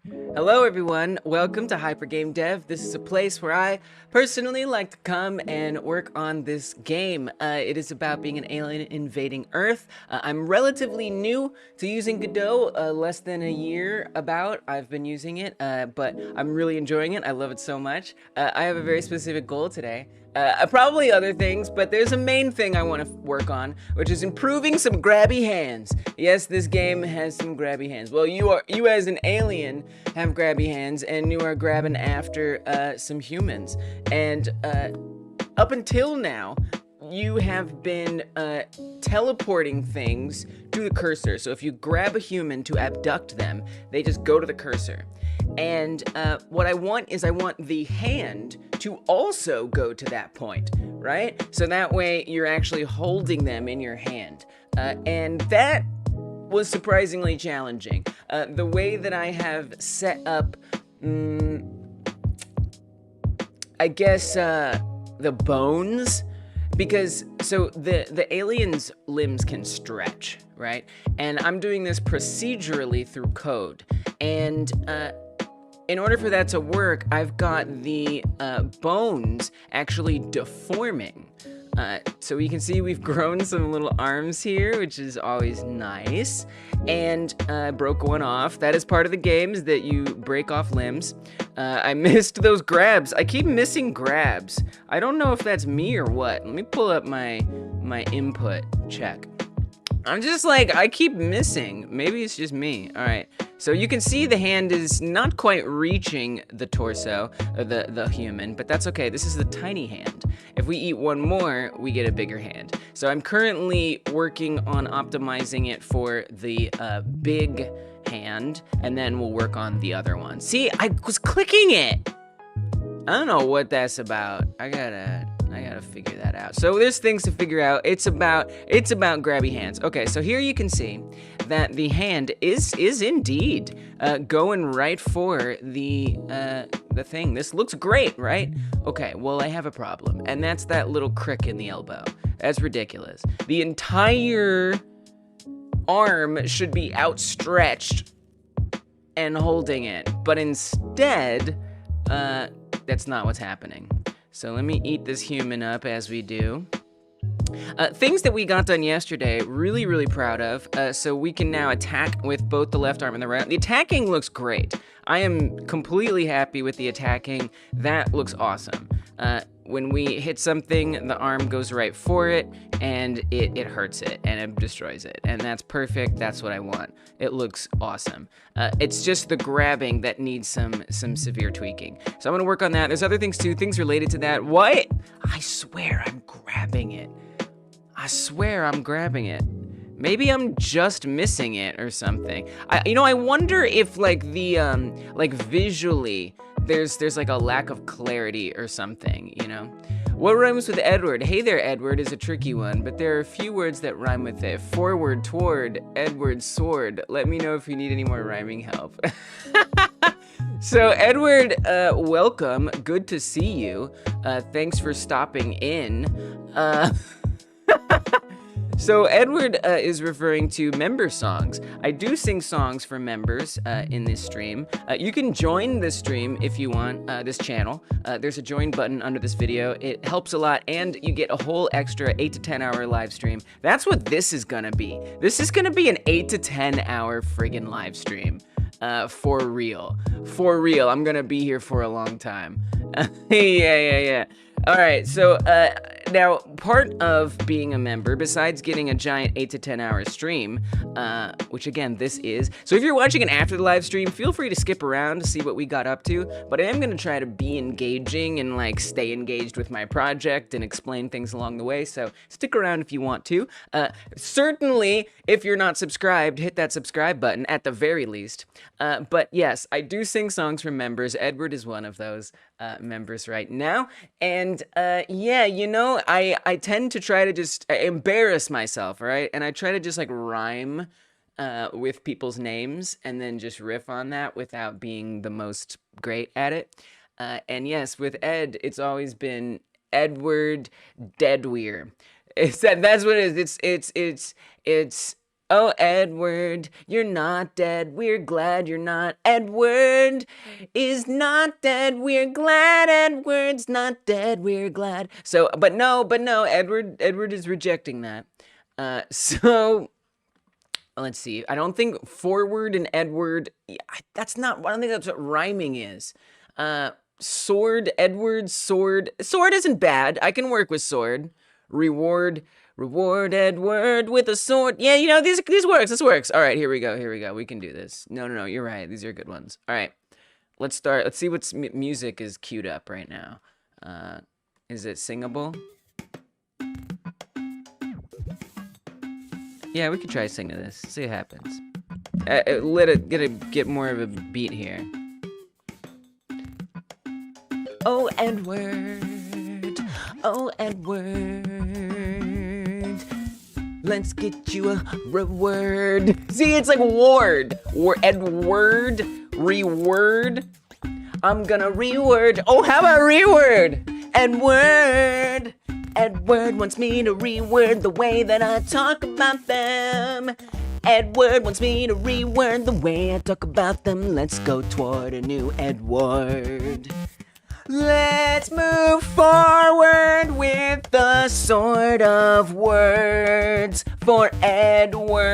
Hello everyone, welcome to Hyper Game Dev. This is a place where I personally like to come and work on this game. It is about being an alien invading Earth. I'm relatively new to using Godot, less than a year about. I've been using it, but I'm really enjoying it. I love it so much. I have a very specific goal today. Probably other things, but there's a main thing I want to work on, which is improving some grabby hands. Yes, this game has some grabby hands. Well, you as an alien have grabby hands, and you are grabbing after some humans. And up until now, you have been teleporting things to the cursor. So if you grab a human to abduct them, they just go to the cursor. And what I want is I want the hand to also go to that point, right? So that way you're actually holding them in your hand. And that was surprisingly challenging. The way that I have set up, I guess, the bones, because so the alien's limbs can stretch, right? And I'm doing this procedurally through code. And in order for that to work, I've got the bones actually deforming. So you can see we've grown some little arms here, which is always nice. And broke one off. That is part of the game, is that you break off limbs. I missed those grabs. I keep missing grabs. I don't know if that's me or what. Let me pull up my input check. I'm just like, I keep missing. Maybe it's just me. All right. So you can see the hand is not quite reaching the torso, or the human, but that's okay. This is the tiny hand. If we eat one more, we get a bigger hand. So I'm currently working on optimizing it for the big hand, and then we'll work on the other one. See, I was clicking it. I don't know what that's about. I gotta figure that out. So there's things to figure out. It's about grabby hands. Okay, so here you can see that the hand is indeed going right for the thing. This looks great, right? Okay, well, I have a problem, and that's that little crick in the elbow. That's ridiculous. The entire arm should be outstretched and holding it, but instead, that's not what's happening. So let me eat this human up as we do. Things that we got done yesterday, really proud of. So we can now attack with both the left arm and the right. The attacking looks great. I am completely happy with the attacking. That looks awesome. When we hit something, the arm goes right for it, and it hurts it, and it destroys it. And that's perfect. That's what I want. It looks awesome. It's just the grabbing that needs some severe tweaking. So I'm going to work on that. There's other things, too, things related to that. What? I swear I'm grabbing it. I swear I'm grabbing it. Maybe I'm just missing it or something. I wonder if, like, the, like, visually, there's like a lack of clarity or something, you know? What rhymes with Edward? Hey there, Edward is a tricky one, but there are a few words that rhyme with it. Forward, toward, Edward, sword. Let me know if you need any more rhyming help. So, Edward, welcome. Good to see you. Thanks for stopping in. So Edward is referring to member songs. I do sing songs for members in this stream. You can join this stream if you want, this channel. There's a join button under this video. It helps a lot, and you get a whole extra 8 to 10 hour live stream. That's what this is gonna be. This is gonna be an 8 to 10 hour friggin' live stream. For real. For real. I'm gonna be here for a long time. Yeah. All right, so now part of being a member, besides getting a giant 8 to 10 hour stream, which again, this is, so if you're watching it after the live stream, feel free to skip around to see what we got up to, but I am gonna try to be engaging and like stay engaged with my project and explain things along the way, so stick around if you want to. Certainly, if you're not subscribed, hit that subscribe button at the very least. But yes, I do sing songs for members. Edward is one of those members right now, and yeah, you know, I tend to try to just embarrass myself, right? And I try to just like rhyme with people's names and then just riff on that without being the most great at it. And yes, with Ed, it's always been Edward Deadweir. That's what it is. It's Oh, Edward, you're not dead. We're glad you're not. Edward is not dead. We're glad Edward's not dead. We're glad. So, but no, Edward is rejecting that. So let's see. I don't think forward and Edward. That's not. I don't think that's what rhyming is. Sword, Edward, sword. Sword isn't bad. I can work with sword. Reward Edward with a sword. Yeah, you know, these works. This works. All right, here we go. We can do this. No, you're right. These are good ones. All right, let's start. Let's see what music is queued up right now. Is it singable? Yeah, we could try singing this. See what happens. Let it get more of a beat here. Oh, Edward. Oh, Edward. Let's get you a reward. See, it's like ward. Edward. Reword. I'm gonna reword. Oh, how about reword? Edward. Edward wants me to reword the way that I talk about them. Edward wants me to reword the way I talk about them. Let's go toward a new Edward. Let's move forward with the sword of words for Edward.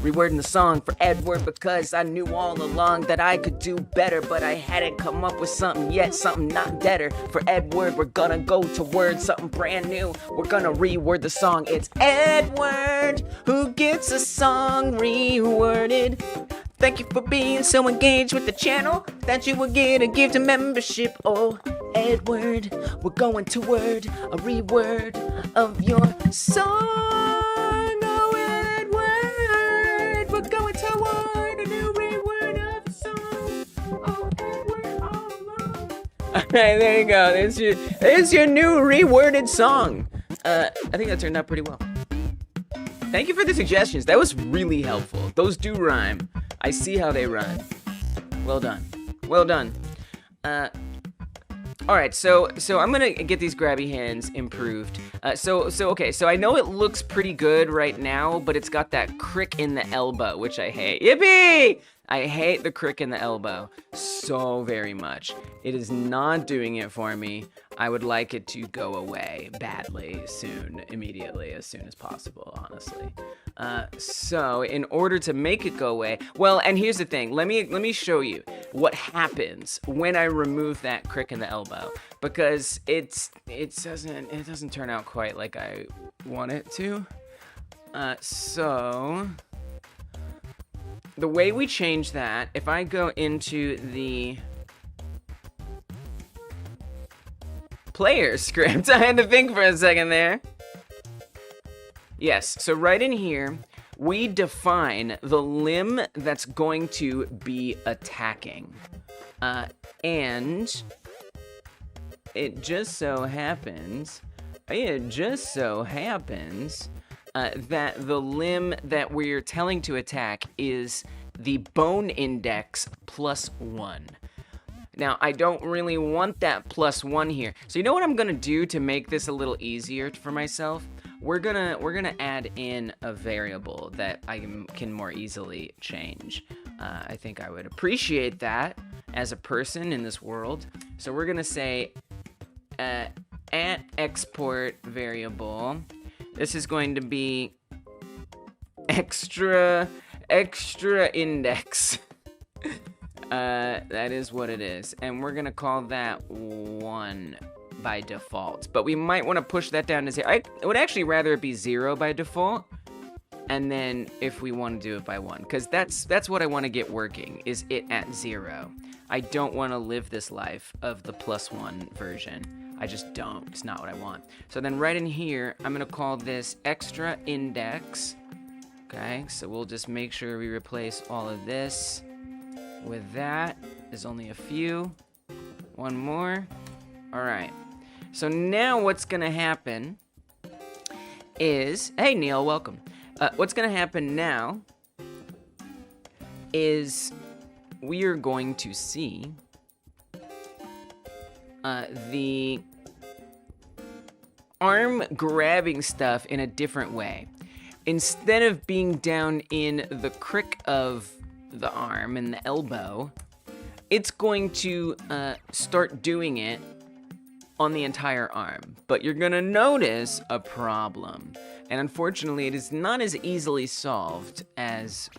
Rewording the song for Edward because I knew all along that I could do better, but I hadn't come up with something yet, something not better. For Edward, we're gonna go toward something brand new. We're gonna reword the song. It's Edward who gets a song reworded. Thank you for being so engaged with the channel that you will get a gift of membership. Oh, Edward, we're going toward a reword of your song. Oh, Edward, we're going toward a new reword of the song. Oh, Edward, all alone. All right, there you go. There's your new reworded song. I think that turned out pretty well. Thank you for the suggestions. That was really helpful. Those do rhyme. I see how they rhyme. Well done. Well done. All right, so I'm gonna get these grabby hands improved. Okay, so I know it looks pretty good right now, but it's got that crick in the elbow, which I hate. Yippee! I hate the crick in the elbow so very much. It is not doing it for me. I would like it to go away badly soon, immediately, as soon as possible, honestly. So in order to make it go away, well, and here's the thing. Let me show you what happens when I remove that crick in the elbow, because it doesn't turn out quite like I want it to. So the way we change that, if I go into the player script, I had to think for a second there. Yes, so right in here, we define the limb that's going to be attacking. And it just so happens that the limb that we're telling to attack is the bone index +1. Now, I don't really want that +1 here. So you know what I'm gonna do to make this a little easier for myself? We're gonna add in a variable that I can more easily change. I think I would appreciate that as a person in this world. So we're gonna say at export variable. This is going to be extra index. That is what it is, and we're gonna call that 1 by default, but we might want to push that down to 0. I would actually rather it be 0 by default, and then if we want to do it by 1, because that's what I want to get working, is it at 0. I don't want to live this life of the +1 version. I just don't. It's not what I want. So then right in here, I'm gonna call this extra index. Okay, so we'll just make sure we replace all of this with that. There's only a few. One more. All right. So now what's gonna happen is, hey Neil, welcome. What's gonna happen now is we are going to see the arm grabbing stuff in a different way. instead of being down in the crick of the arm and the elbow, it's going to start doing it on the entire arm. But you're gonna notice a problem. And unfortunately, it is not as easily solved as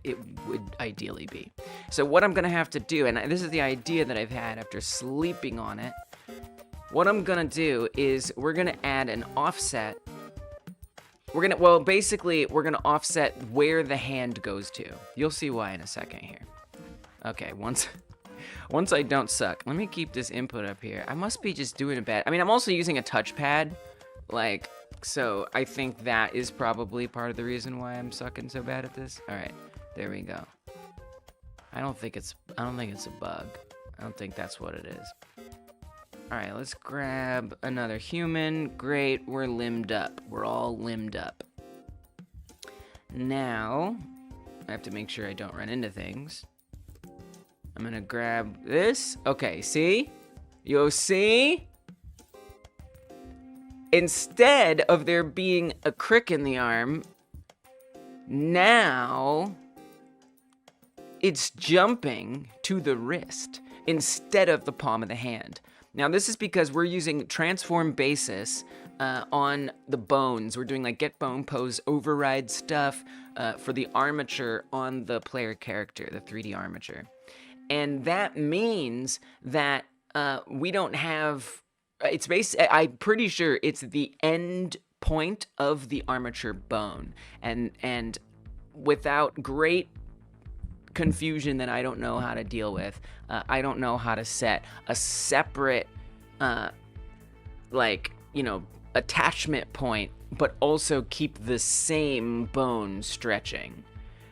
it would ideally be. So what I'm gonna have to do, and this is the idea that I've had after sleeping on it, what I'm gonna do is we're gonna add an offset. We're gonna offset where the hand goes to. You'll see why in a second here. Okay, once I don't suck. Let me keep this input up here. I must be just doing it bad. I mean, I'm also using a touchpad, like, so I think that is probably part of the reason why I'm sucking so bad at this. All right, there we go. I don't think it's a bug. I don't think that's what it is. All right, let's grab another human. Great, we're limbed up. We're all limbed up. Now, I have to make sure I don't run into things. I'm gonna grab this. Okay, see? You see? Instead of there being a crick in the arm, now it's jumping to the wrist instead of the palm of the hand. Now, this is because we're using transform basis on the bones. We're doing like get bone pose override stuff for the armature on the player character, the 3D armature. And that means that we don't have, I'm pretty sure it's the end point of the armature bone. And without great confusion that I don't know how to deal with, I don't know how to set a separate, attachment point, but also keep the same bone stretching.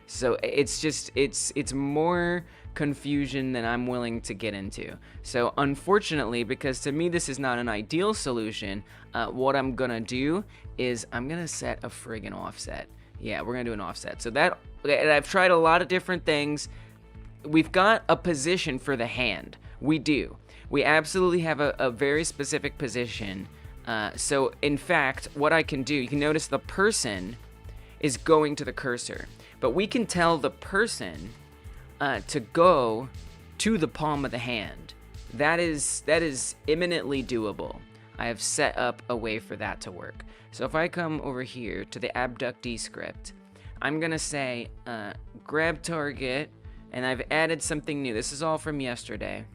So it's more confusion than I'm willing to get into. So unfortunately, because to me this is not an ideal solution, what I'm gonna do is I'm gonna set a friggin' offset. Yeah, we're gonna do an offset. So that, and I've tried a lot of different things. We've got a position for the hand. We do. We absolutely have a very specific position. So in fact, what I can do, you can notice the person is going to the cursor, but we can tell the person to go to the palm of the hand. That is imminently doable. I have set up a way for that to work. So if I come over here to the abductee script, I'm gonna say grab target, and I've added something new. This is all from yesterday.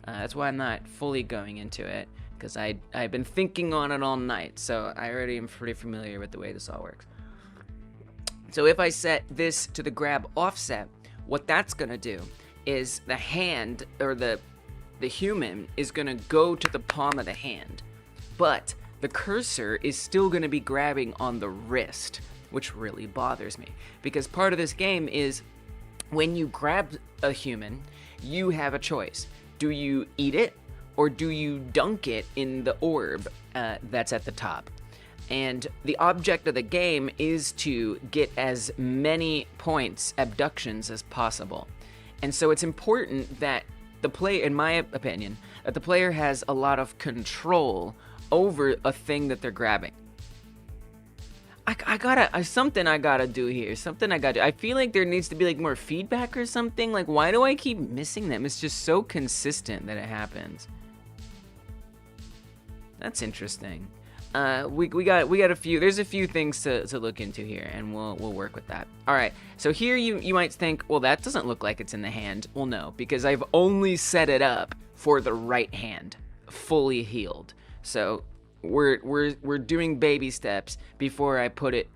That's why I'm not fully going into it, because I've been thinking on it all night, so I already am pretty familiar with the way this all works. So if I set this to the grab offset, what that's gonna do is the hand, or the human, is gonna go to the palm of the hand, but the cursor is still gonna be grabbing on the wrist, which really bothers me, because part of this game is when you grab a human, you have a choice. Do you eat it, or do you dunk it in the orb that's at the top? And the object of the game is to get as many points, abductions, as possible. And so it's important that the player, in my opinion, that the player has a lot of control over a thing that they're grabbing. Something I gotta do here. I feel like there needs to be like more feedback or something. Like, why do I keep missing them? It's just so consistent that it happens. That's interesting. We got a few. There's a few things to look into here, and we'll work with that. All right. So here you might think, well, that doesn't look like it's in the hand. Well, no, because I've only set it up for the right hand, fully healed. So we're doing baby steps before I put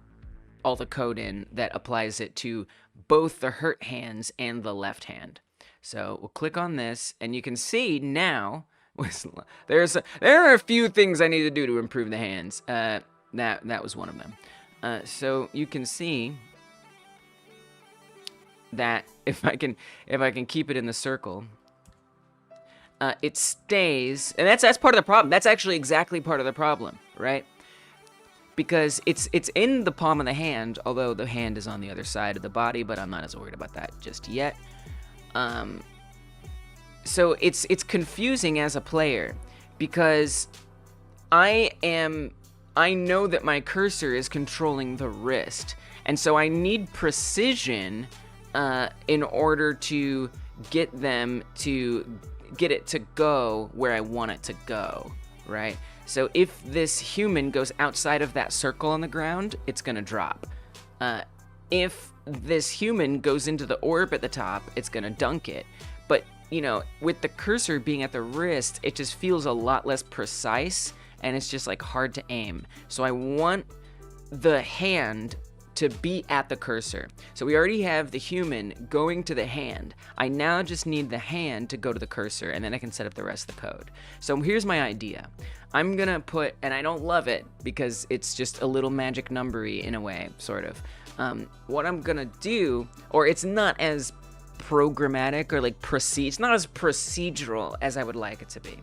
all the code in that applies it to both the hurt hands and the left hand. So we'll click on this, and you can see now there are a few things I need to do to improve the hands. That was one of them. So you can see that if I can keep it in the circle, it stays, and that's part of the problem. That's actually exactly part of the problem, right? Because it's in the palm of the hand, although the hand is on the other side of the body, but I'm not as worried about that just yet. So it's confusing as a player, because I am I know that my cursor is controlling the wrist, and so I need precision in order to get it to go where I want it to go, right? So if this human goes outside of that circle on the ground, it's gonna drop. If this human goes into the orb at the top, it's gonna dunk it. But, you know, with the cursor being at the wrist, it just feels a lot less precise, and it's just like hard to aim. So I want the hand to be at the cursor. So we already have the human going to the hand. I now just need the hand to go to the cursor, and then I can set up the rest of the code. So here's my idea. I'm gonna put, and I don't love it because it's just a little magic numbery in a way, sort of. What I'm gonna do, or it's not as programmatic or like it's not as procedural as I would like it to be.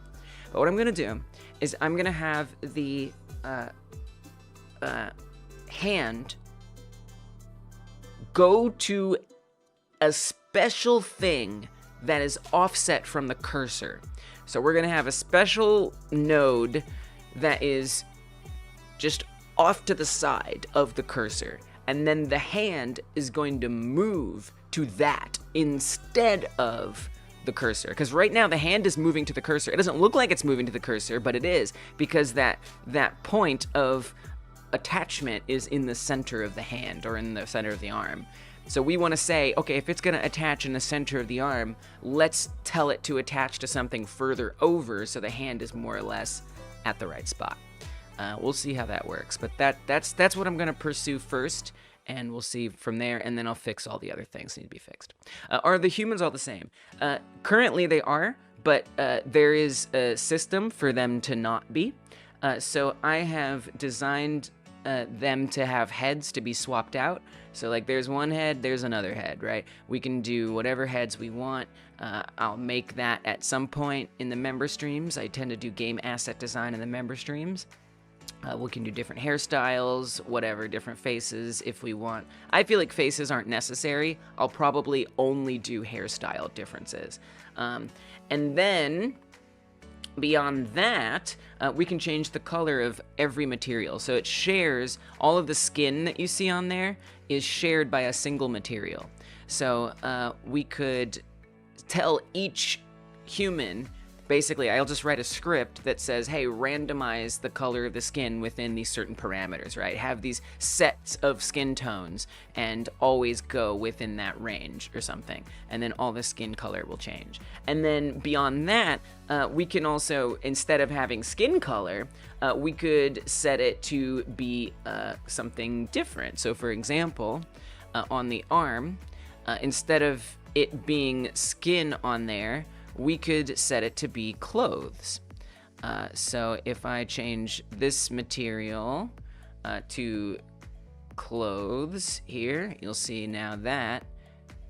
But what I'm gonna do is I'm gonna have the hand go to a special thing that is offset from the cursor. So we're gonna have a special node that is just off to the side of the cursor, and then the hand is going to move to that instead of the cursor. Because right now the hand is moving to the cursor. It doesn't look like it's moving to the cursor, but it is, because that point of attachment is in the center of the hand, or in the center of the arm. So we want to say, okay, if it's going to attach in the center of the arm, let's tell it to attach to something further over so the hand is more or less at the right spot. We'll see how that works, but that's what I'm going to pursue first, and we'll see from there, and then I'll fix all the other things that need to be fixed. Are the humans all the same? Currently they are, but there is a system for them to not be. So I have designed them to have heads to be swapped out. So like there's one head, there's another head, right? We can do whatever heads we want. I'll make that at some point in the member streams. I tend to do game asset design in the member streams. We can do different hairstyles, whatever, different faces if we want. I feel like faces aren't necessary. I'll probably only do hairstyle differences. And then beyond that, we can change the color of every material. So it shares, all of the skin that you see on there is shared by a single material. So we could tell each human, basically, I'll just write a script that says, hey, randomize the color of the skin within these certain parameters, right? Have these sets of skin tones and always go within that range or something. And then all the skin color will change. And then beyond that, we can also, instead of having skin color, we could set it to be something different. So for example, on the arm, instead of it being skin on there, we could set it to be clothes. So if I change this material to clothes here, you'll see now that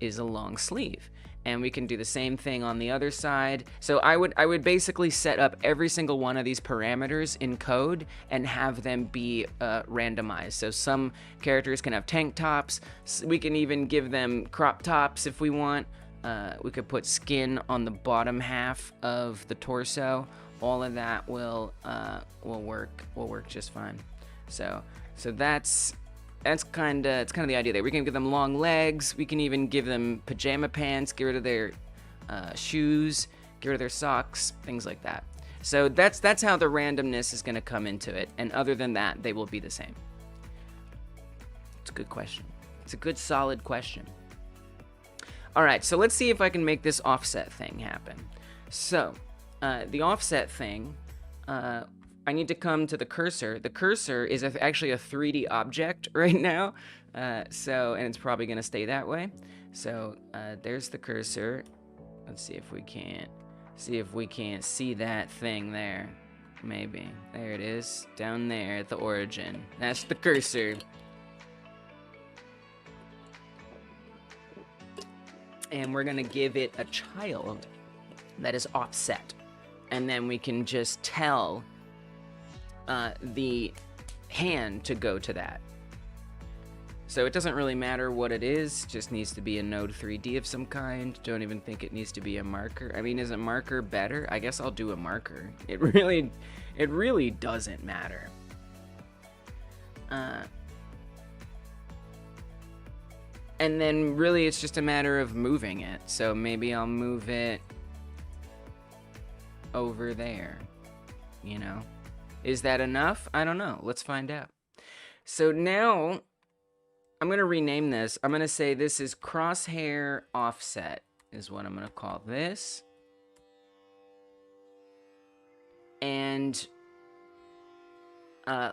is a long sleeve. And we can do the same thing on the other side. So I would basically set up every single one of these parameters in code and have them be randomized. So some characters can have tank tops. We can even give them crop tops if we want. We could put skin on the bottom half of the torso. All of that will work just fine. So that's kind of the idea there. We can give them long legs. We can even give them pajama pants. Get rid of their shoes. Get rid of their socks. Things like that. So that's how the randomness is going to come into it. And other than that, they will be the same. It's a good question. It's a good solid question. All right, so let's see if I can make this offset thing happen. So, the offset thing, I need to come to the cursor. The cursor is actually a 3D object right now, and it's probably gonna stay that way. So, there's the cursor. Let's see if we can't see that thing there. Maybe. There it is, down there at the origin. That's the cursor. And we're gonna give it a child that is offset. And then we can just tell the hand to go to that. So it doesn't really matter what it is, just needs to be a node 3D of some kind. Don't even think it needs to be a marker. I mean, is a marker better? I guess I'll do a marker. It really doesn't matter. And then really it's just a matter of moving it. So maybe I'll move it over there, you know? Is that enough? I don't know. Let's find out. So now I'm going to rename this. I'm going to say this is crosshair offset is what I'm going to call this. And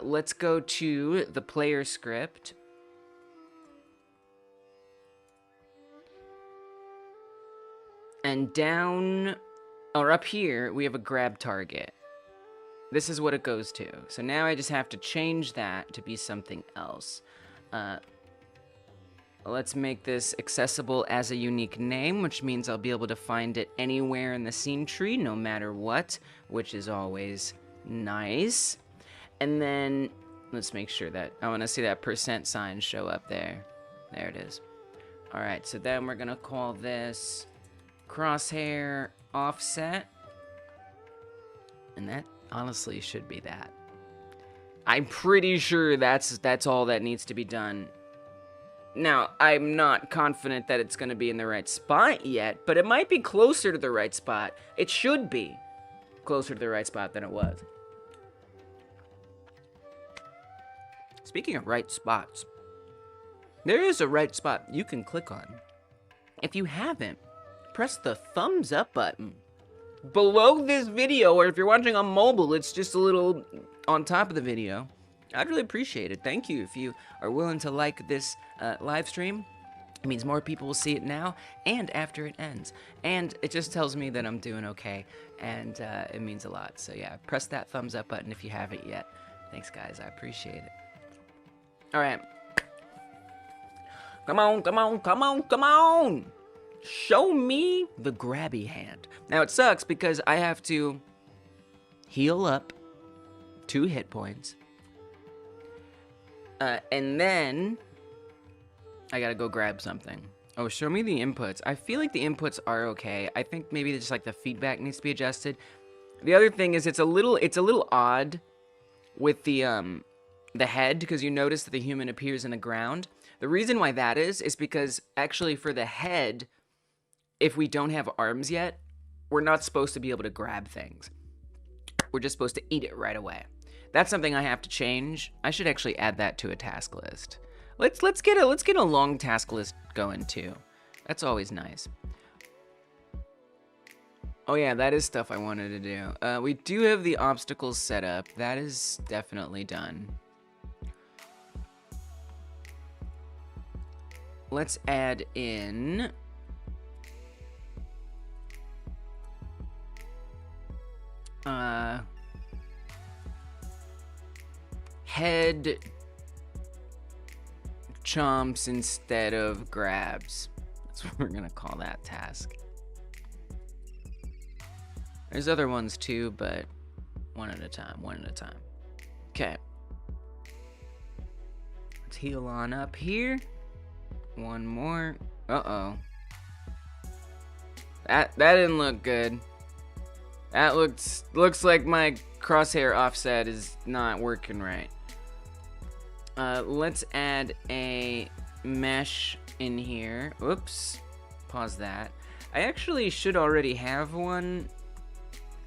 let's go to the player script. And down, or up here, we have a grab target. This is what it goes to. So now I just have to change that to be something else. Let's make this accessible as a unique name, which means I'll be able to find it anywhere in the scene tree, no matter what, which is always nice. And then, let's make sure that, I want to see that % sign show up there. There it is. All right, so then we're going to call this crosshair offset. And that honestly should be that. I'm pretty sure that's all that needs to be done. Now, I'm not confident that it's going to be in the right spot yet, but it might be closer to the right spot. It should be closer to the right spot than it was. Speaking of right spots, there is a right spot you can click on. If you haven't, press the thumbs up button below this video, or if you're watching on mobile, it's just a little on top of the video. I'd really appreciate it. Thank you if you are willing to like this live stream. It means more people will see it now and after it ends. And it just tells me that I'm doing okay, and it means a lot. So yeah, press that thumbs up button if you haven't yet. Thanks, guys. I appreciate it. All right. Come on, come on, come on, come on. Show me the grabby hand. Now, it sucks because I have to heal up 2 hit points. And then I gotta go grab something. Oh, show me the inputs. I feel like the inputs are okay. I think maybe just like the feedback needs to be adjusted. The other thing is it's a little odd with the head, because you notice that the human appears in the ground. The reason why that is because actually for the head, if we don't have arms yet, we're not supposed to be able to grab things. We're just supposed to eat it right away. That's something I have to change. I should actually add that to a task list. Let's get a long task list going too. That's always nice. Oh yeah, that is stuff I wanted to do. We do have the obstacles set up. That is definitely done. Let's add in head chomps instead of grabs. That's what we're gonna call that task. There's other ones too, but one at a time, one at a time. Okay. Let's heal on up here. One more. Uh-oh. That didn't look good. That looks like my crosshair offset is not working right. Let's add a mesh in here. Oops. Pause that. I actually should already have one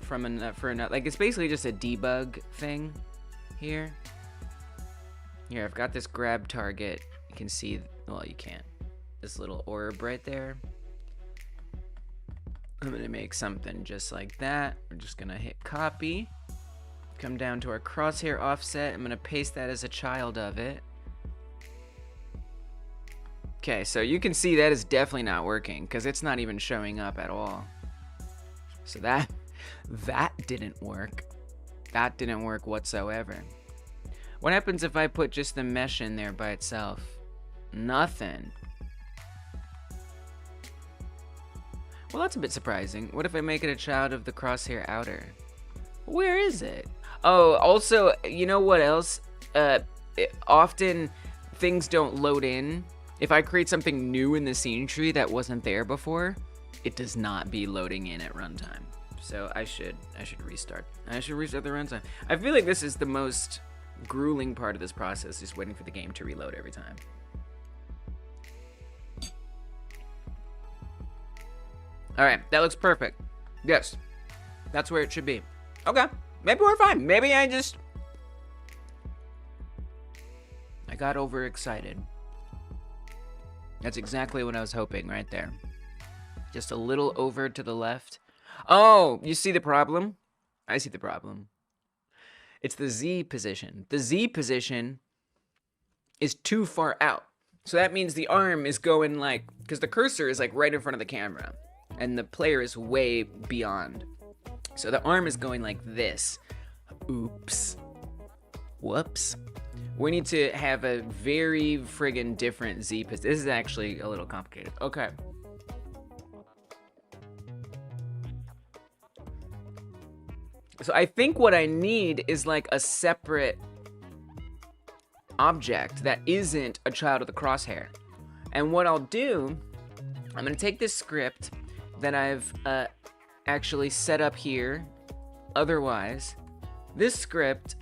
from another. Like, it's basically just a debug thing here. Here, I've got this grab target. You can see, well, you can't. This little orb right there. I'm gonna make something just like that. We're just gonna hit copy. Come down to our crosshair offset. I'm gonna paste that as a child of it. Okay, so you can see that is definitely not working because it's not even showing up at all. So that didn't work. That didn't work whatsoever. What happens if I put just the mesh in there by itself? Nothing. Well, that's a bit surprising. What if I make it a child of the crosshair outer? Where is it? Oh, also, you know what else? Often things don't load in. If I create something new in the scene tree that wasn't there before, it does not be loading in at runtime. So I should restart. I should restart the runtime. I feel like this is the most grueling part of this process, just waiting for the game to reload every time. All right, that looks perfect. Yes, that's where it should be. Okay, maybe we're fine. Maybe I got overexcited. That's exactly what I was hoping right there. Just a little over to the left. Oh, you see the problem? I see the problem. It's the Z position. The Z position is too far out. So that means the arm is going like, because the cursor is like right in front of the camera and the player is way beyond. So the arm is going like this. Oops. Whoops. We need to have a very friggin' different Z position. This is actually a little complicated. Okay. So I think what I need is like a separate object that isn't a child of the crosshair. And what I'll do, I'm gonna take this script that I've actually set up here. Otherwise, this script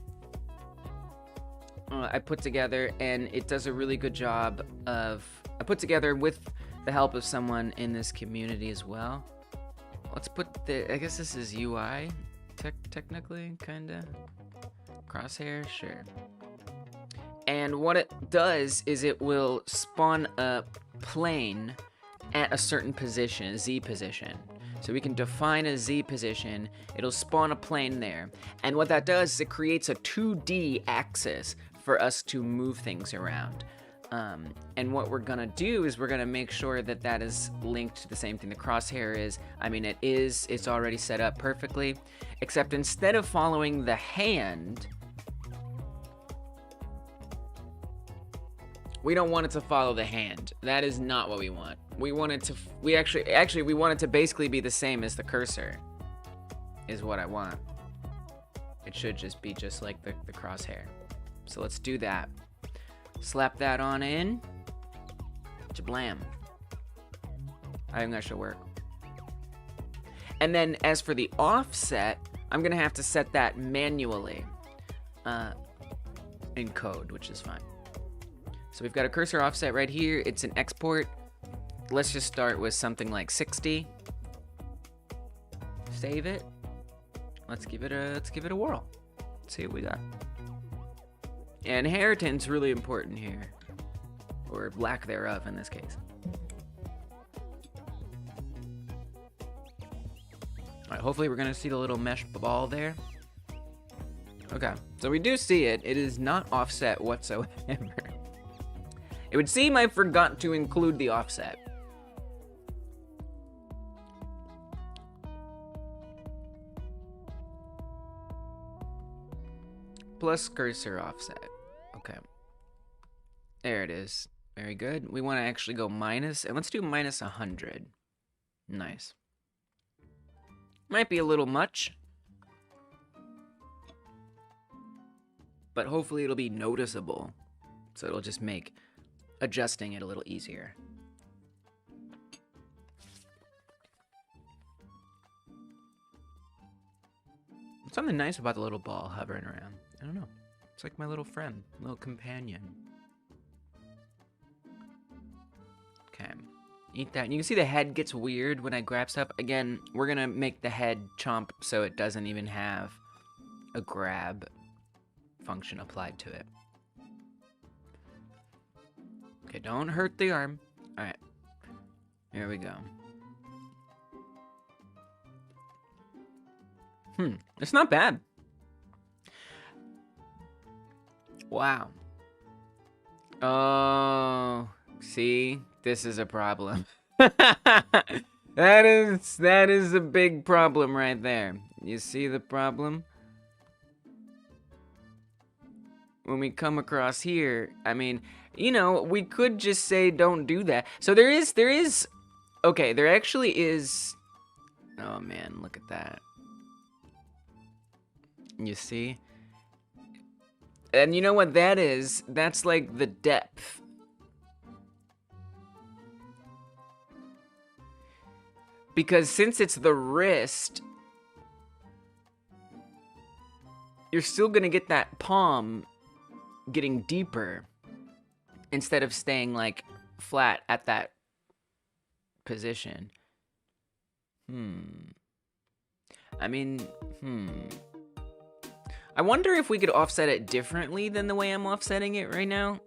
I put together, and it does a really good job of, I put together with the help of someone in this community as well. Let's put the, I guess this is UI. Technically, kinda. Crosshair, sure. And what it does is it will spawn a plane at a certain position, a Z position. So we can define a Z position, it'll spawn a plane there. And what that does is it creates a 2D axis for us to move things around. And what we're gonna do is we're gonna make sure that that is linked to the same thing the crosshair is. I mean, it's already set up perfectly, except instead of following the hand, we don't want it to follow the hand. That is not what we want. We want it to, we want it to basically be the same as the cursor, is what I want. It should just be just like the crosshair. So let's do that. Slap that on in. Jablam. I think that should work. And then as for the offset, I'm gonna have to set that manually in code, which is fine. So we've got a cursor offset right here. It's an export. Let's just start with something like 60. Save it. Let's give it a whirl. Let's see what we got. Inheritance really important here, or lack thereof in this case. All right, hopefully we're gonna see the little mesh ball there. Okay, so we do see it. It is not offset whatsoever. It would seem I forgot to include the offset. Plus cursor offset. Okay. There it is. Very good. We want to actually go minus, and let's do minus 100. Nice. Might be a little much, but hopefully it'll be noticeable. So it'll just make adjusting it a little easier. Something nice about the little ball hovering around. I don't know. It's like my little friend, little companion. Okay. Eat that. And you can see the head gets weird when I grab stuff. Again, we're going to make the head chomp so it doesn't even have a grab function applied to it. Okay, don't hurt the arm. All right. Here we go. It's not bad. Wow. Oh, see, this is a problem. That is a big problem right there. You see the problem? When we come across here, I mean, you know, we could just say don't do that. So there is, okay, there actually is, oh man, look at that. You see? And you know what that is? That's like the depth. Because since it's the wrist, you're still gonna get that palm getting deeper instead of staying like flat at that position. I mean, I wonder if we could offset it differently than the way I'm offsetting it right now.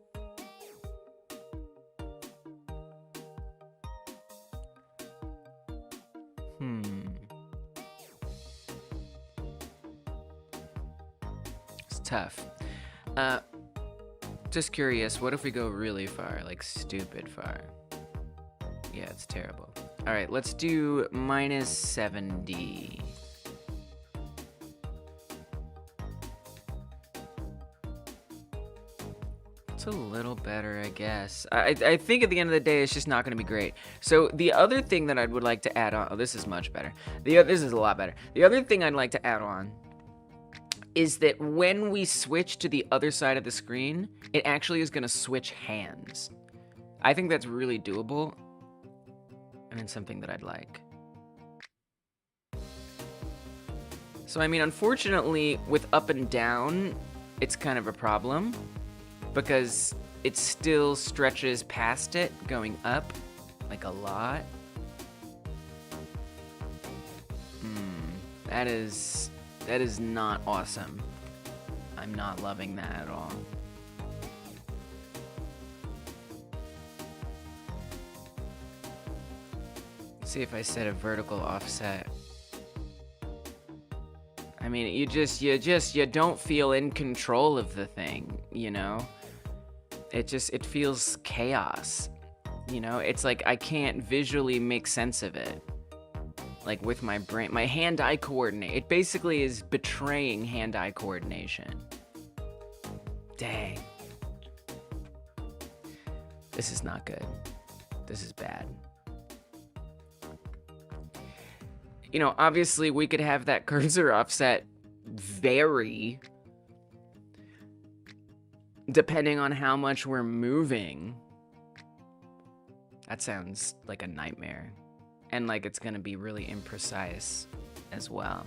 It's tough. Just curious, what if we go really far, like stupid far? Yeah, it's terrible. All right, let's do minus 70. It's a little better, I guess. I think at the end of the day, it's just not going to be great. So the other thing that I would like to add on, oh, this is much better. This is a lot better. The other thing I'd like to add on is that when we switch to the other side of the screen, it actually is going to switch hands. I think that's really doable, and it's something that I'd like. So, I mean, unfortunately, with up and down, it's kind of a problem, because it still stretches past it, going up, like a lot. That is not awesome. I'm not loving that at all. Let's see if I set a vertical offset. I mean, you don't feel in control of the thing, you know? It feels chaos. You know, it's like I can't visually make sense of it. Like with my brain, my hand-eye coordinate. It basically is betraying hand-eye coordination. Dang. This is not good. This is bad. You know, obviously we could have that cursor offset vary depending on how much we're moving. That sounds like a nightmare. And like it's gonna be really imprecise as well.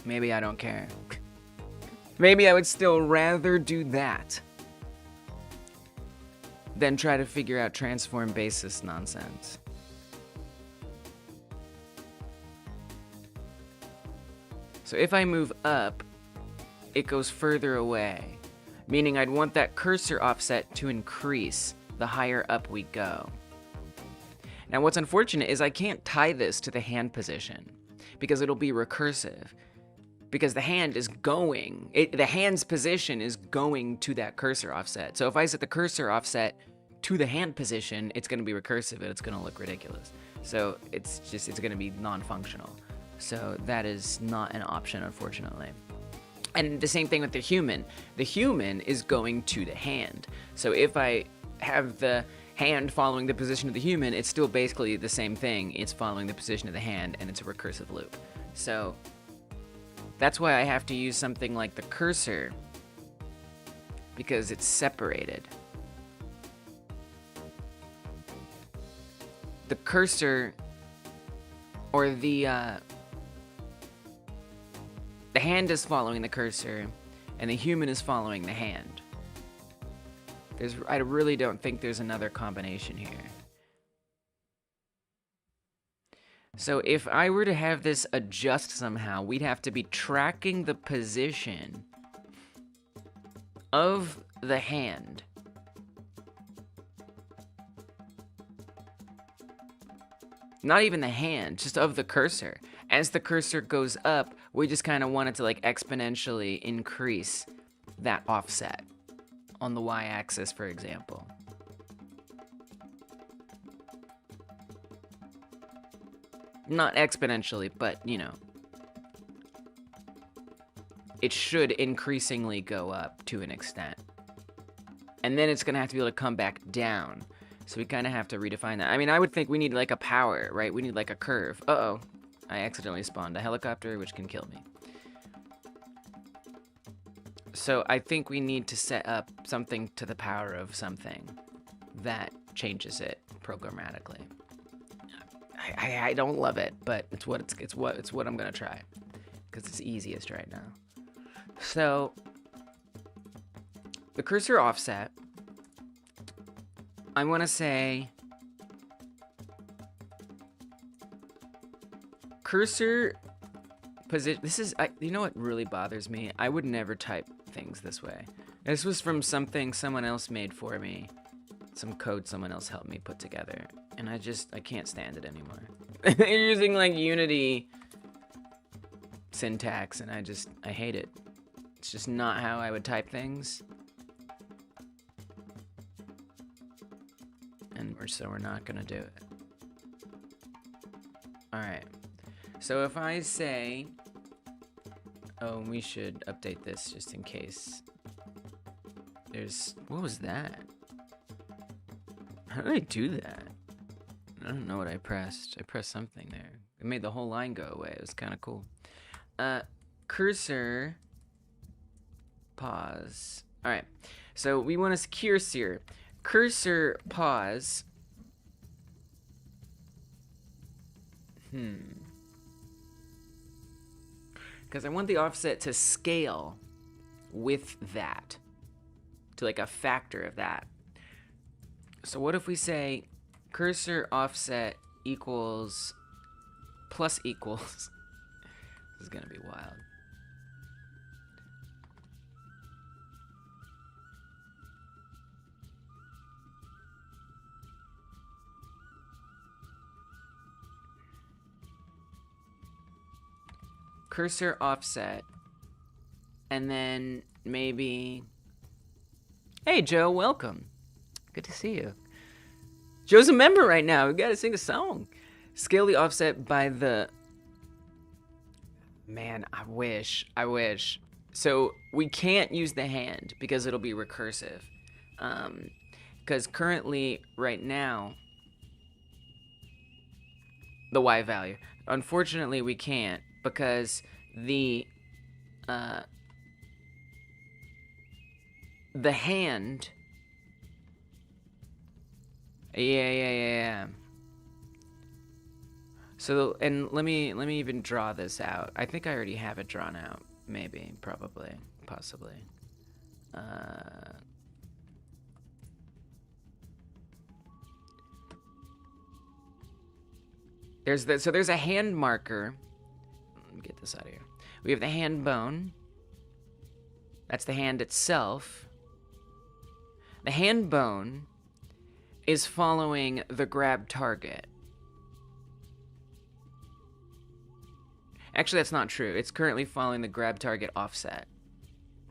Maybe I don't care. Maybe I would still rather do that than try to figure out transform basis nonsense. So if I move up, it goes further away, meaning I'd want that cursor offset to increase the higher up we go. Now what's unfortunate is I can't tie this to the hand position because it'll be recursive. Because the hand is going, the hand's position is going to that cursor offset. So if I set the cursor offset to the hand position, it's gonna be recursive and it's gonna look ridiculous. So it's gonna be non-functional. So that is not an option, unfortunately. And the same thing with the human. The human is going to the hand. So if I have the hand following the position of the human, it's still basically the same thing. It's following the position of the hand, and it's a recursive loop. So that's why I have to use something like the cursor, because it's separated. The cursor, or the hand is following the cursor, and the human is following the hand. I really don't think there's another combination here. So if I were to have this adjust somehow, we'd have to be tracking the position of the hand. Not even the hand, just of the cursor. As the cursor goes up, we just kind of want it to like exponentially increase that offset on the y-axis, for example. Not exponentially, but, you know, it should increasingly go up to an extent. And then it's going to have to be able to come back down. So we kind of have to redefine that. I mean, I would think we need like a power, right? We need like a curve. Uh-oh. I accidentally spawned a helicopter, which can kill me. So I think we need to set up something to the power of something that changes it programmatically. I don't love it, but it's what I'm gonna try because it's easiest right now. So the cursor offset, I want to say cursor position. This is, you know what really bothers me? I would never type things this way. This was from something someone else made for me. Some code someone else helped me put together. And I can't stand it anymore. You're using like Unity syntax and I hate it. It's just not how I would type things. And so we're not gonna do it. Alright. So if I say, oh, we should update this just in case. What was that? How did I do that? I don't know what I pressed. I pressed something there. It made the whole line go away. It was kind of cool. Cursor pause. All right. So we want to cursor pause. Because I want the offset to scale with that, to like a factor of that. So what if we say cursor offset equals plus equals? This is gonna be wild. Cursor offset, and then maybe, hey Joe, welcome. Good to see you. Joe's a member right now. We gotta sing a song. Scale the offset by the, man, I wish. So we can't use the hand because it'll be recursive. Because currently, right now, the Y value, unfortunately we can't, because the hand, yeah. So, and let me even draw this out. I think I already have it drawn out. Maybe, probably, possibly. So there's a hand marker. Let me get this out of here. We have the hand bone. That's the hand itself. The hand bone is following the grab target. Actually, that's not true. It's currently following the grab target offset.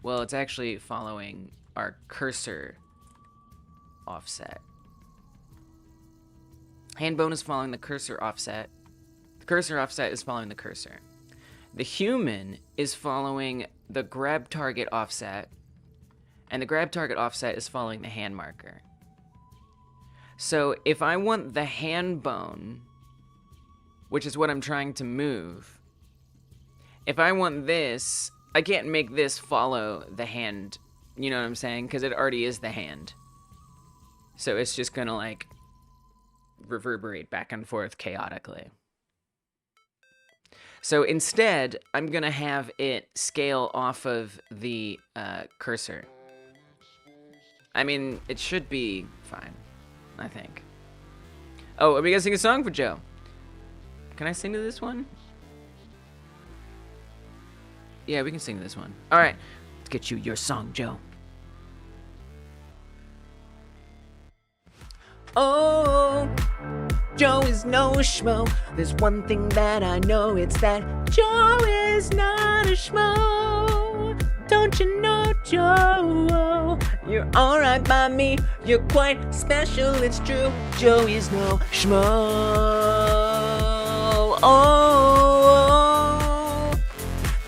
Well, it's actually following our cursor offset. Hand bone is following the cursor offset. The cursor offset is following the cursor. The human is following the grab target offset, and the grab target offset is following the hand marker. So if I want the hand bone, which is what I'm trying to move, if I want this, I can't make this follow the hand, you know what I'm saying? Because it already is the hand. So it's just gonna like reverberate back and forth chaotically. So instead, I'm gonna have it scale off of the cursor. I mean, it should be fine, I think. Oh, are we gonna sing a song for Joe? Can I sing to this one? Yeah, we can sing to this one. All right, let's get you your song, Joe. Oh, Joe is no schmo. There's one thing that I know, it's that Joe is not a schmo. Don't you know, Joe? You're alright by me. You're quite special, it's true. Joe is no schmo. Oh,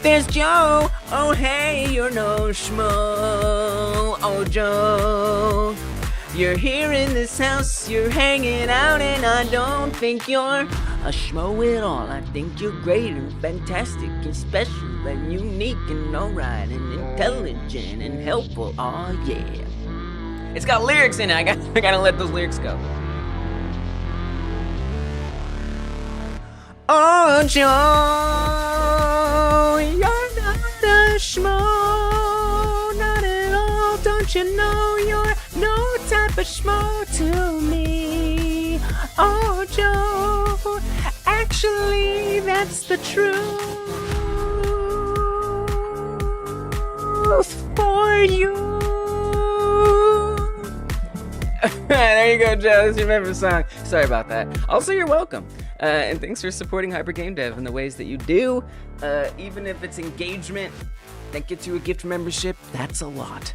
there's Joe. Oh, hey, you're no schmo. Oh, Joe. You're here in this house, you're hanging out, and I don't think you're a schmo at all. I think you're great and fantastic and special and unique and alright and intelligent and helpful. Oh yeah. It's got lyrics in it. I gotta let those lyrics go. Oh Joe, you're not a a schmo, not at all. Don't you know you're no type of schmo to me? Oh, Joe, actually, that's the truth for you. There you go, Joe. That's your favorite song. Sorry about that. Also, you're welcome. And thanks for supporting Hyper Game Dev in the ways that you do. Even if it's engagement that gets you a gift membership, that's a lot.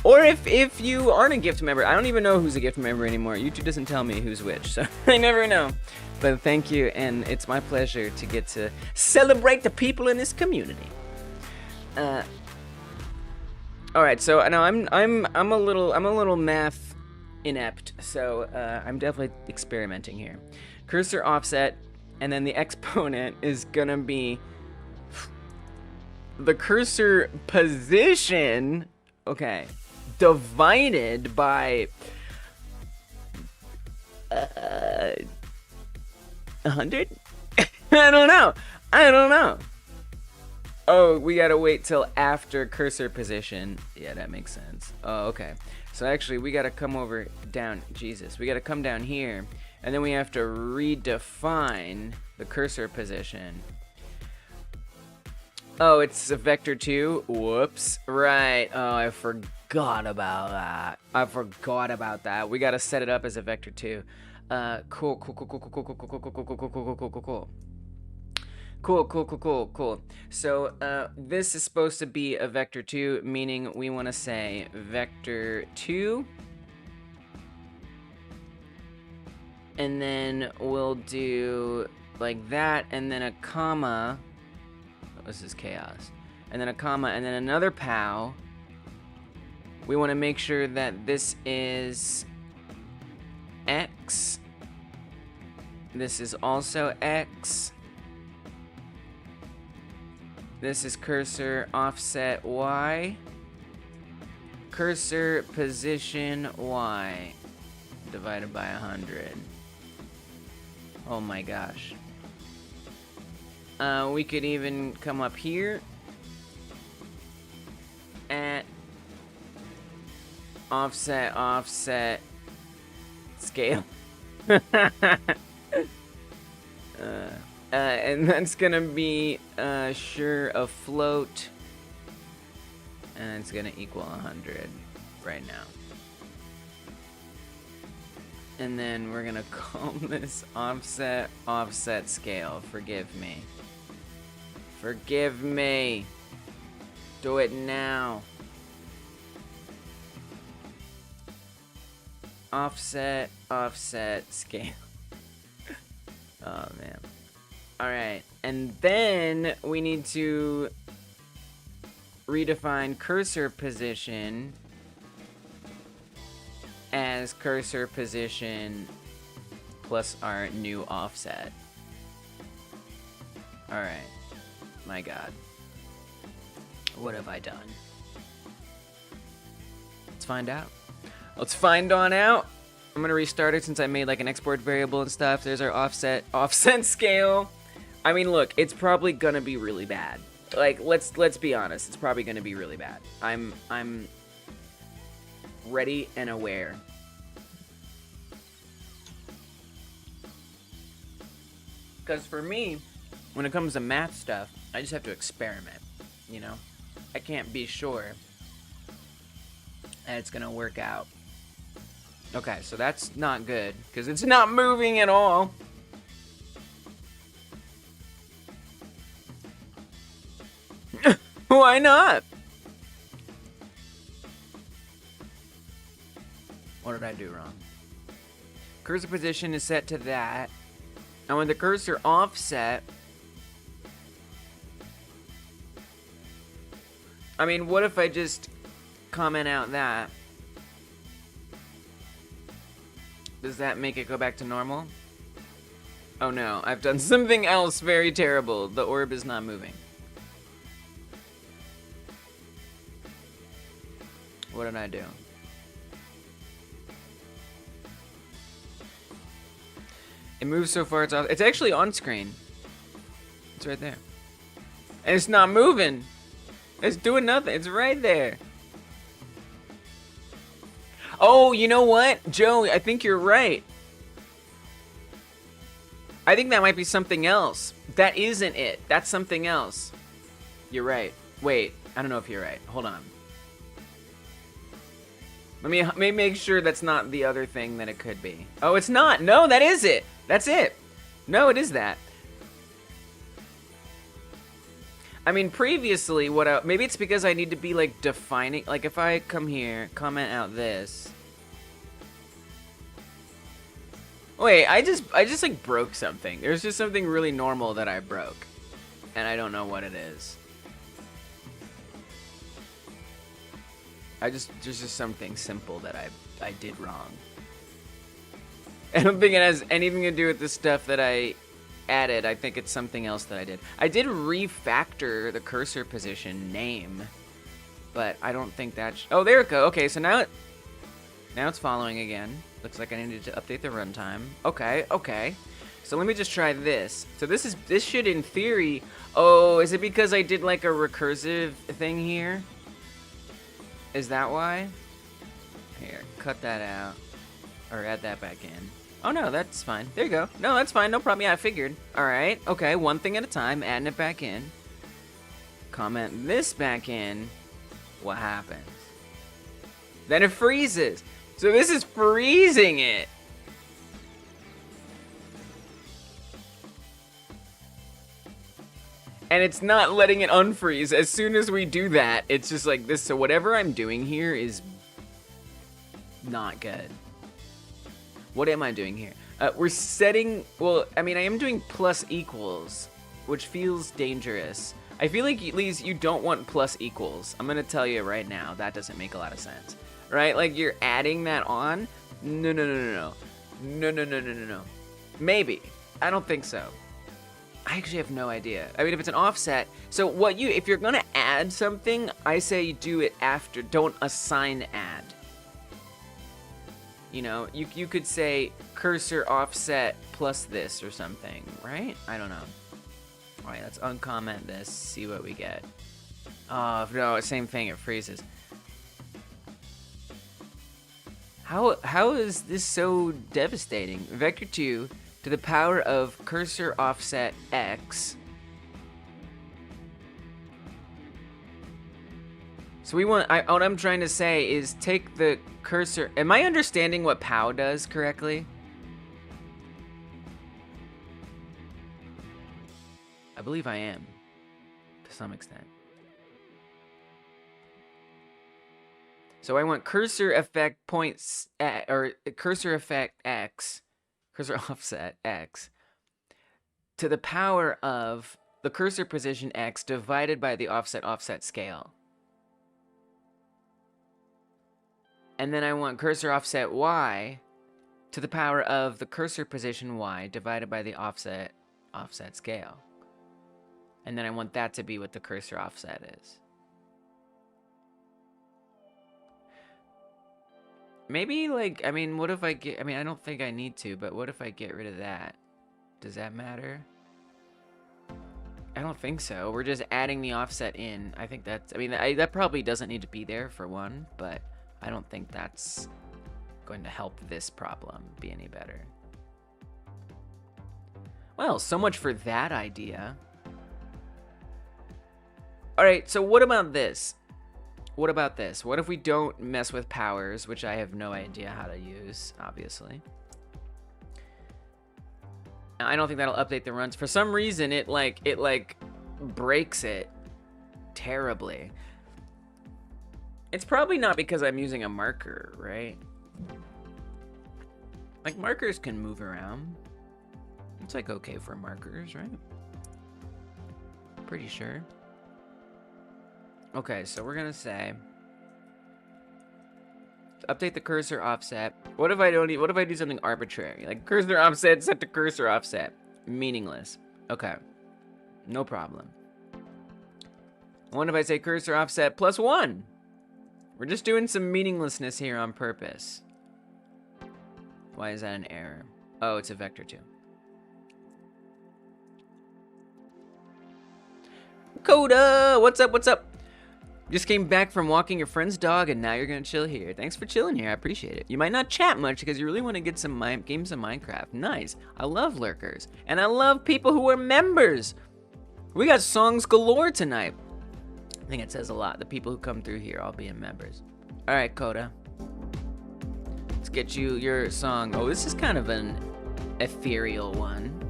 Or if you aren't a gift member, I don't even know who's a gift member anymore. YouTube doesn't tell me who's which, so I never know. But thank you, and it's my pleasure to get to celebrate the people in this community. All right, so now I'm a little math inept, so I'm definitely experimenting here. Cursor offset, and then the exponent is gonna be the cursor position, okay, divided by 100? I don't know. Oh, we gotta wait till after cursor position. Yeah, that makes sense. Oh, okay. So actually, we gotta come over down. Jesus, we gotta come down here, and then we have to redefine the cursor position. Oh, it's a vector 2? Whoops. Right. Oh, I forgot about that. We gotta set it up as a vector 2. Cool. So this is supposed to be a vector 2, meaning we want to say vector 2. And then we'll do like that, and then a comma. Oh, this is chaos. And then a comma, and then another pow. We want to make sure that this is X. This is also X. This is cursor offset Y. Cursor position Y divided by 100. Oh my gosh. We could even come up here at offset scale. And that's gonna be sure a float, and it's gonna equal 100 right now. And then we're gonna call this offset scale. Forgive me. Do it now. Offset scale. Oh man. Alright, and then we need to redefine cursor position as cursor position plus our new offset. Alright. My god. What have I done? Let's find out. Let's find on out. I'm gonna restart it since I made like an export variable and stuff. There's our offset scale. I mean, look, it's probably gonna be really bad. Like, let's be honest. It's probably gonna be really bad. I'm ready and aware. Because for me, when it comes to math stuff, I just have to experiment, you know? I can't be sure that it's gonna work out. Okay, so that's not good, because it's not moving at all. Why not? What did I do wrong? Cursor position is set to that. And with the cursor offset, I mean, what if I just comment out that? Does that make it go back to normal? Oh no, I've done something else very terrible. The orb is not moving. What did I do? It moves so far, it's off. It's actually on screen. It's right there. And it's not moving. It's doing nothing. It's right there. Oh, you know what? Joe, I think you're right. I think that might be something else. That isn't it. That's something else. You're right. Wait, I don't know if you're right. Hold on. Let me make sure that's not the other thing that it could be. Oh, it's not. No, that is it. That's it. No, it is that. I mean, previously, maybe it's because I need to be, like, defining, like, if I come here, comment out this. Wait, I just, like, broke something. There's just something really normal that I broke. And I don't know what it is. There's just something simple that I did wrong. I don't think it has anything to do with the stuff that I added. I think it's something else that I did. I did refactor the cursor position name, but I don't think that. Oh, there it go. Okay, so now it's following again. Looks like I needed to update the runtime. Okay, okay. So let me just try this. So this should, in theory. Oh, is it because I did like a recursive thing here? Is that why? Here, cut that out, or add that back in. Oh no, that's fine. There you go. No, that's fine. No problem. Yeah, I figured. All right. Okay, one thing at a time. Adding it back in. Comment this back in. What happens? Then it freezes. So this is freezing it. And it's not letting it unfreeze. As soon as we do that, it's just like this. So whatever I'm doing here is not good. What am I doing here? We're setting, well, I mean, I am doing plus equals, which feels dangerous. I feel like, Lise, you don't want plus equals. I'm gonna tell you right now, that doesn't make a lot of sense. Right? Like, you're adding that on? No, no, no, no, no. No, no, no, no, no, no. Maybe. I don't think so. I actually have no idea. I mean, if it's an offset, so if you're gonna add something, I say you do it after, don't assign add. You know, you could say cursor offset plus this or something, right? I don't know. All right, let's uncomment this, see what we get. Oh, no, same thing, it freezes. How is this so devastating? Vector 2 to the power of cursor offset x. So what I'm trying to say is take the cursor. Am I understanding what POW does correctly? I believe I am, to some extent. So I want cursor effect points or cursor effect x, cursor offset x, to the power of the cursor position x divided by the offset scale. And then I want cursor offset y to the power of the cursor position y divided by the offset scale. And then I want that to be what the cursor offset is. Maybe, like, I mean, what if I get, I mean, I don't think I need to, but what if I get rid of that? Does that matter? I don't think so. We're just adding the offset in. I think that's, I mean, that probably doesn't need to be there for one, but I don't think that's going to help this problem be any better. Well, so much for that idea. All right, so what about this? What about this? What if we don't mess with powers, which I have no idea how to use, obviously. Now, I don't think that'll update the runs. For some reason, it breaks it terribly. It's probably not because I'm using a marker, right? Like, markers can move around. It's like okay for markers, right? Pretty sure. Okay, so we're gonna say update the cursor offset. What if I do something arbitrary? Like cursor offset set to cursor offset. Meaningless. Okay. No problem. What if I say cursor offset +1? We're just doing some meaninglessness here on purpose. Why is that an error? Oh, it's a vector 2. Coda! What's up? What's up? Just came back from walking your friend's dog, and now you're gonna chill here. Thanks for chilling here. I appreciate it. You might not chat much because you really want to get some games of Minecraft. Nice. I love lurkers, and I love people who are members. We got songs galore tonight. I think it says a lot. The people who come through here all being members. All right, Coda. Let's get you your song. Oh, this is kind of an ethereal one.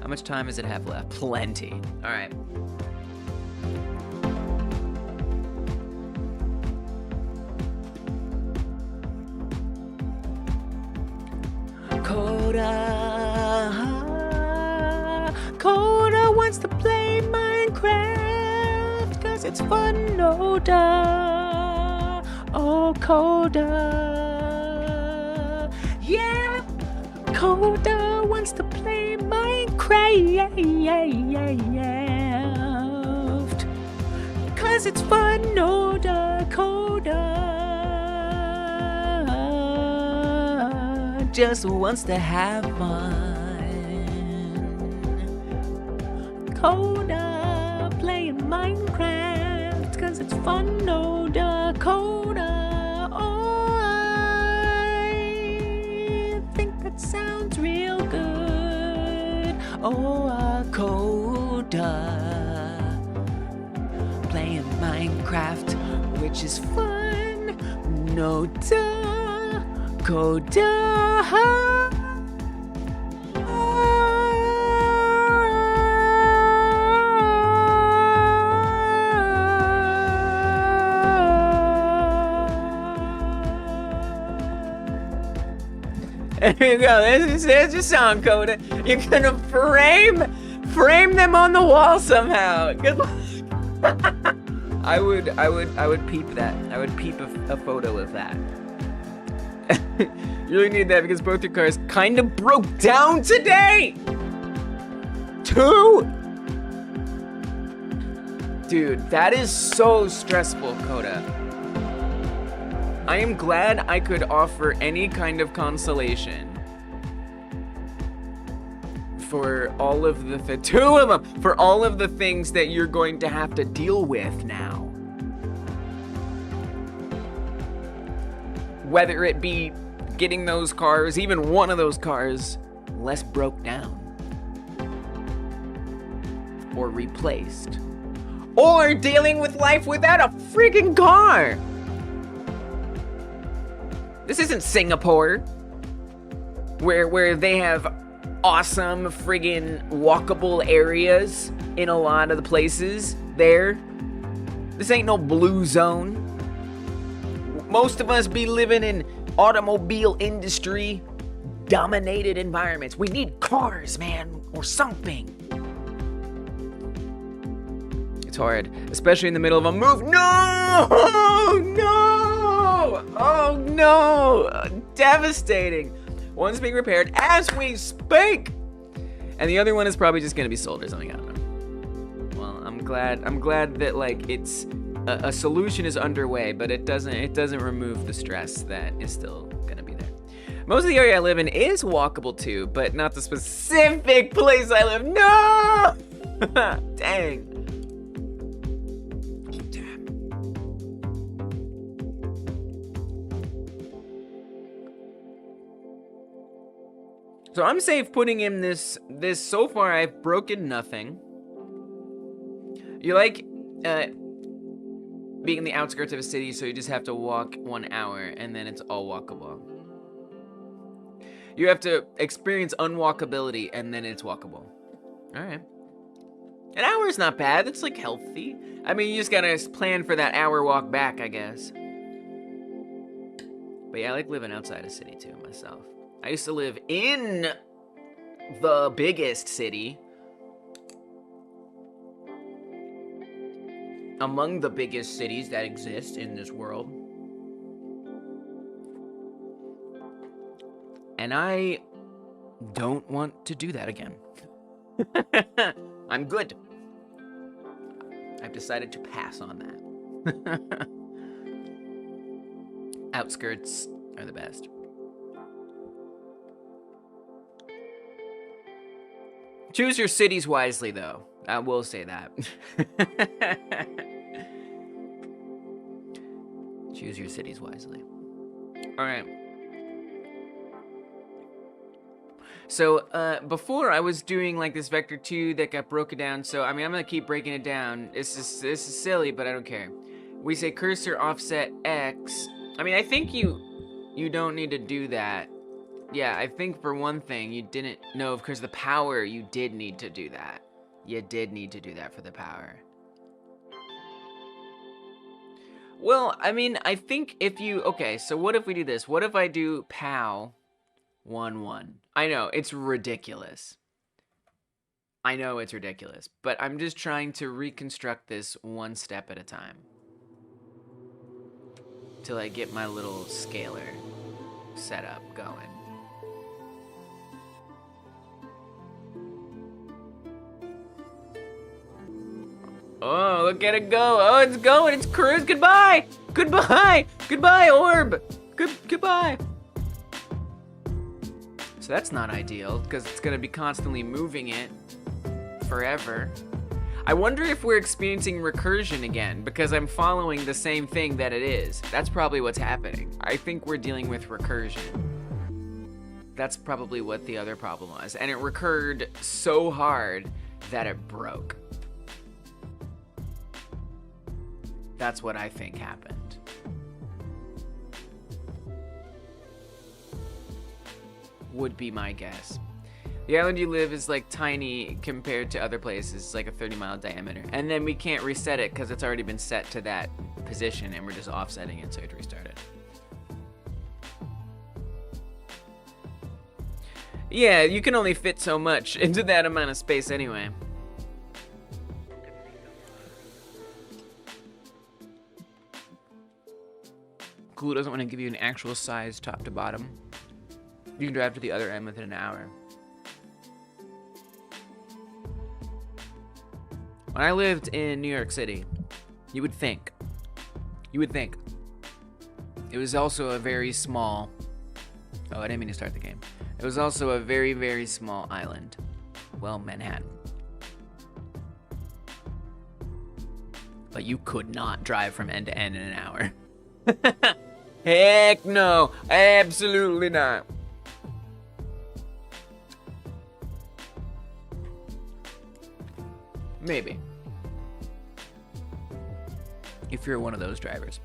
How much time does it have left? Plenty. All right. Coda wants to play Minecraft cause it's fun, no duh. Oh, Coda. Yeah, Coda wants to play Minecraft cause it's fun, no duh. Coda just wants to have fun. Coda playing Minecraft cause it's fun, no duh. Coda, oh, I think that sounds real good. Oh, Coda playing Minecraft, which is fun, no duh. Coda. There you go. There's your song, Coda. You're gonna frame them on the wall somehow. Good luck. I would peep that. I would peep a photo of that. You really need that because both your cars kind of broke down today. 2. Dude, that is so stressful, Coda. I am glad I could offer any kind of consolation for all of the 2 of them, for all of the things that you're going to have to deal with now. Whether it be getting those cars, even one of those cars, less broke down. Or replaced. Or dealing with life without a freaking car! This isn't Singapore, where they have awesome friggin' walkable areas in a lot of the places there. This ain't no blue zone. Most of us be living in automobile industry dominated environments. We need cars, man, or something. It's hard, especially in the middle of a move. No! No! Oh no! Devastating. One's being repaired as we speak, and the other one is probably just gonna be sold or something. I don't know. Well, I'm glad that like it's a solution is underway, but it doesn't remove the stress that is still gonna be there. Most of the area I live in is walkable too, but not the specific place I live. No! Dang. Damn. So I'm safe putting in this so far. I've broken nothing. You like being in the outskirts of a city, so you just have to walk 1 hour, and then it's all walkable. You have to experience unwalkability, and then it's walkable. All right. An hour is not bad. That's like healthy. I mean, you just gotta plan for that hour walk back, I guess. But yeah, I like living outside a city too, myself. I used to live in the biggest city. Among the biggest cities that exist in this world. And I don't want to do that again. I'm good. I've decided to pass on that. Outskirts are the best. Choose your cities wisely, though. I will say that. Choose your cities wisely. All right. So before I was doing like this vector 2 that got broken down. So I mean, I'm gonna keep breaking it down. This is silly, but I don't care. We say cursor offset X. I mean, I think you don't need to do that. Yeah, I think for one thing you didn't know, because the power, you did need to do that. You did need to do that for the power. Well, I mean, I think if you, okay, so what if we do this? What if I do POW 1 1? I know, it's ridiculous. I know it's ridiculous, but I'm just trying to reconstruct this one step at a time. Till I get my little scalar setup going. Oh, look at it go. Oh, it's going. It's cruise. Goodbye. Goodbye. Goodbye, orb. Goodbye. So that's not ideal, because it's going to be constantly moving it forever. I wonder if we're experiencing recursion again, because I'm following the same thing that it is. That's probably what's happening. I think we're dealing with recursion. That's probably what the other problem was. And it recurred so hard that it broke. That's what I think happened. Would be my guess. The island you live is like tiny compared to other places. It's like a 30-mile diameter. And then we can't reset it because it's already been set to that position and we're just offsetting it so we have to restart it. Yeah, you can only fit so much into that amount of space anyway. Glue doesn't want to give you an actual size top to bottom. You can drive to the other end within an hour. When I lived in New York City, you would think. It was also a very small, oh, I didn't mean to start the game. It was also a very, very small island. Well, Manhattan. But you could not drive from end to end in an hour. Heck no, absolutely not. Maybe. If you're one of those drivers.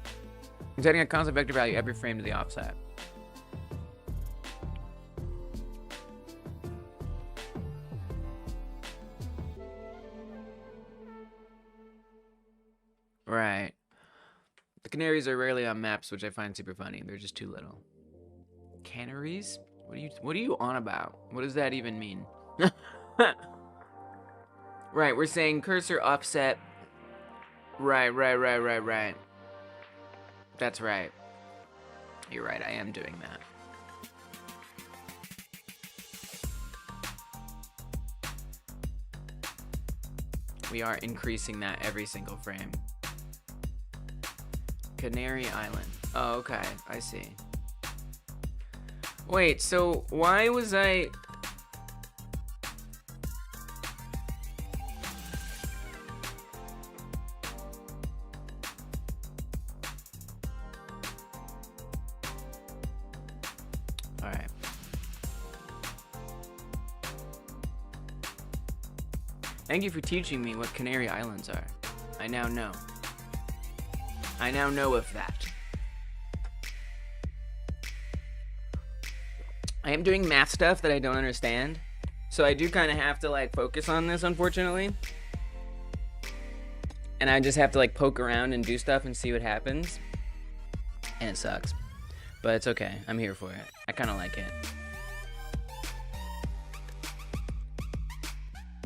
You're setting a constant vector value every frame to the offset. Right. The canaries are rarely on maps, which I find super funny. They're just too little. Canaries? What are you on about? What does that even mean? Right, we're saying cursor offset. Right. That's right. You're right, I am doing that. We are increasing that every single frame. Canary Island. Oh, okay, I see. Wait, so why was I... Alright. Thank you for teaching me what Canary Islands are. I now know. I now know of that. I am doing math stuff that I don't understand, so I do kind of have to like focus on this, unfortunately. And I just have to like poke around and do stuff and see what happens. And it sucks. But it's okay. I'm here for it. I kind of like it.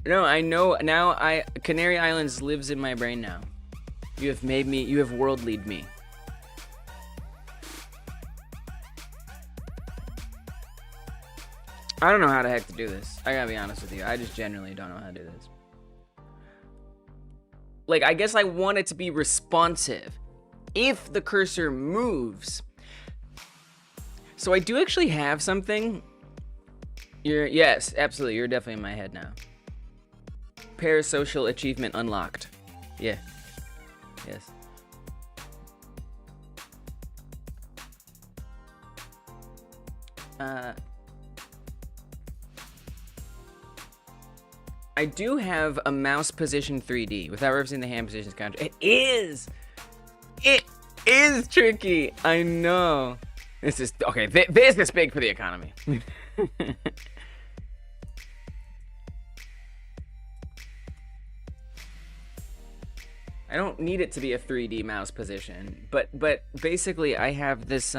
No, I know now. Canary Islands lives in my brain now. You have made me, you have world-lead me. I don't know how the heck to do this. I gotta be honest with you. I just genuinely don't know how to do this. Like, I guess I want it to be responsive if the cursor moves. So I do actually have something. Yes, absolutely. You're definitely in my head now. Parasocial achievement unlocked. Yeah. Yes. I do have a mouse position 3D without referencing the hand positions counter. It is tricky. I know. This is okay. This is big for the economy. I don't need it to be a 3D mouse position, but basically I have this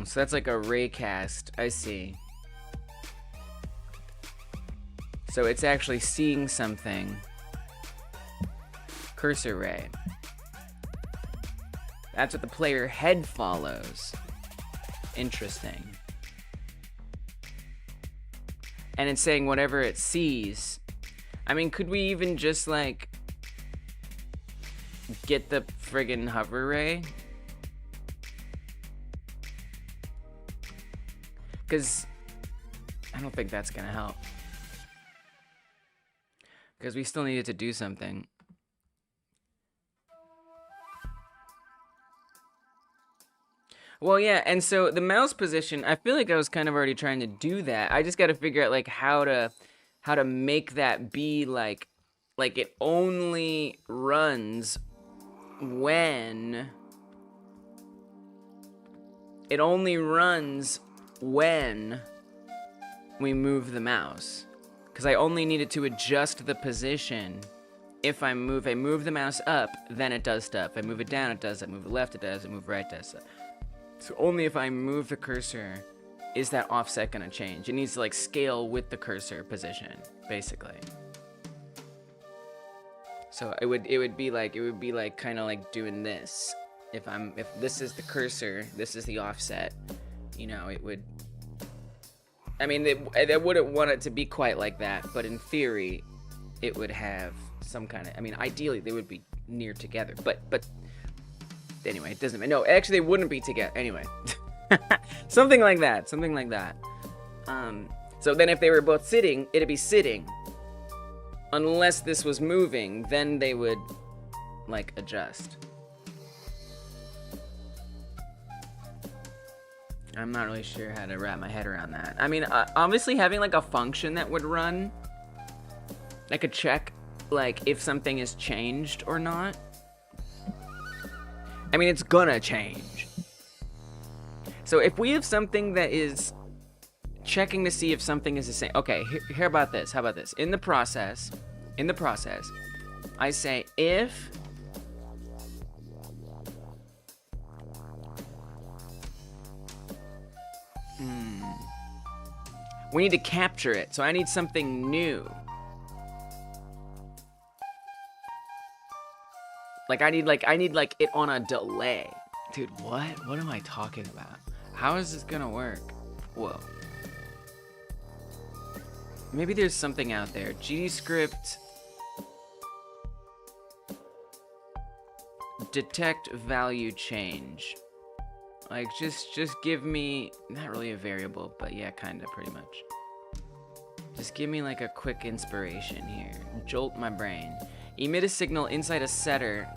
So that's like a raycast. I see. So it's actually seeing something. Cursor ray. That's what the player head follows. Interesting. And it's saying whatever it sees. I mean, could we even just like get the friggin' hover ray? Because I don't think that's gonna help. Because we still needed to do something. Well, yeah, and so the mouse position, I feel like I was kind of already trying to do that. I just got to figure out like how to make that be like it only runs when we move the mouse. Because I only needed to adjust the position. If I move the mouse up, then it does stuff. I move it down, it does that. Move it left, it does. I move right, it does stuff. So only if I move the cursor is that offset gonna change. It needs to like scale with the cursor position, basically. So it would be like kind of like doing this. If this is the cursor, this is the offset. You know, it would. I mean, they wouldn't want it to be quite like that, but in theory, it would have some kind of. I mean, ideally they would be near together, but. Anyway, it doesn't matter. No, actually, they wouldn't be together. Anyway. Something like that. Something like that. So then if they were both sitting, it'd be sitting. Unless this was moving, then they would, like, adjust. I'm not really sure how to wrap my head around that. I mean, obviously having, like, a function that would run, that could check, like, if something is changed or not. I mean, it's gonna change. So if we have something that is checking to see if something is the same. Okay, how about this? How about this? In the process, I say if we need to capture it. So I need something new. I need it on a delay. Dude, what? What am I talking about? How is this gonna work? Whoa. Maybe there's something out there. GDScript. Detect value change. Like, just give me, not really a variable, but yeah, kinda, pretty much. Just give me like a quick inspiration here. Jolt my brain. Emit a signal inside a setter.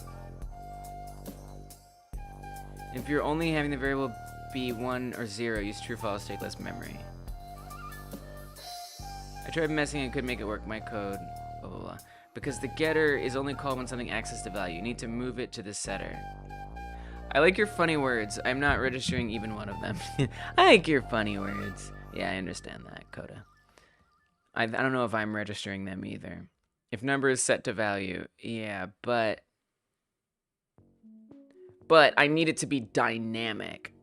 If you're only having the variable be 1 or 0, use true false, take less memory. I tried messing and couldn't make it work. My code, blah, blah, blah. Because the getter is only called when something accesses the value. You need to move it to the setter. I like your funny words. I'm not registering even one of them. I like your funny words. Yeah, I understand that, Coda. I don't know if I'm registering them either. If number is set to value, yeah, but I need it to be dynamic.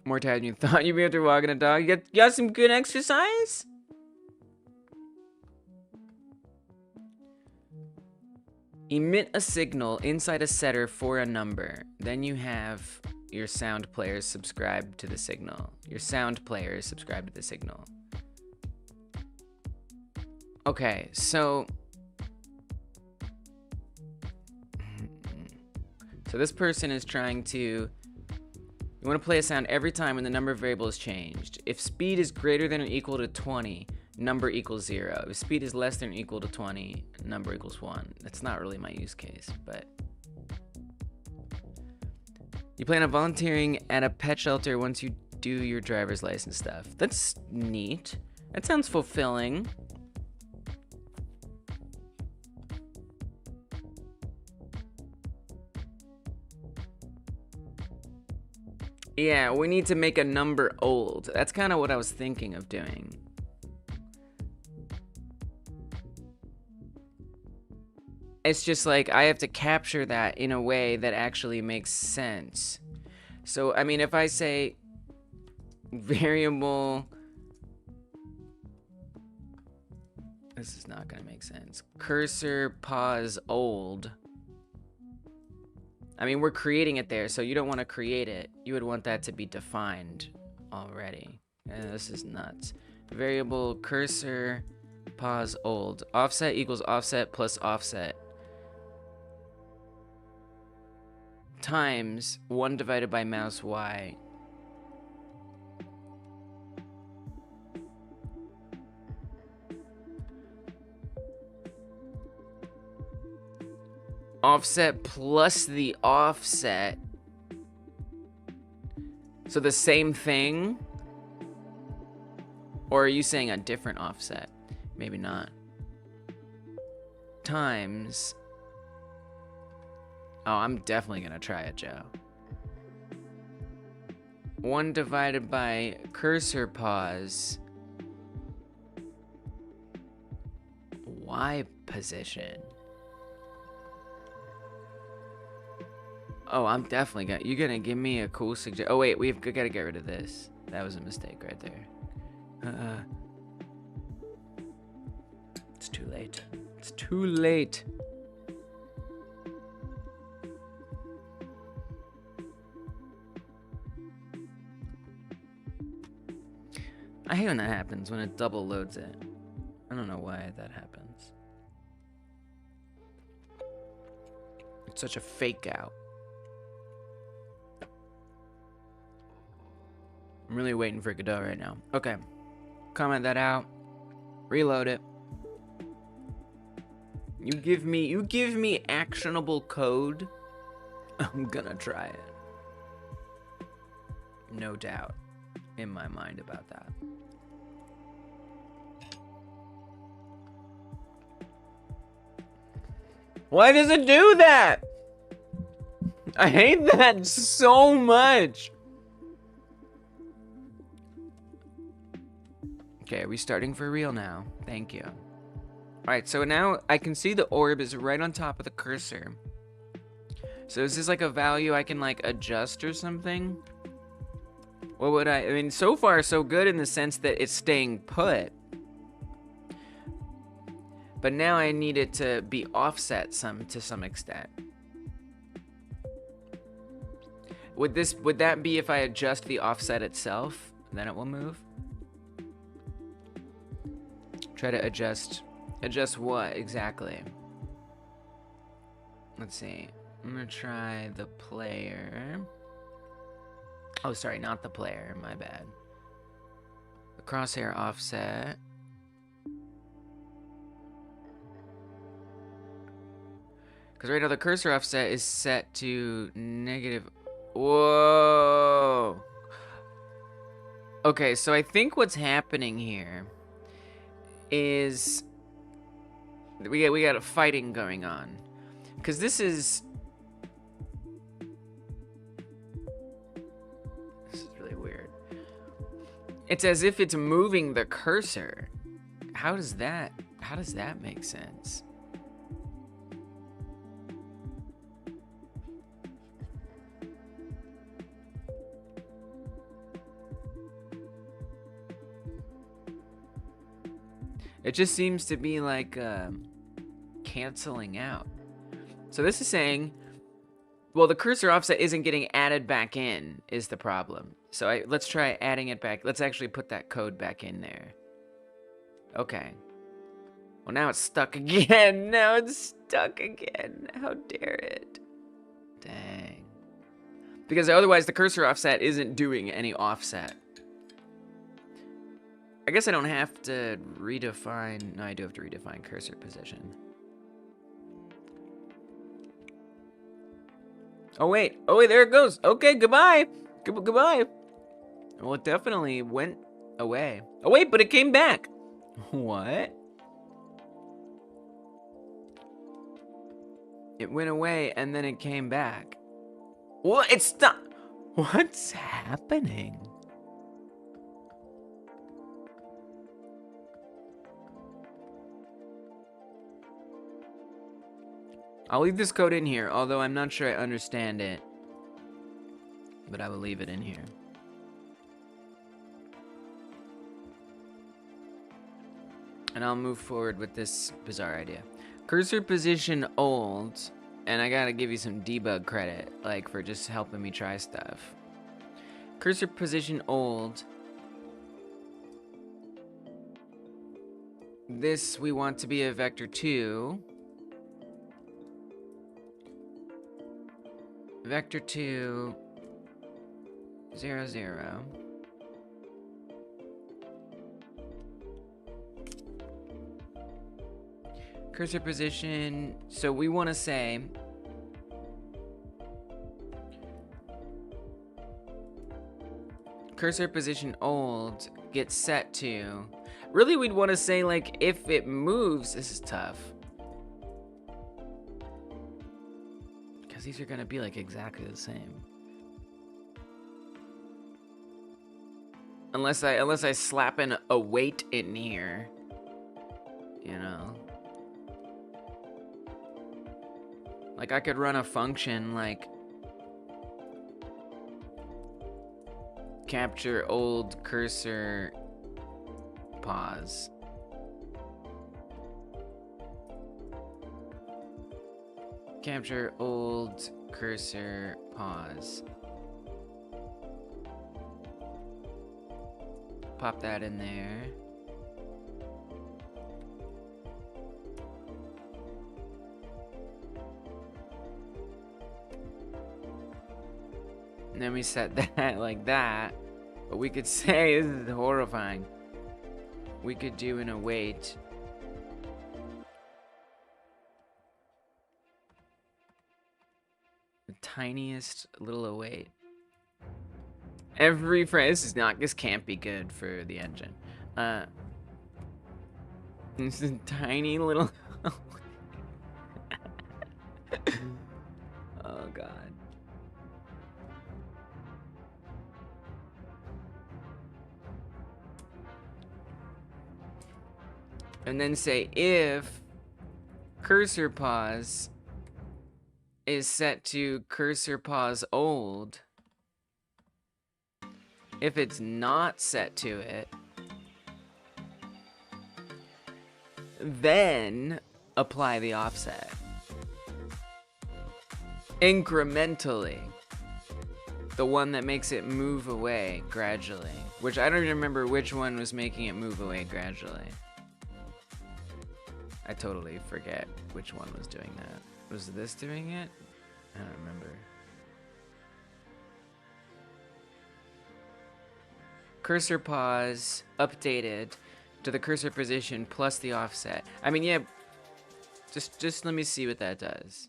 More tired than you thought you'd be after walking a dog. You got some good exercise? Emit a signal inside a setter for a number. Then you have your sound players subscribe to the signal. Your sound players subscribe to the signal. Okay, so this person is trying to, you want to play a sound every time when the number of variables changed. If speed is greater than or equal to 20, number equals 0. If speed is less than or equal to 20, number equals 1. That's not really my use case, but... You plan on volunteering at a pet shelter once you do your driver's license stuff. That's neat. That sounds fulfilling. Yeah, we need to make a number old. That's kind of what I was thinking of doing. It's just like I have to capture that in a way that actually makes sense. So, I mean, if I say variable... This is not going to make sense. Cursor pause old. I mean, we're creating it there, so you don't want to create it. You would want that to be defined already. This is nuts. Variable cursor pause old. Offset equals offset plus offset. Times 1 divided by mouse Y. Offset plus the offset. So the same thing? Or are you saying a different offset? Maybe not. Times. Oh, I'm definitely gonna try it, Joe. 1 divided by cursor pause. Y position. Oh, I'm definitely gonna... You're gonna give me a cool suggestion. Oh, wait, we've gotta get rid of this. That was a mistake right there. It's too late. It's too late. I hate when that happens, when it double loads it. I don't know why that happens. It's such a fake out. I'm really waiting for Godot right now. Okay. Comment that out. Reload it. You give me actionable code. I'm gonna try it. No doubt in my mind about that. Why does it do that? I hate that so much. Okay, are we starting for real now? Thank you. Alright, so now I can see the orb is right on top of the cursor. So is this like a value I can like adjust or something? What would I mean, so far so good in the sense that it's staying put. But now I need it to be offset to some extent. Would that be if I adjust the offset itself? Then it will move? Try to adjust what exactly? Let's see. I'm gonna try the player. Oh, sorry, not the player, my bad. The crosshair offset. Because right now the cursor offset is set to negative. Whoa. Okay, so I think what's happening here is we got a fighting going on, because this is really weird. It's as if it's moving the cursor. How does that make sense? It just seems to be like canceling out. So this is saying, well, the cursor offset isn't getting added back in is the problem. So let's try adding it back. Let's actually put that code back in there. Okay. Well, now it's stuck again. Now it's stuck again. How dare it? Dang. Because otherwise the cursor offset isn't doing any offset. I guess I don't have to redefine. No, I do have to redefine cursor position. Oh wait, there it goes. Okay, goodbye. Goodbye. Well, it definitely went away. Oh wait, but it came back. What? It went away and then it came back. What? It's not. What's happening? I'll leave this code in here, although I'm not sure I understand it. But I will leave it in here. And I'll move forward with this bizarre idea. Cursor position old, and I gotta give you some debug credit, like for just helping me try stuff. Cursor position old. This we want to be a vector 2. Vector 2, 0, 0. Cursor position, so we want to say cursor position old gets set to, really we'd want to say like if it moves, this is tough. Because these are going to be like exactly the same. Unless I slap in a weight in here, you know. Like I could run a function like capture old cursor pause. Capture old cursor pause. Pop that in there. And then we set that like that. But we could say, this is horrifying. We could do an await. The tiniest little await. Every frame, this can't be good for the engine. This is a tiny little. Oh God. And then say if cursor pause is set to cursor pause old. If it's not set to it, then apply the offset. Incrementally. The one that makes it move away gradually. Which I don't even remember which one was making it move away gradually. I totally forget which one was doing that. Was this doing it? I don't remember. Cursor pause updated to the cursor position plus the offset. I mean, yeah, just let me see what that does.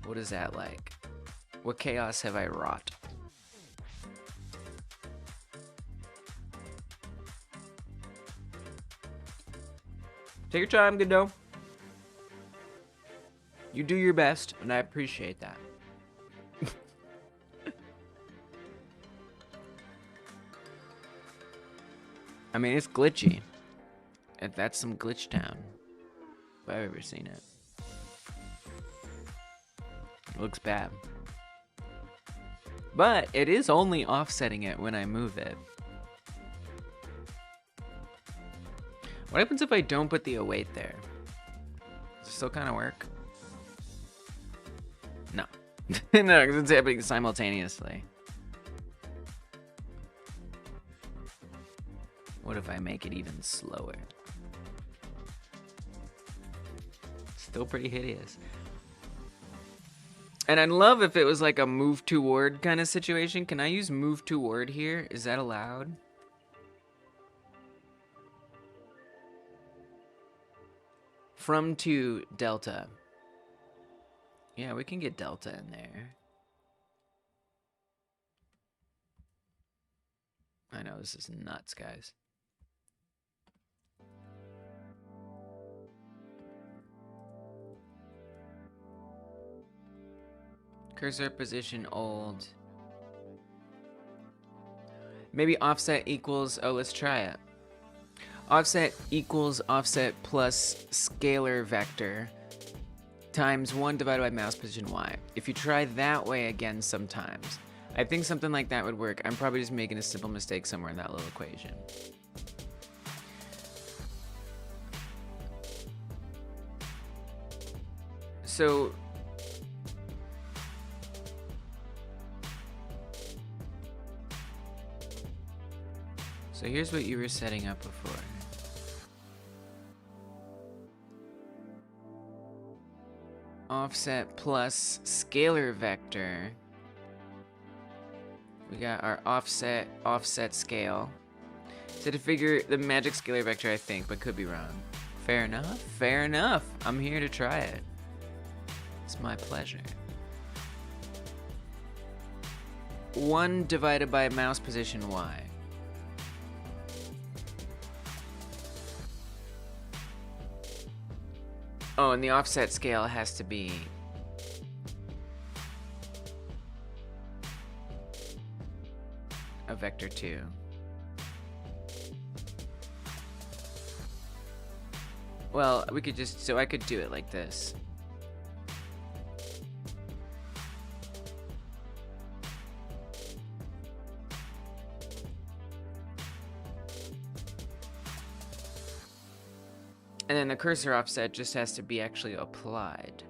What is that like? What chaos have I wrought? Take your time, Godot. You do your best, and I appreciate that. I mean, it's glitchy. That's some glitch town. If I've ever seen it. It looks bad. But it is only offsetting it when I move it. What happens if I don't put the await there? Does it still kind of work? No. No, because it's happening simultaneously. What if I make it even slower? Still pretty hideous. And I'd love if it was like a move toward kind of situation. Can I use move toward here? Is that allowed? From to delta. Yeah, we can get delta in there. I know, this is nuts, guys. Cursor position old. Maybe offset equals, oh, let's try it. Offset equals offset plus scalar vector times 1 divided by mouse position y. If you try that way again sometimes, I think something like that would work. I'm probably just making a simple mistake somewhere in that little equation. So here's what you were setting up before. Offset plus scalar vector. We got our offset scale. So to figure the magic scalar vector, I think, but could be wrong. Fair enough, fair enough. I'm here to try it. It's my pleasure. 1 divided by mouse position y. Oh, and the offset scale has to be a vector 2. Well, we could just, so I could do it like this. And then the cursor offset just has to be actually applied.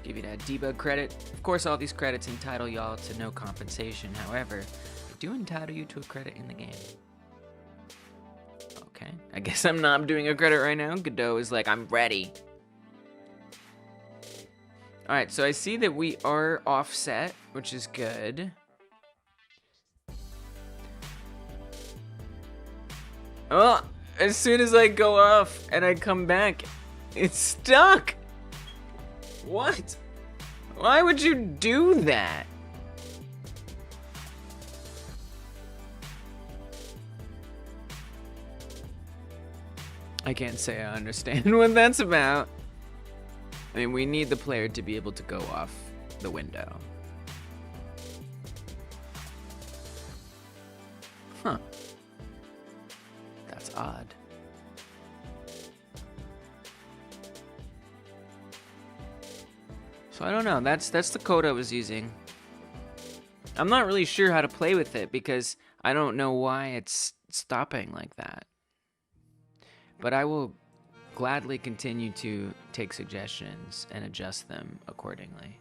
Give you that debug credit. Of course, all these credits entitle y'all to no compensation. However, do entitle you to a credit in the game. Okay, I guess I'm not doing a credit right now. Godot is like, I'm ready. All right, so I see that we are offset, which is good. Oh, as soon as I go off and I come back, it's stuck. What? Why would you do that? I can't say I understand what that's about. I mean, we need the player to be able to go off the window. Huh. That's odd. So I don't know, that's the code I was using. I'm not really sure how to play with it because I don't know why it's stopping like that. But I will gladly continue to take suggestions and adjust them accordingly.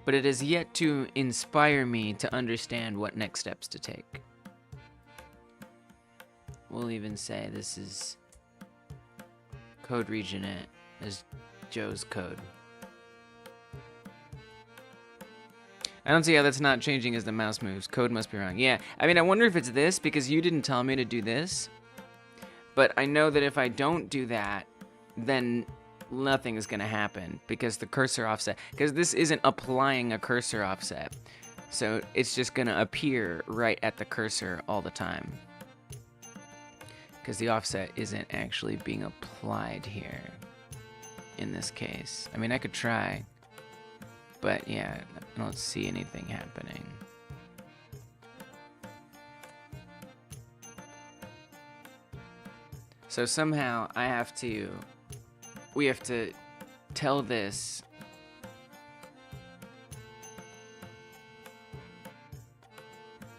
But it has yet to inspire me to understand what next steps to take. We'll even say this is code region it as Joe's code. I don't see how that's not changing as the mouse moves. Code must be wrong. Yeah, I mean, I wonder if it's this because you didn't tell me to do this. But I know that if I don't do that, then nothing is going to happen because the cursor offset, because this isn't applying a cursor offset. So it's just going to appear right at the cursor all the time. Because the offset isn't actually being applied here in this case. I mean, I could try. But yeah, I don't see anything happening. So somehow we have to tell this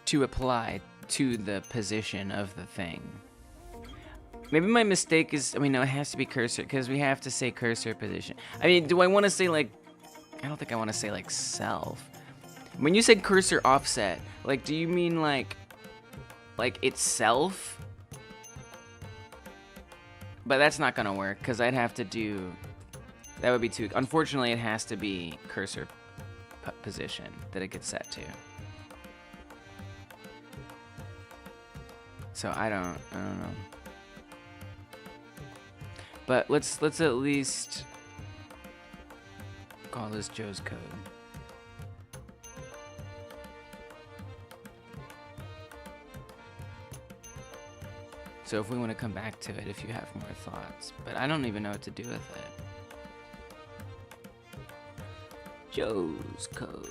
to apply to the position of the thing. Maybe my mistake is, I mean, no, it has to be cursor, because we have to say cursor position. I mean, do I want to say, like, I don't think I want to say, like, self. When you said cursor offset, like, do you mean, like itself? But that's not going to work, because I'd have to do, that would be too, unfortunately, it has to be cursor position that it gets set to. So I don't know. But let's at least call this Joe's code. So if we want to come back to it, if you have more thoughts, but I don't even know what to do with it. Joe's code.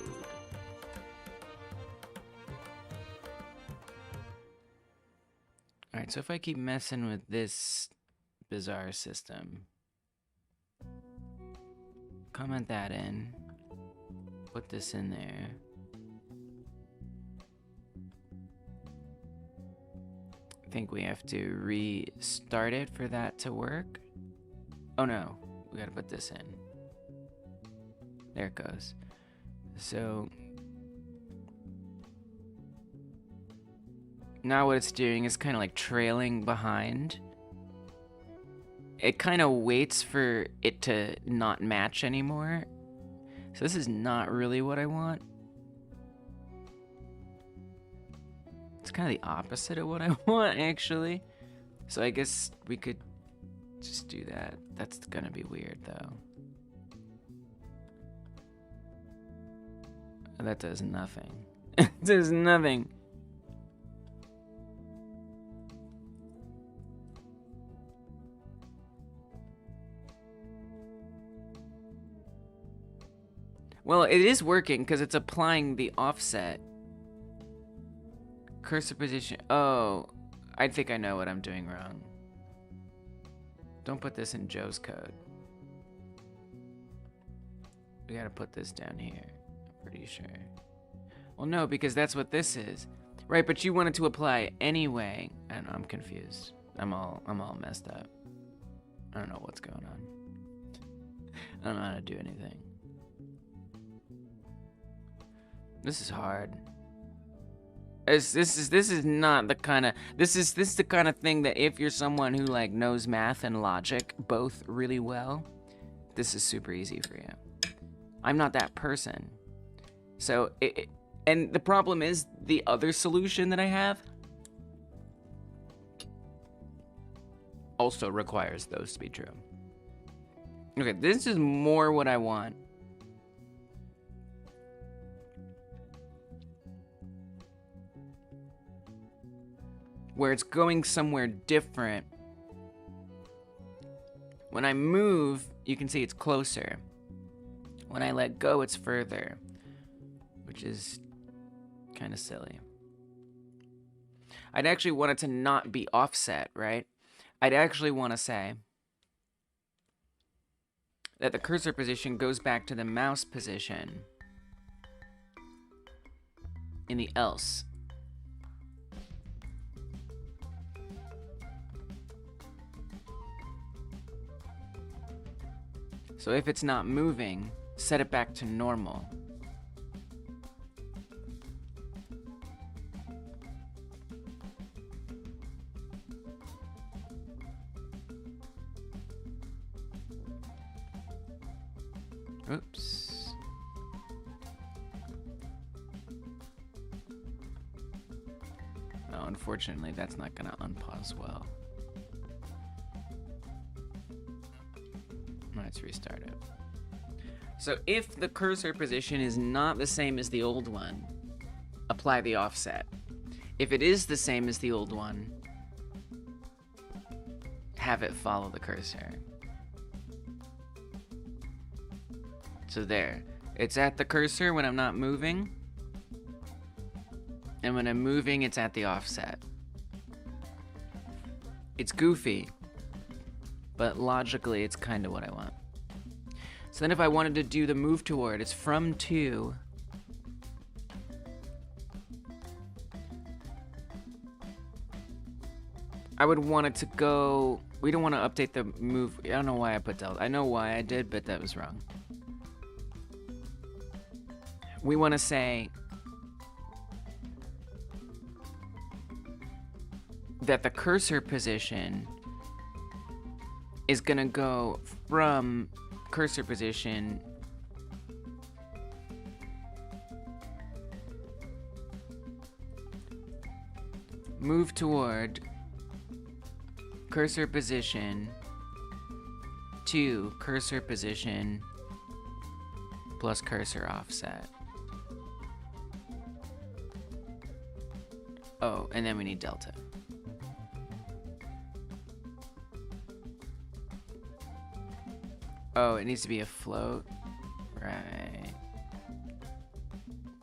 All right, so if I keep messing with this bizarre system, comment that in, put this in there. I think we have to restart it for that to work. Oh no, we gotta put this in. There it goes. So now what it's doing is kind of like trailing behind. It kind of waits for it to not match anymore. So this is not really what I want. It's kind of the opposite of what I want, actually. So I guess we could just do that. That's gonna be weird, though. That does nothing. It does nothing. Well, it is working because it's applying the offset. Cursor position. Oh, I think I know what I'm doing wrong. Don't put this in Joe's code. We gotta put this down here. I'm pretty sure. Well, no, because that's what this is. Right, but you wanted to apply anyway. I don't know, I'm confused. I'm all messed up. I don't know what's going on. I don't know how to do anything. This is hard. This is not the kind of this is the kind of thing that if you're someone who like knows math and logic both really well, this is super easy for you. I'm not that person. So and the problem is the other solution that I have also requires those to be true. Okay, this is more what I want. Where it's going somewhere different. When I move, you can see it's closer. When I let go, it's further, which is kind of silly. I'd actually want it to not be offset, right? I'd actually want to say that the cursor position goes back to the mouse position in the else. So if it's not moving, set it back to normal. Oops. No, unfortunately, that's not gonna unpause well. Let's restart it. So if the cursor position is not the same as the old one, apply the offset. If it is the same as the old one, have it follow the cursor. So there, it's at the cursor when I'm not moving, and when I'm moving, it's at the offset. It's goofy, but logically, it's kind of what I want. So then if I wanted to do the move toward, it's from 2. I would want it to go, we don't want to update the move. I don't know why I put delta. I know why I did, but that was wrong. We want to say that the cursor position is going to go from cursor position move toward cursor position to cursor position plus cursor offset. Oh, and then we need delta. Oh, it needs to be a float. Right.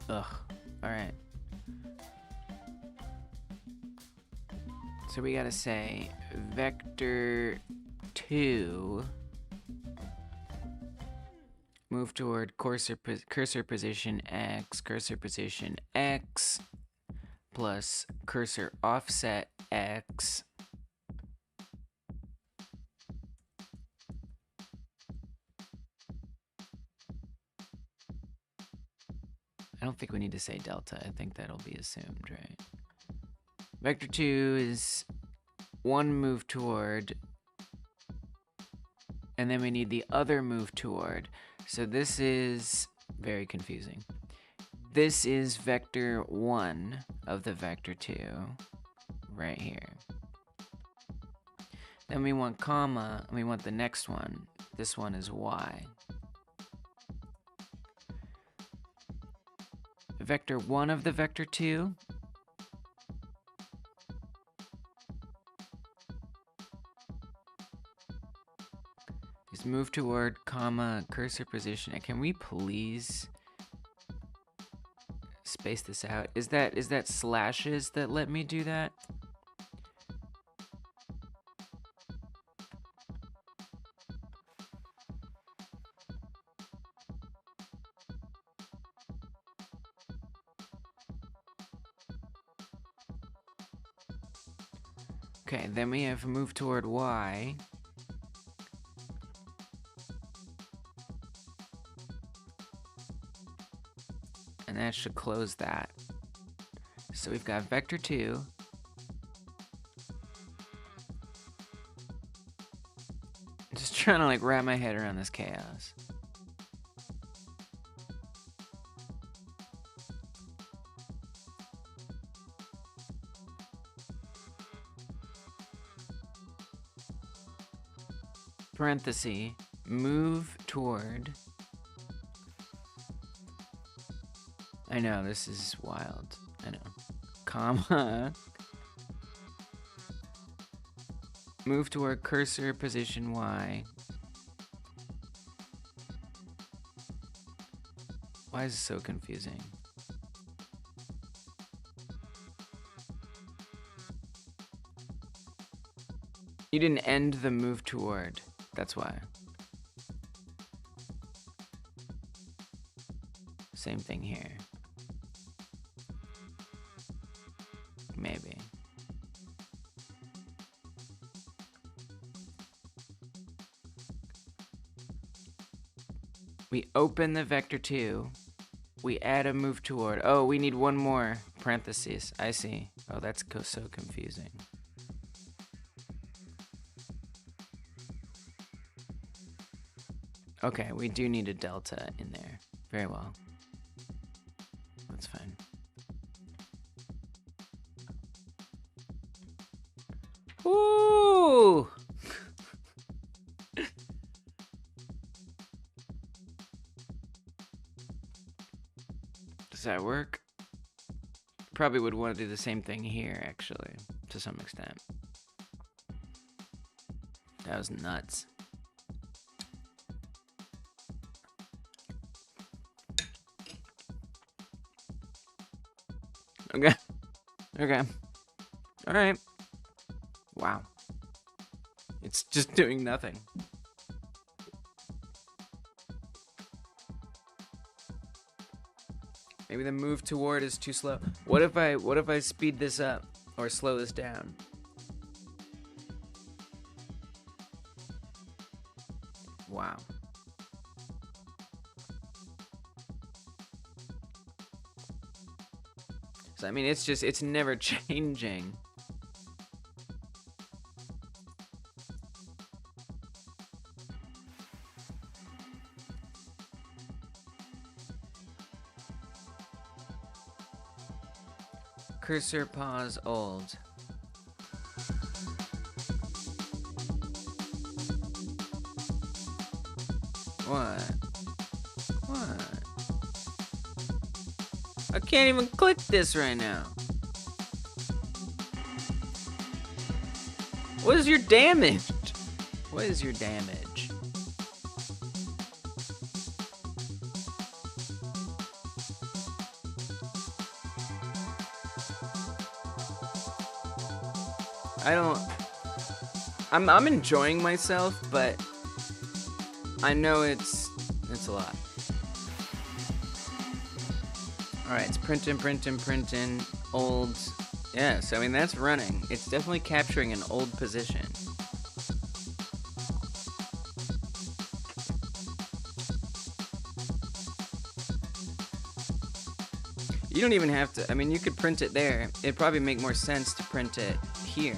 Ugh. Alright. So we gotta say vector 2 move toward cursor position x plus cursor offset x I don't think we need to say delta. I think that'll be assumed, right? Vector 2 is one move toward, and then we need the other move toward. So this is very confusing. This is vector 1 of the vector 2 right here. Then we want comma, and we want the next one. This one is y. Vector 1 of the vector 2 is move toward comma cursor position. And can we please space this out? Is that slashes that let me do that? Okay, then we have move toward y. And that should close that. So we've got vector 2. I'm just trying to like wrap my head around this chaos. Parenthesis, move toward. I know, this is wild. I know. Comma. Move toward cursor position y. Why is it so confusing? You didn't end the move toward. That's why. Same thing here. Maybe. We open the vector 2. We add a move toward. Oh, we need one more parentheses. I see. Oh, that's so confusing. Okay, we do need a delta in there. Very well. That's fine. Ooh! Does that work? Probably would want to do the same thing here, actually, to some extent. That was nuts. Okay. Okay. All right. Wow. It's just doing nothing. Maybe the move toward is too slow. What if I speed this up or slow this down? Wow. So I mean, it's never changing. Cursor pause old. What? What? I can't even click this right now. What is your damage? What is your damage? I'm enjoying myself, but I know it's a lot. Alright, it's printing, old. Yeah, so I mean that's running. It's definitely capturing an old position. You don't even have to, I mean you could print it there. It'd probably make more sense to print it here.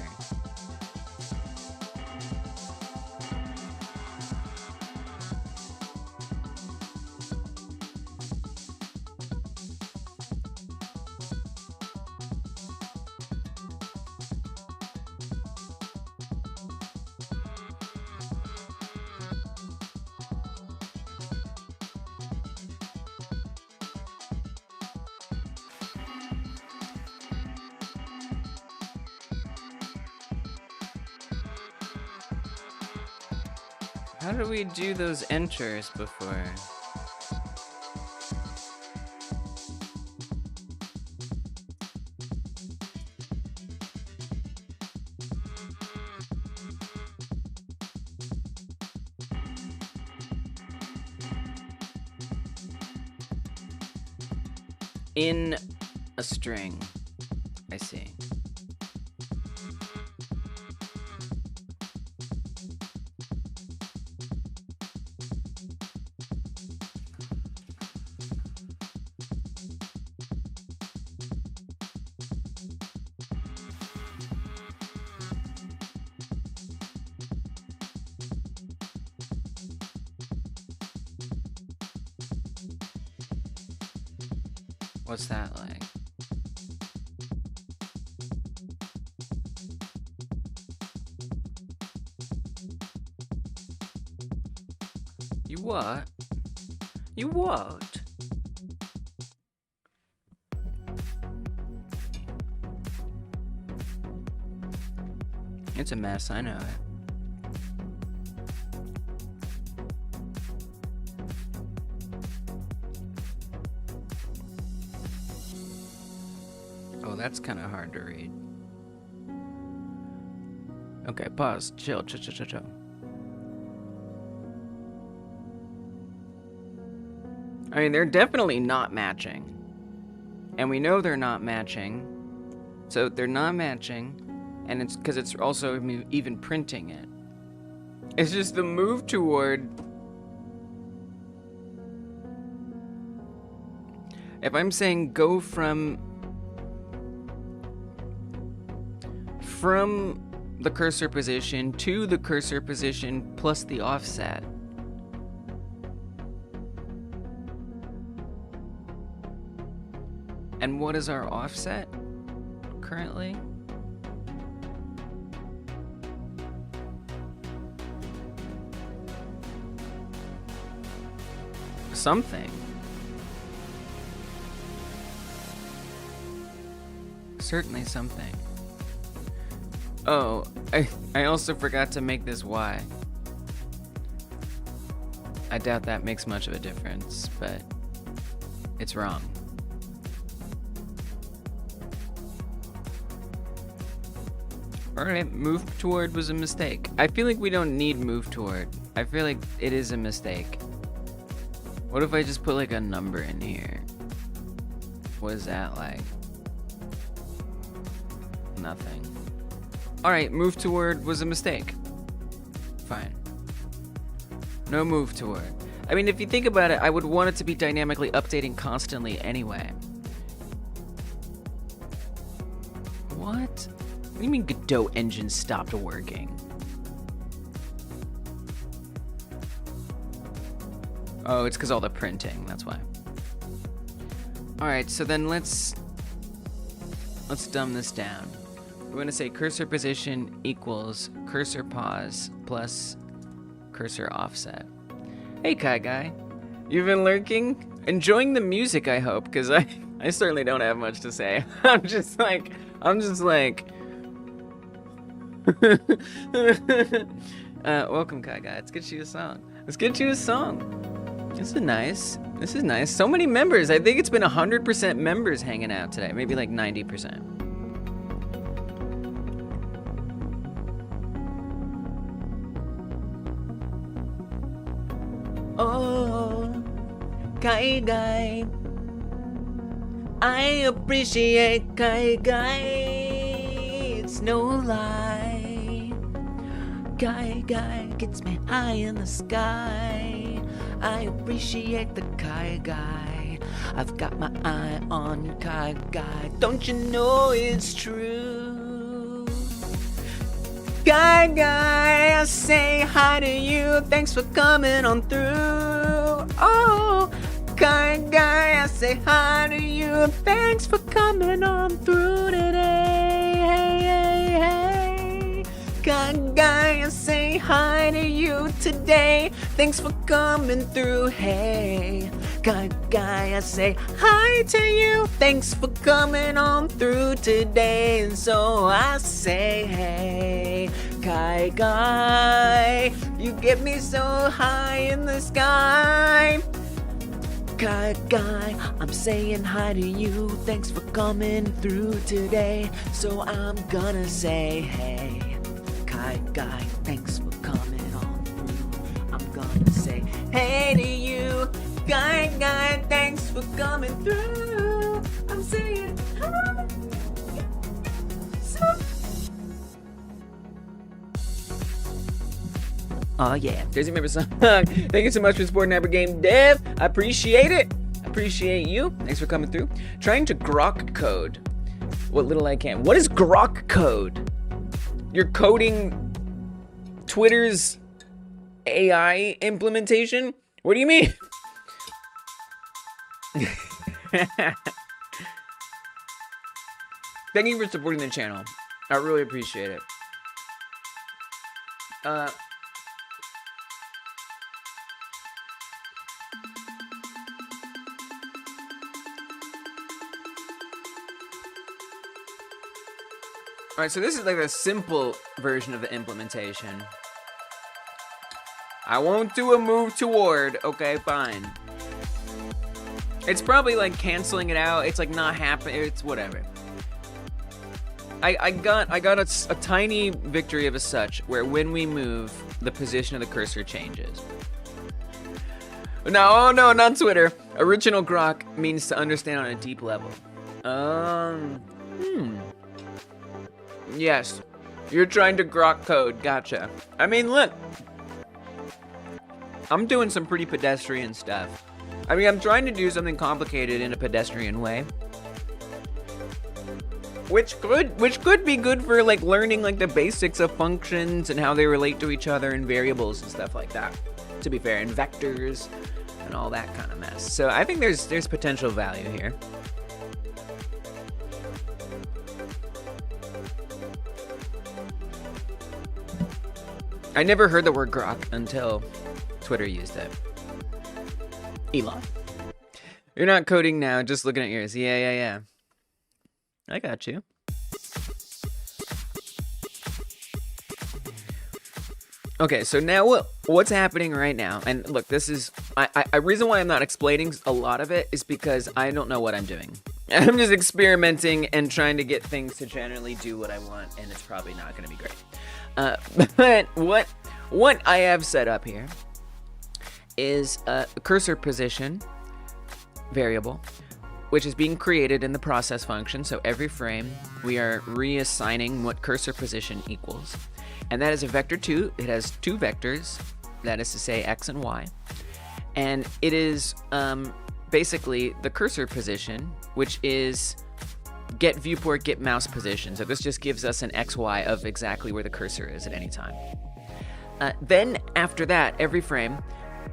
How do we do those enters before? In a string. I see. What's that like? You what? You what? It's a mess, I know it. Oh, that's kind of hard to read. Okay, pause. Chill. I mean, they're definitely not matching. And we know they're not matching. So they're not matching. And it's because it's also even printing it. It's just the move toward... If I'm saying go from the cursor position to the cursor position plus the offset. And what is our offset currently? Something. Certainly something. Oh, I also forgot to make this Y. I doubt that makes much of a difference, but it's wrong. Alright, move toward was a mistake. I feel like we don't need move toward. I feel like it is a mistake. What if I just put like a number in here? What is that like? Nothing. Alright, move toward was a mistake. Fine. No move toward. I mean, if you think about it, I would want it to be dynamically updating constantly anyway. What? What do you mean Godot engine stopped working? Oh, it's because all the printing, that's why. Alright, so then let's dumb this down. We're going to say cursor position equals cursor pause plus cursor offset. Hey, Kai Guy. You've been lurking? Enjoying the music, I hope, because I certainly don't have much to say. I'm just like... welcome, Kai Guy. Let's get you a song. This is nice. This is nice. So many members. I think it's been 100% members hanging out today. Maybe like 90%. Oh, Kai Guy. I appreciate Kai Guy. It's no lie. Kai Guy gets me high in the sky. I appreciate the Kai Guy. I've got my eye on you, Kai Guy. Don't you know it's true? Kai Guy, I say hi to you. Thanks for coming on through. Oh, Kai Guy, I say hi to you. Thanks for coming on through today. Hey, hey, hey. Kai Guy, I say hi to you today. Thanks for coming through. Hey, Kai Guy, I say hi to you. Thanks for coming on through today. And so I say, hey, Kai Guy, you get me so high in the sky. Kai Guy, I'm saying hi to you. Thanks for coming through today. So I'm gonna say, hey, Kai Guy, thanks for coming on through. I'm gonna say, hey to you. Kai Guy, thanks for coming through. I'm saying hi. Oh yeah, there's your member song. Thank you so much for supporting Hyper Game Dev. I appreciate it. I appreciate you. Thanks for coming through. Trying to grok code what little I can. What is grok code? You're coding Twitter's AI implementation? What do you mean? Thank you for supporting the channel. I really appreciate it. Alright, so this is like a simple version of the implementation. I won't do a move toward. Okay, fine. It's probably like canceling it out. It's like not happening. It's whatever. I got a tiny victory of a such where when we move, the position of the cursor changes. No, oh no, not Twitter. Original grok means to understand on a deep level. Yes, you're trying to grok code. Gotcha. I mean, look, I'm doing some pretty pedestrian stuff. I mean, I'm trying to do something complicated in a pedestrian way, which could be good for like learning like the basics of functions and how they relate to each other and variables and stuff like that. To be fair, and vectors and all that kind of mess. So I think there's potential value here. I never heard the word grok until Twitter used it. Elon. You're not coding now, just looking at yours. Yeah. I got you. Okay, so now what's happening right now? And look, this is... I reason why I'm not explaining a lot of it is because I don't know what I'm doing. I'm just experimenting and trying to get things to generally do what I want, and it's probably not going to be great. But what I have set up here is a cursor position variable, which is being created in the process function. So every frame, we are reassigning what cursor position equals. And that is a vector 2. It has two vectors, that is to say X and Y. And it is basically the cursor position, which is get viewport, get mouse position. So this just gives us an XY of exactly where the cursor is at any time. Then after that, every frame,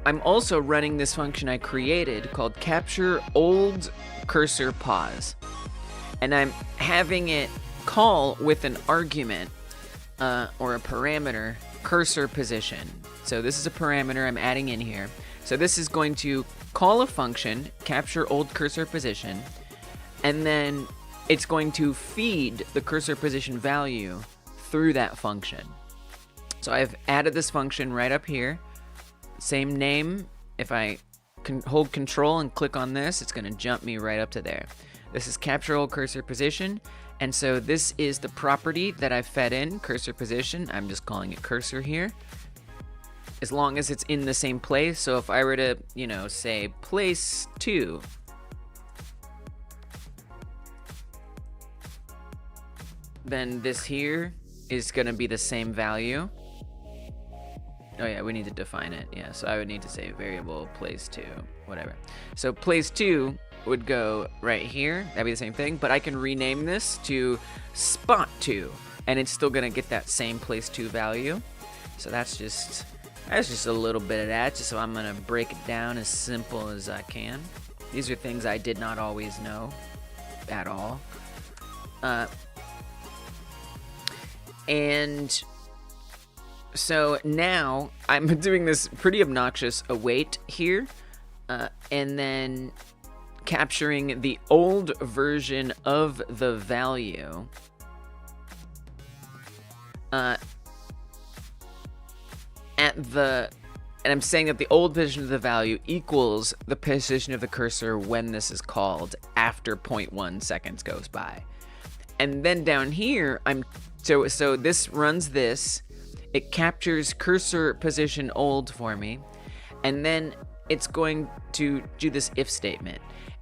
I'm also running this function I created called capture old cursor pause. And I'm having it call with an argument or a parameter cursor position. So this is a parameter I'm adding in here. So this is going to call a function, capture old cursor position, and then it's going to feed the cursor position value through that function. So I've added this function right up here. Same name. If I can hold control and click on this, it's going to jump me right up to there. This is capture old cursor position. And so this is the property that I fed in, cursor position. I'm just calling it cursor here. As long as it's in the same place. So if I were to, you know, say place 2, then this here is going to be the same value. Oh yeah, we need to define it. Yeah, so I would need to say variable place 2, whatever. So place 2 would go right here. That'd be the same thing, but I can rename this to spot 2, and it's still gonna get that same place 2 value. So that's just a little bit of that. Just so I'm gonna break it down as simple as I can. These are things I did not always know at all. And so now I'm doing this pretty obnoxious await here, and then capturing the old version of the value. And I'm saying that the old position of the value equals the position of the cursor when this is called after 0.1 seconds goes by. And then down here, so this runs this. It captures cursor position old for me, and then it's going to do this if statement.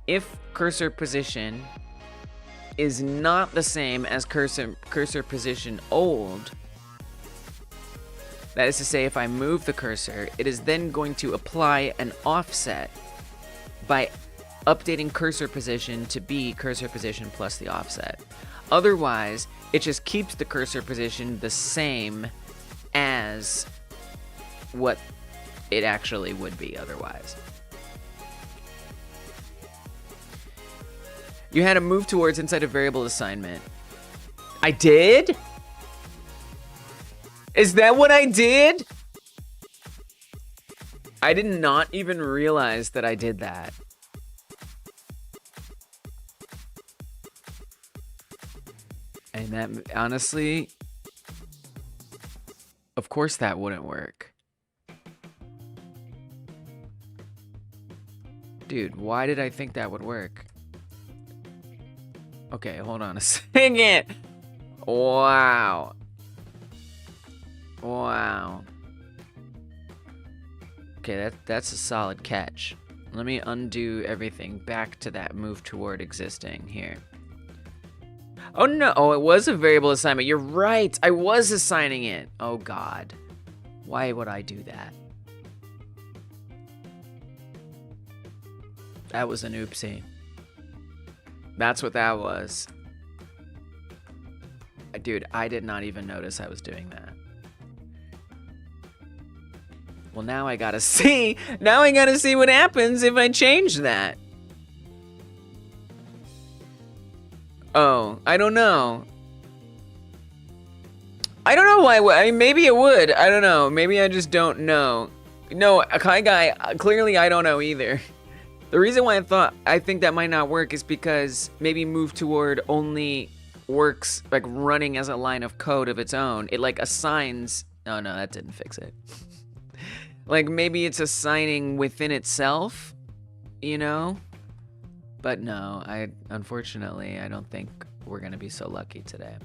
If cursor position is not the same as cursor position old, that is to say, if I move the cursor, it is then going to apply an offset by updating cursor position to be cursor position plus the offset. Otherwise, it just keeps the cursor position the same as what it actually would be otherwise. You had to move towards inside a variable assignment. I did? Is that what I did? I did not even realize that I did that. And that, honestly, of course that wouldn't work. Dude, why did I think that would work? Okay, hold on a second. Wow. Wow. Okay, that's a solid catch. Let me undo everything back to that move toward existing here. Oh no, oh, it was a variable assignment. You're right, I was assigning it. Oh God, why would I do that? That was an oopsie. That's what that was. Dude, I did not even notice I was doing that. Well, now I gotta see. Now I gotta see what happens if I change that. Oh, I don't know. I don't know why. I mean, maybe it would. I don't know. Maybe I just don't know. No, Kai Guy, clearly I don't know either. The reason why I think that might not work is because maybe move toward only works like running as a line of code of its own. It like assigns. Oh no, that didn't fix it. Like maybe it's assigning within itself, you know? But no, unfortunately, I don't think we're gonna be so lucky today.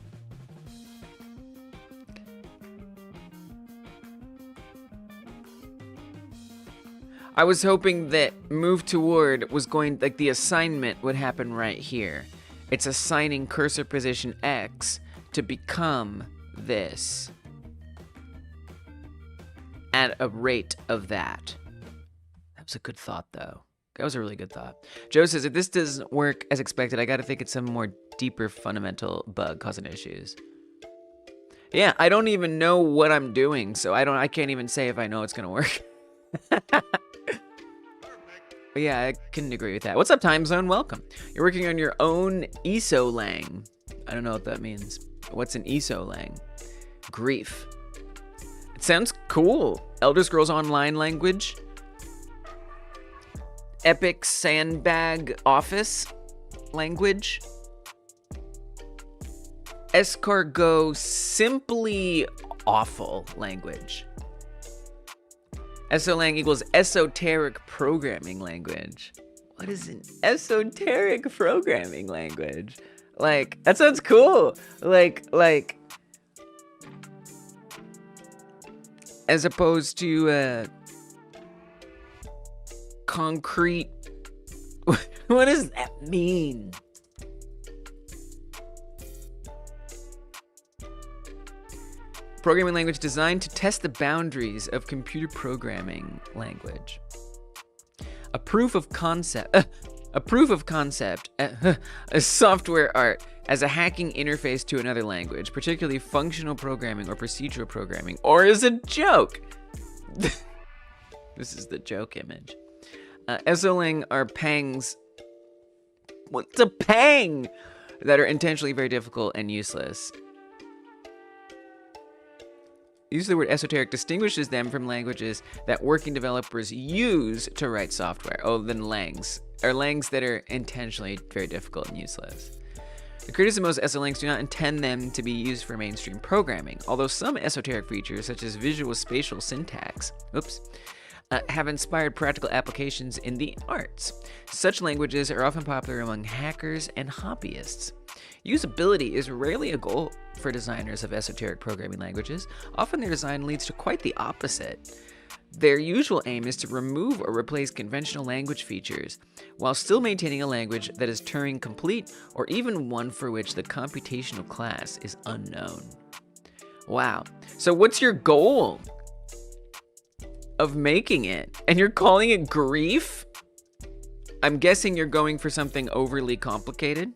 I was hoping that move toward was going, like the assignment would happen right here. It's assigning cursor position X to become this. at a rate of that. That was a good thought, though. That was a really good thought. Joe says, if this doesn't work as expected, I got to think it's some more deeper fundamental bug causing issues. Yeah, I don't even know what I'm doing, so I can't even say if I know it's gonna work. But yeah, I can agree with that. What's up, Time Zone? Welcome. You're working on your own ESO-lang. I don't know what that means. What's an ESO-lang? Grief. It sounds cool. Elder Scrolls Online language. Epic Sandbag Office language. Escargot Simply Awful language. ESO-lang equals esoteric programming language. What is an esoteric programming language? Like, that sounds cool. Like, as opposed to, concrete. What does that mean? Programming language designed to test the boundaries of computer programming language. A proof of concept. A software art as a hacking interface to another language, particularly functional programming or procedural programming, or as a joke. This is the joke image. ESO-lang are pangs. What's a pang? That are intentionally very difficult and useless. Use of the word esoteric distinguishes them from languages that working developers use to write software. Oh, then langs. Or langs that are intentionally very difficult and useless. The creators of most ESO-langs do not intend them to be used for mainstream programming, although some esoteric features, such as visual spatial syntax, have inspired practical applications in the arts. Such languages are often popular among hackers and hobbyists. Usability is rarely a goal for designers of esoteric programming languages. Often their design leads to quite the opposite. Their usual aim is to remove or replace conventional language features, while still maintaining a language that is Turing complete, or even one for which the computational class is unknown. Wow. So what's your goal of making it? And you're calling it grief? I'm guessing you're going for something overly complicated.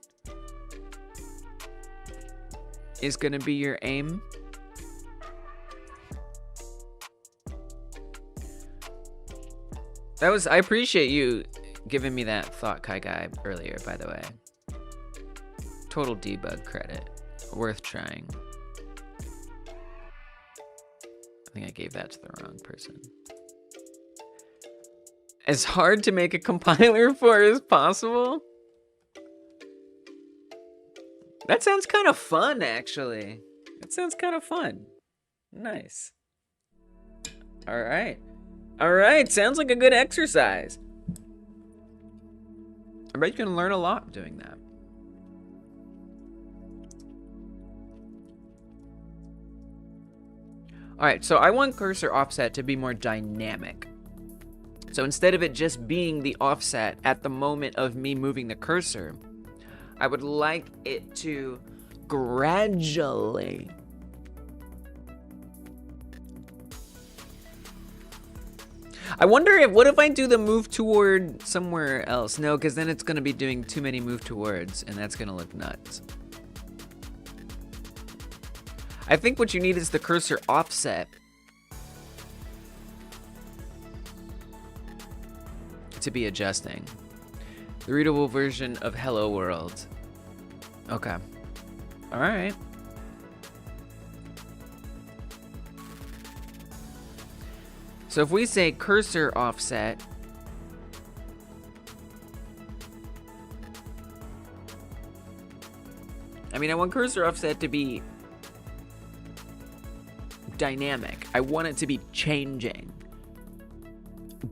Is gonna be your aim? I appreciate you giving me that thought, Kai Guy, earlier, by the way. Total debug credit. Worth trying. I think I gave that to the wrong person. As hard to make a compiler for as possible? That sounds kind of fun, actually. That sounds kind of fun. Nice. All right. All right, sounds like a good exercise. I bet you can learn a lot doing that. All right, so I want cursor offset to be more dynamic. So instead of it just being the offset at the moment of me moving the cursor, I would like it to gradually I wonder what if I do the move toward somewhere else? No, because then it's going to be doing too many move towards, and that's going to look nuts. I think what you need is the cursor offset to be adjusting. The readable version of Hello World. Okay. All right. So if we say cursor offset, I mean, I want cursor offset to be dynamic. I want it to be changing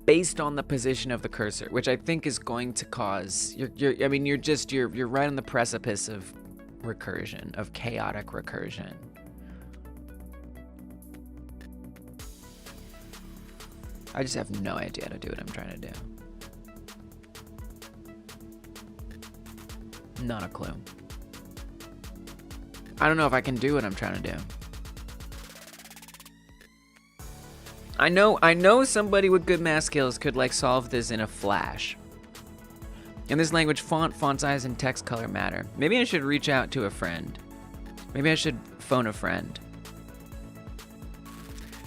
based on the position of the cursor, which I think is going to cause you're right on the precipice of recursion, of chaotic recursion. I just have no idea how to do what I'm trying to do. Not a clue. I don't know if I can do what I'm trying to do. I know somebody with good math skills could like solve this in a flash. In this language, font size, and text color matter. Maybe I should reach out to a friend. Maybe I should phone a friend.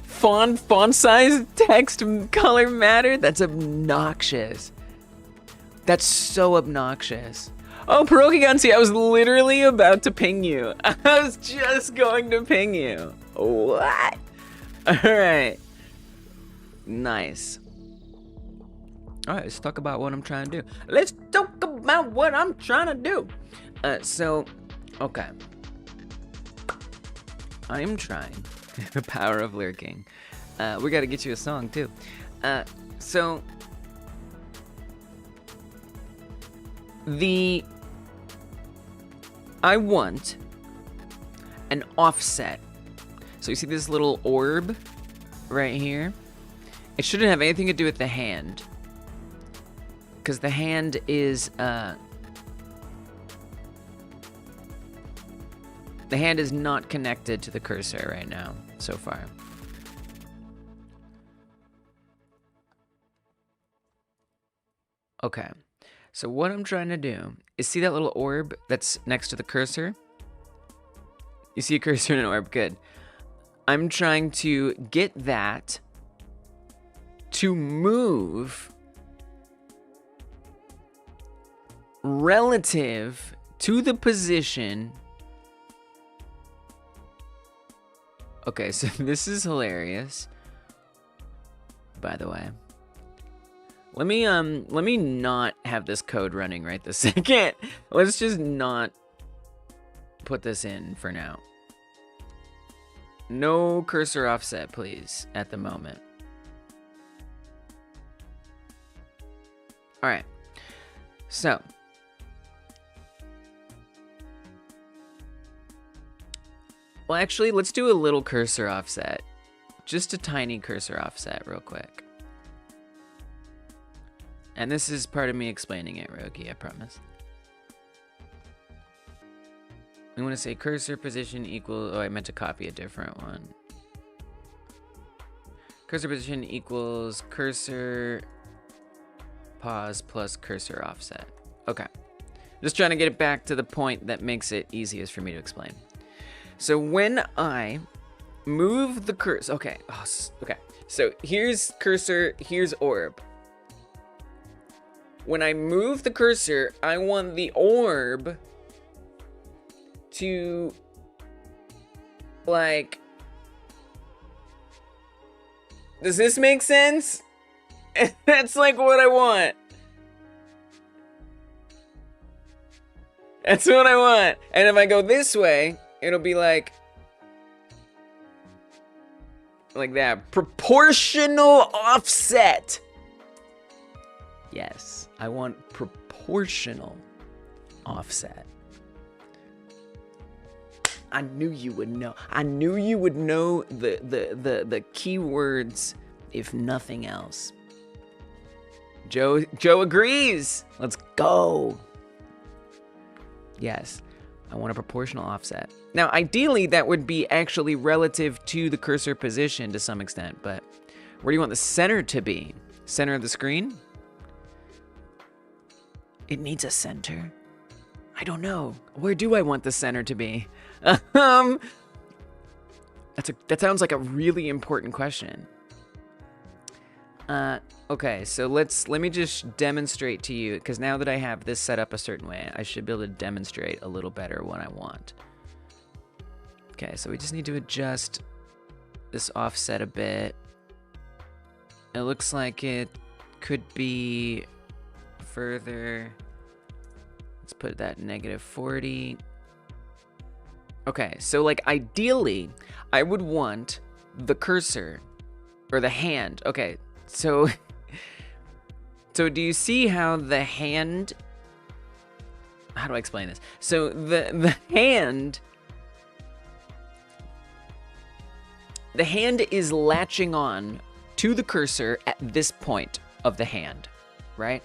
Font size, text color matter? That's obnoxious. That's so obnoxious. Oh, Pierogi, I was literally about to ping you. I was just going to ping you. What? All right. Nice. All right, let's talk about what I'm trying to do. Let's talk about what I'm trying to do. Okay. I am trying. The power of lurking. We got to get you a song, too. I want an offset. So you see this little orb right here? It shouldn't have anything to do with the hand, because the hand is not connected to the cursor right now so far. Okay, so what I'm trying to do is see that little orb that's next to the cursor? You see a cursor and an orb, good. I'm trying to get that to move relative to the position. Okay, so this is hilarious, by the way. Let me not have this code running right this second. Let's just not put this in for now. No cursor offset, please, at the moment. All right, so well, actually, let's do a little cursor offset. Just a tiny cursor offset real quick. And this is part of me explaining it, Roki, I promise. We want to say cursor position equal... Oh, I meant to copy a different one. Cursor position equals cursor pause plus cursor offset. Okay. Just trying to get it back to the point that makes it easiest for me to explain. So when I move the cursor... Okay. Oh, okay. So here's cursor, here's orb. When I move the cursor, I want the orb to, like, does this make sense? That's like what I want. That's what I want. And if I go this way, it'll be like that. Proportional offset. Yes, I want proportional offset. I knew you would know. I knew you would know the keywords, if nothing else. Joe agrees. Let's go. Yes, I want a proportional offset. Now, ideally, that would be actually relative to the cursor position to some extent, but where do you want the center to be? Center of the screen? It needs a center. I don't know. Where do I want the center to be? That sounds like a really important question. Okay, so let me just demonstrate to you, because now that I have this set up a certain way, I should be able to demonstrate a little better what I want. Okay, so we just need to adjust this offset a bit. It looks like it could be further. Let's put that -40. Okay, so like ideally, I would want the cursor or the hand. Okay, so do you see how the hand, how do I explain this? So the hand is latching on to the cursor at this point of the hand, right?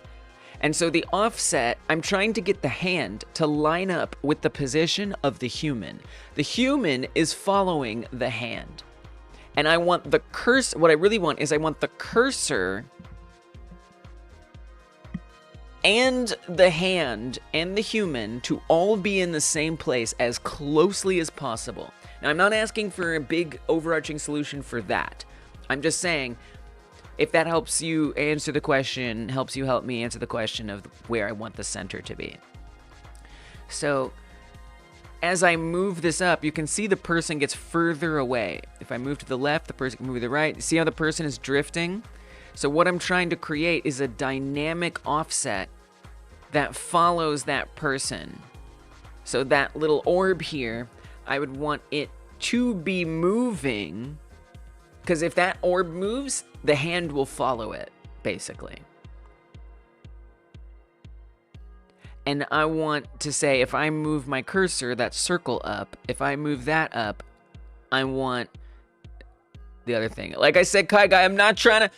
And so the offset, I'm trying to get the hand to line up with the position of the human. The human is following the hand. And I want the cursor, what I really want is I want the cursor and the hand and the human to all be in the same place as closely as possible. Now, I'm not asking for a big overarching solution for that. I'm just saying, if that helps you answer the question, helps you help me answer the question of where I want the center to be. So, as I move this up, you can see the person gets further away. If I move to the left, the person can move to the right. See how the person is drifting? So what I'm trying to create is a dynamic offset that follows that person. So that little orb here, I would want it to be moving, because if that orb moves, the hand will follow it, basically. And I want to say, if I move my cursor, that circle up, if I move that up, I want the other thing. Like I said, Kai Guy, I'm not trying to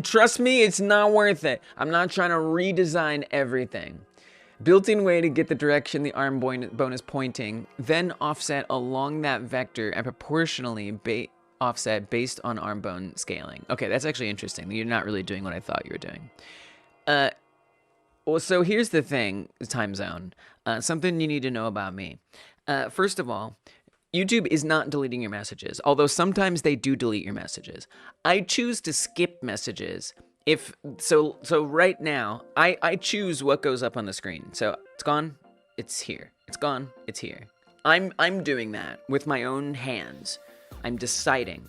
trust me, it's not worth it. I'm not trying to redesign everything. Built-in way to get the direction the arm bone is pointing, then offset along that vector and proportionally offset based on arm bone scaling. Okay, that's actually interesting. You're not really doing what I thought you were doing. Well, so here's the thing, time zone. Something you need to know about me. First of all, YouTube is not deleting your messages, although sometimes they do delete your messages. I choose to skip messages. So right now, I choose what goes up on the screen. So it's gone, it's here. It's gone, it's here. I'm doing that with my own hands. I'm deciding.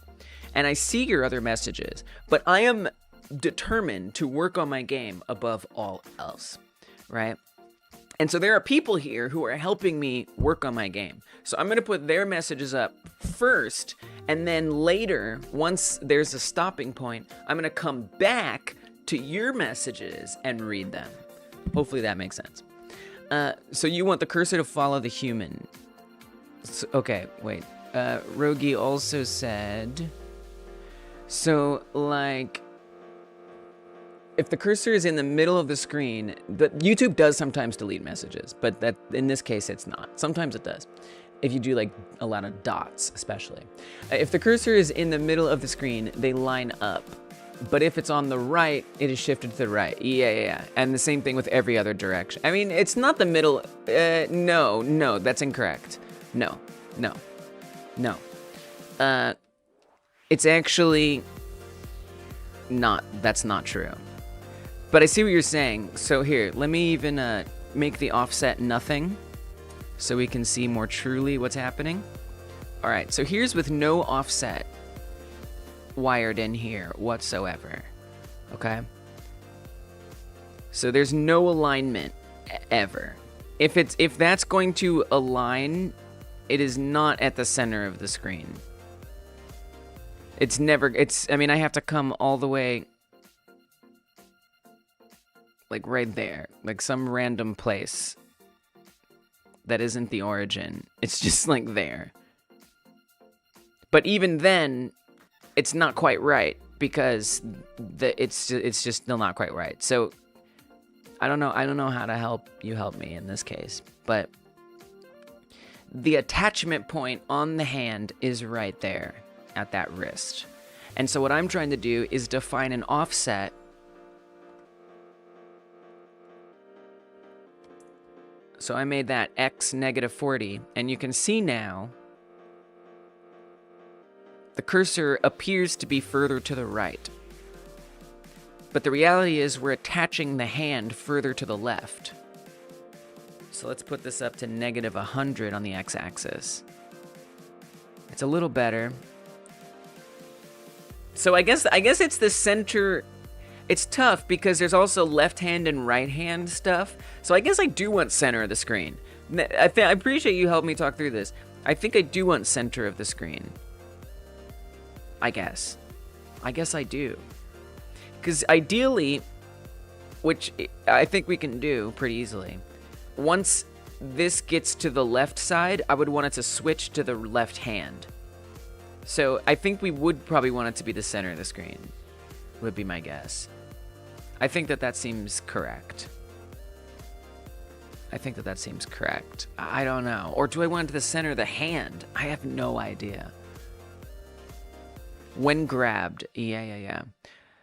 And I see your other messages, but I am determined to work on my game above all else, right? And so there are people here who are helping me work on my game. So I'm going to put their messages up first, and then later, once there's a stopping point, I'm going to come back to your messages and read them. Hopefully that makes sense. So you want the cursor to follow the human. So, okay, wait. Rogi also said, so like, if the cursor is in the middle of the screen, YouTube does sometimes delete messages, but that in this case, it's not. Sometimes it does. If you do like a lot of dots, especially. If the cursor is in the middle of the screen, they line up. But if it's on the right, it is shifted to the right. Yeah. And the same thing with every other direction. I mean, it's not the middle. No, that's incorrect. No. It's actually not. That's not true. But I see what you're saying. So here, let me even make the offset nothing so we can see more truly what's happening. All right, so here's with no offset wired in here whatsoever, okay? So there's no alignment ever. If that's going to align, it is not at the center of the screen. I mean, I have to come all the way like right there, like some random place that isn't the origin. It's just like there. But even then, it's not quite right because it's just still not quite right. So I don't know how to help me in this case, but the attachment point on the hand is right there at that wrist. And so what I'm trying to do is define an offset So I made that x negative 40, and you can see now the cursor appears to be further to the right. But the reality is we're attaching the hand further to the left. So let's put this up to negative 100 on the x-axis. It's a little better. So I guess it's the center. It's tough because there's also left hand and right hand stuff. So I guess I do want center of the screen. I appreciate you helping me talk through this. I think I do want center of the screen. I guess I do. Because ideally, which I think we can do pretty easily, once this gets to the left side, I would want it to switch to the left hand. So I think we would probably want it to be the center of the screen, would be my guess. I think that seems correct. I don't know. Or do I want it to the center of the hand? I have no idea. When grabbed. Yeah.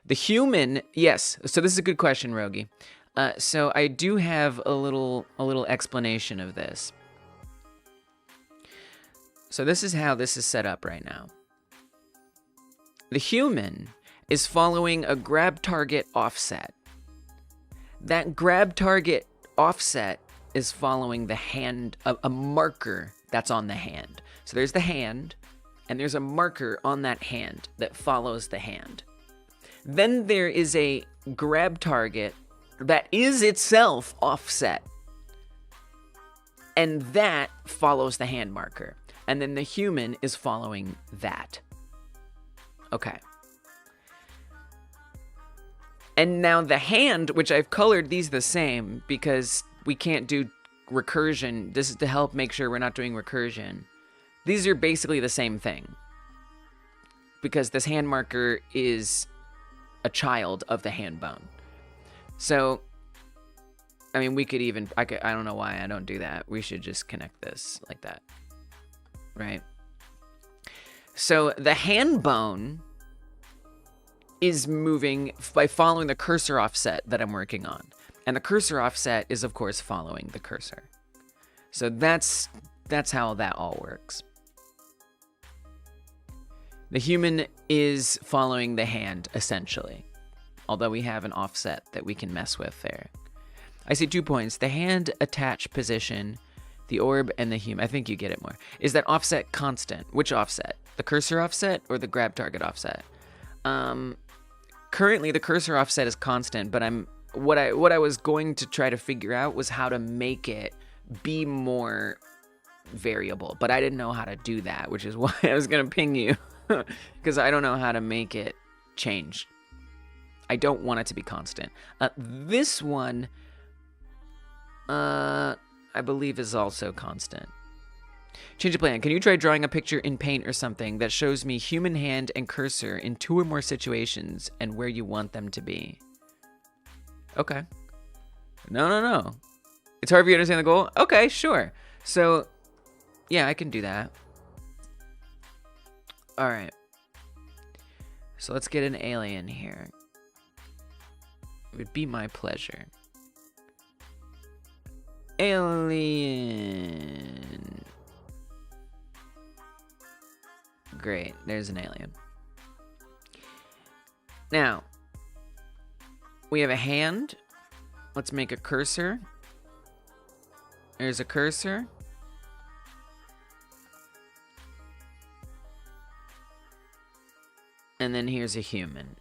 The human, yes. So this is a good question, Rogi. So I do have a little explanation of this. So this is how this is set up right now. The human is following a grab target offset. That grab target offset is following the hand, a marker that's on the hand. So there's the hand, and there's a marker on that hand that follows the hand. Then there is a grab target that is itself offset, and that follows the hand marker. And then the human is following that. Okay. And now the hand, which I've colored these the same because we can't do recursion. This is to help make sure we're not doing recursion. These are basically the same thing, because this hand marker is a child of the hand bone. So, I mean, we could even, I don't know why I don't do that. We should just connect this like that, right? So the hand bone is moving by following the cursor offset that I'm working on. And the cursor offset is, of course, following the cursor. So that's how that all works. The human is following the hand, essentially. Although we have an offset that we can mess with there. I see 2 points. The hand attach position, the orb, and the human. I think you get it more. Is that offset constant? Which offset? The cursor offset or the grab target offset? Currently, the cursor offset is constant, but what I was going to try to figure out was how to make it be more variable. But I didn't know how to do that, which is why I was going to ping you. Because I don't know how to make it change. I don't want it to be constant. This one, I believe, is also constant. Change of plan. Can you try drawing a picture in Paint or something that shows me human hand and cursor in 2 or more situations and where you want them to be? Okay. No. It's hard for you to understand the goal? Okay, sure. So, yeah, I can do that. All right. So let's get an alien here. It would be my pleasure. Alien. Great, there's an alien. Now, we have a hand. Let's make a cursor. There's a cursor. And then here's a human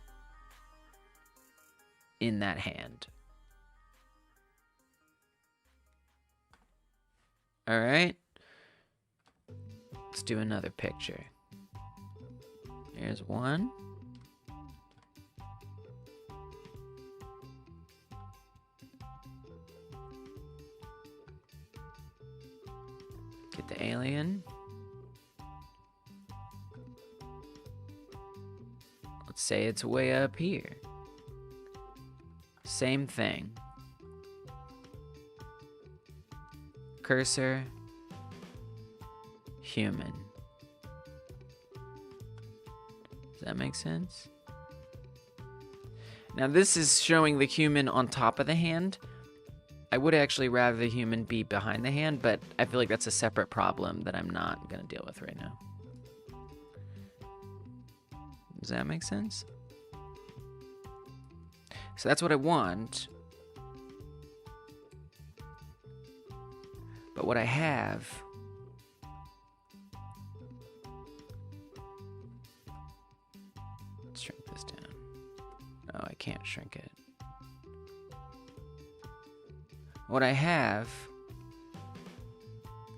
in that hand. All right. Let's do another picture. Here's one. Get the alien. Let's say it's way up here. Same thing. Cursor. Human. Does that make sense? Now this is showing the human on top of the hand. I would actually rather the human be behind the hand, but I feel like that's a separate problem that I'm not going to deal with right now. Does that make sense? So that's what I want. But what I have... Let's shrink this down. Oh, I can't shrink it. What I have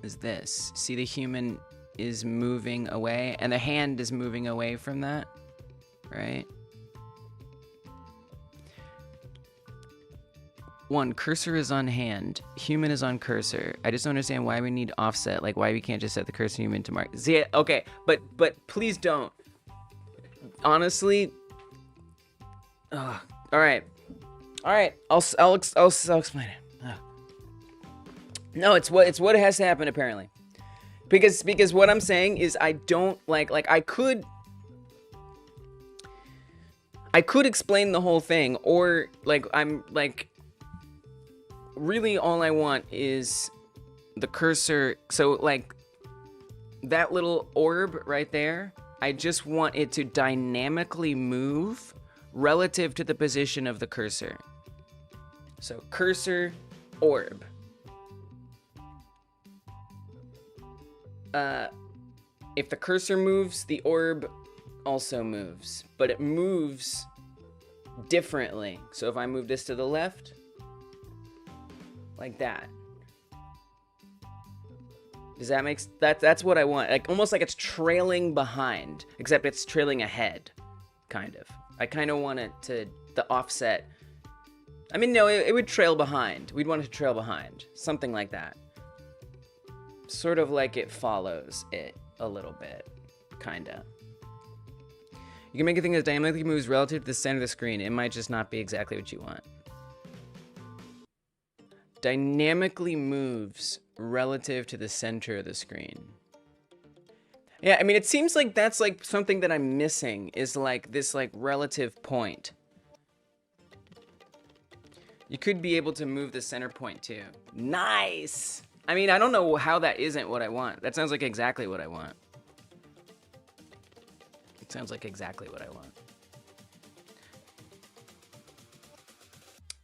is this. See, the human is moving away, and the hand is moving away from that, right? One, cursor is on hand, human is on cursor. I just don't understand why we need offset, like why we can't just set the cursor human to mark. See, okay, but please don't. Honestly, all right, I'll explain it. No, it's what has to happen apparently, because what I'm saying is I don't like I could I could explain the whole thing, or like I'm like really all I want is the cursor. So like that little orb right there, I just want it to dynamically move relative to the position of the cursor. So cursor, orb. If the cursor moves, the orb also moves, but it moves differently. So if I move this to the left, like that. Does that make that's what I want? Like almost like it's trailing behind, except it's trailing ahead, kind of. I kind of want it to the offset. I mean, no, it would trail behind. We'd want it to trail behind, something like that. Sort of like it follows it a little bit, kinda. You can make a thing that dynamically moves relative to the center of the screen. It might just not be exactly what you want. Dynamically moves relative to the center of the screen. Yeah, I mean, it seems like that's like something that I'm missing, is like this like relative point. You could be able to move the center point too. Nice! I mean, I don't know how that isn't what I want. That sounds like exactly what I want. It sounds like exactly what I want.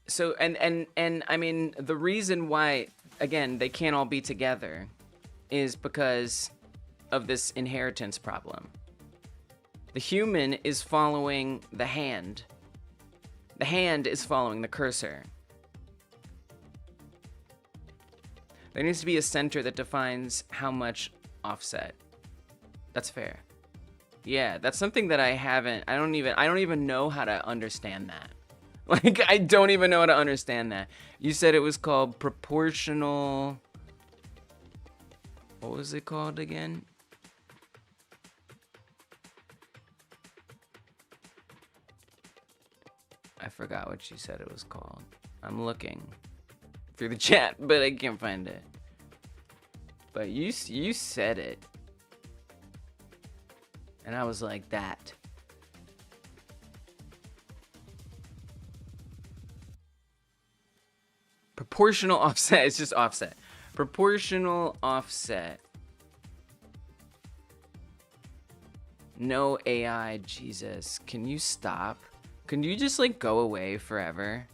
So, and I mean, the reason why, again, they can't all be together is because of this inheritance problem. The human is following the hand. The hand is following the cursor. There needs to be a center that defines how much offset. That's fair. Yeah, that's something that I don't even know how to understand that. Like, I don't even know how to understand that. You said it was called proportional. What was it called again? I forgot what you said it was called. I'm looking through the chat, but I can't find it. But you said it. And I was like, that. Proportional offset. It's just offset. Proportional offset. No AI, Jesus. Can you stop? Can you just like go away forever?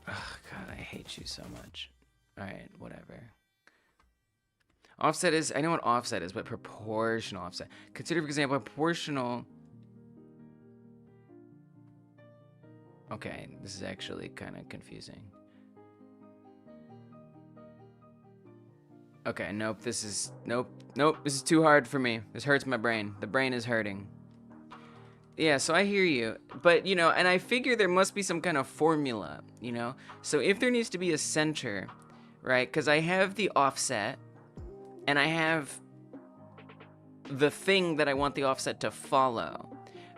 Oh God, I hate you so much. All right, whatever. Offset is, I know what offset is, but proportional offset. Consider, for example, proportional. Okay, this is actually kind of confusing. Okay, nope, this is too hard for me. This hurts my brain. The brain is hurting. Yeah, so I hear you, but, you know, and I figure there must be some kind of formula, you know? So if there needs to be a center, right, because I have the offset, and I have the thing that I want the offset to follow.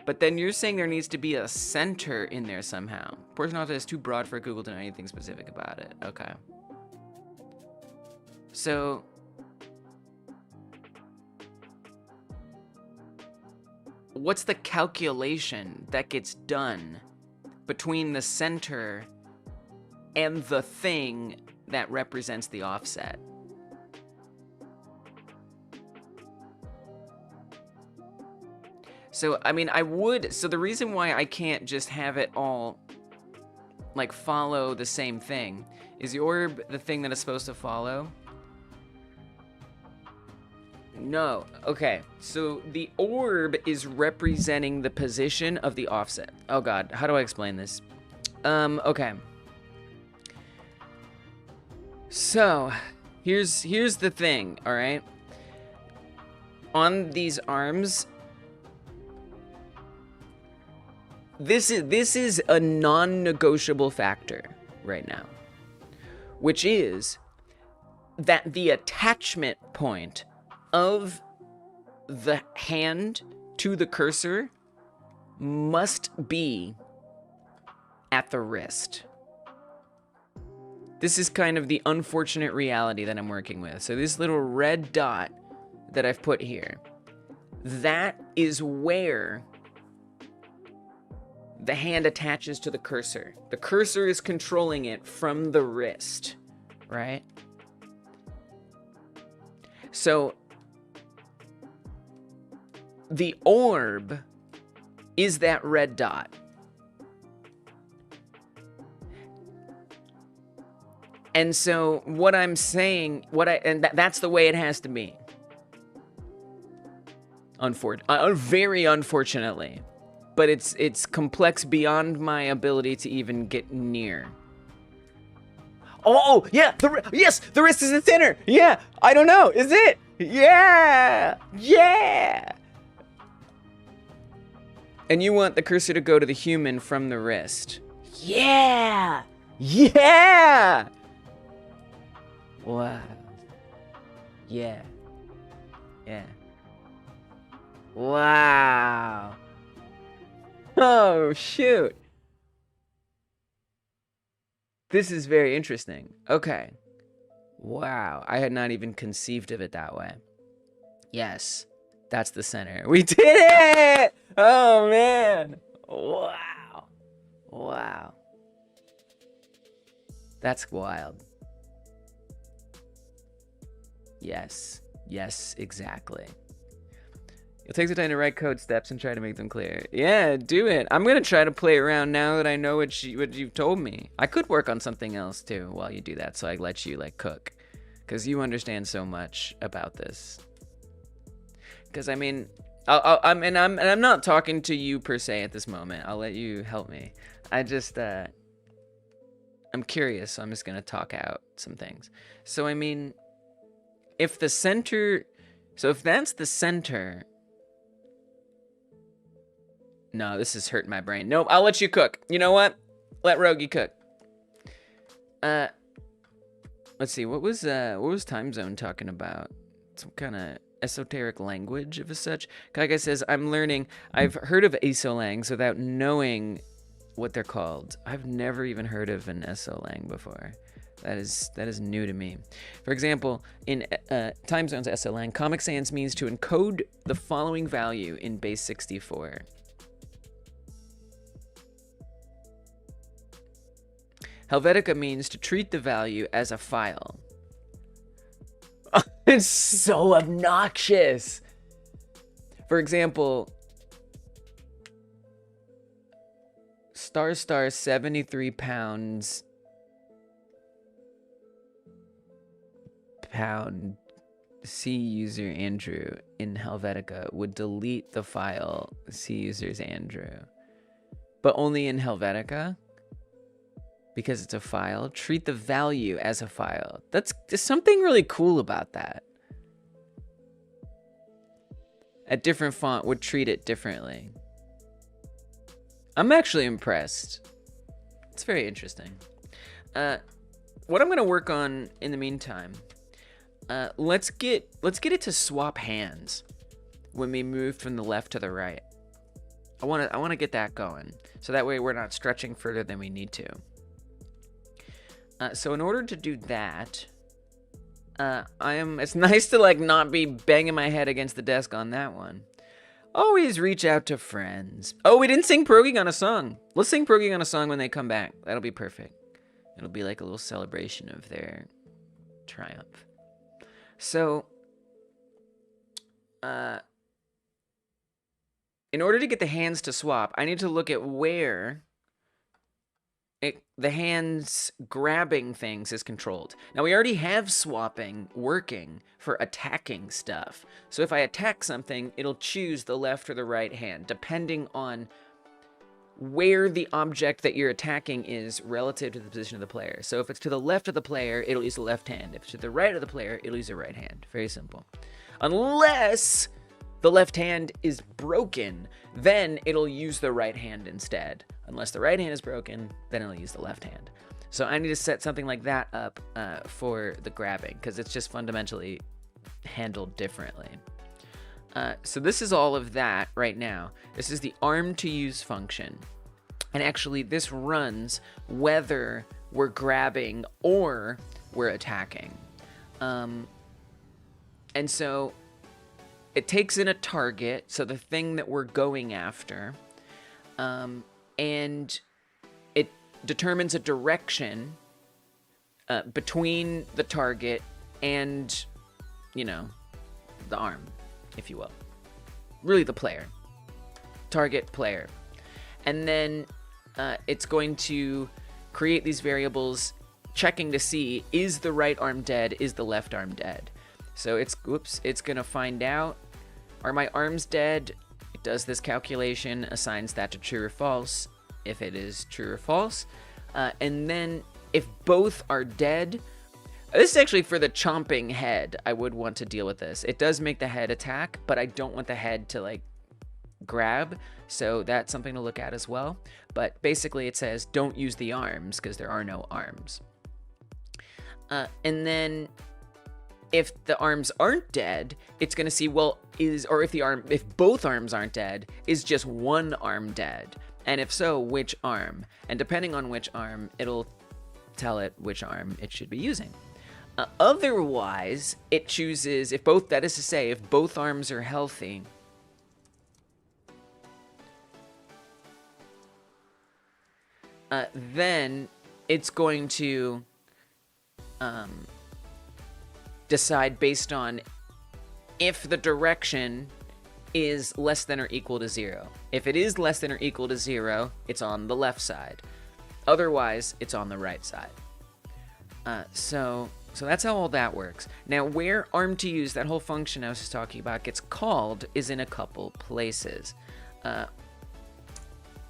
But then you're saying there needs to be a center in there somehow. Proportional offset is too broad for Google to know anything specific about it. Okay. So what's the calculation that gets done between the center and the thing that represents the offset? So, I mean, so the reason why I can't just have it all, like, follow the same thing is the orb the thing that it's supposed to follow? No. Okay, so the orb is representing the position of the offset. Oh God, how do I explain this? Okay. So, here's the thing, all right? On these arms, this is a non-negotiable factor right now, which is that the attachment point of the hand to the cursor must be at the wrist. This is kind of the unfortunate reality that I'm working with. So this little red dot that I've put here, that is where the hand attaches to the cursor. The cursor is controlling it from the wrist, right? So the orb is that red dot. And so what I'm saying, that's the way it has to be. Very unfortunately. But it's complex beyond my ability to even get near. Oh, yeah, yes, the wrist is the center. Yeah, I don't know, is it? Yeah, yeah. And you want the cursor to go to the human from the wrist. Yeah, yeah. Wow. Yeah. Yeah. Wow. Oh, shoot. This is very interesting. Okay. Wow. I had not even conceived of it that way. Yes. That's the center. We did it! Oh, man. Wow. Wow. That's wild. Yes. Yes, exactly. You'll take the time to write code steps and try to make them clear. Yeah, do it. I'm going to try to play around now that I know what you've told me. I could work on something else, too, while you do that, so I let you, like, cook. Because you understand so much about this. Because, I mean, I'm not talking to you, per se, at this moment. I'll let you help me. I just, I'm curious, so I'm just going to talk out some things. So, I mean, if the center... So, if that's the center... No, this is hurting my brain. Nope, I'll let you cook. You know what? Let Rogie cook. Let's see. What was Time Zone talking about? Some kind of esoteric language of such. Kaga says, I'm learning. I've heard of ESOLangs without knowing what they're called. I've never even heard of an ESOLang before. That is new to me. For example, in Time Zone's ESOLang, Comic Sans means to encode the following value in base 64. Helvetica means to treat the value as a file. It's so obnoxious. For example, ** 73 pounds pound C user Andrew in Helvetica would delete the file C users Andrew, but only in Helvetica. Because it's a file, treat the value as a file. There's something really cool about that. A different font would treat it differently. I'm actually impressed. It's very interesting. What I'm gonna work on in the meantime, let's get it to swap hands when we move from the left to the right. I wanna get that going, so that way we're not stretching further than we need to. So in order to do that, it's nice to like not be banging my head against the desk on that one. Always reach out to friends. Oh, we didn't sing Proging on a song. Let's sing Proging on a song when they come back. That'll be perfect. It'll be like a little celebration of their triumph. So, in order to get the hands to swap, I need to look at where the hands grabbing things is controlled. Now, we already have swapping working for attacking stuff. So if I attack something, it'll choose the left or the right hand, depending on where the object that you're attacking is relative to the position of the player. So if it's to the left of the player, it'll use the left hand. If it's to the right of the player, it'll use the right hand. Very simple. Unless the left hand is broken, then it'll use the right hand instead. Unless the right hand is broken, then it'll use the left hand. So I need to set something like that up for the grabbing, because it's just fundamentally handled differently. So this is all of that right now. This is the arm to use function. And actually this runs whether we're grabbing or we're attacking. And so it takes in a target, so the thing that we're going after, and it determines a direction between the target and, you know, the arm, if you will. Really the player. Target, player. And then it's going to create these variables checking to see, is the right arm dead, is the left arm dead? So it's going to find out, are my arms dead? It does this calculation, assigns that to true or false, if it is true or false. And then if both are dead, this is actually for the chomping head. I would want to deal with this. It does make the head attack, but I don't want the head to like grab. So that's something to look at as well. But basically it says don't use the arms because there are no arms. And then if the arms aren't dead, it's going to see, well, if both arms aren't dead, is just one arm dead? And if so, which arm? And depending on which arm, it'll tell it which arm it should be using. Otherwise, it chooses, if both arms are healthy, then it's going to decide based on if the direction is less than or equal to 0. If it is less than or equal to 0, it's on the left side. Otherwise, it's on the right side. So that's how all that works. Now, where arm to use, that whole function I was just talking about, gets called is in a couple places.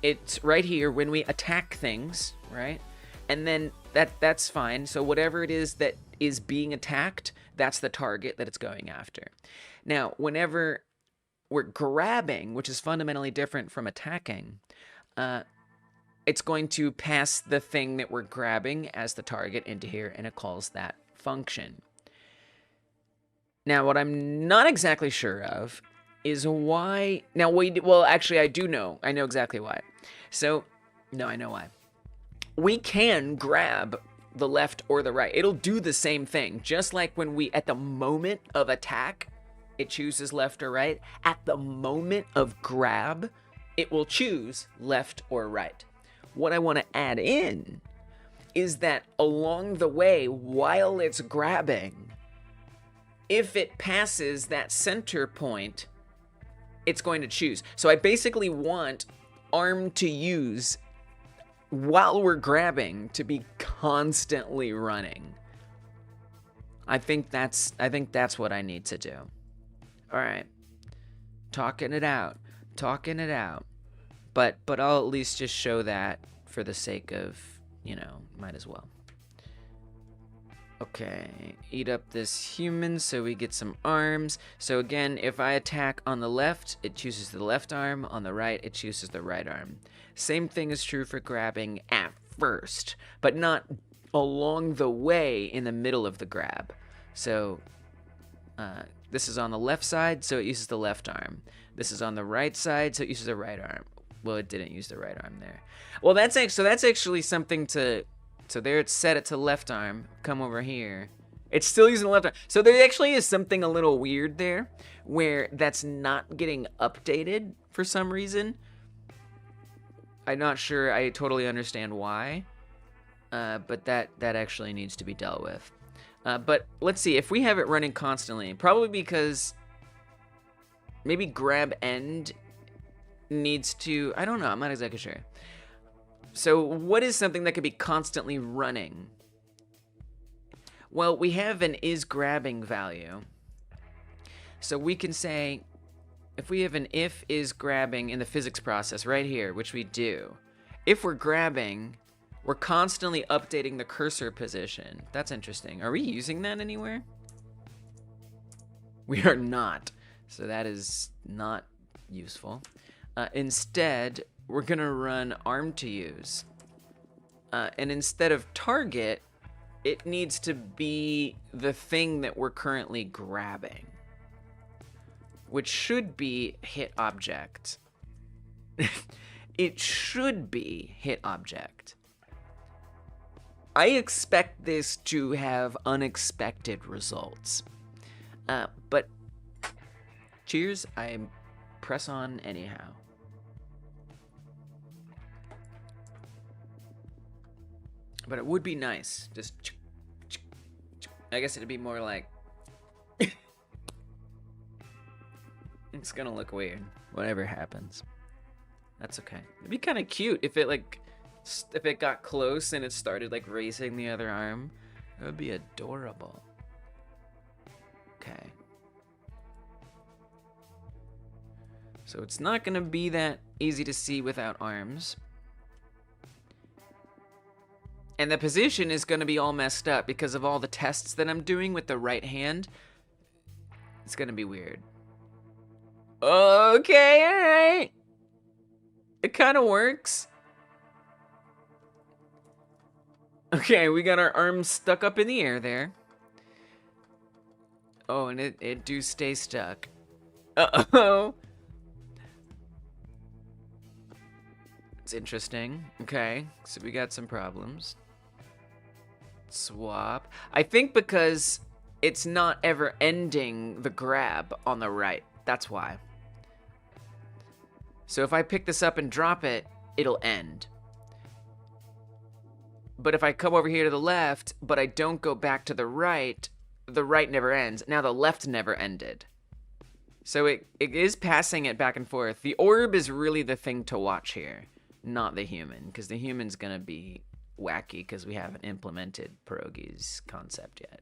It's right here when we attack things, right? And then that's fine. So whatever it is that is being attacked, that's the target that it's going after. Now, whenever we're grabbing, which is fundamentally different from attacking, it's going to pass the thing that we're grabbing as the target into here, and it calls that function. Now, what I'm not exactly sure of is why... Now, well, actually, I do know. I know exactly why. So, no, I know why. We can grab the left or the right. It'll do the same thing. Just like when we, at the moment of attack, it chooses left or right. At the moment of grab, it will choose left or right. What I want to add in is that along the way, while it's grabbing, if it passes that center point, it's going to choose. So I basically want arm to use while we're grabbing to be constantly running. I think that's what I need to do. All right. Talking it out. But I'll at least just show that for the sake of, you know, might as well. Okay, eat up this human so we get some arms. So again, if I attack on the left, it chooses the left arm. On the right, it chooses the right arm. Same thing is true for grabbing at first, but not along the way in the middle of the grab. So this is on the left side, so it uses the left arm. This is on the right side, so it uses the right arm. Well, it didn't use the right arm there. Well, that's actually something to... So there it's set it to left arm. Come over here. It's still using the left arm. So there actually is something a little weird there where that's not getting updated for some reason. I'm not sure I totally understand why. But that actually needs to be dealt with. But let's see. If we have it running constantly, probably because maybe grab end needs to... I don't know. I'm not exactly sure. So what is something that could be constantly running? Well, we have an is grabbing value. So we can say, if we have an if is grabbing in the physics process right here, which we do, if we're grabbing, we're constantly updating the cursor position. That's interesting. Are we using that anywhere? We are not. So that is not useful. Instead, we're going to run arm to use. And instead of target, it needs to be the thing that we're currently grabbing, which should be hit object. It should be hit object. I expect this to have unexpected results. But cheers, I press on anyhow. But it would be nice, just, I guess it'd be more like, it's gonna look weird, whatever happens. That's okay. It'd be kind of cute if it like, if it got close and it started like raising the other arm. It would be adorable. Okay. So it's not gonna be that easy to see without arms. And the position is gonna be all messed up because of all the tests that I'm doing with the right hand. It's gonna be weird. Okay, alright. It kinda works. Okay, we got our arms stuck up in the air there. Oh, and it do stay stuck. Uh-oh. It's interesting. Okay, so we got some problems. Swap. I think because it's not ever ending the grab on the right. That's why. So if I pick this up and drop it, it'll end. But if I come over here to the left, but I don't go back to the right never ends. Now the left never ended. So it is passing it back and forth. The orb is really the thing to watch here, not the human, because the human's gonna be wacky because we haven't implemented Pierogi's concept yet.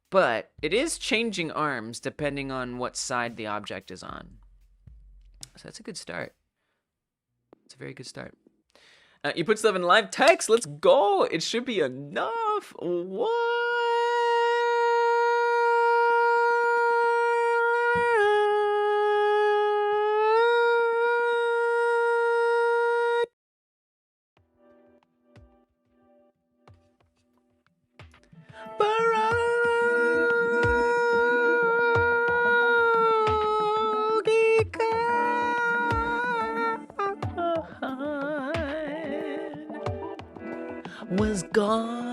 But it is changing arms depending on what side the object is on. So that's a good start. It's a very good start. You put stuff in live text. Let's go. It should be enough. What? Was gone.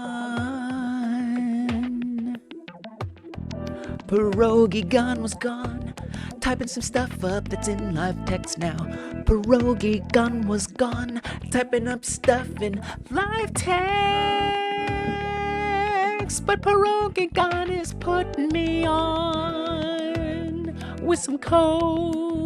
Pierogi gun was gone. Typing some stuff up that's in live text now. Pierogi gun was gone. Typing up stuff in live text. But Pierogi gun is putting me on with some code.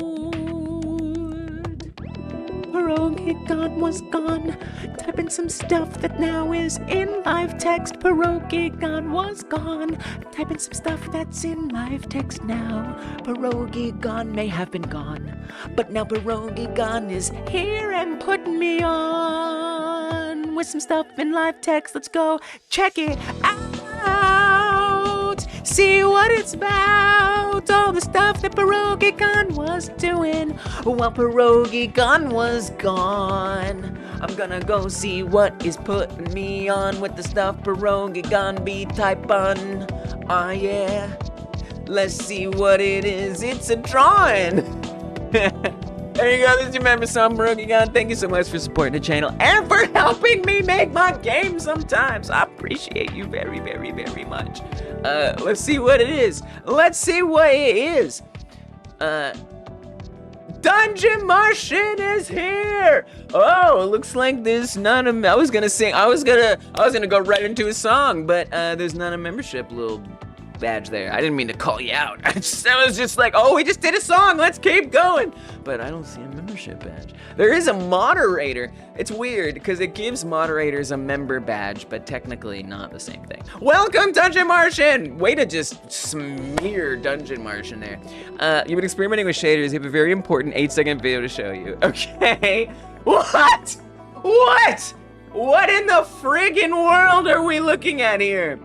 Pierogi gun was gone. Typing some stuff that now is in live text. Pierogi gun was gone. Typing some stuff that's in live text now. Pierogi gun may have been gone, but now Pierogi gun is here and putting me on with some stuff in live text. Let's go check it out. See what it's about. All the stuff that Pierogi gun was doing while Pierogi gun was gone. I'm gonna go see what is putting me on with the stuff Pierogi gun be typing. Ah yeah, let's see what it is. It's a drawing. There you go, this is your member song, Pierogi gun. Thank you so much for supporting the channel and for helping me make my game sometimes. I appreciate you very, very, very much. Let's see what it is. Let's see what it is. Dungeon Martian is here. Oh, it looks like there's none of. I was gonna go right into a song, but there's not a membership little badge there. I didn't mean to call you out. I was just like, oh, we just did a song. Let's keep going. But I don't see a membership badge. There is a moderator. It's weird because it gives moderators a member badge, but technically not the same thing. Welcome, Dungeon Martian. Way to just smear Dungeon Martian there. You've been experimenting with shaders. You have a very important 8-second video to show you. Okay. What? What? What in the friggin' world are we looking at here?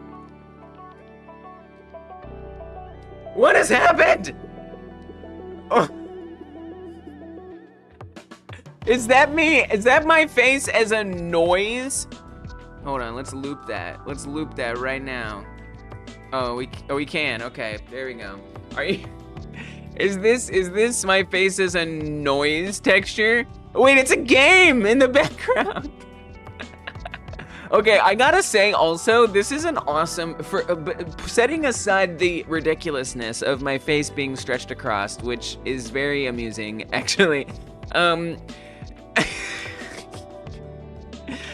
What has happened? Oh. Is that me? Is that my face as a noise? Hold on, let's loop that. Let's loop that right now. Oh, we can. Okay, there we go. Are you? Is this my face as a noise texture? Wait, it's a game in the background. Okay, I gotta say also, this is an awesome, setting aside the ridiculousness of my face being stretched across, which is very amusing, actually.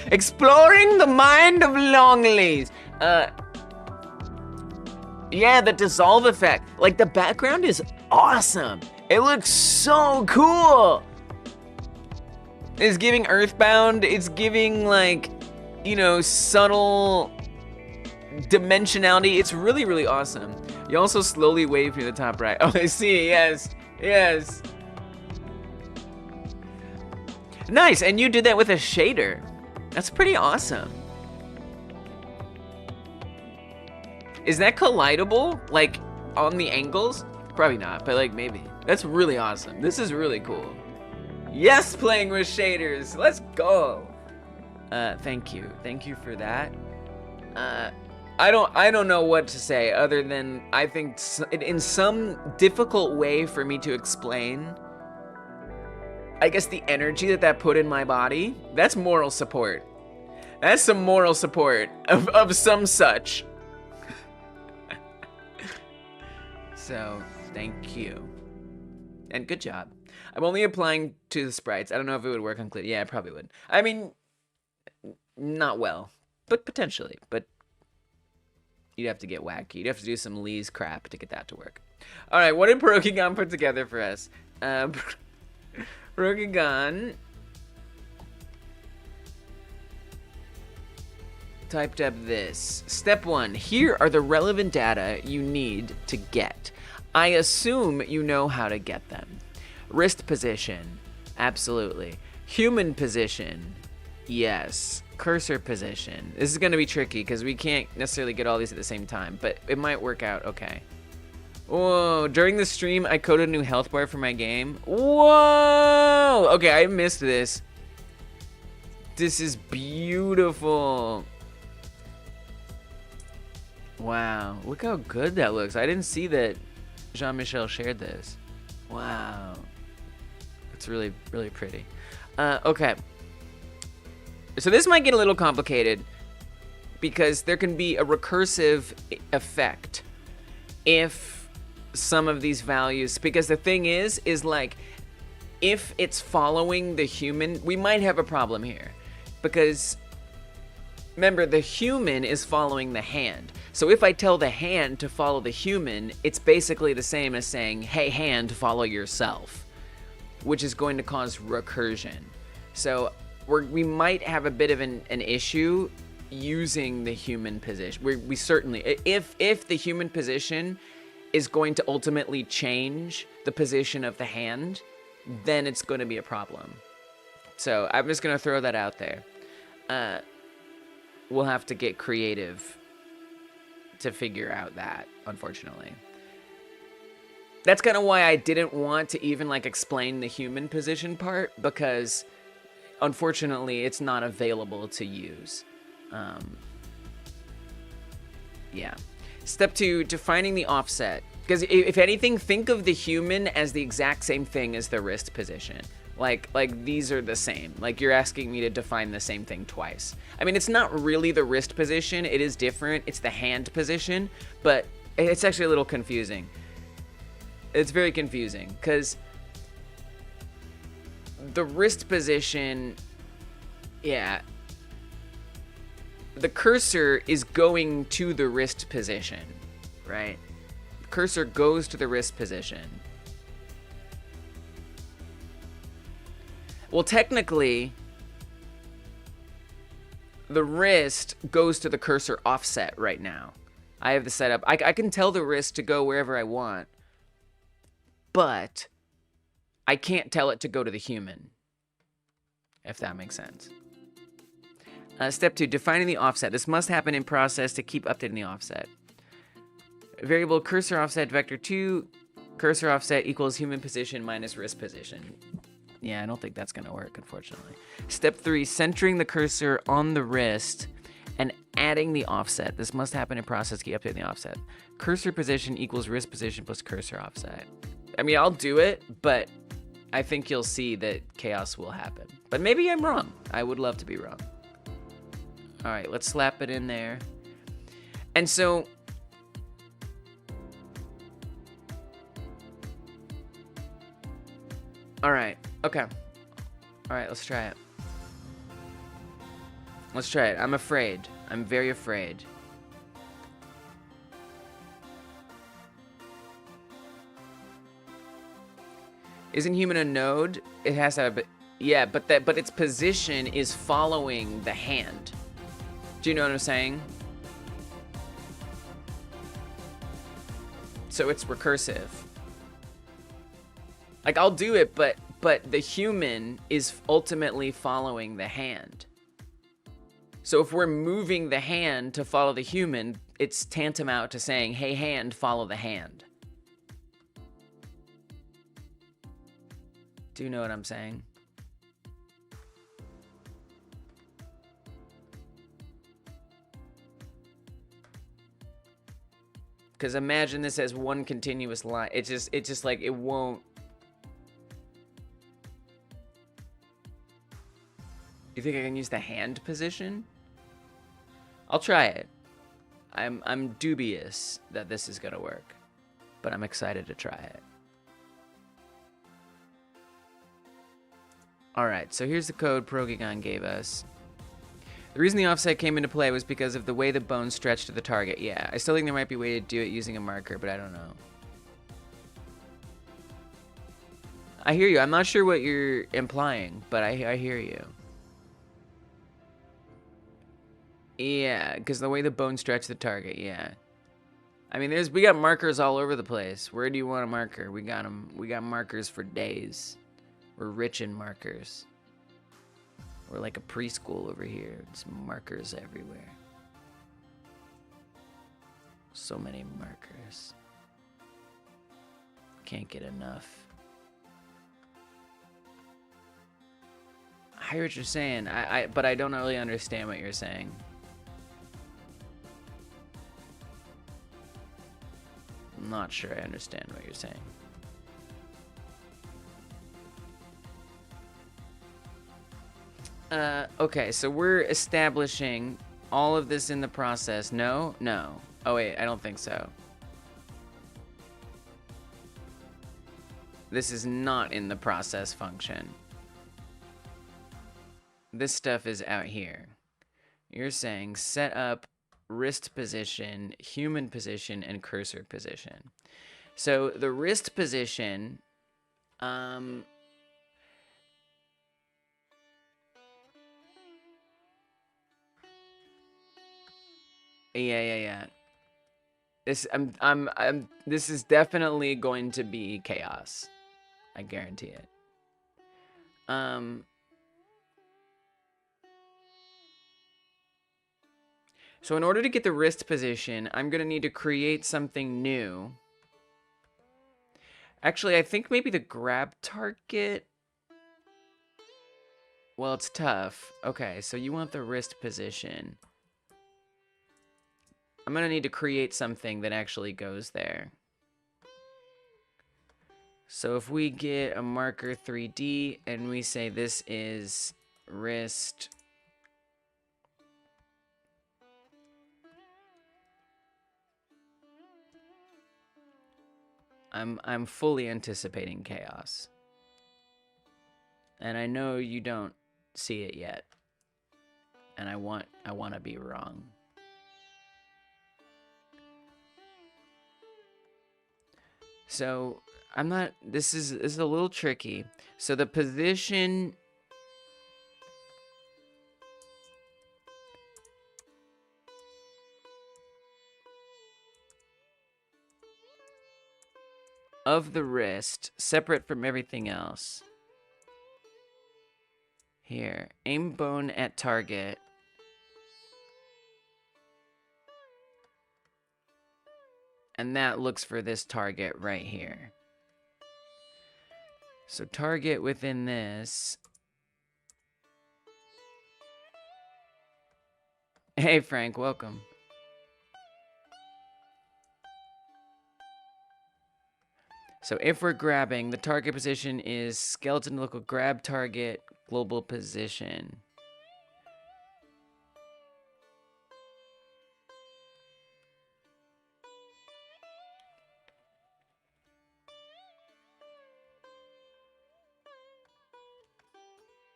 Exploring the mind of Longley's. Yeah, the dissolve effect. Like, the background is awesome. It looks so cool. It's giving Earthbound. It's giving, like, you know, subtle dimensionality. It's really, really awesome. You also slowly wave from the top right. Oh, I see. Yes. Yes. Nice. And you did that with a shader. That's pretty awesome. Is that collidable? Like, on the angles? Probably not, but like, maybe. That's really awesome. This is really cool. Yes, playing with shaders. Let's go. Thank you. Thank you for that. I don't know what to say other than I think in some difficult way for me to explain, I guess the energy that put in my body, that's moral support. That's some moral support of some such. So, thank you. And good job. I'm only applying to the sprites. I don't know if it would work on Clip. Yeah, it probably would. I mean, not well, but potentially. But you'd have to get wacky. You'd have to do some Lee's crap to get that to work. All right, what did Perokigon put together for us? Perokigon typed up this. Step 1, here are the relevant data you need to get. I assume you know how to get them. Wrist position, absolutely. Human position, yes. Cursor position. This is gonna be tricky because we can't necessarily get all these at the same time, but it might work out okay. Whoa, during the stream, I coded a new health bar for my game. Whoa! Okay, I missed this. This is beautiful. Wow, look how good that looks. I didn't see that Jean-Michel shared this. Wow. It's really, really pretty. Okay. So this might get a little complicated because there can be a recursive effect if some of these values, because the thing is like, if it's following the human, we might have a problem here because remember, the human is following the hand. So if I tell the hand to follow the human, it's basically the same as saying, hey, hand, follow yourself, which is going to cause recursion. So we might have a bit of an issue using the human position. We certainly, if the human position is going to ultimately change the position of the hand, then it's going to be a problem. So I'm just going to throw that out there. We'll have to get creative to figure out that, unfortunately. That's kind of why I didn't want to even like explain the human position part, because unfortunately it's not available to use. Yeah. Step 2, defining the offset. Because if anything, think of the human as the exact same thing as the wrist position. Like these are the same. Like you're asking me to define the same thing twice. I mean, it's not really the wrist position. It is different. It's the hand position, but it's actually a little confusing. It's very confusing because the wrist position, yeah, the cursor is going to the wrist position, right? The cursor goes to the wrist position. Well, technically, the wrist goes to the cursor offset right now. I have the setup. I can tell the wrist to go wherever I want, but I can't tell it to go to the human, if that makes sense. Step 2, defining the offset. This must happen in process to keep updating the offset. Variable cursor offset vector 2, cursor offset equals human position minus wrist position. Yeah, I don't think that's going to work, unfortunately. Step 3, centering the cursor on the wrist and adding the offset. This must happen in process to keep updating the offset. Cursor position equals wrist position plus cursor offset. I mean, I'll do it, but I think you'll see that chaos will happen. But maybe I'm wrong. I would love to be wrong. All right, let's slap it in there. And so, all right, okay. All right, let's try it. Let's try it. I'm afraid. I'm very afraid. Isn't human a node? It has to have a, yeah, but its position is following the hand. Do you know what I'm saying? So it's recursive. Like, I'll do it, but the human is ultimately following the hand. So if we're moving the hand to follow the human, it's tantamount to saying, hey, hand, follow the hand. Do you know what I'm saying? Because imagine this as one continuous line. It's just like, it won't. You think I can use the hand position? I'll try it. I'm dubious that this is gonna work, but I'm excited to try it. All right, so here's the code Progigon gave us. The reason the offset came into play was because of the way the bones stretch to the target. Yeah, I still think there might be a way to do it using a marker, but I don't know. I hear you. I'm not sure what you're implying, but I hear you. Yeah, because the way the bones stretch the target, yeah. I mean, we got markers all over the place. Where do you want a marker? We got them. We got markers for days. We're rich in markers. We're like a preschool over here. It's markers everywhere. So many markers. Can't get enough. I hear what you're saying, but I don't really understand what you're saying. I'm not sure I understand what you're saying. Okay, so we're establishing all of this in the process. No? No. Oh, wait, I don't think so. This is not in the process function. This stuff is out here. You're saying set up wrist position, human position, and cursor position. So the wrist position, yeah. This is definitely going to be chaos. I guarantee it. So in order to get the wrist position, I'm gonna need to create something new. Actually, I think maybe the grab target. Well, it's tough. Okay, so you want the wrist position. I'm gonna need to create something that actually goes there. So if we get a marker 3D and we say this is wrist I'm fully anticipating chaos. And I know you don't see it yet. And I want to be wrong. So, I'm not, this is a little tricky. So the position of the wrist, separate from everything else. Here, aim bone at target. And that looks for this target right here. So target within this. Hey Frank, welcome. So if we're grabbing, the target position is skeleton local grab target global position.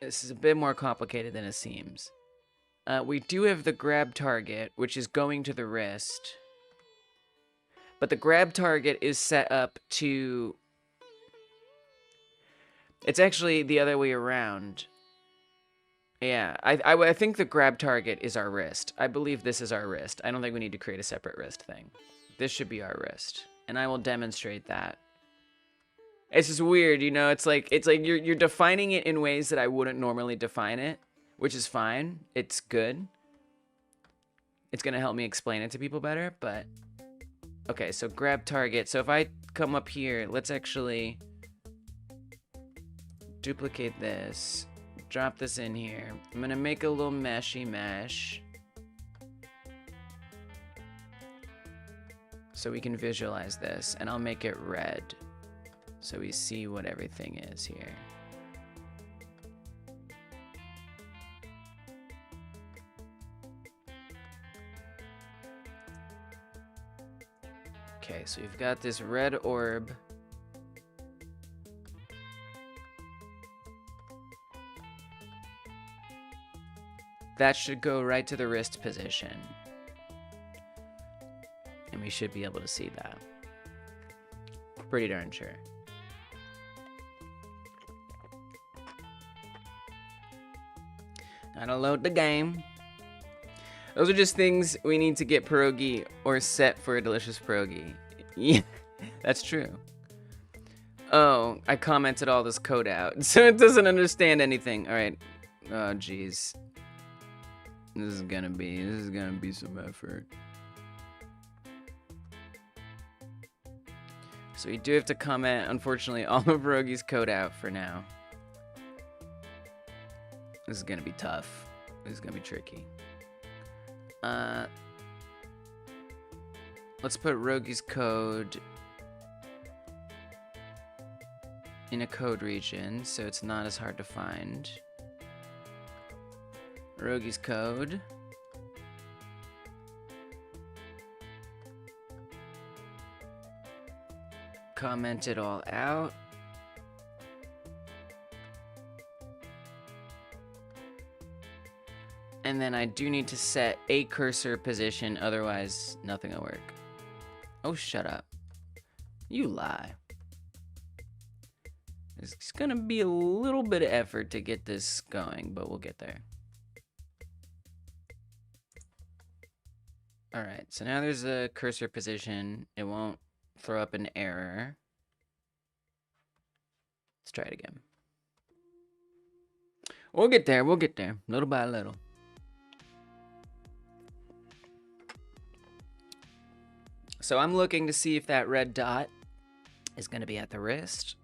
This is a bit more complicated than it seems. We do have the grab target, which is going to the wrist. But the grab target is set up to... It's actually the other way around. Yeah, I think the grab target is our wrist. I believe this is our wrist. I don't think we need to create a separate wrist thing. This should be our wrist. And I will demonstrate that. It's just weird, you know? It's like you're defining it in ways that I wouldn't normally define it, which is fine. It's good. It's gonna help me explain it to people better, but... Okay, so grab target. So if I come up here, let's actually duplicate this. Drop this in here. I'm gonna make a little meshy mesh so we can visualize this, and I'll make it red so we see what everything is here. Okay, so we've got this red orb. That should go right to the wrist position. And we should be able to see that. Pretty darn sure. Gotta load the game. Those are just things we need to get pierogi or set for a delicious pierogi. Yeah, that's true. Oh, I commented all this code out, so it doesn't understand anything. All right. Oh, jeez. This is gonna be some effort. So we do have to comment, unfortunately, all of Pierogi's code out for now. This is gonna be tough. This is gonna be tricky. Let's put Rogi's code in a code region so it's not as hard to find. Rogi's code. Comment it all out. And then I do need to set a cursor position, otherwise nothing will work. Oh, shut up. You lie. It's gonna be a little bit of effort to get this going, but we'll get there. Alright, so now there's a cursor position. It won't throw up an error. Let's try it again. We'll get there, little by little. So I'm looking to see if that red dot is going to be at the wrist.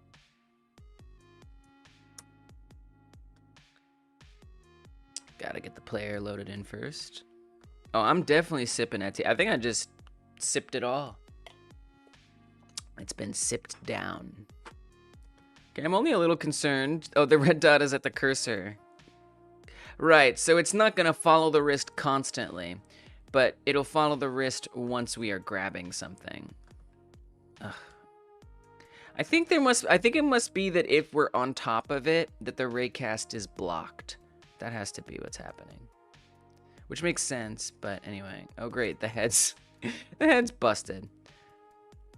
Gotta get the player loaded in first. Oh, I'm definitely sipping that tea. I think I just sipped it all. It's been sipped down. Okay, I'm only a little concerned. Oh, the red dot is at the cursor. Right, so it's not going to follow the wrist constantly. But it'll follow the wrist once we are grabbing something. Ugh. I think it must be that if we're on top of it, that the raycast is blocked. That has to be what's happening. Which makes sense, but anyway. Oh great, the head's the head's busted.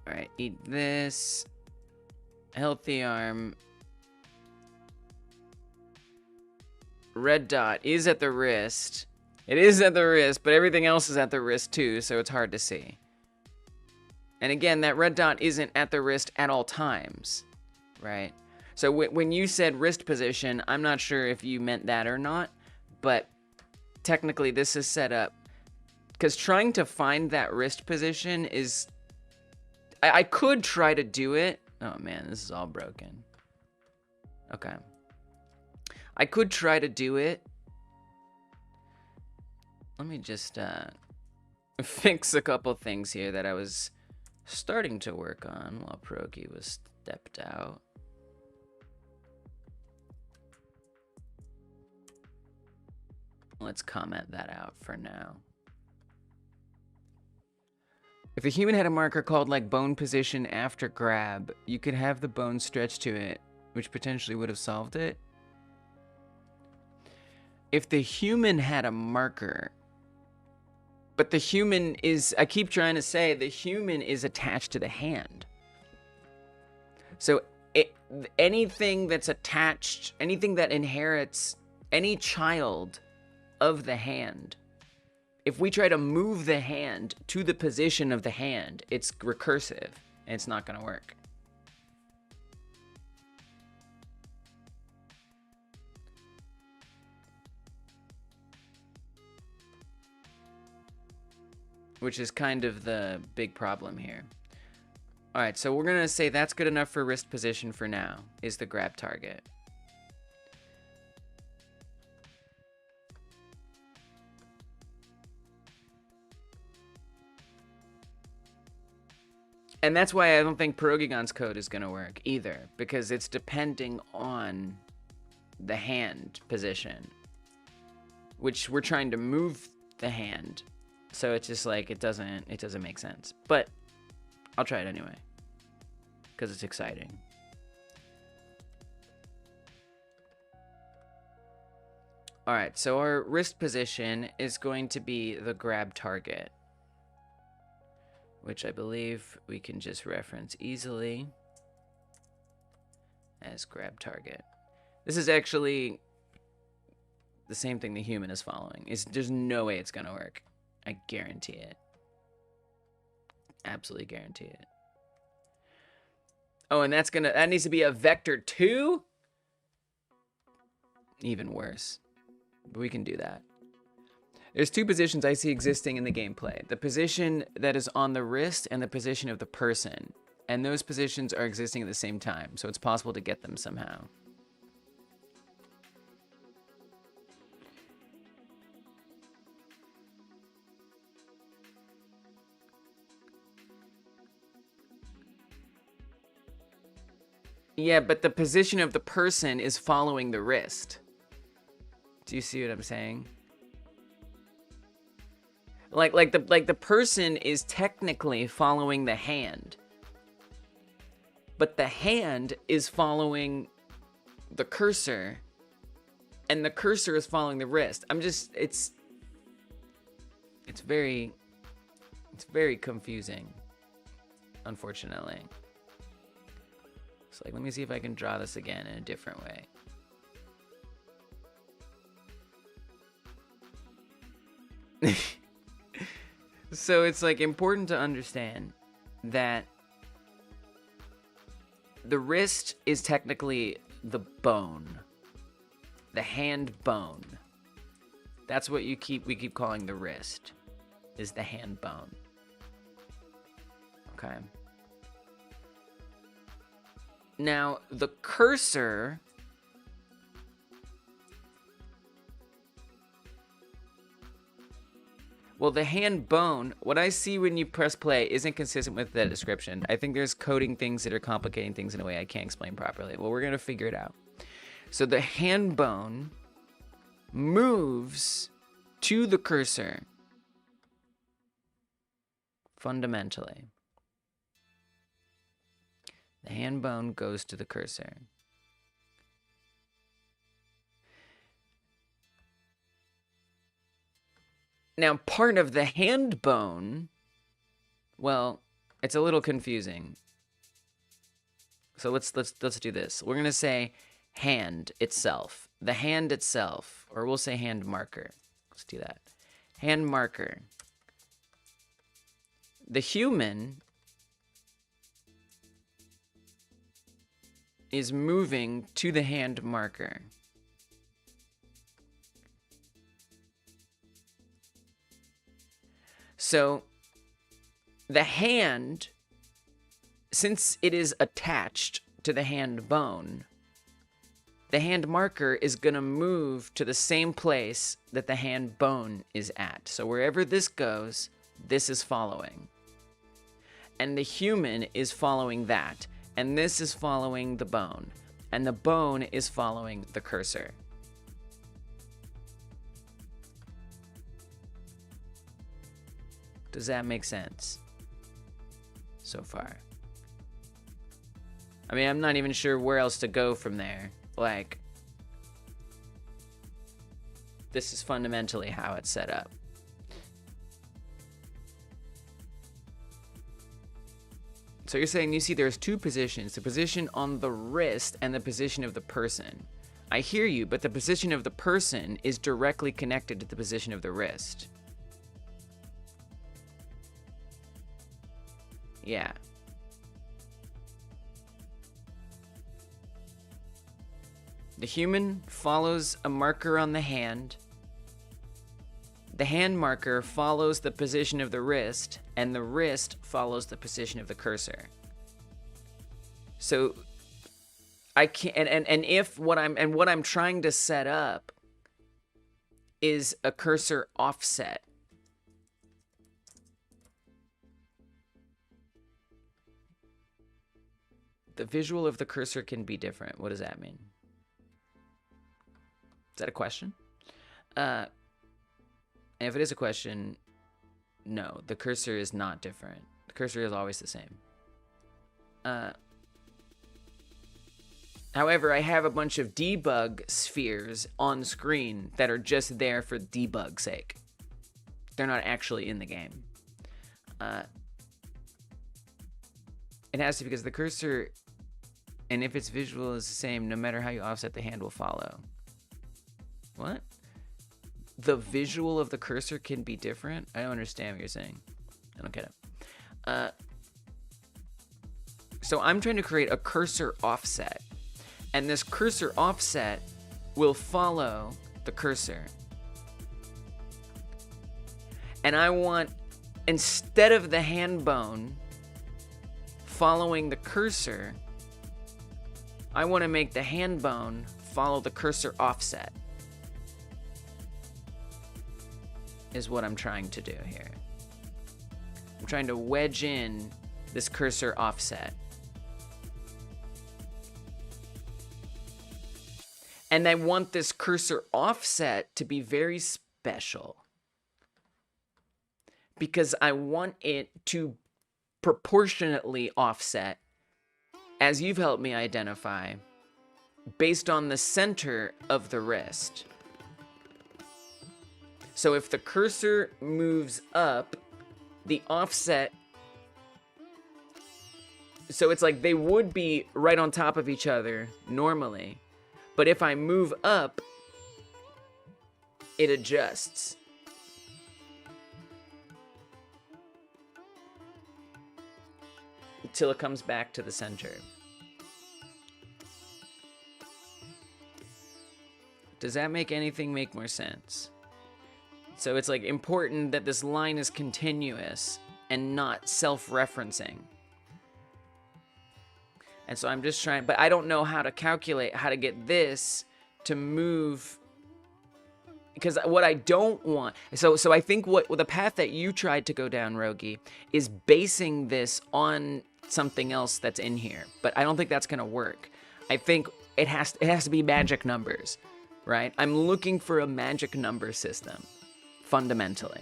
Alright, eat this. Healthy arm. Red dot is at the wrist. It is at the wrist, but everything else is at the wrist too, so it's hard to see. And again, that red dot isn't at the wrist at all times, right? So when you said wrist position, I'm not sure if you meant that or not, but technically this is set up, because trying to find that wrist position is... I could try to do it. Oh man, this is all broken. Okay. I could try to do it. Let me just fix a couple things here that I was starting to work on while Pierogi was stepped out. Let's comment that out for now. If a human had a marker called like bone position after grab, you could have the bone stretch to it, which potentially would have solved it. if the human had a marker, but the human is, I keep trying to say, the human is attached to the hand. So anything that's attached, anything that inherits any child of the hand, if we try to move the hand to the position of the hand, it's recursive and it's not going to work. Which is kind of the big problem here. All right, so we're gonna say that's good enough for wrist position for now, is the grab target. And that's why I don't think Pierogigon's code is gonna work either, because it's depending on the hand position, which we're trying to move the hand. So it's just like, it doesn't make sense. But I'll try it anyway, because it's exciting. All right, so our wrist position is going to be the grab target, which I believe we can just reference easily as grab target. This is actually the same thing the human is following. There's no way it's gonna work. I guarantee it. Absolutely guarantee it. Oh, and that needs to be a vector 2? Even worse. But we can do that. There's two positions I see existing in the gameplay. The position that is on the wrist and the position of the person. And those positions are existing at the same time, so it's possible to get them somehow. Yeah, but the position of the person is following the wrist. Do you see what I'm saying? Like the person is technically following the hand, but the hand is following the cursor, and the cursor is following the wrist. It's very confusing, unfortunately. So like, let me see if I can draw this again in a different way. So it's like important to understand that the wrist is technically the bone, the hand bone. That's what we keep calling the wrist, is the hand bone. Okay. Now, the cursor well, the hand bone, what I see when you press play isn't consistent with that description. I think there's coding things that are complicating things in a way I can't explain properly. Well, we're going to figure it out. So the hand bone moves to the cursor fundamentally. The hand bone goes to the cursor. Now, part of the hand bone, well, it's a little confusing. So let's do this. We're going to say hand itself. The hand itself, or we'll say hand marker. Let's do that. Hand marker. The human is moving to the hand marker. So the hand, since it is attached to the hand bone, the hand marker is going to move to the same place that the hand bone is at. So wherever this goes, this is following. And the human is following that. And this is following the bone. And the bone is following the cursor. Does that make sense so far? I mean, I'm not even sure where else to go from there. Like, this is fundamentally how it's set up. So you're saying you see there's two positions, the position on the wrist and the position of the person. I hear you, but the position of the person is directly connected to the position of the wrist. Yeah. The human follows a marker on the hand. The hand marker follows the position of the wrist, and the wrist follows the position of the cursor. So I can't, and if what I'm trying to set up is a cursor offset. The visual of the cursor can be different. What does that mean? Is that a question? And if it is a question, no, the cursor is not different. The cursor is always the same. However, I have a bunch of debug spheres on screen that are just there for debug's sake. They're not actually in the game. It has to, because the cursor, and if its visual is the same, no matter how you offset, the hand will follow. What? The visual of the cursor can be different? I don't understand what you're saying. I don't get it. So I'm trying to create a cursor offset. And this cursor offset will follow the cursor. And I want, instead of the hand bone following the cursor, I want to make the hand bone follow the cursor offset. Is what I'm trying to do here. I'm trying to wedge in this cursor offset. And I want this cursor offset to be very special, because I want it to proportionately offset, as you've helped me identify, based on the center of the wrist. So if the cursor moves up, the offset, so it's like they would be right on top of each other normally, but if I move up, it adjusts. Until it comes back to the center. Does that make anything make more sense? So it's like important that this line is continuous and not self-referencing. And so I'm just trying, but I don't know how to calculate how to get this to move, because what I don't want, so I think what the path that you tried to go down, Rogi, is basing this on something else that's in here, but I don't think that's gonna work. I think it has to be magic numbers, right? I'm looking for a magic number system, fundamentally.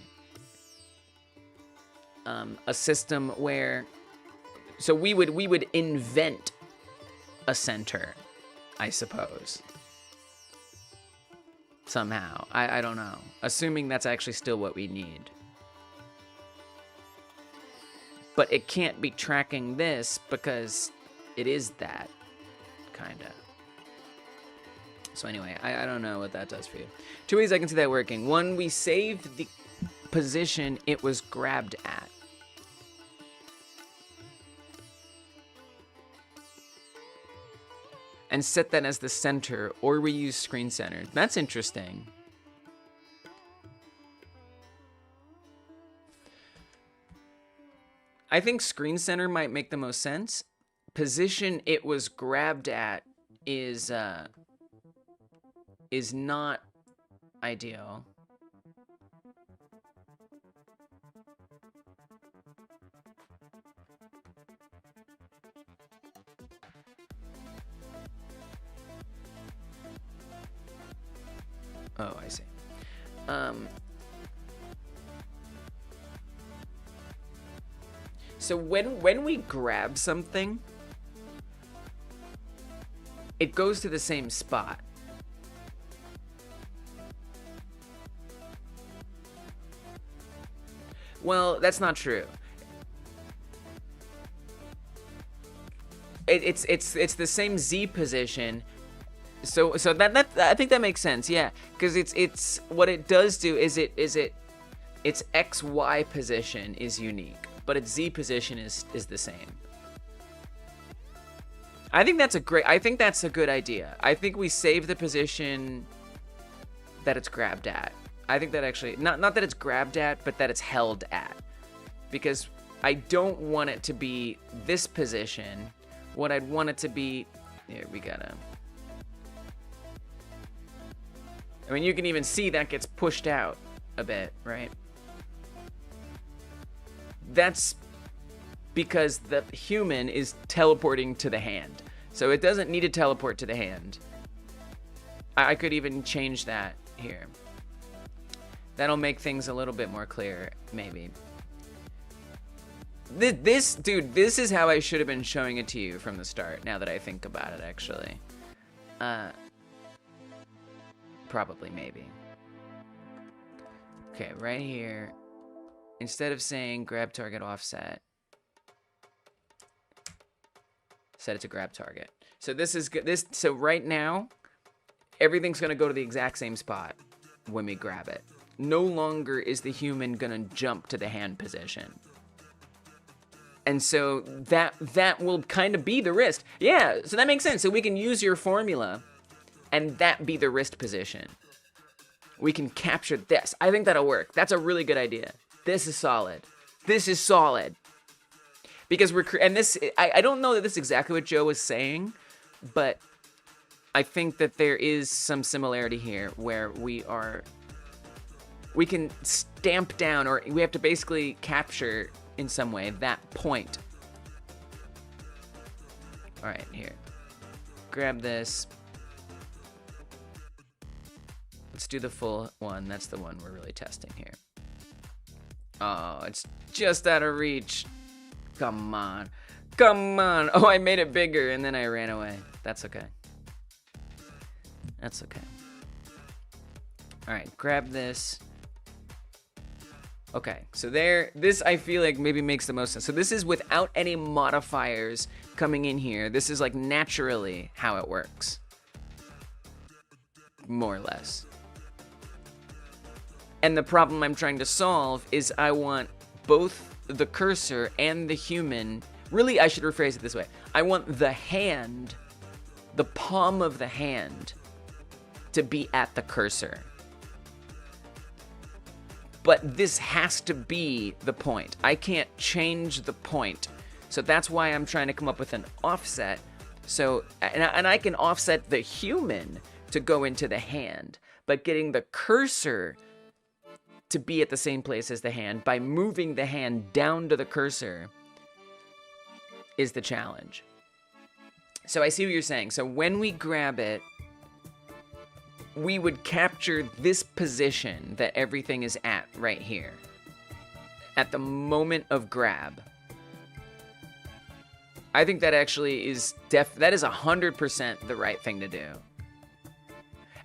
A system where, so we would invent a center, I suppose. Somehow. I don't know. Assuming that's actually still what we need. But it can't be tracking this because it is that, kinda. So anyway, I don't know what that does for you. Two ways I can see that working. One, we save the position it was grabbed at. And set that as the center, or we use screen center. That's interesting. I think screen center might make the most sense. Position it was grabbed at is not ideal. Oh, I see. So when we grab something, it goes to the same spot. Well, that's not true. It's the same Z position. So that I think that makes sense. Yeah, because it's what it does do is its XY position is unique, but its Z position is the same. I think that's a good idea. I think we save the position that it's grabbed at. I think that actually, not that it's grabbed at, but that it's held at. Because I don't want it to be this position. What I'd want it to be, here, we gotta. I mean, you can even see that gets pushed out a bit, right? That's because the human is teleporting to the hand. So it doesn't need to teleport to the hand. I could even change that here. That'll make things a little bit more clear, maybe. Dude, this is how I should have been showing it to you from the start, now that I think about it, actually. Probably, maybe. Okay, right here. Instead of saying grab target offset, set it to grab target. So this is good. So right now, everything's gonna go to the exact same spot when we grab it. No longer is the human gonna jump to the hand position. And so that will kind of be the wrist. Yeah, so that makes sense. So we can use your formula and that be the wrist position. We can capture this. I think that'll work. That's a really good idea. This is solid. This is solid. Because I don't know that this is exactly what Joe was saying, but I think that there is some similarity here where we can stamp down, or we have to basically capture in some way that point. All right, here. Grab this. Let's do the full one. That's the one we're really testing here. Oh, it's just out of reach. Come on. Come on. Oh, I made it bigger and then I ran away. That's okay. That's okay. All right, grab this. Okay, so this I feel like maybe makes the most sense. So this is without any modifiers coming in here. This is like naturally how it works. More or less. And the problem I'm trying to solve is I want both the cursor and the human. Really, I should rephrase it this way. I want the hand, the palm of the hand, to be at the cursor. But this has to be the point. I can't change the point. So that's why I'm trying to come up with an offset. So, and I can offset the human to go into the hand, but getting the cursor to be at the same place as the hand by moving the hand down to the cursor is the challenge. So I see what you're saying. So when we grab it, we would capture this position that everything is at right here at the moment of grab. I think that actually is that is 100% the right thing to do.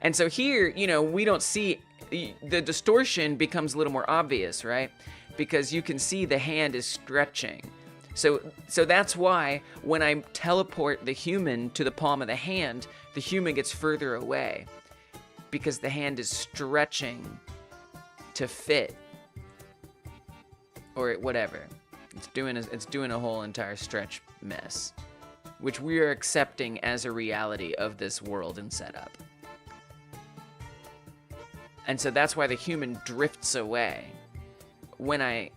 And so here, you know, we don't see the distortion becomes a little more obvious, right? Because you can see the hand is stretching. So that's why when I teleport the human to the palm of the hand, the human gets further away because the hand is stretching to fit or whatever. It's doing a whole entire stretch mess, which we are accepting as a reality of this world and setup. And so that's why the human drifts away the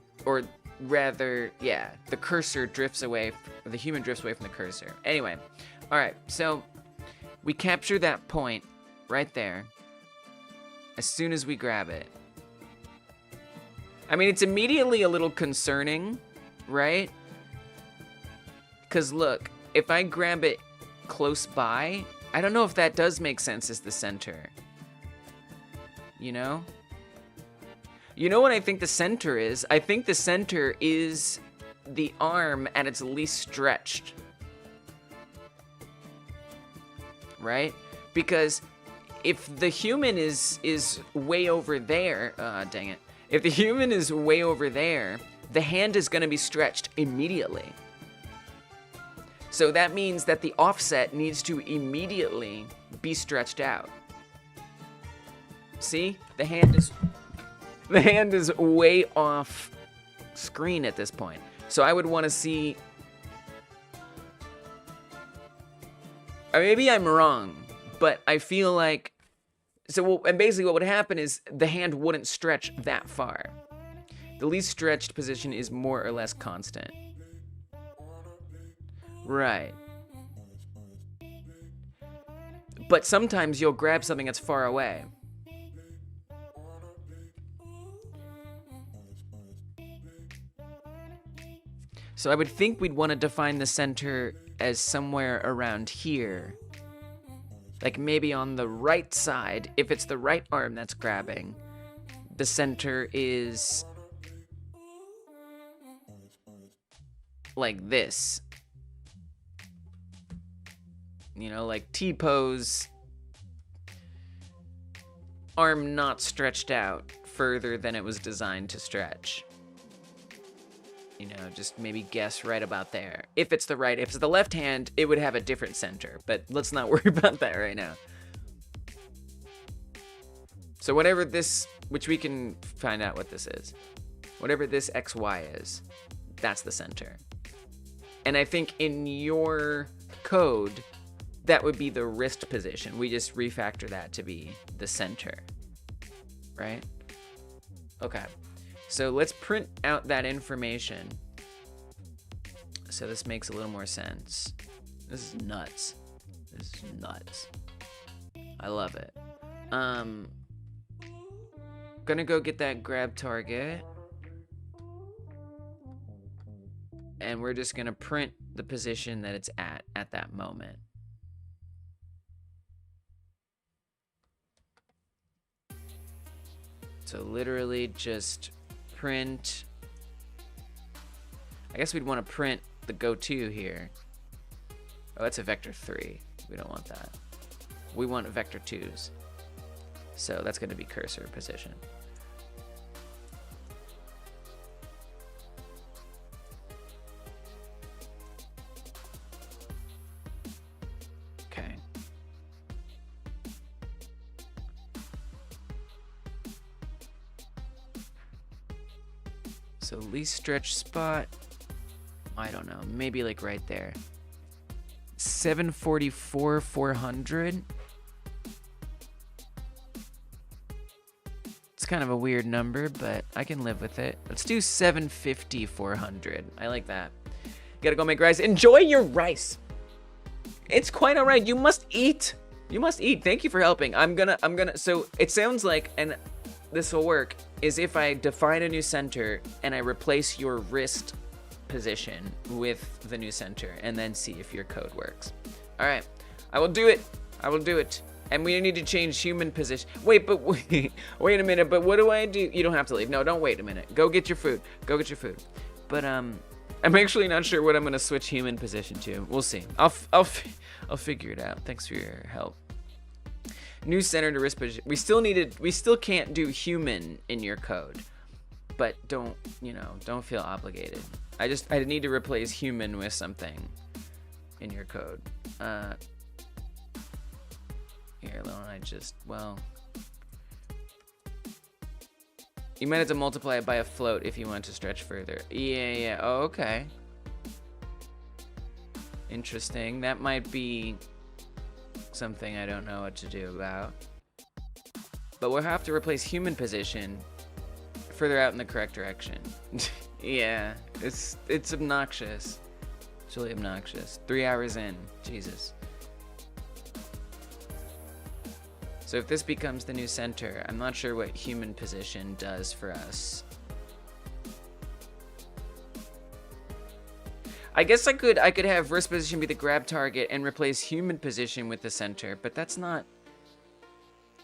cursor drifts away, the human drifts away from the cursor. Anyway, all right, so we capture that point right there as soon as we grab it. I mean, it's immediately a little concerning, right? Because look, if I grab it close by, I don't know if that does make sense as the center. You know? You know what I think the center is? I think the center is the arm at its least stretched. Right? Because if the human is way over there, dang it. If the human is way over there, the hand is going to be stretched immediately. So that means that the offset needs to immediately be stretched out. See? The hand is way off screen at this point. So I would want to see... Or maybe I'm wrong, but I feel like... So, and basically what would happen is the hand wouldn't stretch that far. The least stretched position is more or less constant. Right. But sometimes you'll grab something that's far away. So I would think we'd want to define the center as somewhere around here. Like maybe on the right side, if it's the right arm that's grabbing, the center is like this. You know, like T-pose, arm not stretched out further than it was designed to stretch. You know, just maybe guess right about there. If it's the right, if it's the left hand, it would have a different center, but let's not worry about that right now. So whatever this, which we can find out what this is, whatever this XY is, that's the center. And I think in your code, that would be the wrist position. We just refactor that to be the center, right? Okay. So let's print out that information. So this makes a little more sense. This is nuts. This is nuts. I love it. Gonna go get that grab target. And we're just gonna print the position that it's at that moment. So literally just print. I guess we'd want to print the go-to here. Oh, that's a vector 3. We don't want that. We want vector 2s. So that's going to be cursor position. Okay. So least stretch spot, I don't know, maybe like right there. 744, 400. It's kind of a weird number, but I can live with it. Let's do 750, 400. I like that. Gotta go make rice. Enjoy your rice. It's quite all right. You must eat. You must eat. Thank you for helping. I'm gonna, so it sounds like, and this will work, is if I define a new center and I replace your wrist position with the new center and then see if your code works. All right, I will do it. I will do it. And we need to change human position. Wait, but wait a minute, but what do I do? You don't have to leave. No, don't wait a minute. Go get your food. Go get your food. But I'm actually not sure what I'm gonna switch human position to. We'll see. I'll figure it out. Thanks for your help. New center to wrist position. We still can't do human in your code, but don't feel obligated. I need to replace human with something in your code. Here, you might have to multiply it by a float if you want to stretch further. Yeah. Oh, okay. Interesting. That might be something I don't know what to do about. But we'll have to replace human position further out in the correct direction. Yeah, it's obnoxious. It's really obnoxious. 3 hours in. Jesus. So if this becomes the new center, I'm not sure what human position does for us. I guess I could have wrist position be the grab target and replace human position with the center, but that's not...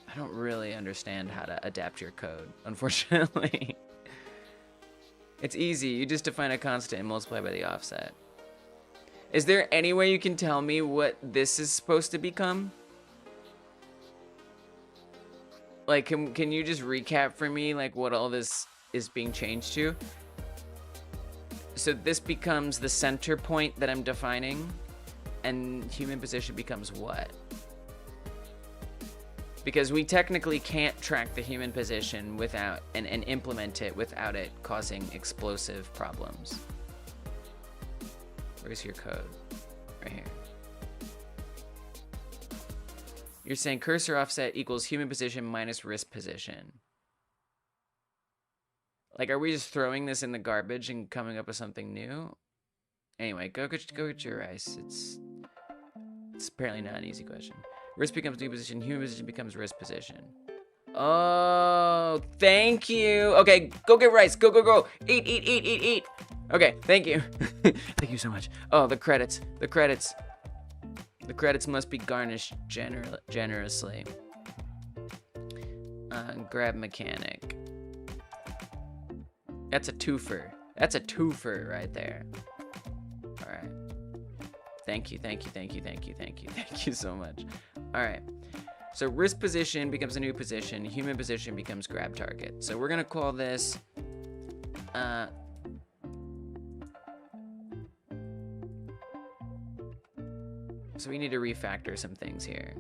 I don't really understand how to adapt your code, unfortunately. It's easy. You just define a constant and multiply by the offset. Is there any way you can tell me what this is supposed to become? Like, can you just recap for me, like, what all this is being changed to. So this becomes the center point that I'm defining, and human position becomes what? Because we technically can't track the human position without and implement it without it causing explosive problems. Where's your code? Right here. You're saying cursor offset equals human position minus wrist position. Like, are we just throwing this in the garbage and coming up with something new? Anyway, go get your rice. It's apparently not an easy question. Wrist becomes new position. Human position becomes wrist position. Oh, thank you. Okay, go get rice. Go. Eat. Okay, thank you. Thank you so much. Oh, the credits. The credits must be garnished generously. Grab mechanic. That's a twofer. That's a twofer right there. All right. Thank you so much. All right. So wrist position becomes a new position. Human position becomes grab target. So we're gonna call this. So we need to refactor some things here.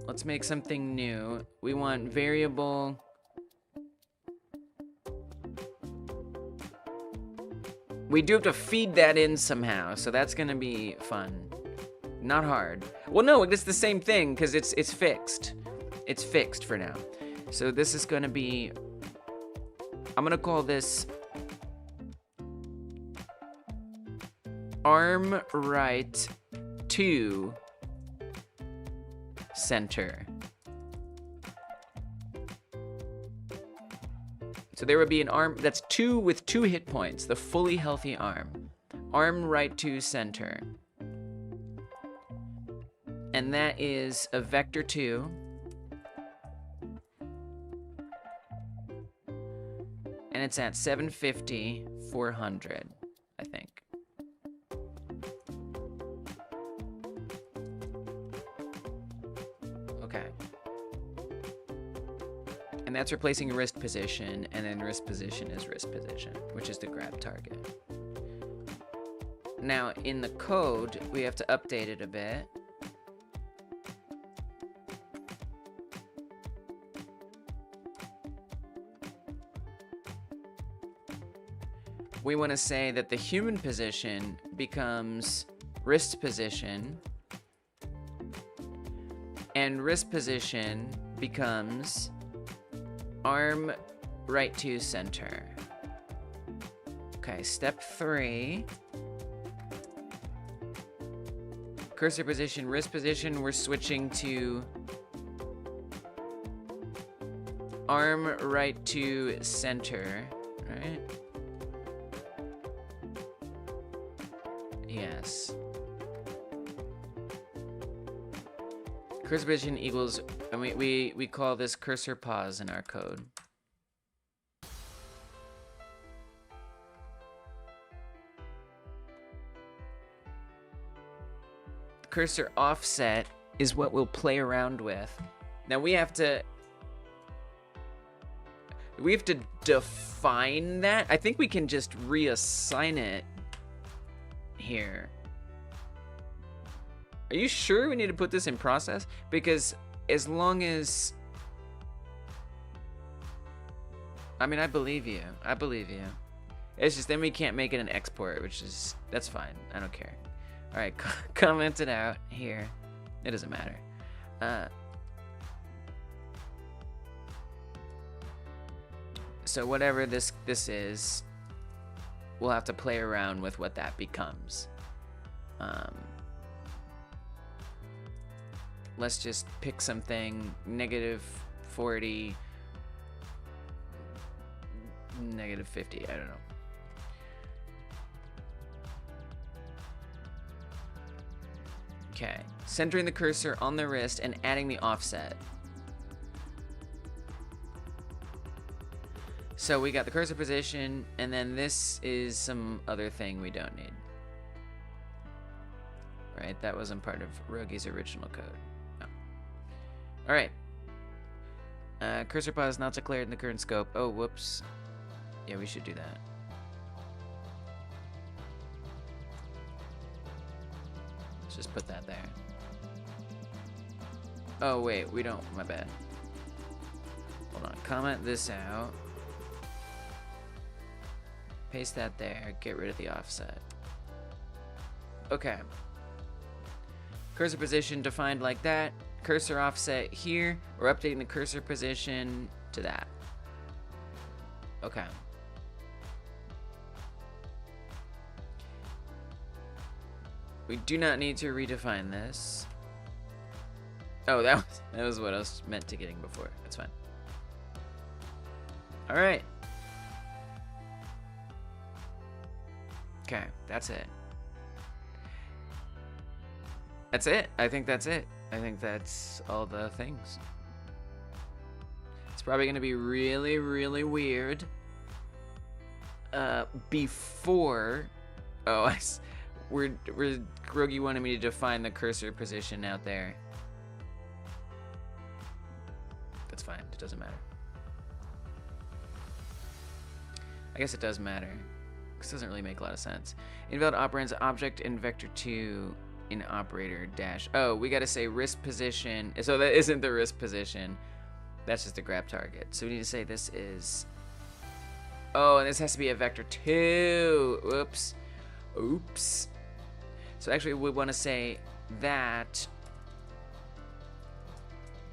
Let's make something new. We want variable. We do have to feed that in somehow, so that's gonna be fun. Not hard. Well, no, it's the same thing because it's fixed. It's fixed for now. So this is gonna be. I'm gonna call this arm right to center. So there would be an arm that's 2 with 2 hit points, the fully healthy arm. Arm right to center. And that is a vector 2. And it's at 750, 400, I think. Okay. And that's replacing wrist position, and then wrist position is wrist position, which is the grab target. Now, in the code, we have to update it a bit. We want to say that the human position becomes wrist position, and wrist position becomes arm right to center. Okay, step 3. Cursor position, wrist position, we're switching to arm right to center, right? Yes. Cursor position equals, and we call this cursor pause in our code. Cursor offset is what we'll play around with. Now we have to define that. I think we can just reassign it here. Are you sure we need to put this in process? Because as long as... I mean, I believe you. I believe you. It's just then we can't make it an export, which is... That's fine. I don't care. Alright, comment it out here. It doesn't matter. So whatever this is, we'll have to play around with what that becomes. Let's just pick something, -40, -50, I don't know. Okay, centering the cursor on the wrist and adding the offset. So we got the cursor position, and then this is some other thing we don't need. Right, that wasn't part of Rogi's original code. No. All right. Cursor pause not declared in the current scope. Oh, whoops. Yeah, we should do that. Let's just put that there. Oh, wait, we don't. My bad. Hold on. Comment this out. Paste that there. Get rid of the offset. Okay. Cursor position defined like that. Cursor offset here. We're updating the cursor position to that. Okay. We do not need to redefine this. Oh, that was what I was meant to getting before. That's fine. All right. Okay, that's it. That's it. I think that's it. I think that's all the things. It's probably gonna be really, really weird. Before, oh, Grogi wanted me to define the cursor position out there. That's fine. It doesn't matter. I guess it does matter. This doesn't really make a lot of sense. Invalid operands object in vector 2 in operator dash. Oh, we got to say wrist position. So that isn't the wrist position. That's just the grab target. So we need to say this is. Oh, and this has to be a vector 2. Oops. Oops. So actually, we want to say that.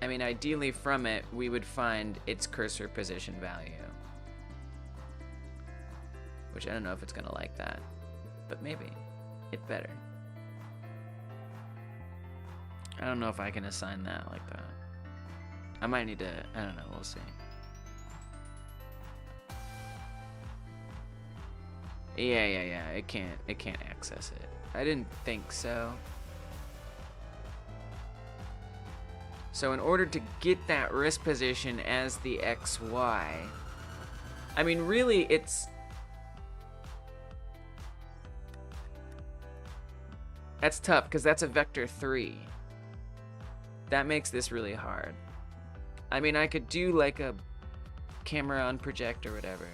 I mean, ideally from it, we would find its cursor position value. Which I don't know if it's gonna like that, but maybe it better. I don't know if I can assign that like that. I might need to, I don't know, we'll see. Yeah, it can't access it. I didn't think so. So in order to get that wrist position as the XY, I mean, really it's, that's tough because that's a vector 3. That makes this really hard. I mean, I could do like a camera on project or whatever.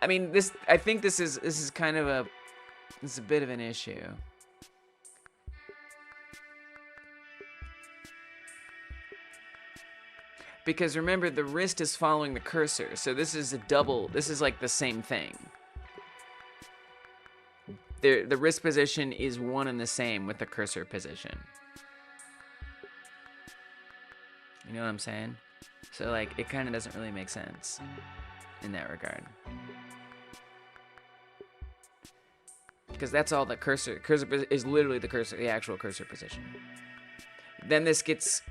I mean, I think this is kind of a bit of an issue. Because remember, the wrist is following the cursor, so this is a double, this is like the same thing. The wrist position is one and the same with the cursor position. You know what I'm saying? So like, it kind of doesn't really make sense in that regard. Because that's all the cursor is literally the actual cursor position. Then this gets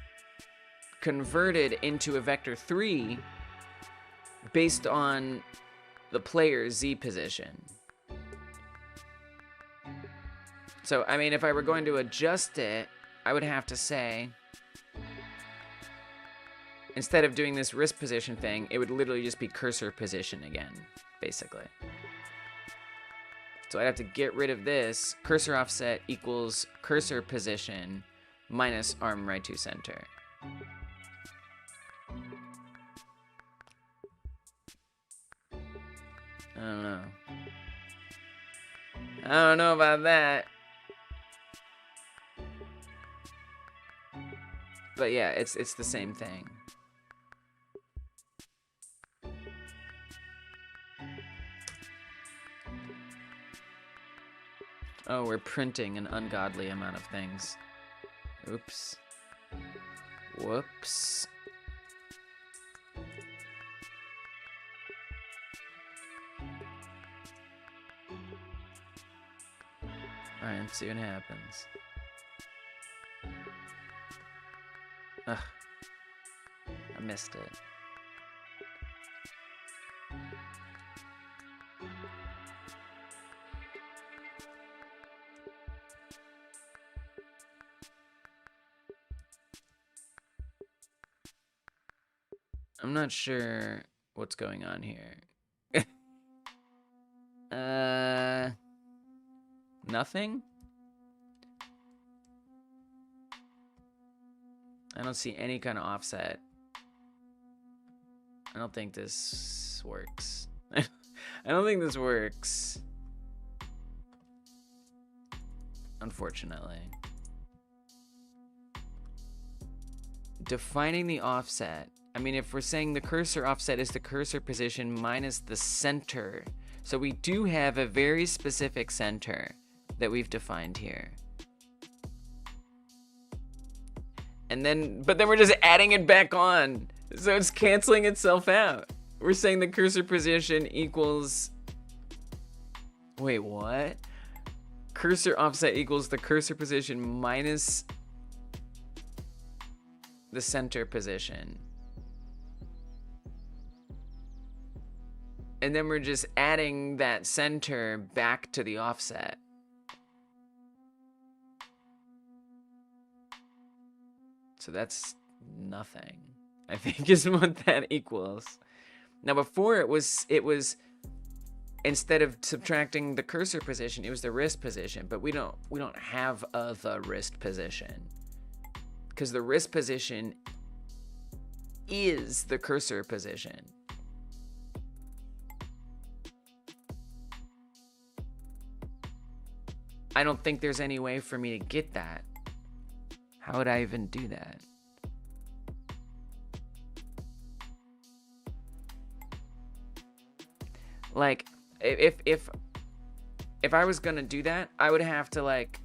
converted into a vector 3 based on the player's Z position. So, I mean, if I were going to adjust it, I would have to say, instead of doing this wrist position thing, it would literally just be cursor position again, basically. So I'd have to get rid of this. Cursor offset equals cursor position minus arm right to center. I don't know. I don't know about that. But yeah, it's the same thing. Oh, we're printing an ungodly amount of things. Oops. Whoops. Alright, let's see what happens. Ugh. I missed it. I'm not sure what's going on here. Nothing? I don't see any kind of offset. I don't think this works. I don't think this works. Unfortunately. Defining the offset. I mean, if we're saying the cursor offset is the cursor position minus the center. So we do have a very specific center that we've defined here. And then, but then we're just adding it back on. So it's canceling itself out. We're saying the cursor position equals, wait, what? Cursor offset equals the cursor position minus the center position. And then we're just adding that center back to the offset. So that's nothing, I think, is what that equals. Now before it was instead of subtracting the cursor position, it was the wrist position, but we don't have the wrist position, because the wrist position is the cursor position. I don't think there's any way for me to get that. How would I even do that? Like, if I was gonna do that, I would have to like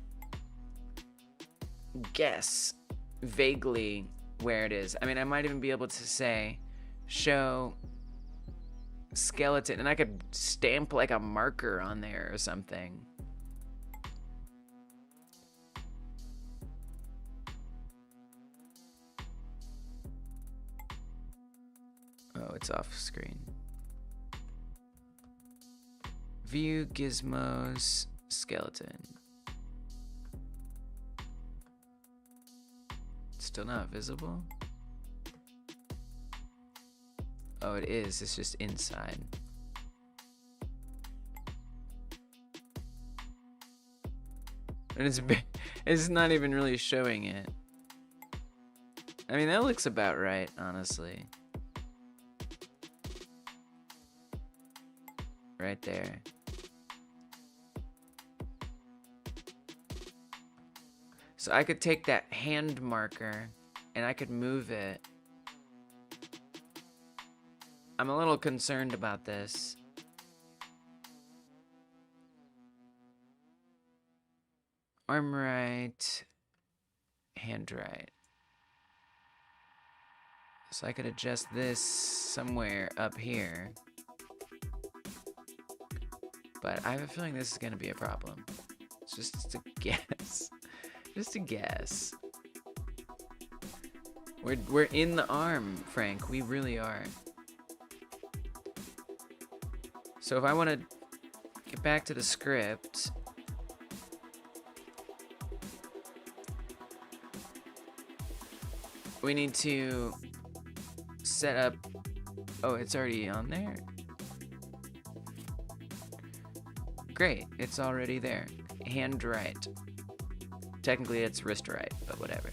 guess vaguely where it is. I mean, I might even be able to say show skeleton, and I could stamp like a marker on there or something. Oh, it's off screen. View gizmos skeleton. Still not visible? Oh, it is. It's just inside. And it's not even really showing it. I mean, that looks about right, honestly. Right there. So I could take that hand marker and I could move it. I'm a little concerned about this. Arm right, hand right. So I could adjust this somewhere up here. But I have a feeling this is going to be a problem. It's just a guess. Just a guess. We're in the arm, Frank. We really are. So if I want to get back to the script, we need to set up. Oh, it's already on there. Great, it's already there. Hand right. Technically it's wrist right, but whatever.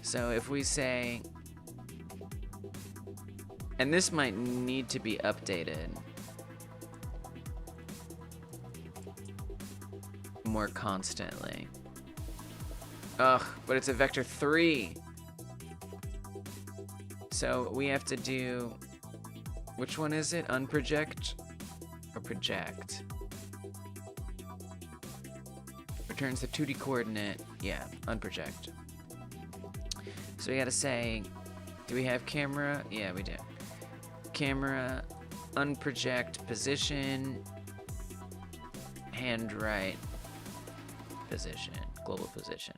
So if we say, and this might need to be updated more constantly. Ugh, but it's a vector 3. So we have to do, which one is it? Unproject or project? Returns the 2D coordinate. Yeah, unproject. So we gotta say, do we have camera? Yeah, we do. Camera, unproject, position, hand right, position, global position.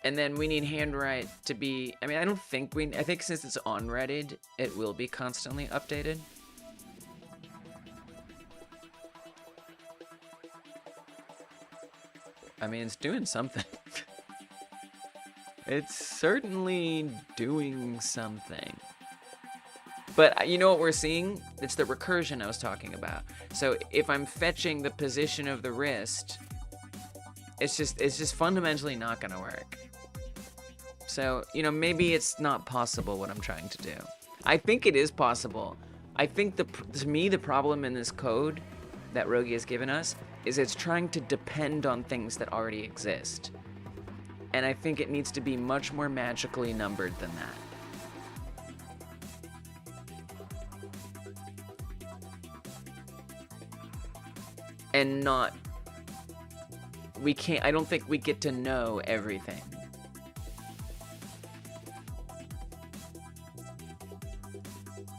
And then we need hand right to be, I mean, I think since it's on-readied, it will be constantly updated. I mean, it's doing something. It's certainly doing something. But you know what we're seeing? It's the recursion I was talking about. So if I'm fetching the position of the wrist, It's just fundamentally not gonna work. So, you know, maybe it's not possible what I'm trying to do. I think it is possible. I think to me, the problem in this code that Rogi has given us is it's trying to depend on things that already exist. And I think it needs to be much more magically numbered than that. And not, I don't think we get to know everything.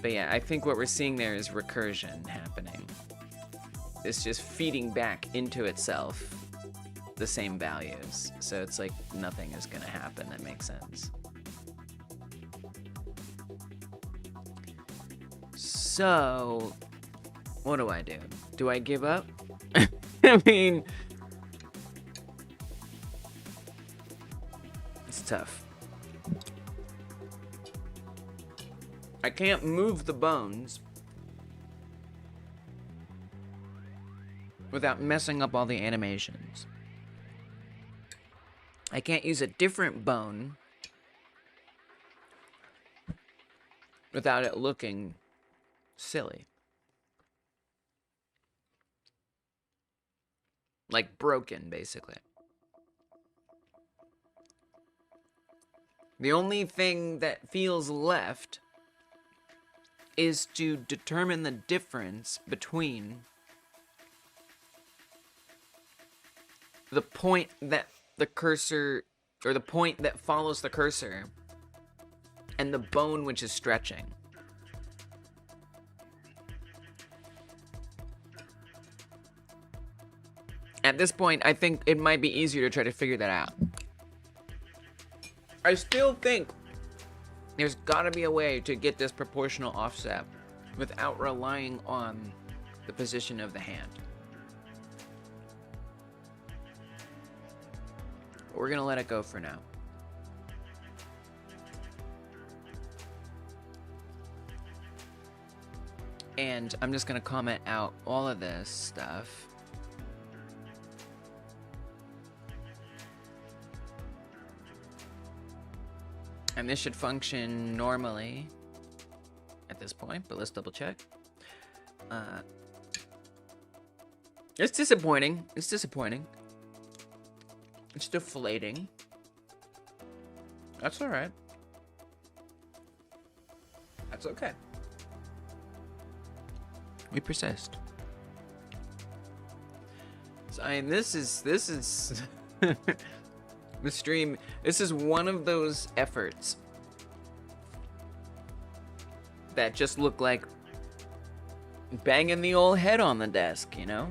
But yeah, I think what we're seeing there is recursion happening. It's just feeding back into itself the same values. So it's like nothing is gonna happen that makes sense. So, what do I do? Do I give up? I mean, it's tough. I can't move the bones without messing up all the animations. I can't use a different bone without it looking silly. Like broken, basically. The only thing that feels left is to determine the difference between the point that the cursor, or the point that follows the cursor, and the bone which is stretching. At this point, I think it might be easier to try to figure that out. I still think there's gotta be a way to get this proportional offset without relying on the position of the hand. We're gonna let it go for now. And I'm just gonna comment out all of this stuff. And this should function normally at this point, but let's double check. It's disappointing. It's disappointing. It's deflating. That's all right. That's okay. We persist. So, I mean, this is the stream. This is one of those efforts that just look like banging the old head on the desk, you know?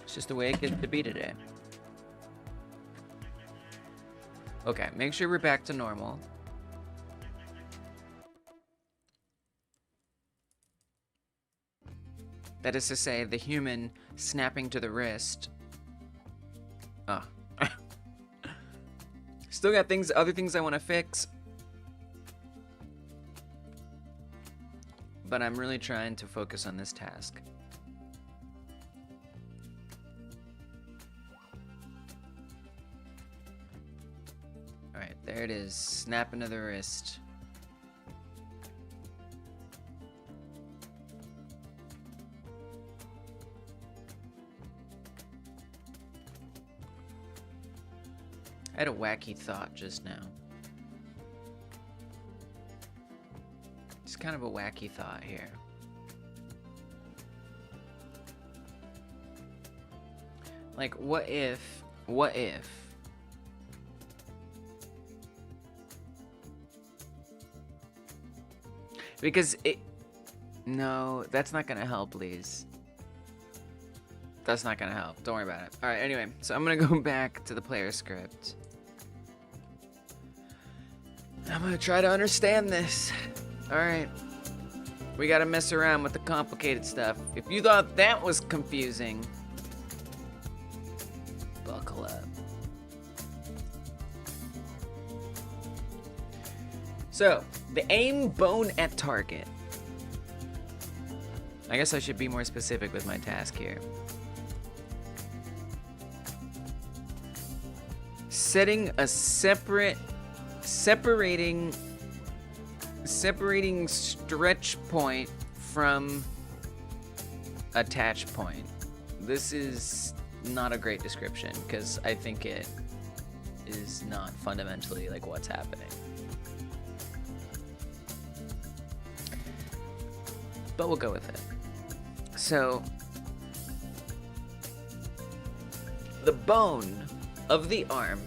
It's just the way it gets to be today. Okay, make sure we're back to normal. That is to say, the human snapping to the wrist. Oh. Still got other things I want to fix. But I'm really trying to focus on this task. Alright, there it is. Snap into the wrist. I had a wacky thought just now. It's kind of a wacky thought here. Like, what if... Because it... No, that's not gonna help, please. That's not gonna help. Don't worry about it. Alright, anyway. So I'm gonna go back to the player script. I'm gonna try to understand this. Alright. We gotta mess around with the complicated stuff. If you thought that was confusing, buckle up. So, the aim bone at target. I guess I should be more specific with my task here. setting a separating stretch point from attach point. This is not a great description because I think it is not fundamentally like what's happening. But we'll go with it. So the bone of the arm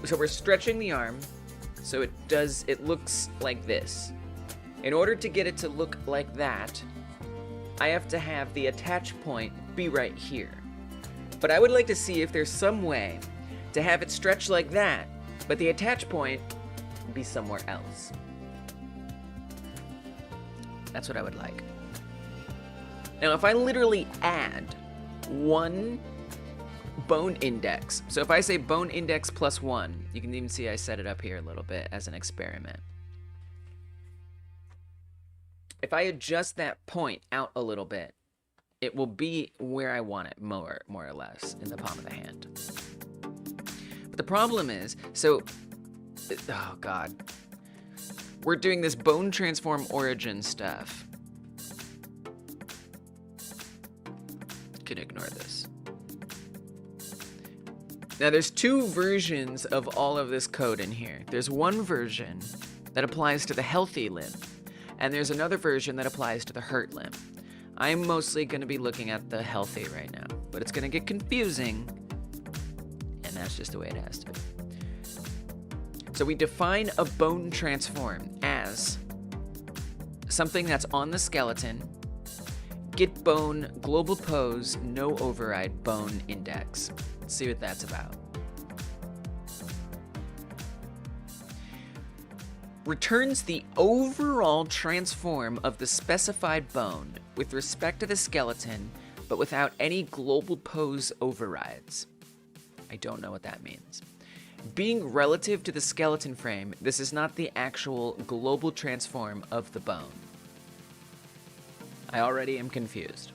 so we're stretching the arm so it looks like this. In order to get it to look like that, I have to have the attach point be right here. But I would like to see if there's some way to have it stretch like that, but the attach point be somewhere else. That's what I would like. Now, if I literally add one bone index, so if I say bone index +1, you can even see I set it up here a little bit as an experiment. If I adjust that point out a little bit, it will be where I want it, more or less, in the palm of the hand. But the problem is, oh God, we're doing this bone transform origin stuff. Can ignore this. Now there's two versions of all of this code in here. There's one version that applies to the healthy limb, and there's another version that applies to the hurt limb. I'm mostly going to be looking at the healthy right now, but it's going to get confusing, and that's just the way it has to be. So we define a bone transform as something that's on the skeleton, get bone, global pose, no override, bone index. Let's see what that's about. Returns the overall transform of the specified bone with respect to the skeleton, but without any global pose overrides. I don't know what that means. Being relative to the skeleton frame, this is not the actual global transform of the bone. I already am confused.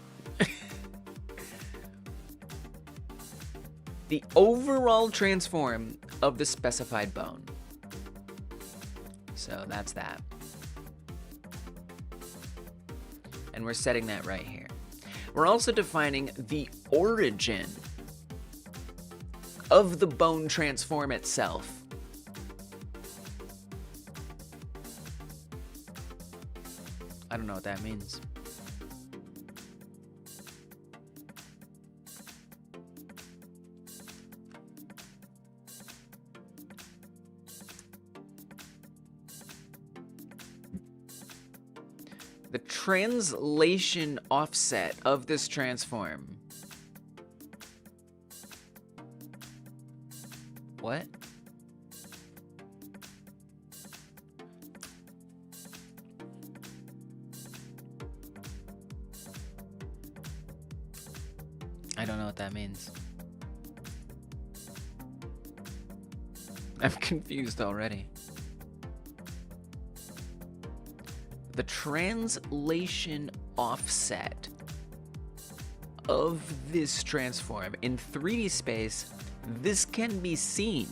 The overall transform of the specified bone. So that's that. And we're setting that right here. We're also defining the origin of the bone transform itself. I don't know what that means. The translation offset of this transform. What? I don't know what that means. I'm confused already. The translation offset of this transform in 3D space, this can be seen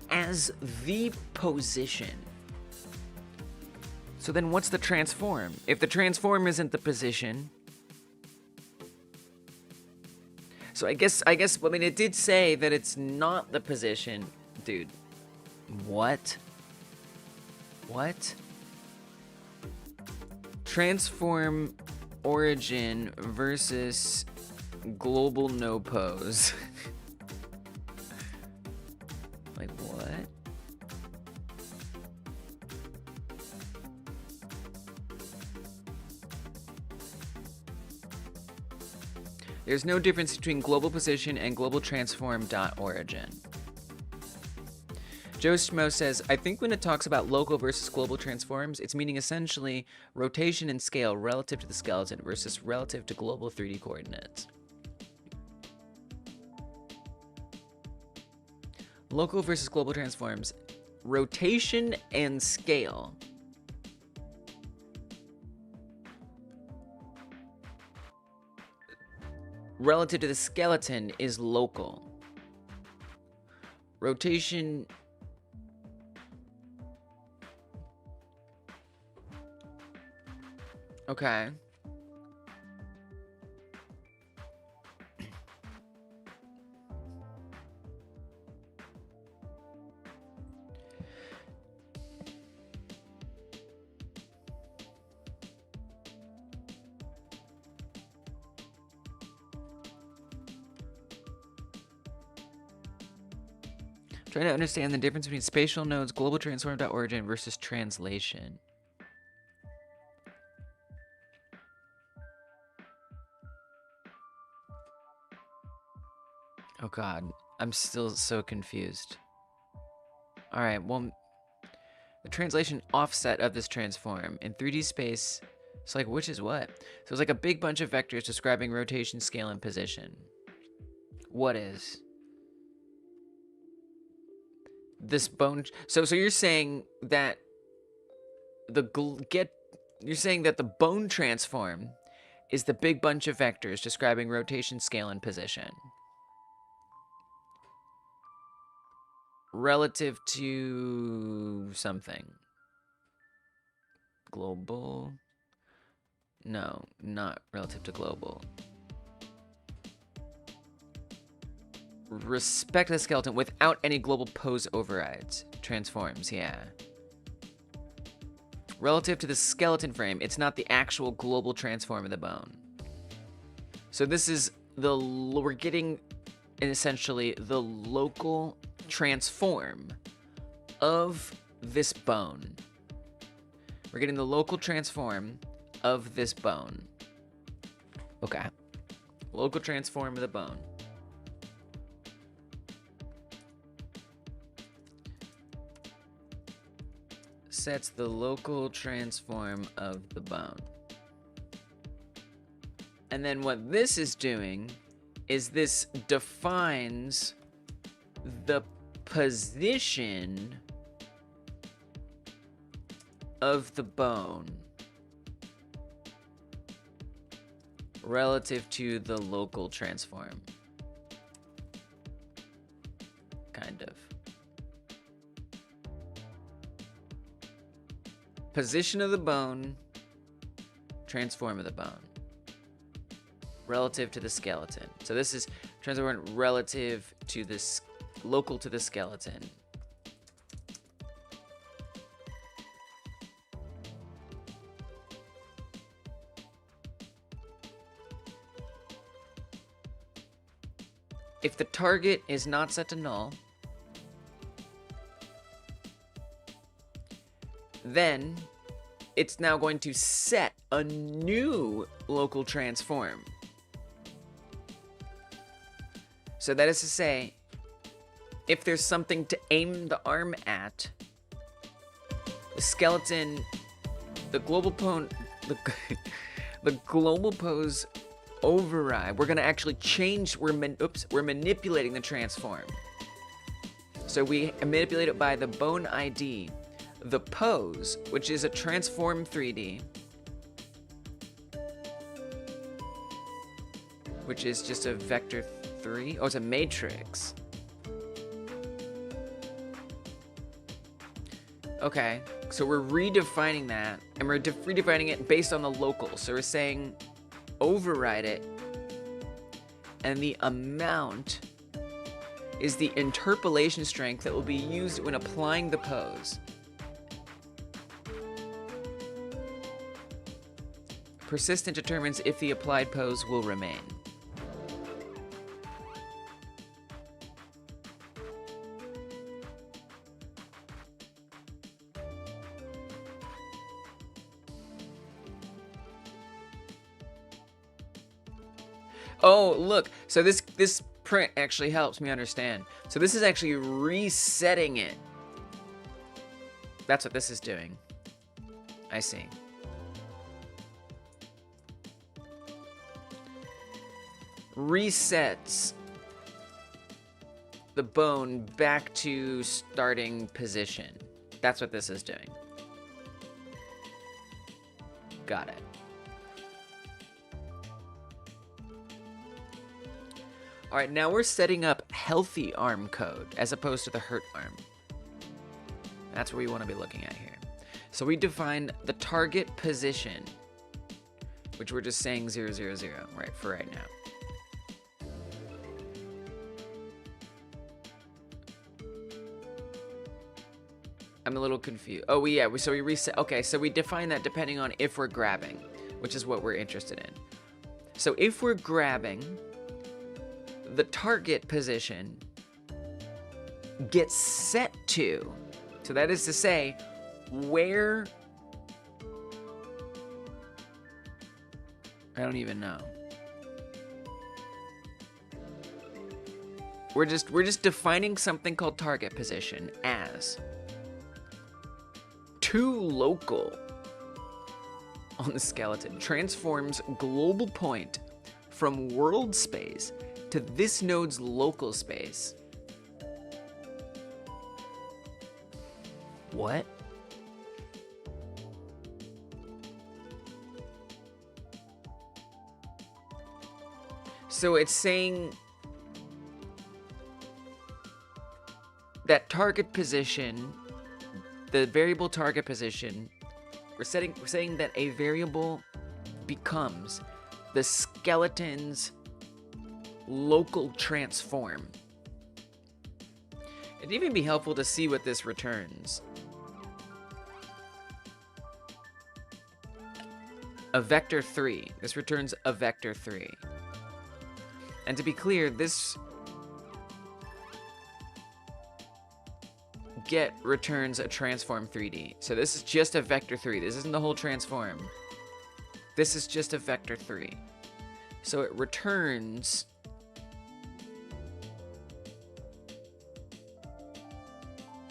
as the position. So then what's the transform? If the transform isn't the position, so I guess, I mean, it did say that it's not the position. Dude, what? What? Transform origin versus global no pose. Like what? There's no difference between global position and global transform dot origin. Joe Schmo says, I think when it talks about local versus global transforms, it's meaning essentially rotation and scale relative to the skeleton versus relative to global 3D coordinates. Local versus global transforms, rotation and scale. Relative to the skeleton is local. Rotation. Okay. Trying to understand the difference between spatial nodes, global transform.origin versus translation. Oh god, I'm still so confused. Alright, well, the translation offset of this transform in 3D space, it's like, which is what? So it's like a big bunch of vectors describing rotation, scale, and position. What is? This bone, so you're saying that you're saying that the bone transform is the big bunch of vectors describing rotation, scale, and position relative to something. Global? No, not relative to global. Respect the skeleton without any global pose overrides. Transforms, yeah. Relative to the skeleton frame, it's not the actual global transform of the bone. So this is we're getting essentially the local transform of this bone. We're getting the local transform of this bone. Okay. Local transform of the bone. Sets the local transform of the bone. And then what this is doing is this defines the position of the bone relative to the local transform. Kind of. Position of the bone, transform of the bone, relative to the skeleton. So this is transform relative to this, local to the skeleton. If the target is not set to null, then it's now going to set a new local transform. So that is to say, if there's something to aim the arm at, the skeleton, the global pose, the global pose override, we're gonna actually change, we're manipulating the transform. So we manipulate it by the bone ID, the pose, which is a transform 3D, which is just a vector 3. Oh, it's a matrix. Okay, so we're redefining that, and we're redefining it based on the local. So we're saying override it, and the amount is the interpolation strength that will be used when applying the pose. Persistent determines if the applied pose will remain. Oh, look. So this print actually helps me understand. So this is actually resetting it. That's what this is doing. I see. Resets the bone back to starting position. That's what this is doing. Got it. All right, now we're setting up healthy arm code as opposed to the hurt arm. That's what we want to be looking at here. So we define the target position, which we're just saying 000, right, for right now. I'm a little confused. Oh, yeah, so we reset. Okay, so we define that depending on if we're grabbing, which is what we're interested in. So if we're grabbing, the target position gets set to, so that is to say, where, I don't even know. We're just defining something called target position as to local on the skeleton transforms global point from world space to this node's local space. What? So it's saying that target position, the variable target position, we're saying that a variable becomes the skeleton's local transform. It'd even be helpful to see what this returns. A vector 3. This returns a vector 3. And to be clear, this get returns a transform 3D. So this is just a vector 3. This isn't the whole transform. This is just a vector 3. So it returns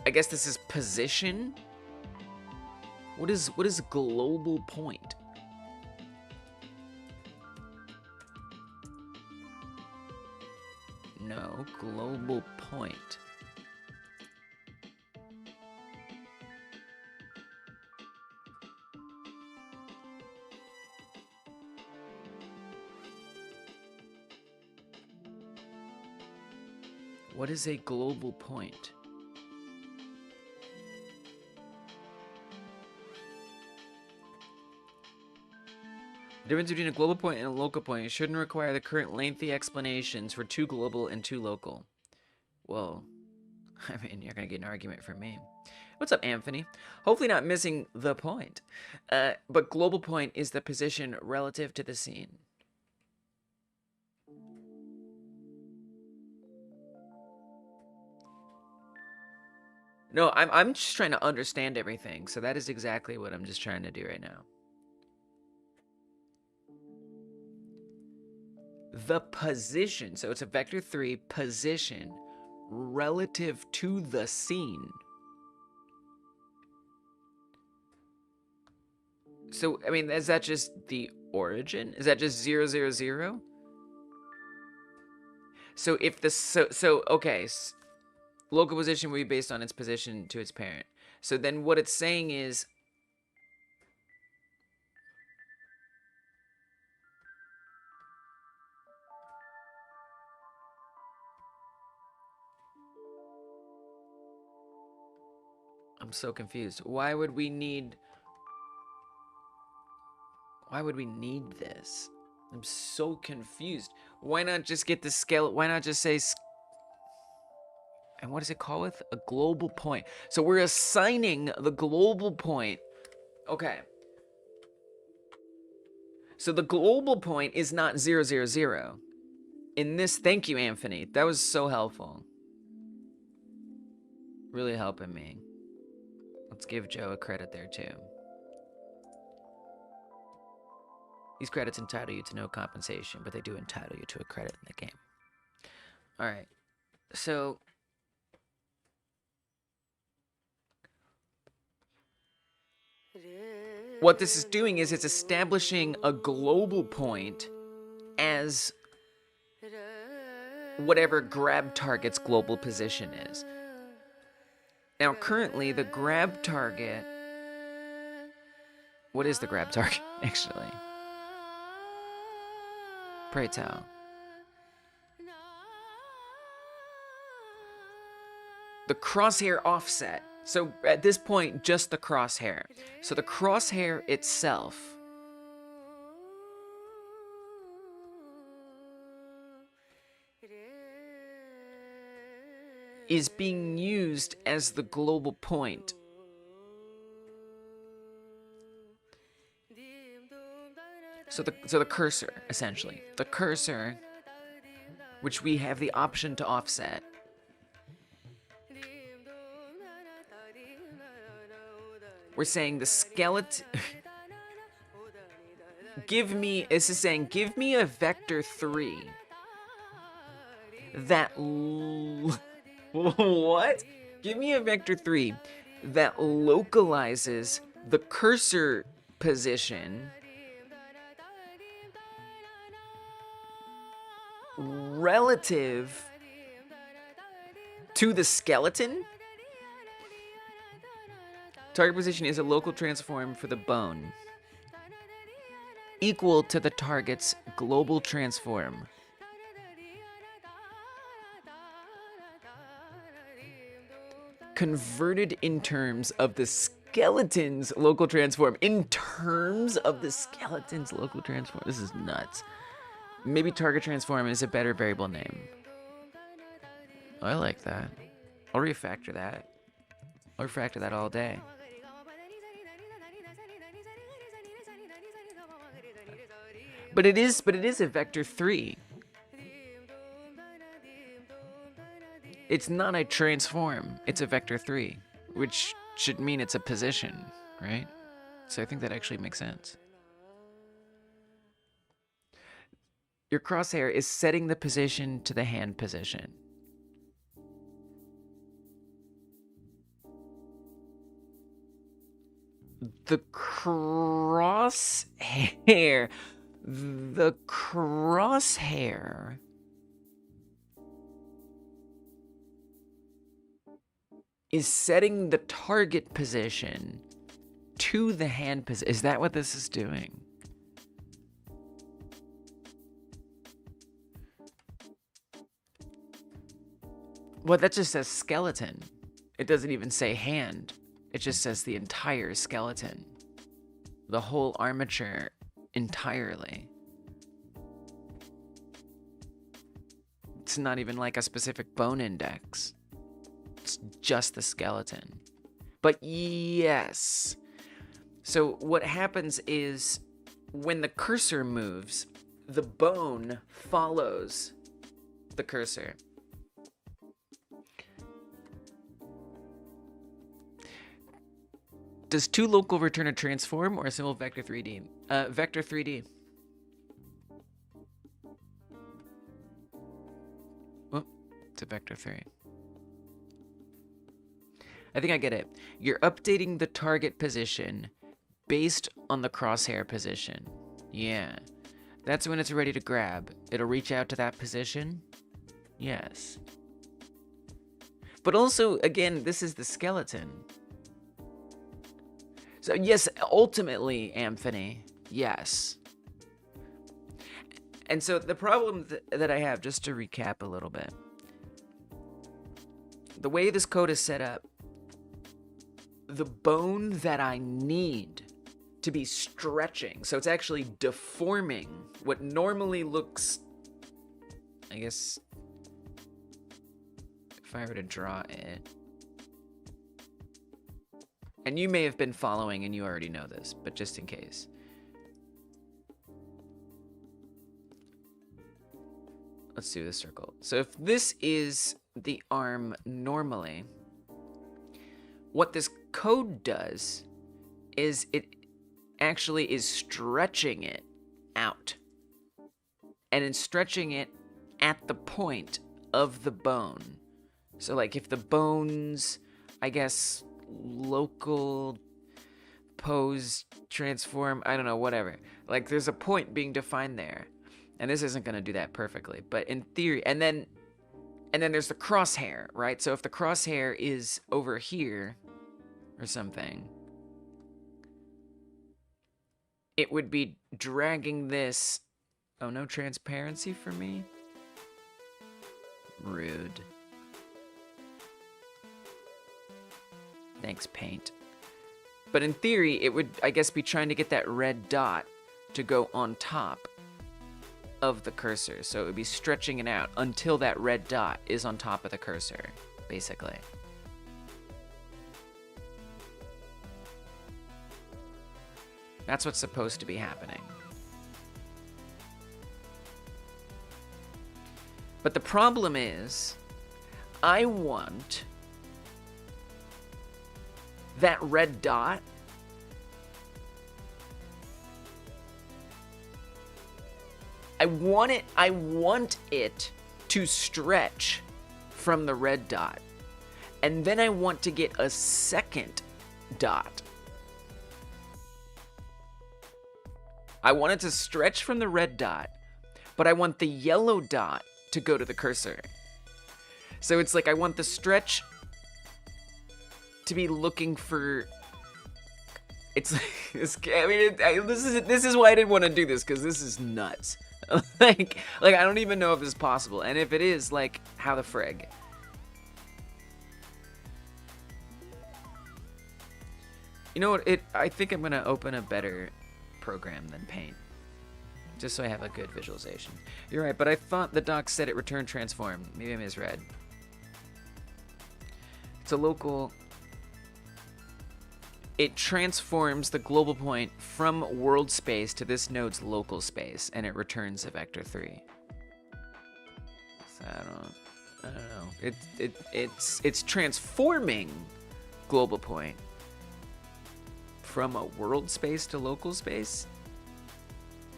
I guess this is position. What is global point? No, global point. What is a global point? The difference between a global point and a local point shouldn't require the current lengthy explanations for two global and two local. Well, I mean, you're going to get an argument from me. What's up, Anthony? Hopefully not missing the point. But global point is the position relative to the scene. No, I'm just trying to understand everything. So that is exactly what I'm just trying to do right now. The position, so it's a vector 3 position relative to the scene. So, I mean, is that just the origin? Is that just 0, 0, 0? So if the, okay, local position will be based on its position to its parent. So then what it's saying is, I'm so confused. Why would we need this? I'm so confused. Why not just get the scale? Why not just say, and what does it call with? A global point. So we're assigning the global point. Okay. So the global point is not 0, 0, 0. In this, thank you, Anthony. That was so helpful. Really helping me. Let's give Joe a credit there, too. These credits entitle you to no compensation, but they do entitle you to a credit in the game. Alright. So what this is doing is it's establishing a global point as whatever grab target's global position is. Now, currently, the grab target... What is the grab target, actually? Pray tell. the crosshair offset. So at this point, just the crosshair. So the crosshair itself is being used as the global point. So the cursor, essentially. The cursor, which we have the option to offset. We're saying the skeleton... this is saying, give me a vector 3 that... What? Give me a vector 3 that localizes the cursor position relative to the skeleton. Target position is a local transform for the bone equal to the target's global transform. Converted in terms of the skeleton's local transform. In terms of the skeleton's local transform. This is nuts. Maybe target transform is a better variable name. I like that. I'll refactor that. I'll refactor that all day. But it is a vector 3. It's not a transform, it's a vector 3, which should mean it's a position, right? So I think that actually makes sense. Your crosshair is setting the position to the hand position. The crosshair is setting the target position to the hand position. Is that what this is doing? Well, that just says skeleton. It doesn't even say hand. It just says the entire skeleton. The whole armature entirely. It's not even like a specific bone index. It's just the skeleton. But yes. So what happens is when the cursor moves, the bone follows the cursor. Does toLocal return a transform or a simple vector 3D? Vector 3D. Oh, it's a vector 3. I think I get it. You're updating the target position based on the crosshair position. Yeah. That's when it's ready to grab. It'll reach out to that position. Yes. But also, again, this is the skeleton. So yes, ultimately, Anthony, yes. And so the problem that I have, just to recap a little bit, the way this code is set up, the bone that I need to be stretching, so it's actually deforming what normally looks, I guess, if I were to draw it, and you may have been following and you already know this, but just in case. Let's do the circle. So if this is the arm normally, what this code does is it actually is stretching it out. And it's stretching it at the point of the bone. So like if the bone's, I guess, local pose transform, I don't know, whatever, like there's a point being defined there, and this isn't going to do that perfectly, but in theory, and then there's the crosshair, right? So if the crosshair is over here or something, it would be dragging this. Oh, no transparency for me? Rude. Thanks, Paint. But in theory, it would, I guess, be trying to get that red dot to go on top of the cursor. So it would be stretching it out until that red dot is on top of the cursor, basically. That's what's supposed to be happening. But the problem is, I want that red dot I want it to stretch from the red dot. And then I want to get a second dot. I want it to stretch from the red dot, but I want the yellow dot to go to the cursor. So it's like I want the stretch to be looking for. It's I mean, this is why I didn't want to do this, because this is nuts. like I don't even know if this is possible, and if it is, like, how the frig? You know what? I think I'm gonna open a better program than Paint, just so I have a good visualization. You're right, but I thought the doc said it returned transform. Maybe I misread. It's a local. It transforms the global point from world space to this node's local space, and it returns a vector 3. So I don't know. It's transforming global point from a world space to local space.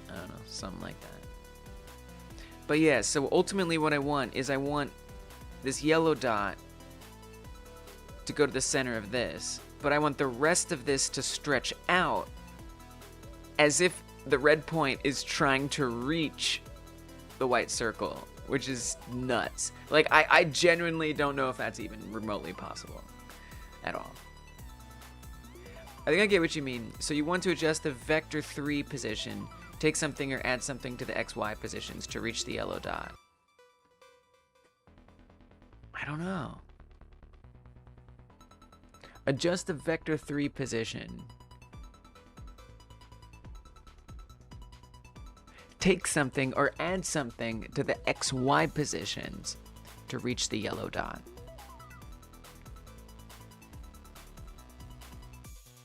I don't know, something like that. But yeah, so ultimately what I want is I want this yellow dot to go to the center of this, but I want the rest of this to stretch out as if the red point is trying to reach the white circle, which is nuts. Like, I genuinely don't know if that's even remotely possible at all. I think I get what you mean. So you want to adjust the vector 3 position, take something or add something to the XY positions to reach the yellow dot. I don't know. Adjust the vector 3 position. Take something or add something to the XY positions to reach the yellow dot.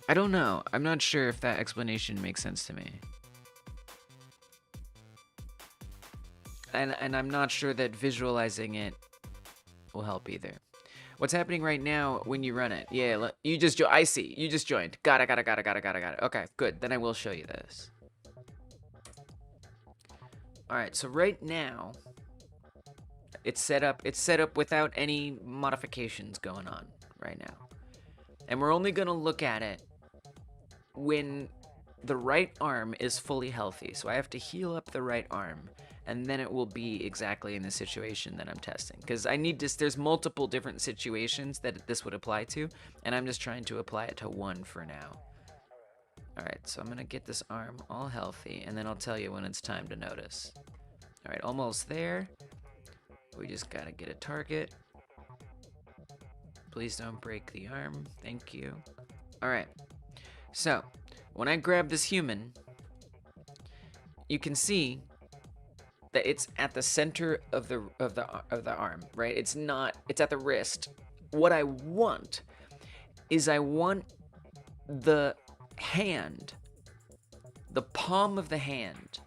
I don't know. I'm not sure if that explanation makes sense to me. And I'm not sure that visualizing it will help either. What's happening right now when you run it? Yeah, you just I see. You just joined. Got it. Okay, good. Then I will show you this. All right, so right now it's set up without any modifications going on right now. And we're only going to look at it when the right arm is fully healthy. So I have to heal up the right arm, and then it will be exactly in the situation that I'm testing. Because I need this, there's multiple different situations that this would apply to, and I'm just trying to apply it to one for now. Alright, so I'm going to get this arm all healthy, and then I'll tell you when it's time to notice. Alright, almost there. We just got to get a target. Please don't break the arm. Thank you. Alright, so when I grab this human, you can see that it's at the center of the arm, right? It's at the wrist. What I want is I want the hand, the palm of the hand,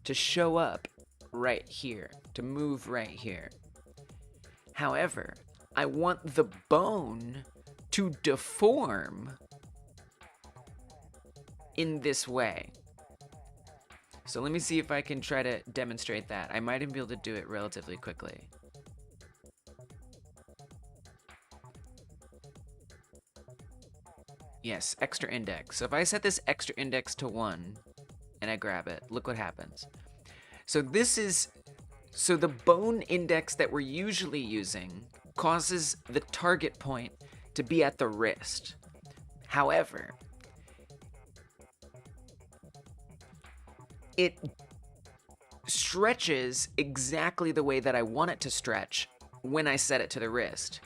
to show up right here, to move right here. However, I want the bone to deform in this way. So let me see if I can try to demonstrate that. I might even be able to do it relatively quickly. Yes, extra index. So if I set this extra index to 1 and I grab it, look what happens. So the bone index that we're usually using causes the target point to be at the wrist. However, it stretches exactly the way that I want it to stretch when I set it to the wrist.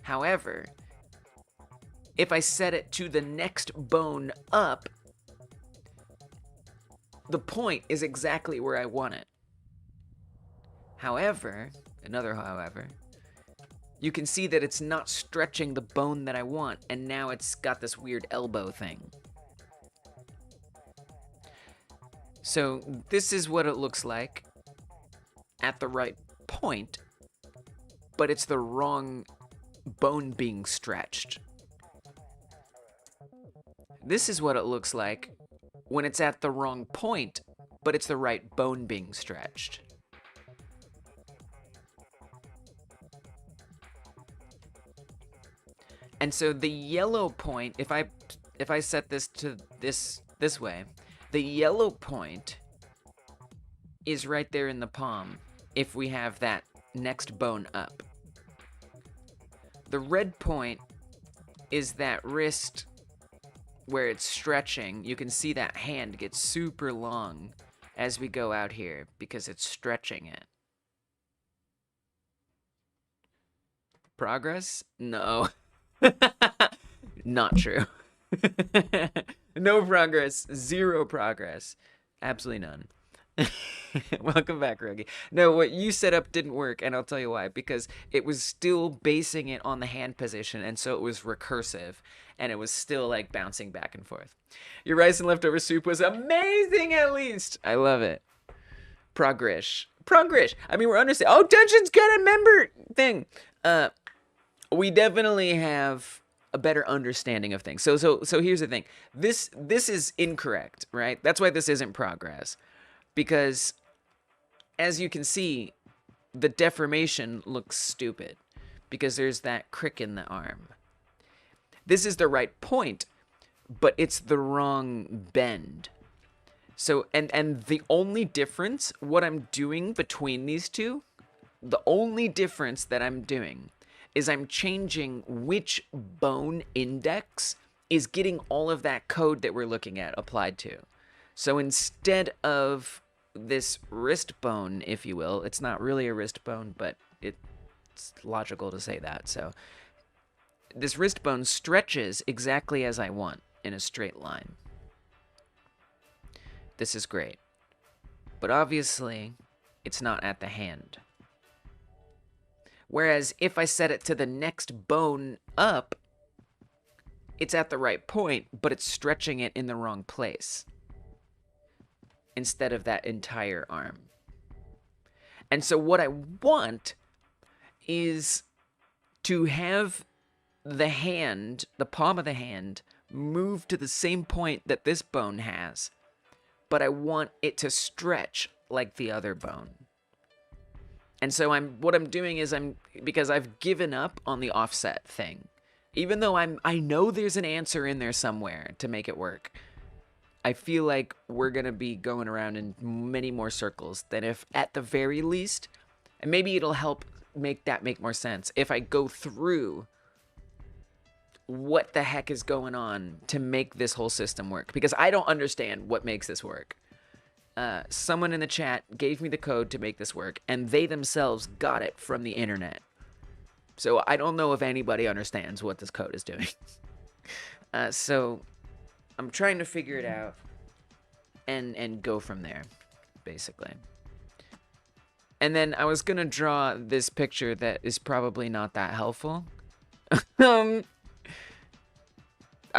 However, if I set it to the next bone up, the point is exactly where I want it. However, another however, you can see that it's not stretching the bone that I want, and now it's got this weird elbow thing. So this is what it looks like at the right point, but it's the wrong bone being stretched. This is what it looks like when it's at the wrong point, but it's the right bone being stretched. And so the yellow point, if I set this to this way, the yellow point is right there in the palm if we have that next bone up. The red point is that wrist where it's stretching. You can see that hand gets super long as we go out here because it's stretching it. Progress? No. Not true. No progress. Zero progress. Absolutely none. Welcome back, Rogi. No, what you set up didn't work, and I'll tell you why. Because it was still basing it on the hand position, and so it was recursive, and it was still like bouncing back and forth. Your Ryzen leftover soup was amazing, at least. I love it. Progress. I mean, we're understanding. Oh, Dungeon's got a member thing. We definitely have a better understanding of things. So here's the thing. This is incorrect, right? That's why this isn't progress. Because as you can see, the deformation looks stupid because there's that crick in the arm. This is the right point, but it's the wrong bend. So, and the only difference, what I'm doing between these two, the only difference that I'm doing is I'm changing which bone index is getting all of that code that we're looking at applied to. So instead of this wrist bone, if you will, it's not really a wrist bone, but it's logical to say that. So this wrist bone stretches exactly as I want in a straight line. This is great. But obviously, it's not at the hand. Whereas if I set it to the next bone up, it's at the right point, but it's stretching it in the wrong place instead of that entire arm. And so what I want is to have the hand, the palm of the hand, move to the same point that this bone has, but I want it to stretch like the other bone. And so what I'm doing is because I've given up on the offset thing. Even though I know there's an answer in there somewhere to make it work, I feel like we're going to be going around in many more circles than if at the very least, and maybe it'll help make more sense, if I go through what the heck is going on to make this whole system work. Because I don't understand what makes this work. Someone in the chat gave me the code to make this work, and they themselves got it from the internet. So I don't know if anybody understands what this code is doing. So I'm trying to figure it out and go from there, basically. And then I was going to draw this picture that is probably not that helpful. And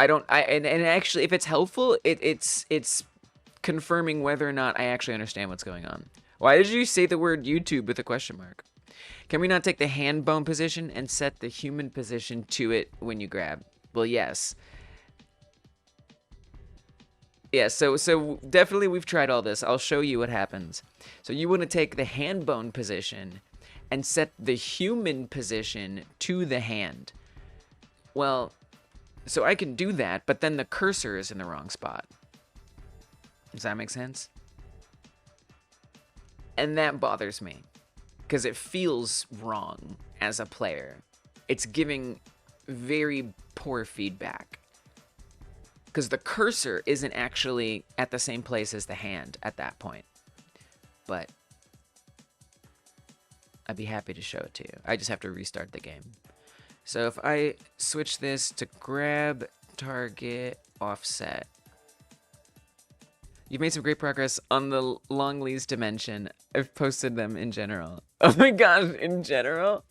actually, if it's helpful, it's confirming whether or not I actually understand what's going on. Why did you say the word YouTube with a question mark? Can we not take the hand bone position and set the human position to it when you grab? Well, yes. Yeah, so definitely we've tried all this. I'll show you what happens. So you want to take the hand bone position and set the human position to the hand. Well, so I can do that, but then the cursor is in the wrong spot. Does that make sense? And that bothers me because it feels wrong as a player. It's giving very poor feedback because the cursor isn't actually at the same place as the hand at that point. But I'd be happy to show it to you. I just have to restart the game. So if I switch this to grab, target, offset. You've made some great progress on the long leads dimension. I've posted them in general. Oh my gosh, in general?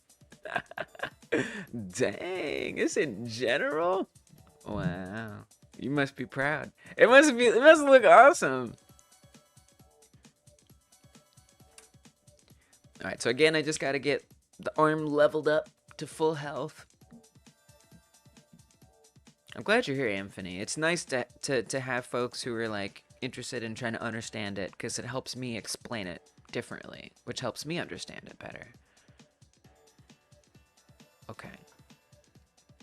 Dang, it's in general? Wow. You must be proud. It must look awesome. Alright, so again, I just gotta get the arm leveled up to full health. I'm glad you're here, Anthony. It's nice to have folks who are like interested in trying to understand it, because it helps me explain it differently, which helps me understand it better. Okay.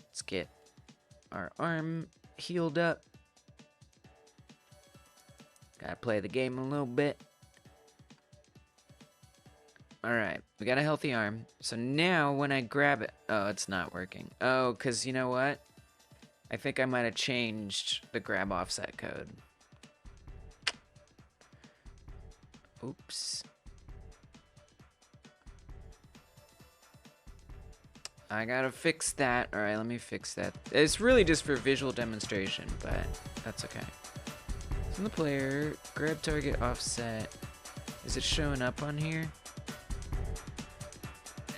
Let's get our arm healed up. Gotta play the game a little bit. Alright, we got a healthy arm. So now when I grab it... Oh, it's not working. Oh, because you know what? I think I might have changed the grab offset code. Oops. I gotta fix that. Alright, let me fix that. It's really just for visual demonstration, but that's okay. It's in the player. Grab target offset. Is it showing up on here?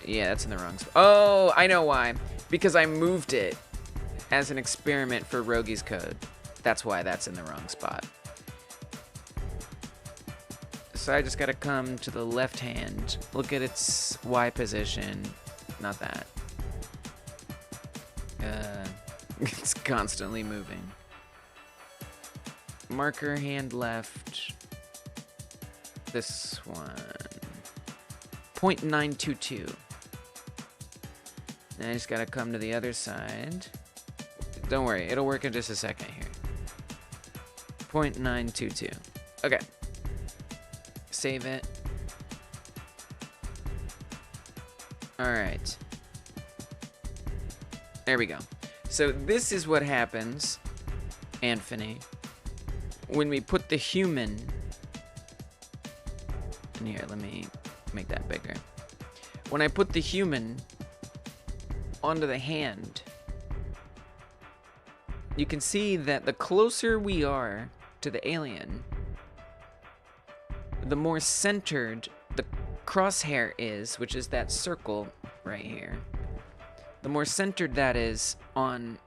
Yeah, that's in the wrong spot. Oh, I know why. Because I moved it as an experiment for Rogi's code. That's why that's in the wrong spot. So I just gotta come to the left hand, look at its Y position. Not that. It's constantly moving. Marker hand left. This one. 0.922. And I just gotta come to the other side. Don't worry, it'll work in just a second here. 0.922. Okay. Save it. Alright. There we go. So this is what happens, Anthony, when we put the human... And here, let me make that bigger. When I put the human onto the hand, you can see that the closer we are to the alien, the more centered the crosshair is, which is that circle right here. The more centered that is on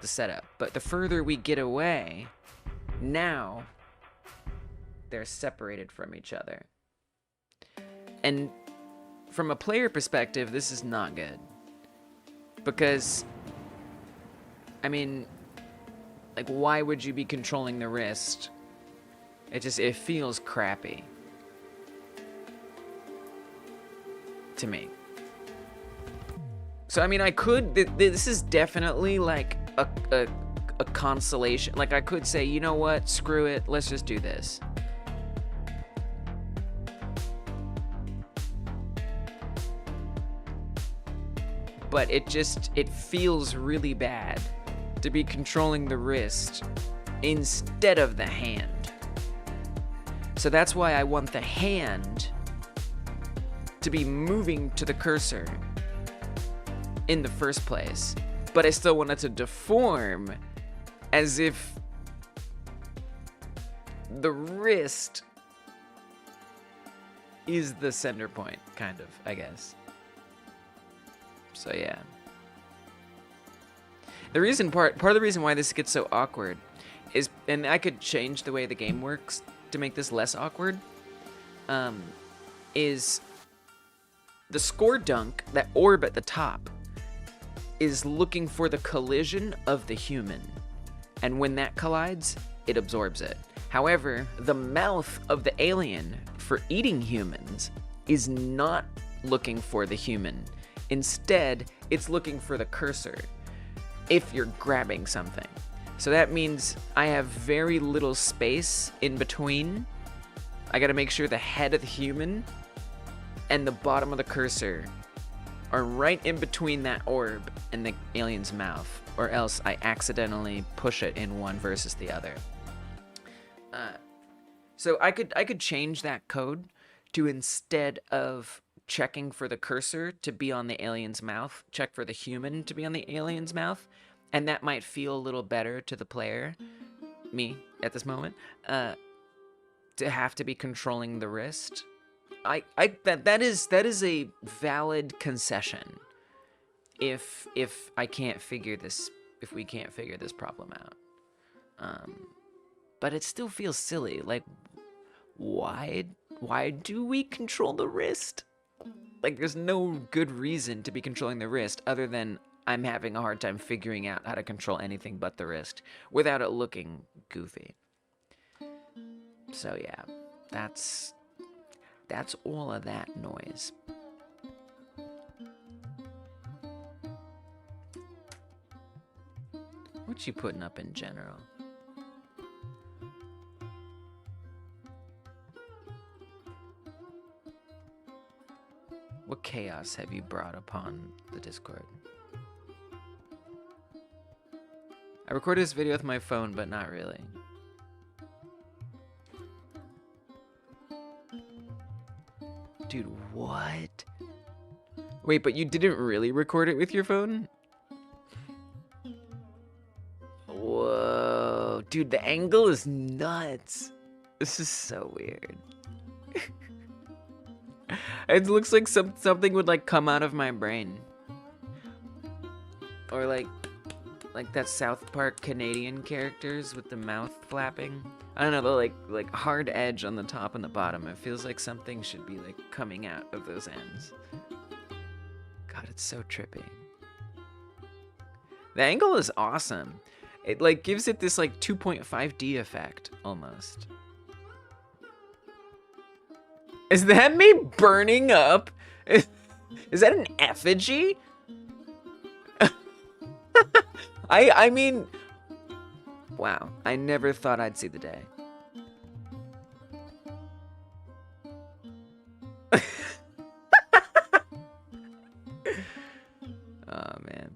the setup. But the further we get away, now they're separated from each other. And from a player perspective, this is not good. Because, I mean, like, why would you be controlling the wrist? It feels crappy. To me. So, I mean, I could, this is definitely like a consolation. Like, I could say, you know what, screw it, let's just do this. But it feels really bad to be controlling the wrist instead of the hand. So that's why I want the hand to be moving to the cursor in the first place. But I still want it to deform as if the wrist is the center point, kind of, I guess. So yeah. The reason part of the reason why this gets so awkward is, and I could change the way the game works to make this less awkward, is the score dunk, that orb at the top, is looking for the collision of the human. And when that collides, it absorbs it. However, the mouth of the alien for eating humans is not looking for the human. Instead, it's looking for the cursor if you're grabbing something. So that means I have very little space in between. I gotta make sure the head of the human and the bottom of the cursor are right in between that orb and the alien's mouth, or else I accidentally push it in one versus the other. So I could change that code to, instead of checking for the cursor to be on the alien's mouth, check for the human to be on the alien's mouth, and that might feel a little better to the player, me at this moment, to have to be controlling the wrist. That is a valid concession if I can't figure this, if we can't figure this problem out. But it still feels silly. Like, why do we control the wrist? Like, there's no good reason to be controlling the wrist other than I'm having a hard time figuring out how to control anything but the wrist without it looking goofy. So yeah, that's all of that noise. What you putting up in general? What chaos have you brought upon the Discord? I recorded this video with my phone, but not really. Dude, what? Wait, but you didn't really record it with your phone? Whoa. Dude, the angle is nuts. This is so weird. It looks like something would like come out of my brain. Or like that South Park Canadian characters with the mouth flapping. I don't know, the like hard edge on the top and the bottom. It feels like something should be like coming out of those ends. God, it's so trippy. The angle is awesome. It like gives it this like 2.5D effect almost. Is that me burning up? Is that an effigy? I mean, wow, I never thought I'd see the day. Oh, man.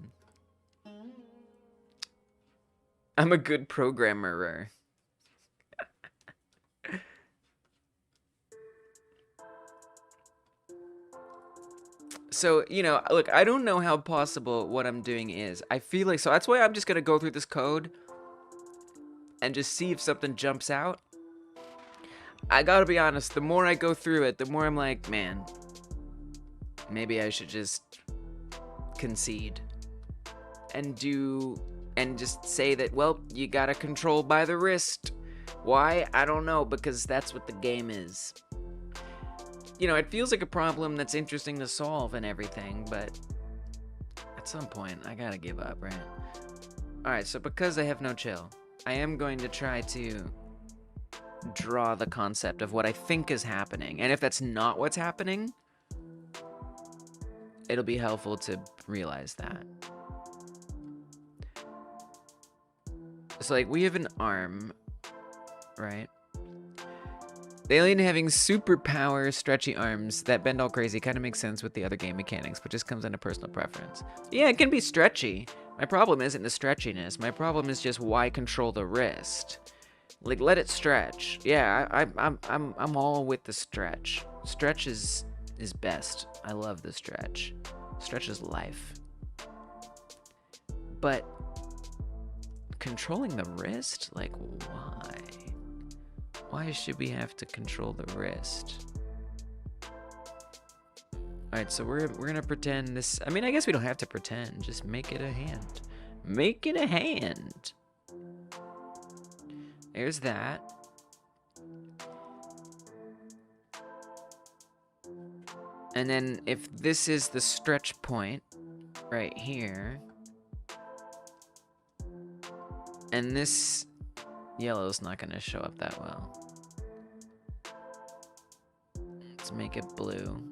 I'm a good programmer. So, you know, look, I don't know how possible what I'm doing is. I feel like, so that's why I'm just going to go through this code and just see if something jumps out. I gotta be honest, the more I go through it, the more I'm like, man, maybe I should just concede and just say that, well, you gotta control by the wrist. Why? I don't know, because that's what the game is. You know, it feels like a problem that's interesting to solve and everything, but at some point, I gotta give up, right? Alright, so because I have no chill, I am going to try to draw the concept of what I think is happening. And if that's not what's happening, it'll be helpful to realize that. So, like, we have an arm, right? The alien having superpower stretchy arms that bend all crazy kind of makes sense with the other game mechanics, but just comes into personal preference. Yeah, it can be stretchy. My problem isn't the stretchiness. My problem is just why control the wrist. Like, let it stretch. Yeah, I'm all with the stretch. Stretch is best. I love the stretch. Stretch is life. But controlling the wrist? Like, why? Why should we have to control the wrist? Alright, so we're gonna pretend this. I mean, I guess we don't have to pretend. Just make it a hand. Make it a hand. There's that. And then if this is the stretch point right here, and this yellow's not gonna show up that well. Let's make it blue.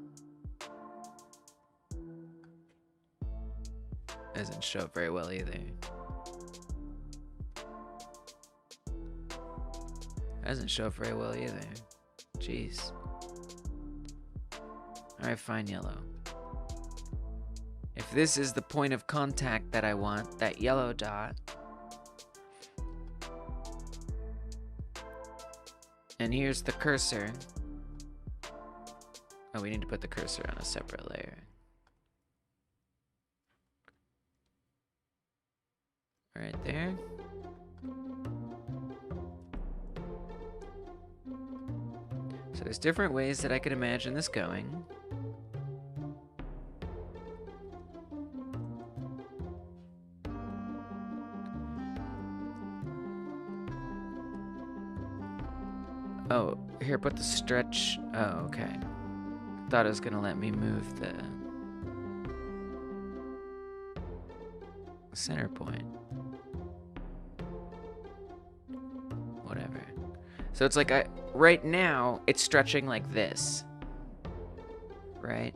Doesn't show up very well either. Doesn't show up very well either. Jeez. Alright, fine, yellow. If this is the point of contact that I want, that yellow dot, and here's the cursor, Oh, we need to put the cursor on a separate layer. Right there. So there's different ways that I could imagine this going. Oh, here, put the stretch. Oh, okay. Thought it was gonna let me move the center point. Whatever. So it's like right now it's stretching like this. Right?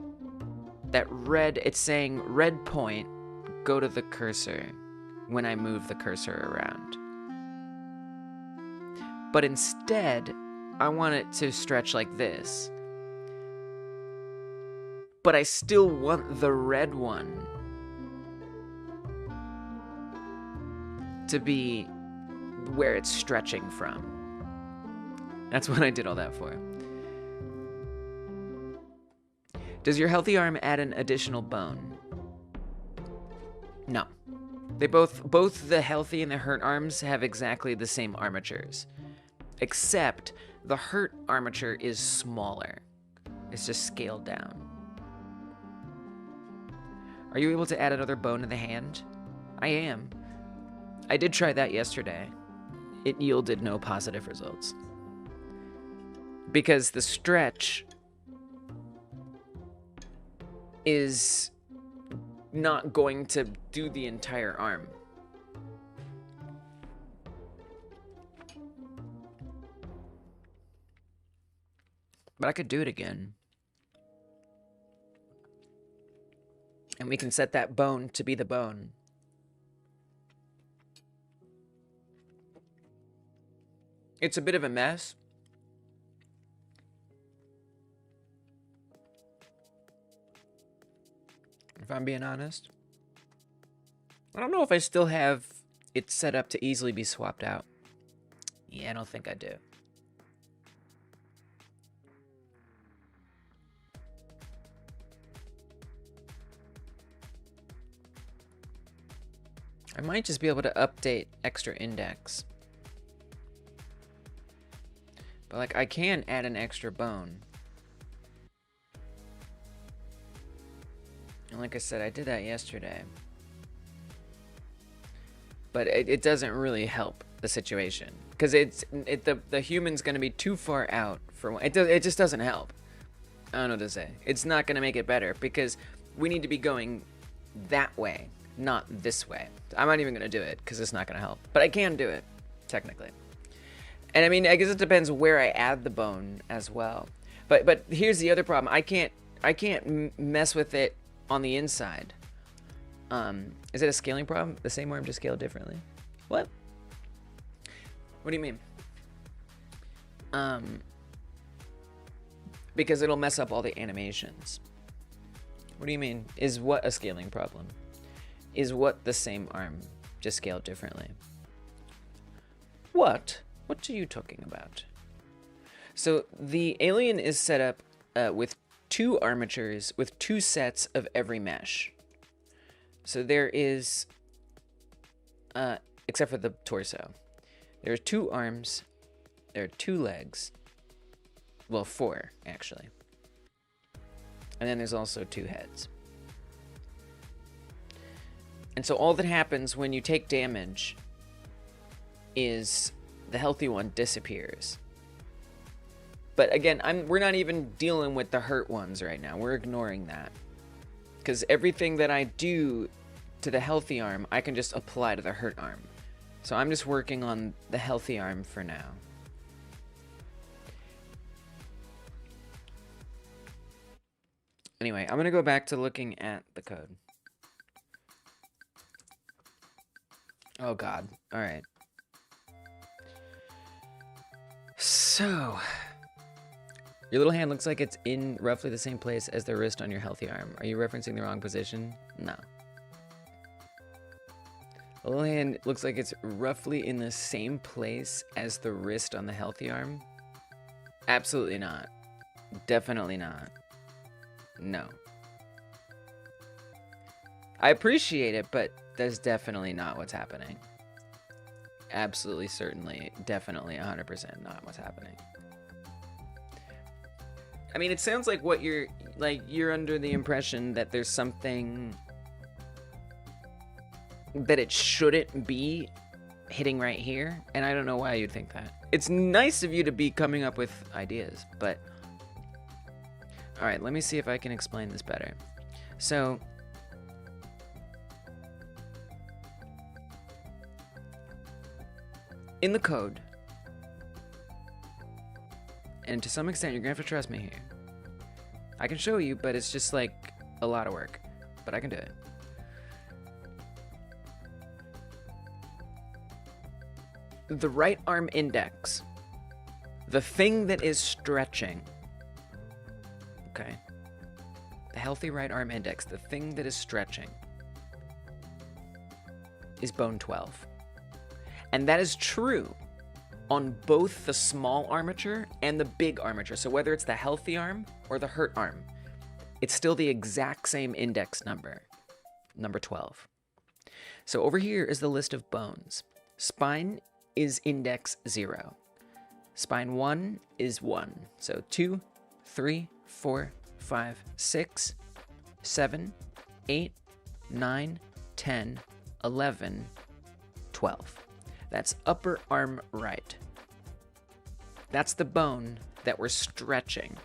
That red, it's saying red point, go to the cursor when I move the cursor around. But instead, I want it to stretch like this. But I still want the red one to be where it's stretching from. That's what I did all that for. Does your healthy arm add an additional bone? No. They both the healthy and the hurt arms have exactly the same armatures. Except the hurt armature is smaller. It's just scaled down. Are you able to add another bone to the hand? I am. I did try that yesterday. It yielded no positive results. Because the stretch is not going to do the entire arm. But I could do it again. And we can set that bone to be the bone. It's a bit of a mess. If I'm being honest. I don't know if I still have it set up to easily be swapped out. Yeah, I don't think I do. I might just be able to update extra index. But like, I can add an extra bone. And like I said, I did that yesterday. But it doesn't really help the situation. Because the human's going to be too far out for one. It just doesn't help. I don't know what to say. It's not going to make it better because we need to be going that way, not this way. I'm not even going to do it because it's not going to help. But I can do it, technically. And I mean, I guess it depends where I add the bone as well. But here's the other problem. I can't mess with it on the inside. Is it a scaling problem? The same arm just scaled differently? What? What do you mean? Because it'll mess up all the animations. What do you mean? Is what a scaling problem? Is what the same arm just scaled differently? What? What are you talking about? So the alien is set up with 2 armatures with 2 sets of every mesh. So there is, except for the torso, there are 2 arms, there are 2 legs, well 4 actually, and then there's also 2 heads. And so all that happens when you take damage is the healthy one disappears. But again, we're not even dealing with the hurt ones right now. We're ignoring that. Because everything that I do to the healthy arm, I can just apply to the hurt arm. So I'm just working on the healthy arm for now. Anyway, I'm going to go back to looking at the code. Oh god. Alright. So, your little hand looks like it's in roughly the same place as the wrist on your healthy arm. Are you referencing the wrong position? No. The little hand looks like it's roughly in the same place as the wrist on the healthy arm. Absolutely not. Definitely not. No. I appreciate it, but that's definitely not what's happening. Absolutely, certainly, definitely 100% not what's happening. I mean, it sounds like what you're under the impression that there's something that it shouldn't be hitting right here, and I don't know why you'd think that. It's nice of you to be coming up with ideas, but all right, let me see if I can explain this better. So in the code, and to some extent you're gonna have to trust me here. I can show you, but it's just like a lot of work, but I can do it. The right arm index, the thing that is stretching, okay? The healthy right arm index, the thing that is stretching, is bone 12. And that is true on both the small armature and the big armature. So whether it's the healthy arm or the hurt arm, it's still the exact same index number, number 12. So over here is the list of bones. Spine is index 0. Spine 1 is 1. So 2, 3, 4, 5, 6, 7, 8, 9, 10, 11, 12. That's upper arm right. That's the bone that we're stretching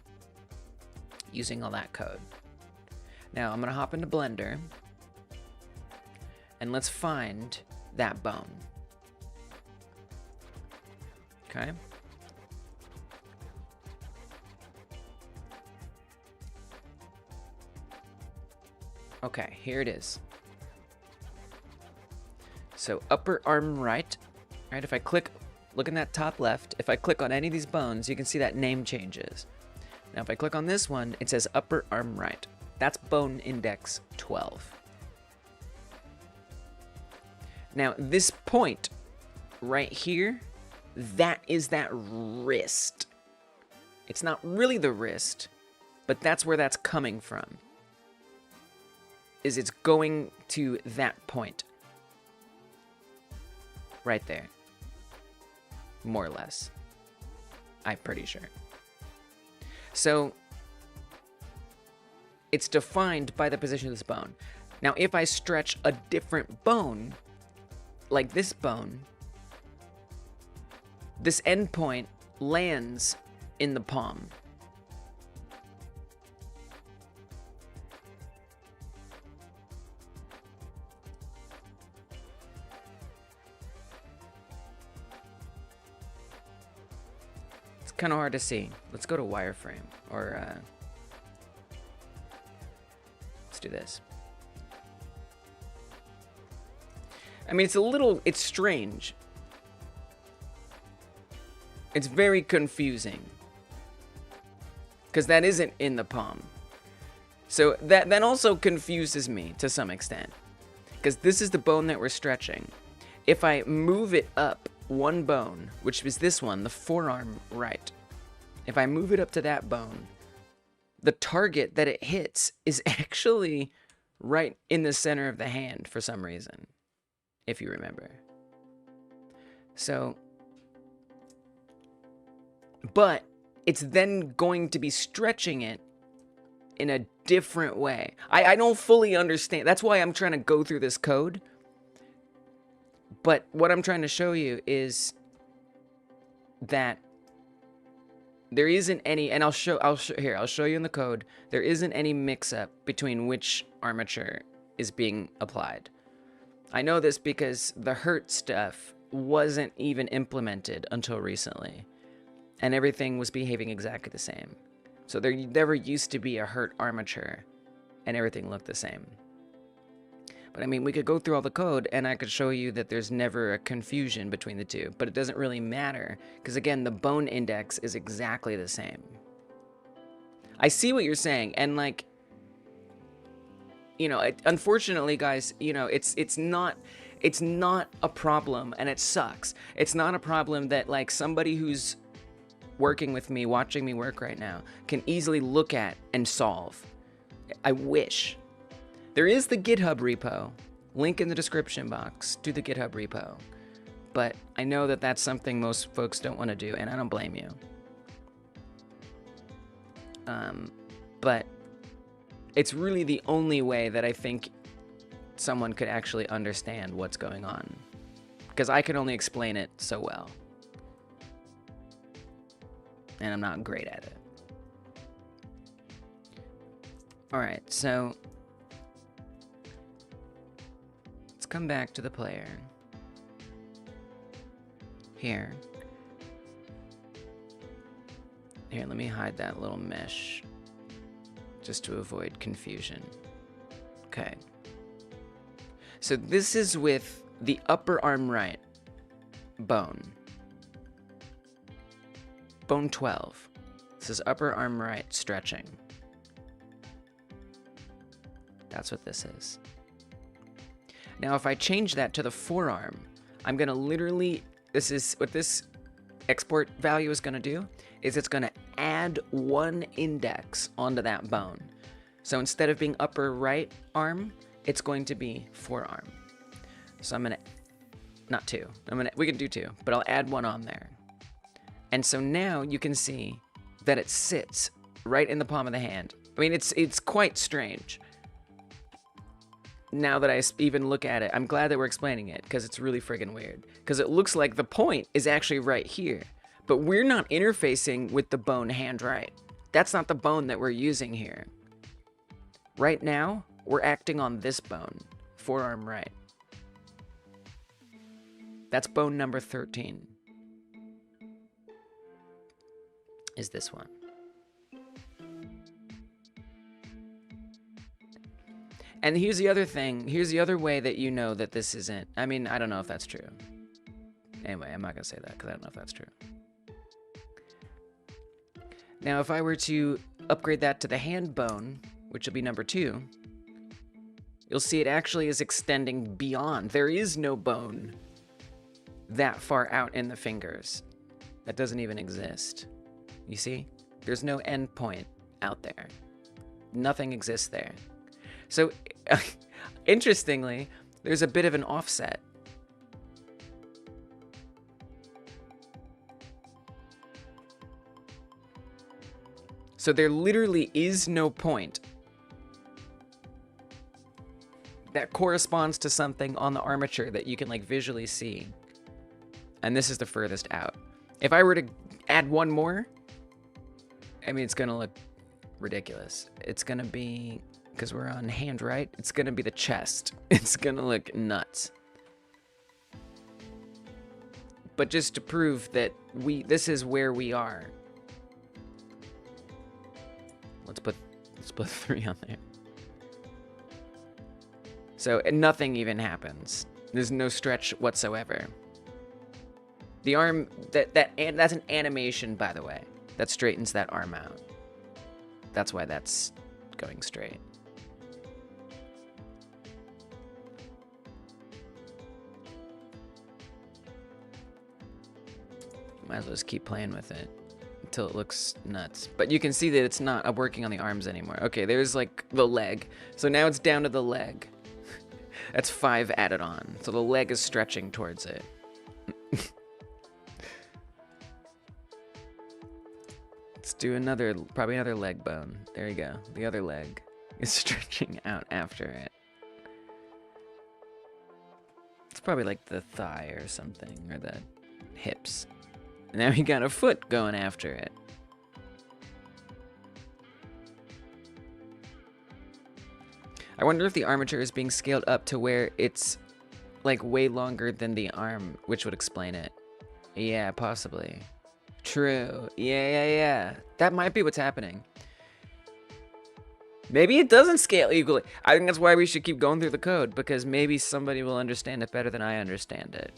using all that code. Now I'm gonna hop into Blender and let's find that bone. Okay. Okay, here it is. So upper arm right. Right, if I click, look in that top left, if I click on any of these bones, you can see that name changes. Now if I click on this one, it says upper arm right. That's bone index 12. Now this point right here, that is that wrist. It's not really the wrist, but that's where that's coming from. Is it's going to that point. Right there. More or less. I'm pretty sure. So it's defined by the position of this bone. Now, if I stretch a different bone, like this bone, this endpoint lands in the palm. Kind of hard to see. Let's go to wireframe, or let's do this. I mean, it's strange. It's very confusing because that isn't in the palm. So that also confuses me to some extent because this is the bone that we're stretching. If I move it up one bone, which is this one, the forearm right. If I move it up to that bone, the target that it hits is actually right in the center of the hand for some reason, if you remember. So, but it's then going to be stretching it in a different way. I don't fully understand. That's why I'm trying to go through this code. But what I'm trying to show you is that there isn't any, and I'll show you in the code, there isn't any mix-up between which armature is being applied. I know this because the hurt stuff wasn't even implemented until recently, and everything was behaving exactly the same. So there never used to be a hurt armature, and everything looked the same. But I mean, we could go through all the code and I could show you that there's never a confusion between the two, but it doesn't really matter because again, the bone index is exactly the same. I see what you're saying, and like, you know, unfortunately, guys, you know, it's not a problem, and it sucks. It's not a problem that like somebody who's working with me, watching me work right now, can easily look at and solve. I wish. There is the GitHub repo. Link in the description box to the GitHub repo. But I know that that's something most folks don't want to do, and I don't blame you. But it's really the only way that I think someone could actually understand what's going on. Because I can only explain it so well. And I'm not great at it. Alright, so let's come back to the player. Here, let me hide that little mesh just to avoid confusion. Okay. So this is with the upper arm right bone. Bone 12. This is upper arm right stretching. That's what this is. Now if I change that to the forearm, I'm gonna literally, this is what this export value is gonna do, is it's gonna add one index onto that bone. So instead of being upper right arm, it's going to be forearm. So I'm gonna, not two, we can do two, but I'll add one on there. And so now you can see that it sits right in the palm of the hand. I mean, it's quite strange. Now that I even look at it, I'm glad that we're explaining it, because it's really friggin' weird. Because it looks like the point is actually right here. But we're not interfacing with the bone hand right. That's not the bone that we're using here. Right now, we're acting on this bone, forearm right. That's bone number 13. Is this one. And here's the other thing. Here's the other way that you know that this isn't. I mean, I don't know if that's true. Anyway, I'm not going to say that because I don't know if that's true. Now, if I were to upgrade that to the hand bone, which will be number 2, you'll see it actually is extending beyond. There is no bone that far out in the fingers. That doesn't even exist. You see? There's no end point out there. Nothing exists there. So, interestingly, there's a bit of an offset. So there literally is no point that corresponds to something on the armature that you can like visually see. And this is the furthest out. If I were to add one more, I mean, it's gonna look ridiculous. It's gonna be, because we're on hand right, it's gonna be the chest. It's gonna look nuts. But just to prove that this is where we are. Let's put 3 on there. So nothing even happens. There's no stretch whatsoever. The arm, that's an animation, by the way, that straightens that arm out. That's why that's going straight. Might as well just keep playing with it until it looks nuts. But you can see that it's not working on the arms anymore. Okay, there's like the leg. So now it's down to the leg. That's 5 added on. So the leg is stretching towards it. Let's do probably another leg bone. There you go. The other leg is stretching out after it. It's probably like the thigh or something, or the hips. And now we got a foot going after it. I wonder if the armature is being scaled up to where it's like way longer than the arm, which would explain it. Yeah, possibly. True. Yeah. That might be what's happening. Maybe it doesn't scale equally. I think that's why we should keep going through the code, because maybe somebody will understand it better than I understand it.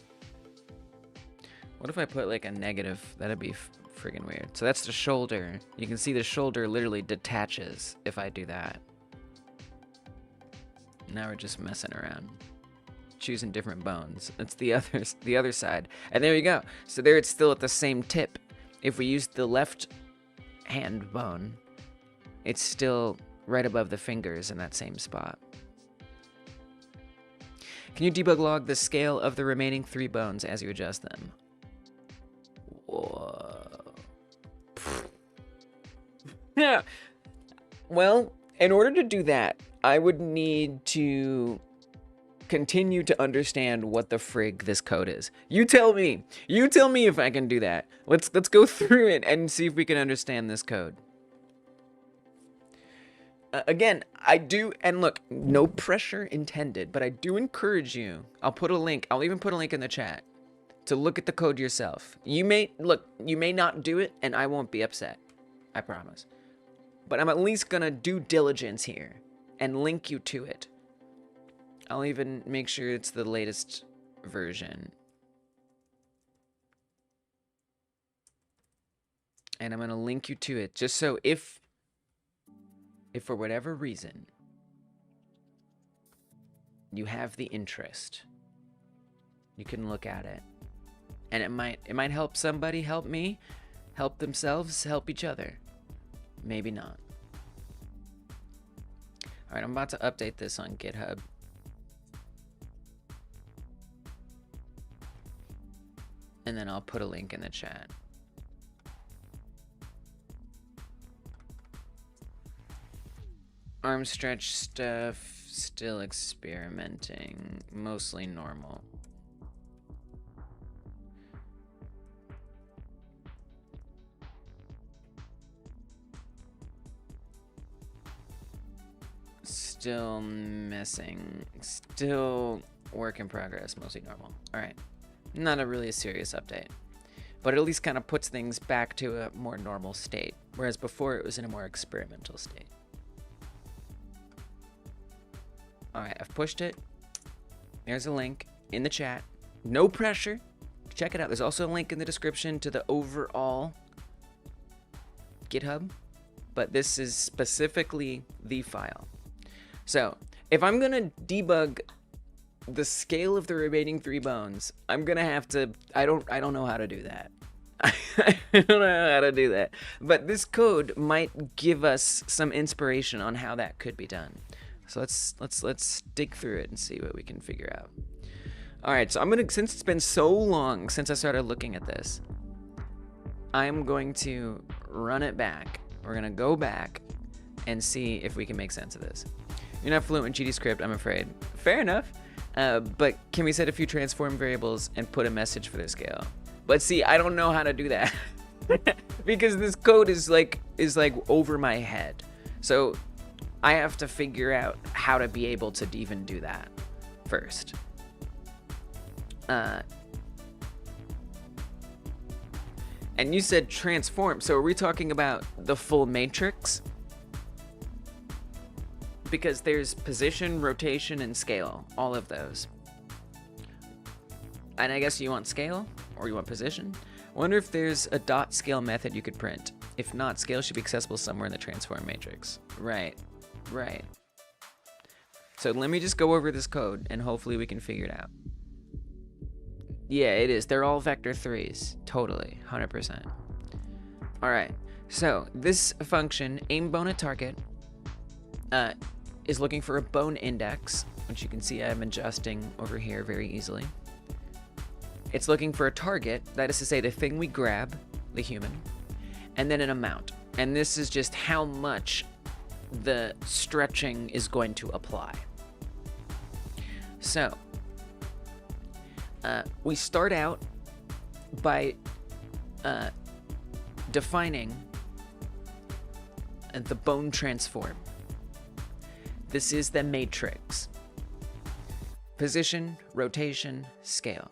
What if I put like a negative? That'd be friggin' weird. So that's the shoulder. You can see the shoulder literally detaches if I do that. Now we're just messing around, choosing different bones. That's the other side. And there you go. So there it's still at the same tip. If we use the left hand bone, it's still right above the fingers in that same spot. Can you debug log the scale of the remaining 3 bones as you adjust them? Whoa. Yeah. Well, in order to do that, I would need to continue to understand what the frig this code is. You tell me. You tell me if I can do that. Let's go through it and see if we can understand this code. Again, I do, and look, no pressure intended, but I do encourage you. I'll put a link. I'll even put a link in the chat to look at the code yourself. You may not do it, and I won't be upset. I promise. But I'm at least gonna do diligence here and link you to it. I'll even make sure it's the latest version. And I'm gonna link you to it just so if for whatever reason you have the interest, you can look at it. And it might help somebody, help me, help themselves, help each other. Maybe not. All right, I'm about to update this on GitHub. And then I'll put a link in the chat. Arm stretch stuff, still experimenting, mostly normal. Still missing, still work in progress, mostly normal. All right, not a really serious update, but it at least kind of puts things back to a more normal state, whereas before it was in a more experimental state. All right, I've pushed it. There's a link in the chat. No pressure. Check it out. There's also a link in the description to the overall GitHub, but this is specifically the file. So if I'm gonna debug the scale of the remaining 3 bones, I'm gonna have to. I don't know how to do that. I don't know how to do that. But this code might give us some inspiration on how that could be done. So let's dig through it and see what we can figure out. All right, so since it's been so long since I started looking at this, I'm going to run it back. We're gonna go back and see if we can make sense of this. You're not fluent in GDScript, I'm afraid. Fair enough. But can we set a few transform variables and put a message for their scale? But see, I don't know how to do that because this code is like over my head. So I have to figure out how to be able to even do that first. And you said transform, so are we talking about the full matrix? Because there's position, rotation, and scale, all of those. And I guess you want scale, or you want position? I wonder if there's a dot scale method you could print. If not, scale should be accessible somewhere in the transform matrix. Right. So let me just go over this code, and hopefully we can figure it out. Yeah, it is. They're all vector 3s. Totally. 100%. All right. So this function, aim bone at target, is looking for a bone index, which you can see I'm adjusting over here very easily. It's looking for a target, that is to say the thing we grab, the human, and then an amount. And this is just how much the stretching is going to apply. So we start out by defining the bone transform. This is the matrix. Position, rotation, scale.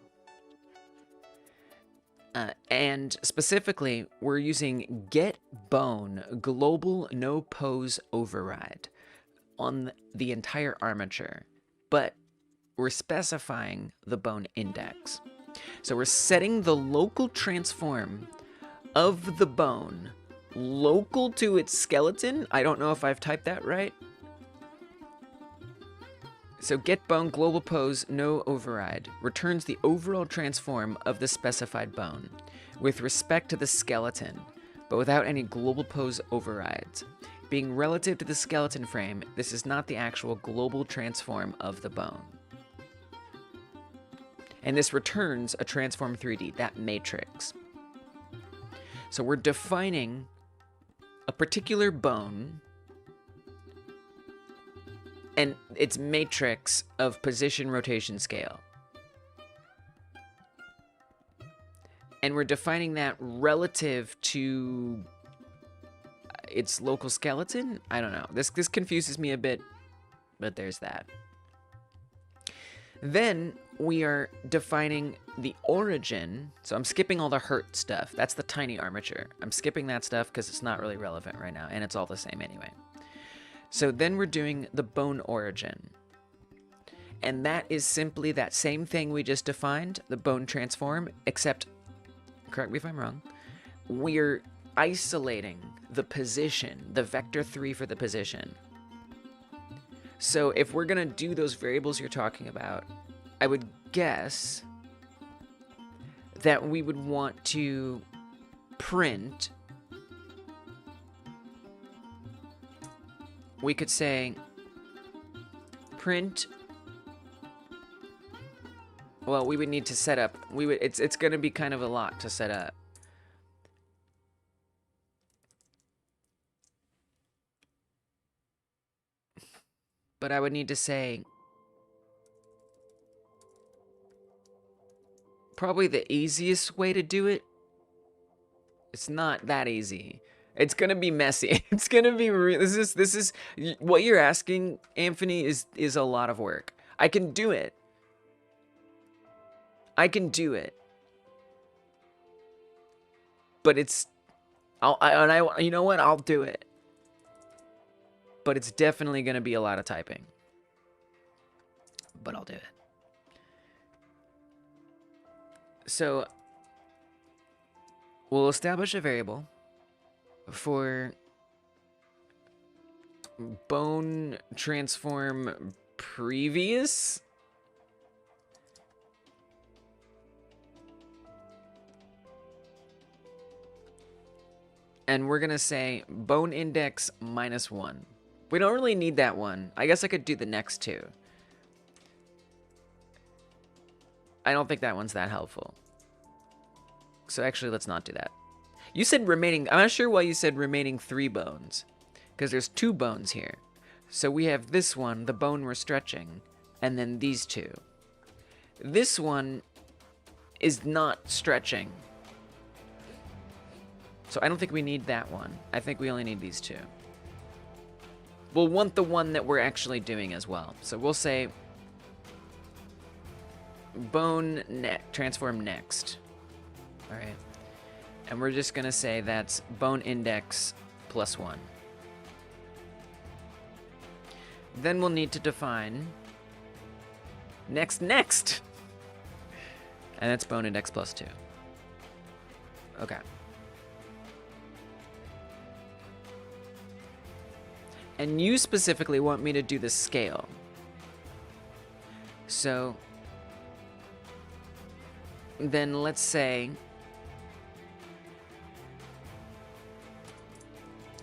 And specifically, we're using get bone global no pose override on the entire armature, but we're specifying the bone index. So we're setting the local transform of the bone local to its skeleton. I don't know if I've typed that right. So get bone global pose no override returns the overall transform of the specified bone with respect to the skeleton, but without any global pose overrides. being relative to the skeleton frame, this is not the actual global transform of the bone. And this returns a transform 3D, that matrix. So we're defining a particular bone and its matrix of position, rotation, scale. And we're defining that relative to its local skeleton? I don't know. This confuses me a bit, but there's that. Then we are defining the origin. So I'm skipping all the hurt stuff. That's the tiny armature. I'm skipping that stuff because it's not really relevant right now, and it's all the same anyway. So then we're doing the bone origin. And that is simply that same thing we just defined, the bone transform, except, correct me if I'm wrong, we're isolating the position, the vector 3 for the position. So if we're going to do those variables you're talking about, I would guess that we would want to print, we could say print, well, we would need to set up, it's going to be kind of a lot to set up. But I would need to say, probably the easiest way to do it, it's not that easy. It's gonna be messy. It's gonna be this is what you're asking, Anthony, is a lot of work. I can do it. I can do it. But it's, you know what? I'll do it. But it's definitely going to be a lot of typing. But I'll do it. So we'll establish a variable for bone transform previous. And we're going to say bone index -1. We don't really need that one. I guess I could do the next two. I don't think that one's that helpful. So actually, let's not do that. You said remaining, I'm not sure why you said remaining 3 bones. Because there's 2 bones here. So we have this one, the bone we're stretching, and then these 2. This one is not stretching. So I don't think we need that one. I think we only need these 2. We'll want the one that we're actually doing as well. So we'll say bone transform next. All right. And we're just going to say that's bone index +1. Then we'll need to define next. And that's bone index +2. Okay. And you specifically want me to do the scale. So then let's say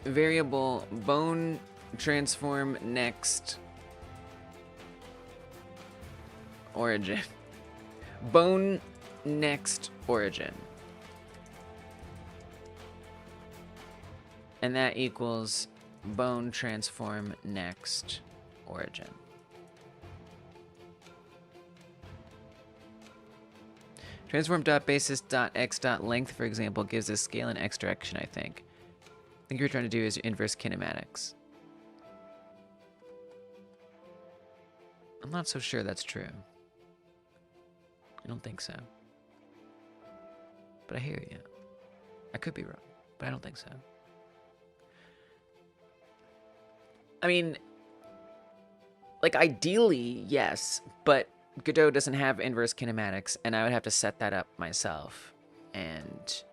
variable bone transform next origin. Bone next origin. And that equals bone transform next origin. Transform.basis.x.length, for example, gives us scale in x direction, I think. I think what you're trying to do is inverse kinematics. I'm not so sure that's true. I don't think so. But I hear you. I could be wrong, but I don't think so. I mean, like, ideally, yes, but Godot doesn't have inverse kinematics, and I would have to set that up myself. And,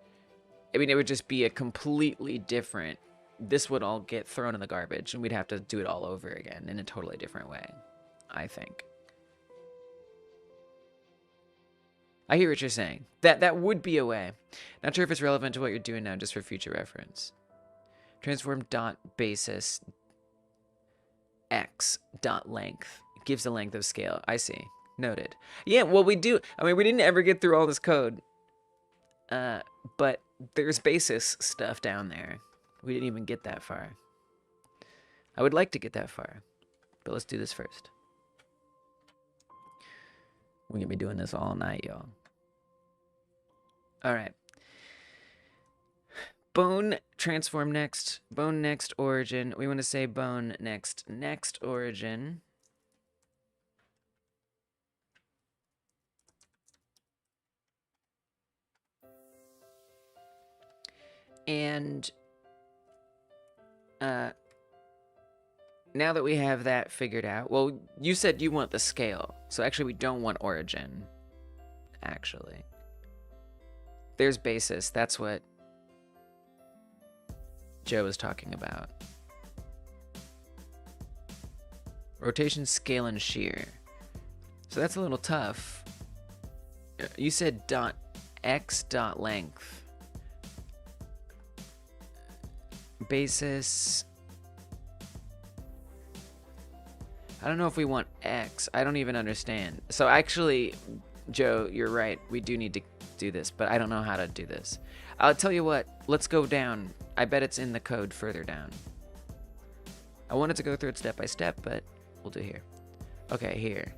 I mean, it would just be a completely different... This would all get thrown in the garbage, and we'd have to do it all over again in a totally different way, I think. I hear what you're saying. That would be a way. Not sure if it's relevant to what you're doing now, just for future reference. Transform dot basis x dot length gives a length of scale. I see. Noted. Yeah, well, we do. I mean, we didn't ever get through all this code. But there's basis stuff down there. We didn't even get that far. I would like to get that far. But let's do this first. We're going to be doing this all night, y'all. All right. Bone transform next. Bone next origin. We want to say bone next origin. And now that we have that figured out, well, you said you want the scale. So actually we don't want origin. Actually. There's basis. That's what Joe was talking about. Rotation, scale, and shear. So that's a little tough. You said dot x dot length. Basis. I don't know if we want x. I don't even understand. So actually, Joe, you're right. We do need to do this, but I don't know how to do this. I'll tell you what. Let's go down. I bet it's in the code further down. I wanted to go through it step by step, but we'll do here. Okay, here.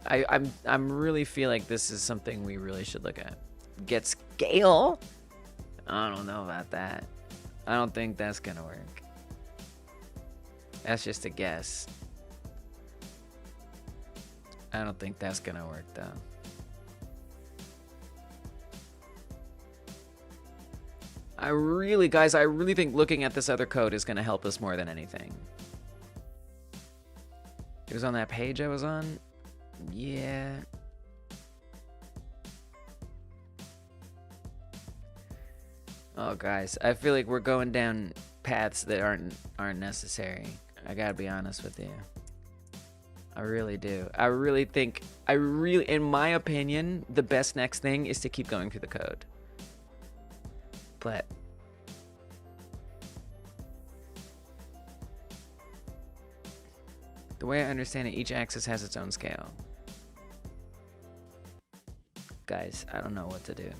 I'm really feel like this is something we really should look at. Get scale? I don't know about that. I don't think that's gonna work. That's just a guess. I don't think that's gonna work though. I really think looking at this other code is gonna help us more than anything. It was on that page I was on? Yeah. Oh, guys, I feel like we're going down paths that aren't necessary. I gotta be honest with you. I really do. I really think, in my opinion, the best next thing is to keep going through the code. But the way I understand it, each axis has its own scale. Guys, I don't know what to do.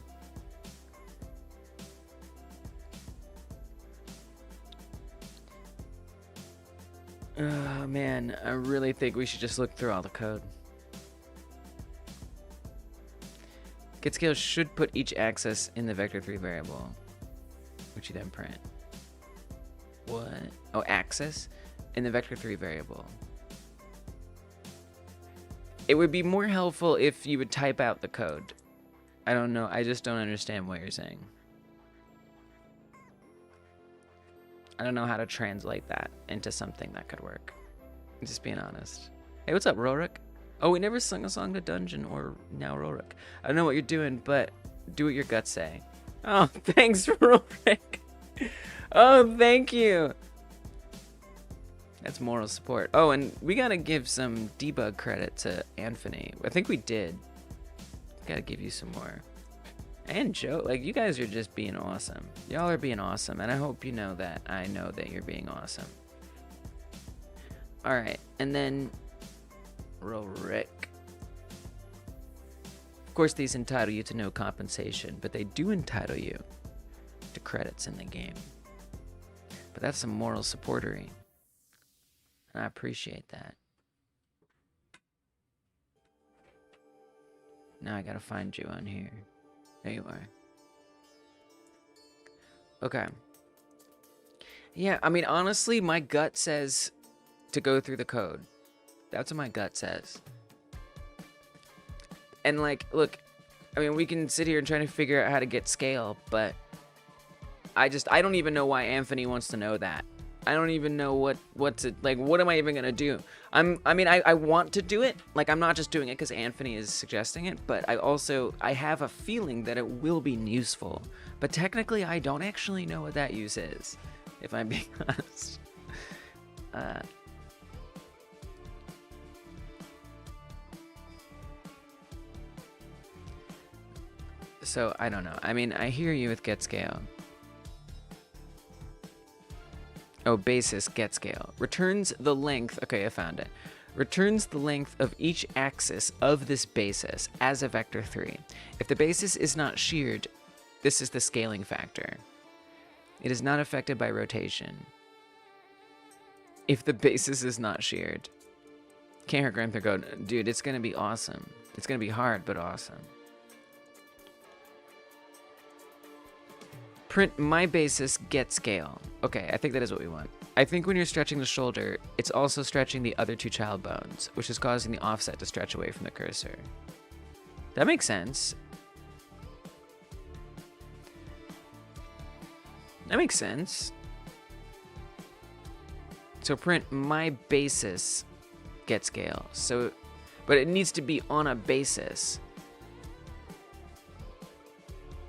Oh man, I really think we should just look through all the code. Get scale should put each axis in the vector3 variable, which you then print. What? Oh, axis in the vector3 variable. It would be more helpful if you would type out the code. I don't know. I just don't understand what you're saying. I don't know how to translate that into something that could work. I'm just being honest. Hey, what's up, Rorik? Oh, we never sung a song to Dungeon or now Rorik. I don't know what you're doing, but do what your guts say. Oh, thanks, Rorik. Oh, thank you. That's moral support. Oh, and we gotta give some debug credit to Anthony. I think we did. Gotta give you some more. And Joe, like, you guys are just being awesome. Y'all are being awesome, and I hope you know that. I know that you're being awesome. Alright, and then Rorik. Of course, these entitle you to no compensation, but they do entitle you to credits in the game. But that's some moral supportery. And I appreciate that. Now I gotta find you on here. There you are. Okay. Yeah, I mean, honestly, my gut says to go through the code. That's what my gut says. And, like, look, I mean, we can sit here and try to figure out how to get scale, but I don't even know why Anthony wants to know that. I don't even know what am I even gonna do? I mean, I want to do it. Like, I'm not just doing it because Anthony is suggesting it, but I have a feeling that it will be useful. But technically, I don't actually know what that use is, if I'm being honest. So I don't know. I mean, I hear you with get scale. Oh, basis get scale. Returns the length. Okay, I found it. Returns the length of each axis of this basis as a vector 3. If the basis is not sheared, this is the scaling factor. It is not affected by rotation. If the basis is not sheared. Can't hear Grandpa go, dude, it's going to be awesome. It's going to be hard, but awesome. Print my basis get scale. Okay, I think that is what we want. I think when you're stretching the shoulder, it's also stretching the other two child bones, which is causing the offset to stretch away from the cursor. That makes sense. That makes sense. So print my basis get scale. So, but it needs to be on a basis.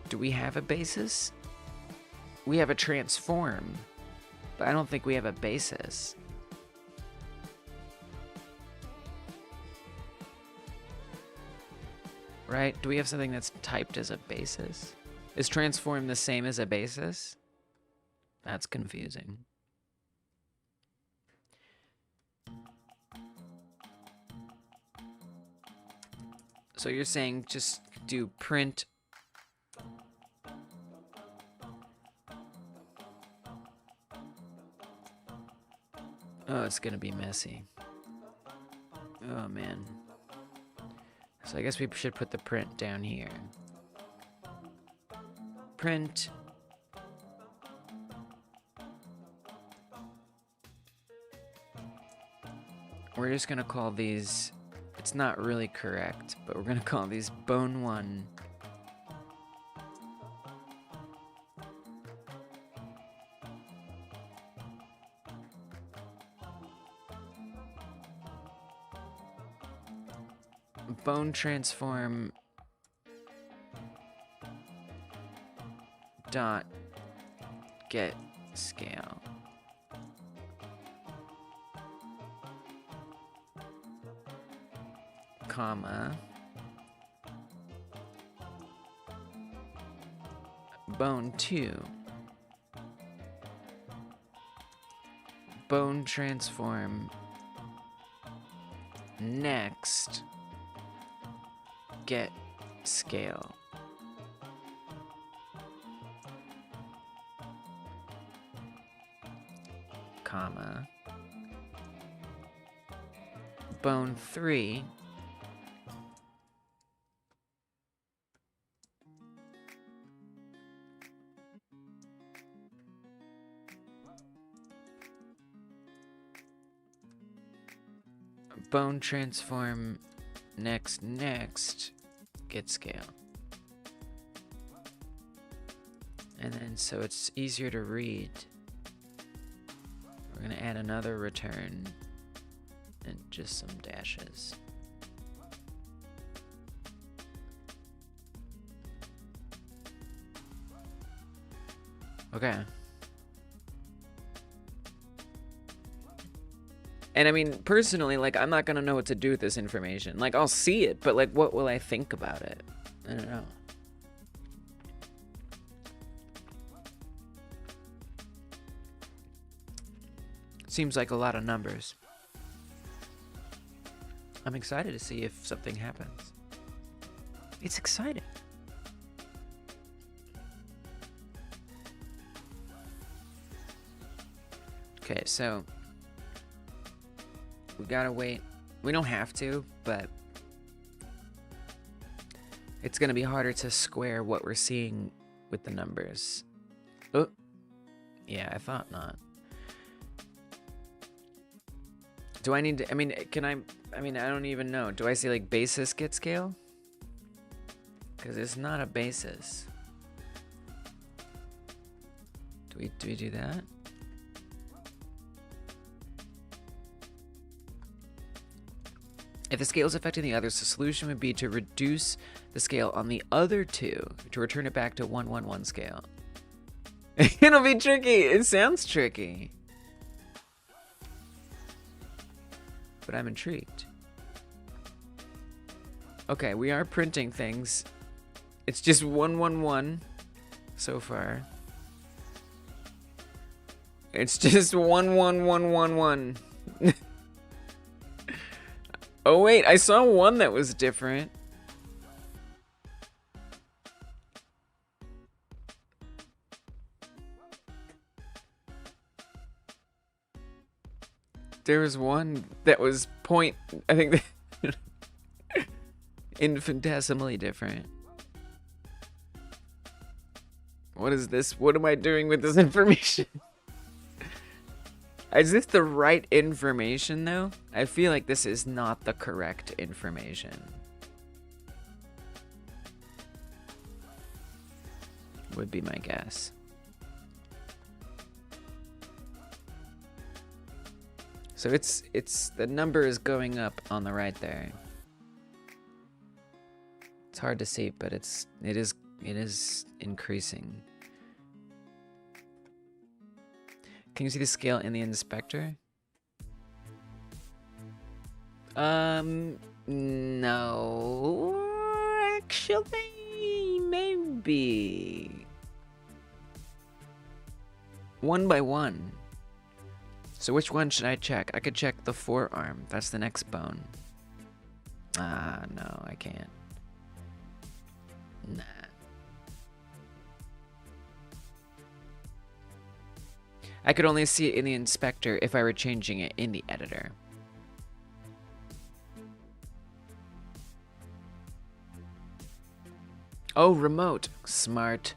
Do we have a basis? We have a transform, but I don't think we have a basis. Right? Do we have something that's typed as a basis? Is transform the same as a basis? That's confusing. So you're saying just do print oh, it's gonna be messy. Oh man. So I guess we should put the print down here. Print we're just gonna call these, it's not really correct, but we're gonna call these bone 1 bone transform dot get scale. Comma bone 2 bone transform next get scale. Comma bone 3 bone transform next get scale. And then so it's easier to read, we're gonna add another return and just some dashes. Okay. And I mean, personally, like, I'm not gonna know what to do with this information. Like, I'll see it, but like, what will I think about it? I don't know. Seems like a lot of numbers. I'm excited to see if something happens. It's exciting. Okay, so we gotta wait. We don't have to, but it's gonna be harder to square what we're seeing with the numbers. Oh, yeah, I thought not. Do I need to, I mean, I don't even know. Do I say like basis get scale? Because it's not a basis. Do we do that? If the scale is affecting the others, the solution would be to reduce the scale on the other two to return it back to 111 scale. It'll be tricky. It sounds tricky. But I'm intrigued. Okay, we are printing things. It's just 111 so far. It's just 11111. Oh wait, I saw one that was different. There was one that was I think infinitesimally different. What is this? What am I doing with this information? Is this the right information though? I feel like this is not the correct information. Would be my guess. So it's the number is going up on the right there. It's hard to see, but it is increasing. Can you see the scale in the inspector? No, actually, maybe 1 by 1. So which one should I check? I could check the forearm. That's the next bone. Ah, no, I can't. Nah. I could only see it in the inspector if I were changing it in the editor. Oh, remote. Smart.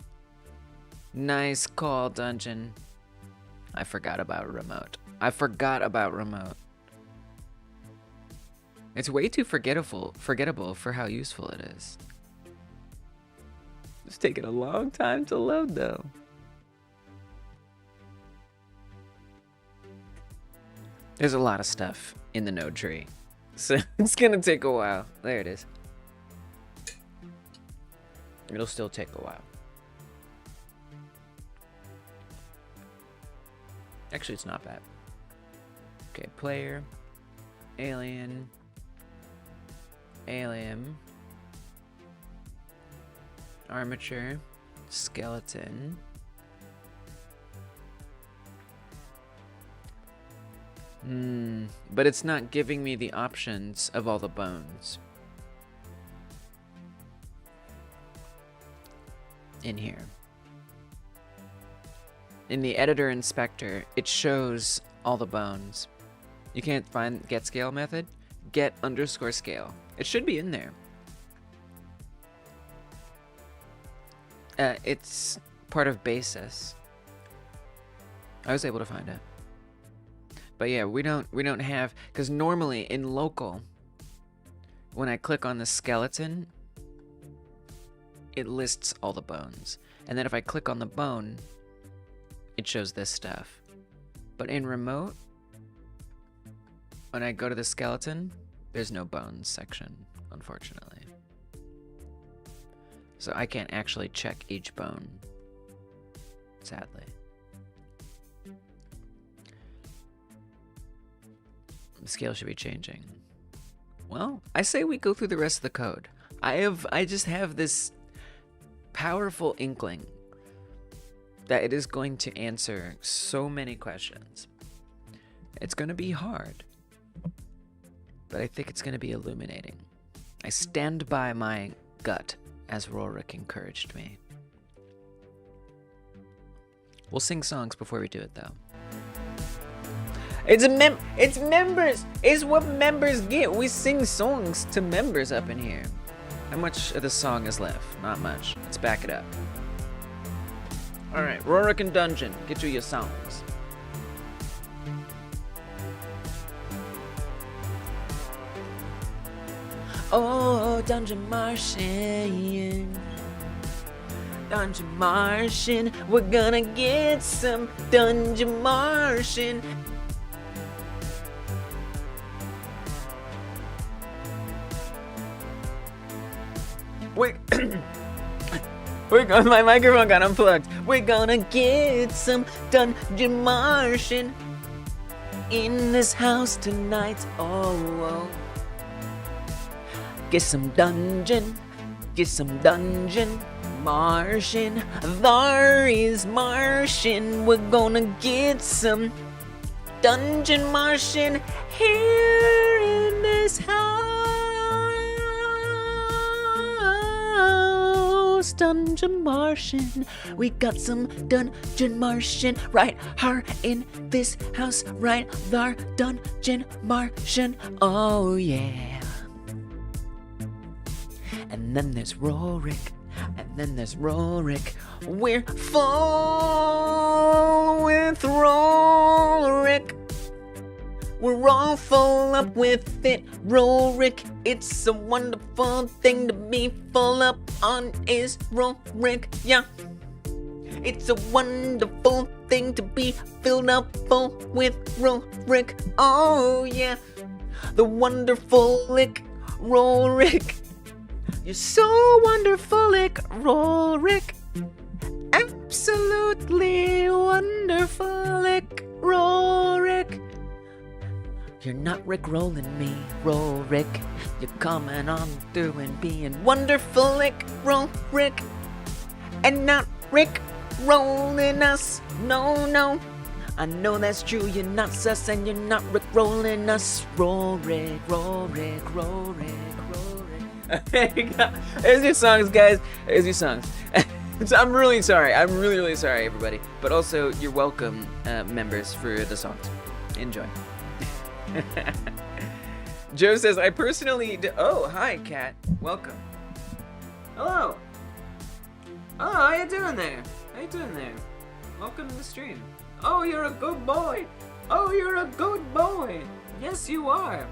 Nice call, Dungeon. I forgot about remote. It's way too forgettable for how useful it is. It's taking a long time to load, though. There's a lot of stuff in the node tree, so it's gonna take a while. There it is. It'll still take a while. Actually, it's not bad. Okay, player, alien, armature, skeleton. But it's not giving me the options of all the bones in here. In the editor inspector, it shows all the bones. You can't find get scale method? Get underscore scale. It should be in there. It's part of basis. I was able to find it. But yeah, we don't have, because normally in local, when I click on the skeleton, it lists all the bones. And then if I click on the bone, it shows this stuff. But in remote, when I go to the skeleton, there's no bones section, unfortunately. So I can't actually check each bone, sadly. The scale should be changing. Well, I say we go through the rest of the code. I just have this powerful inkling that it is going to answer so many questions. It's going to be hard, but I think it's going to be illuminating. I stand by my gut, as Rorik encouraged me. We'll sing songs before we do it, though. It's members. It's what members get. We sing songs to members up in here. How much of the song is left? Not much. Let's back it up. All right, Rorik and Dungeon, get to your songs. Oh, Dungeon Martian. Dungeon Martian, we're gonna get some Dungeon Martian. Wait, my microphone got unplugged. We're gonna get some Dungeon Martian in this house tonight. Oh, oh. Get some dungeon get some dungeon Martian. There is Martian. We're gonna get some dungeon Martian here in this house. Dungeon Martian. We got some dungeon Martian right here in this house. Right there, dungeon Martian. Oh yeah. And then there's Rorik. And then there's Rorik. We're full with Rorik. We're all full up with it, Rorik. It's a wonderful thing to be full up on is Rorik, yeah. It's a wonderful thing to be filled up full with Rorik. Oh yeah, the wonderful lick, Rorik. You're so wonderful, Rorik. Absolutely wonderful, Rorik. You're not Rick-rolling me, Rorik. You're coming on through and being wonderful, Rorik. And not Rick-rolling us, no. I know that's true, you're not sus and you're not Rick-rolling us, Rorik. There's your songs, guys. There's your songs. I'm really sorry. I'm really sorry, everybody. But also, you're welcome, members, for the songs. Enjoy. Joe says, I personally... Oh, hi, Kat. Welcome. Hello. Oh, how you doing there? How you doing there? Welcome to the stream. Oh, you're a good boy. Oh, you're a good boy. Yes, you are.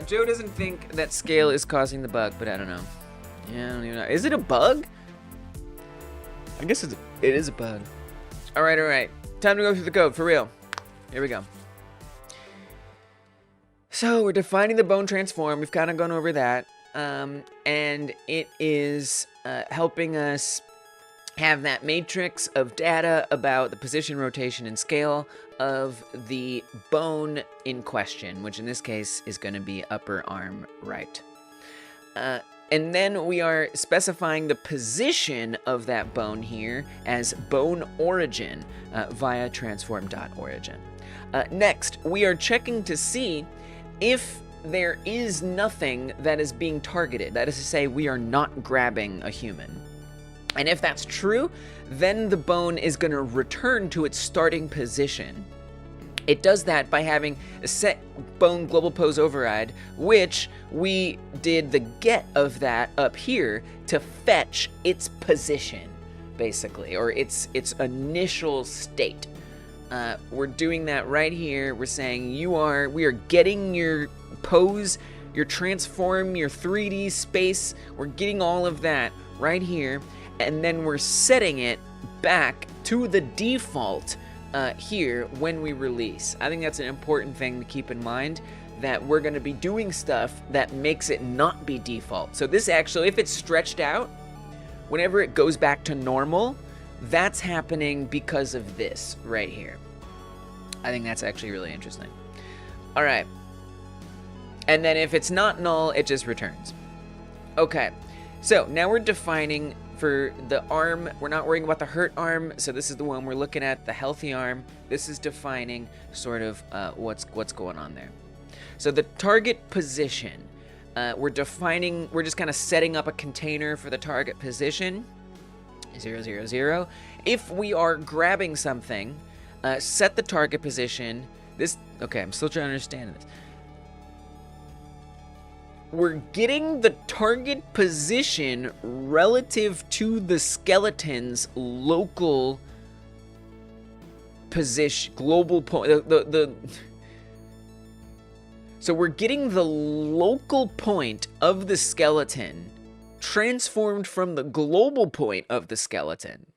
Joe doesn't think that scale is causing the bug, but I don't know. Yeah, I don't even know. Is it a bug? I guess it is a bug. All right. Time to go through the code, for real. Here we go. So, we're defining the bone transform. We've kind of gone over that. And it is helping us have that matrix of data about the position, rotation, and scale of the bone in question, which in this case is going to be upper arm right. And then we are specifying the position of that bone here as bone origin via transform.origin. Next, we are checking to see if there is nothing that is being targeted. That is to say, we are not grabbing a human. And if that's true, then the bone is going to return to its starting position. It does that by having a set bone global pose override, which we did the get of that up here to fetch its position, basically, or its initial state. We're doing that right here. We're saying we are getting your pose, your transform, your 3D space. We're getting all of that right here. And then we're setting it back to the default here when we release. I think that's an important thing to keep in mind, that we're going to be doing stuff that makes it not be default. So this actually, if it's stretched out, whenever it goes back to normal, that's happening because of this right here. I think that's actually really interesting. All right. And then if it's not null, it just returns. Okay. So now we're defining for the arm. We're not worrying about the hurt arm. So this is the one we're looking at, the healthy arm. This is defining sort of what's going on there. So the target position, we're just kind of setting up a container for the target position, 0, 0, 0. If we are grabbing something, set the target position. Okay, I'm still trying to understand this. We're getting the target position relative to the skeleton's local position, global point. So we're getting the local point of the skeleton transformed from the global point of the skeleton.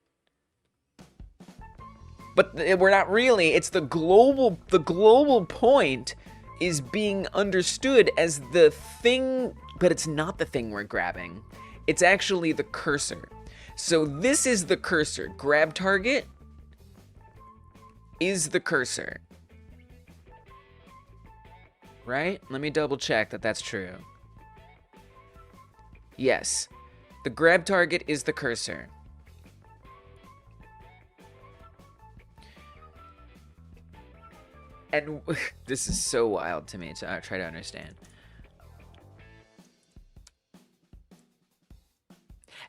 But we're not really. It's the global point is being understood as the thing, but it's not the thing we're grabbing. It's actually the cursor. So this is the cursor. Grab target is the cursor. Right? Let me double check that that's true. Yes. The grab target is the cursor. And this is so wild to me to try to understand.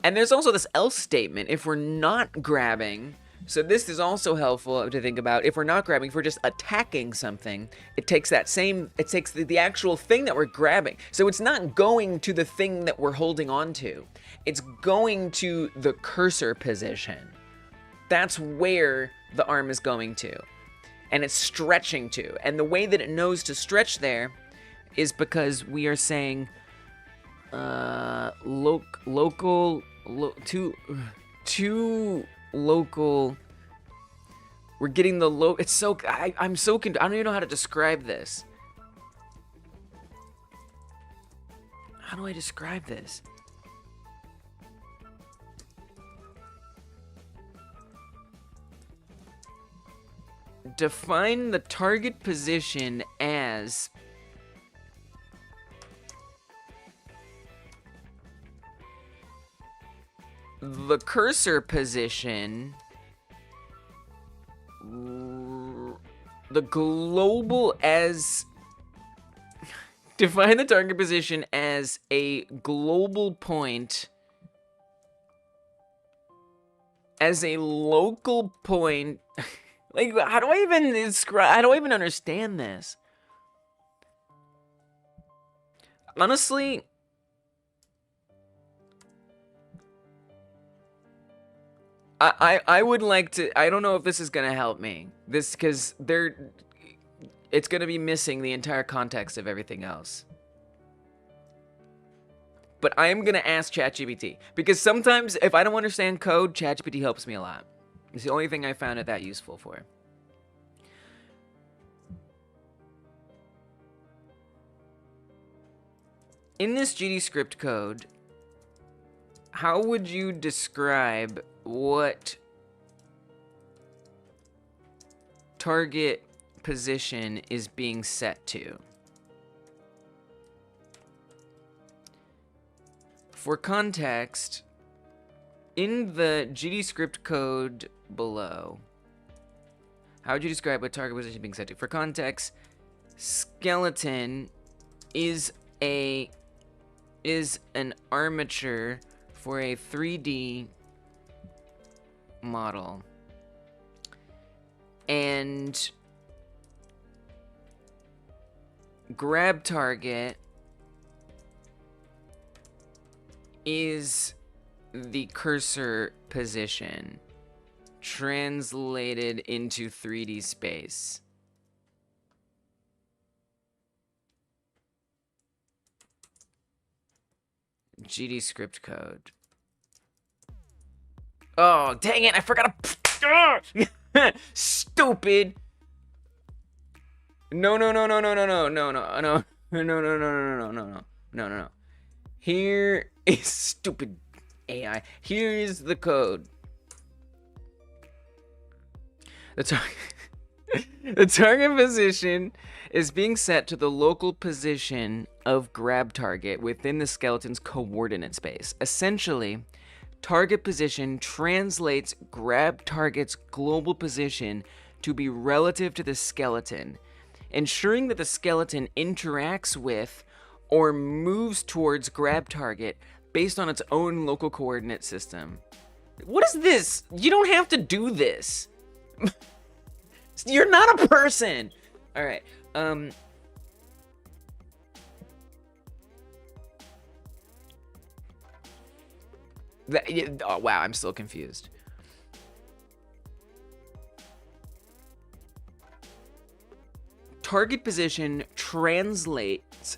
And there's also this else statement if we're not grabbing. So this is also helpful to think about. If we're not grabbing, if we're just attacking something, it takes that same, it takes the actual thing that we're grabbing. So it's not going to the thing that we're holding on to. It's going to the cursor position. That's where the arm is going to. And it's stretching to. And the way that it knows to stretch there is because we are saying local, we're getting the low. It's so, I'm so, I don't even know how to describe this. How do I describe this? Define the target position as the cursor position, the global as, define the target position as a global point, as a local point. Like, how do I even describe, how do I even understand this? Honestly, I would like to, I don't know if this is gonna help me. This, because it's gonna be missing the entire context of everything else. But I am gonna ask ChatGPT, because sometimes if I don't understand code, ChatGPT helps me a lot. It's the only thing I found it that useful for. In this GDScript code, how would you describe what target position is being set to? For context, in the GDScript code below, how would you describe what target position is being set to? For context, skeleton is an armature for a 3D model, and grab target is the cursor position translated into 3D space. GDScript code. Oh, dang it, I forgot to... Stupid! No. Here is stupid AI. Here is the code. The target position is being set to the local position of grab target within the skeleton's coordinate space. Essentially, target position translates grab target's global position to be relative to the skeleton, ensuring that the skeleton interacts with or moves towards grab target based on its own local coordinate system. What is this? You don't have to do this. You're not a person. All right. Oh, wow, I'm still confused. Target position translates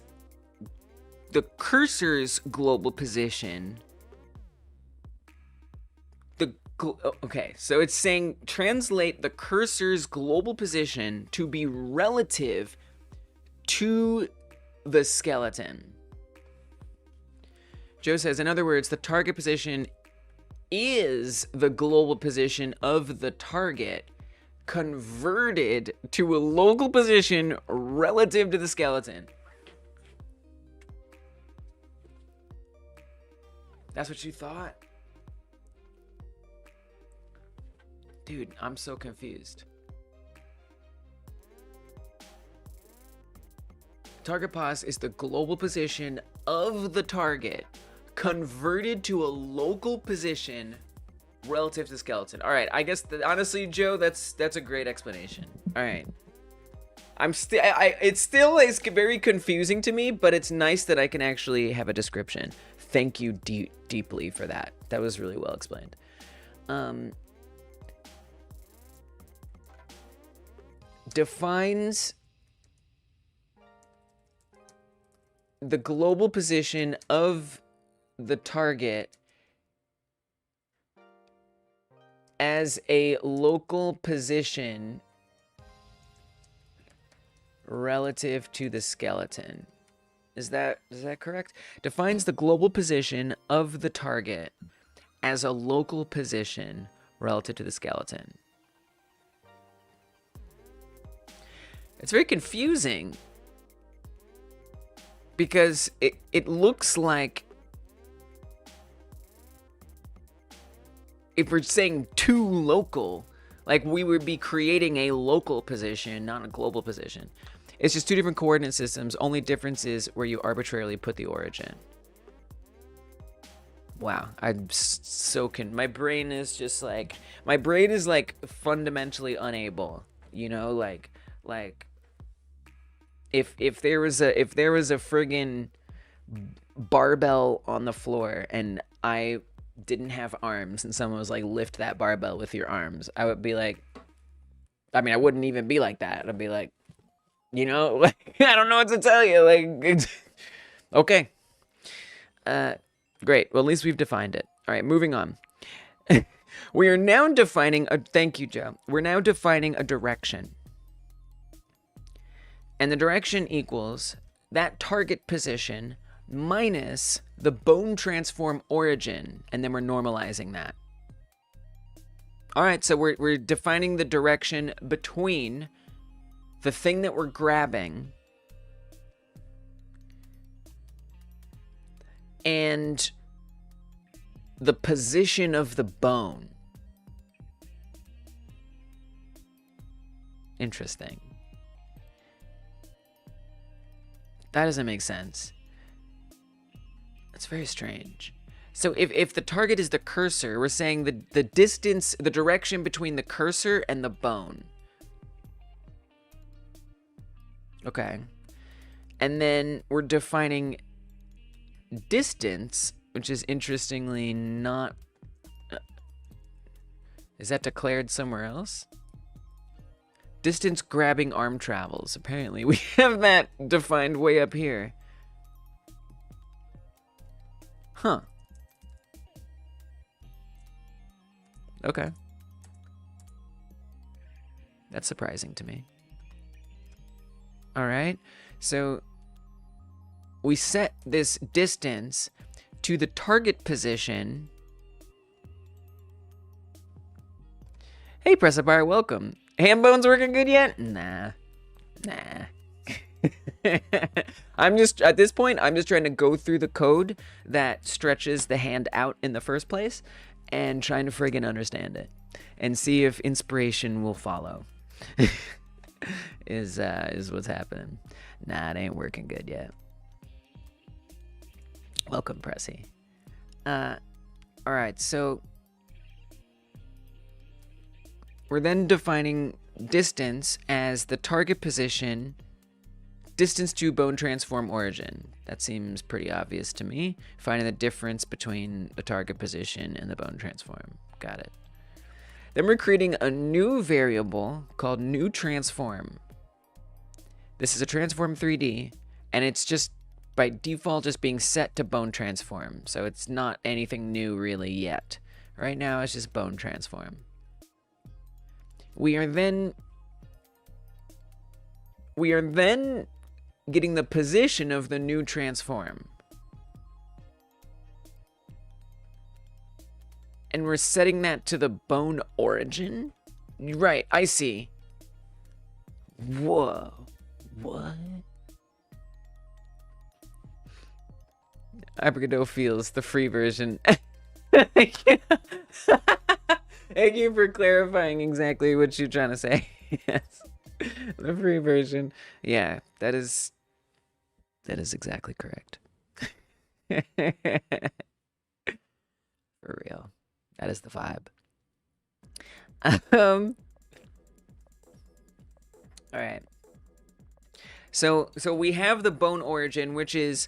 the cursor's global position. Okay, so it's saying translate the cursor's global position to be relative to the skeleton. Joe says, in other words, the target position is the global position of the target converted to a local position relative to the skeleton. That's what you thought? Dude, I'm so confused. Target pos is the global position of the target converted to a local position relative to skeleton. All right, I guess honestly, Joe, that's a great explanation. All right. It's still is very confusing to me, but it's nice that I can actually have a description. Thank you deeply for that. That was really well explained. Defines the global position of the target as a local position relative to the skeleton. Is that correct? Defines the global position of the target as a local position relative to the skeleton. It's very confusing because it looks like if we're saying too local, like we would be creating a local position, not a global position. It's just two different coordinate systems. Only difference is where you arbitrarily put the origin. Wow, I'm so my brain is just like, my brain is like fundamentally unable, you know, like if there was a friggin' barbell on the floor and I didn't have arms and someone was like, lift that barbell with your arms, I would be like, I mean, I wouldn't even be like that. I'd be like, you know, like, I don't know what to tell you. Like, okay. Great. Well, at least we've defined it. All right, moving on. We are now defining a, thank you, Joe. We're now defining a direction. And the direction equals that target position minus the bone transform origin. And then we're normalizing that. All right, so we're defining the direction between the thing that we're grabbing and the position of the bone. Interesting. That doesn't make sense. That's very strange. So if the target is the cursor, we're saying the distance, the direction between the cursor and the bone. Okay. And then we're defining distance, which is interestingly not... is that declared somewhere else? Distance grabbing arm travels. Apparently, we have that defined way up here. Huh. Okay. That's surprising to me. All right. So we set this distance to the target position. Hey, Pressabar, welcome. Ham bones working good yet? Nah. I'm just, at this point, I'm just trying to go through the code that stretches the hand out in the first place and trying to friggin' understand it and see if inspiration will follow. is what's happening. Nah, it ain't working good yet. Welcome, Pressy. All right, so we're then defining distance as the target position, distance to bone transform origin. That seems pretty obvious to me. Finding the difference between the target position and the bone transform. Got it. Then we're creating a new variable called new transform. This is a transform 3D, and it's just by default just being set to bone transform. So it's not anything new really yet. Right now it's just bone transform. We are then getting the position of the new transform. And we're setting that to the bone origin? Right, I see. Whoa. What? Godot feels the free version. Thank you. Thank you for clarifying exactly what you're trying to say. Yes. The free version. Yeah, that is exactly correct. For real. That is the vibe. All right. So we have the bone origin, which is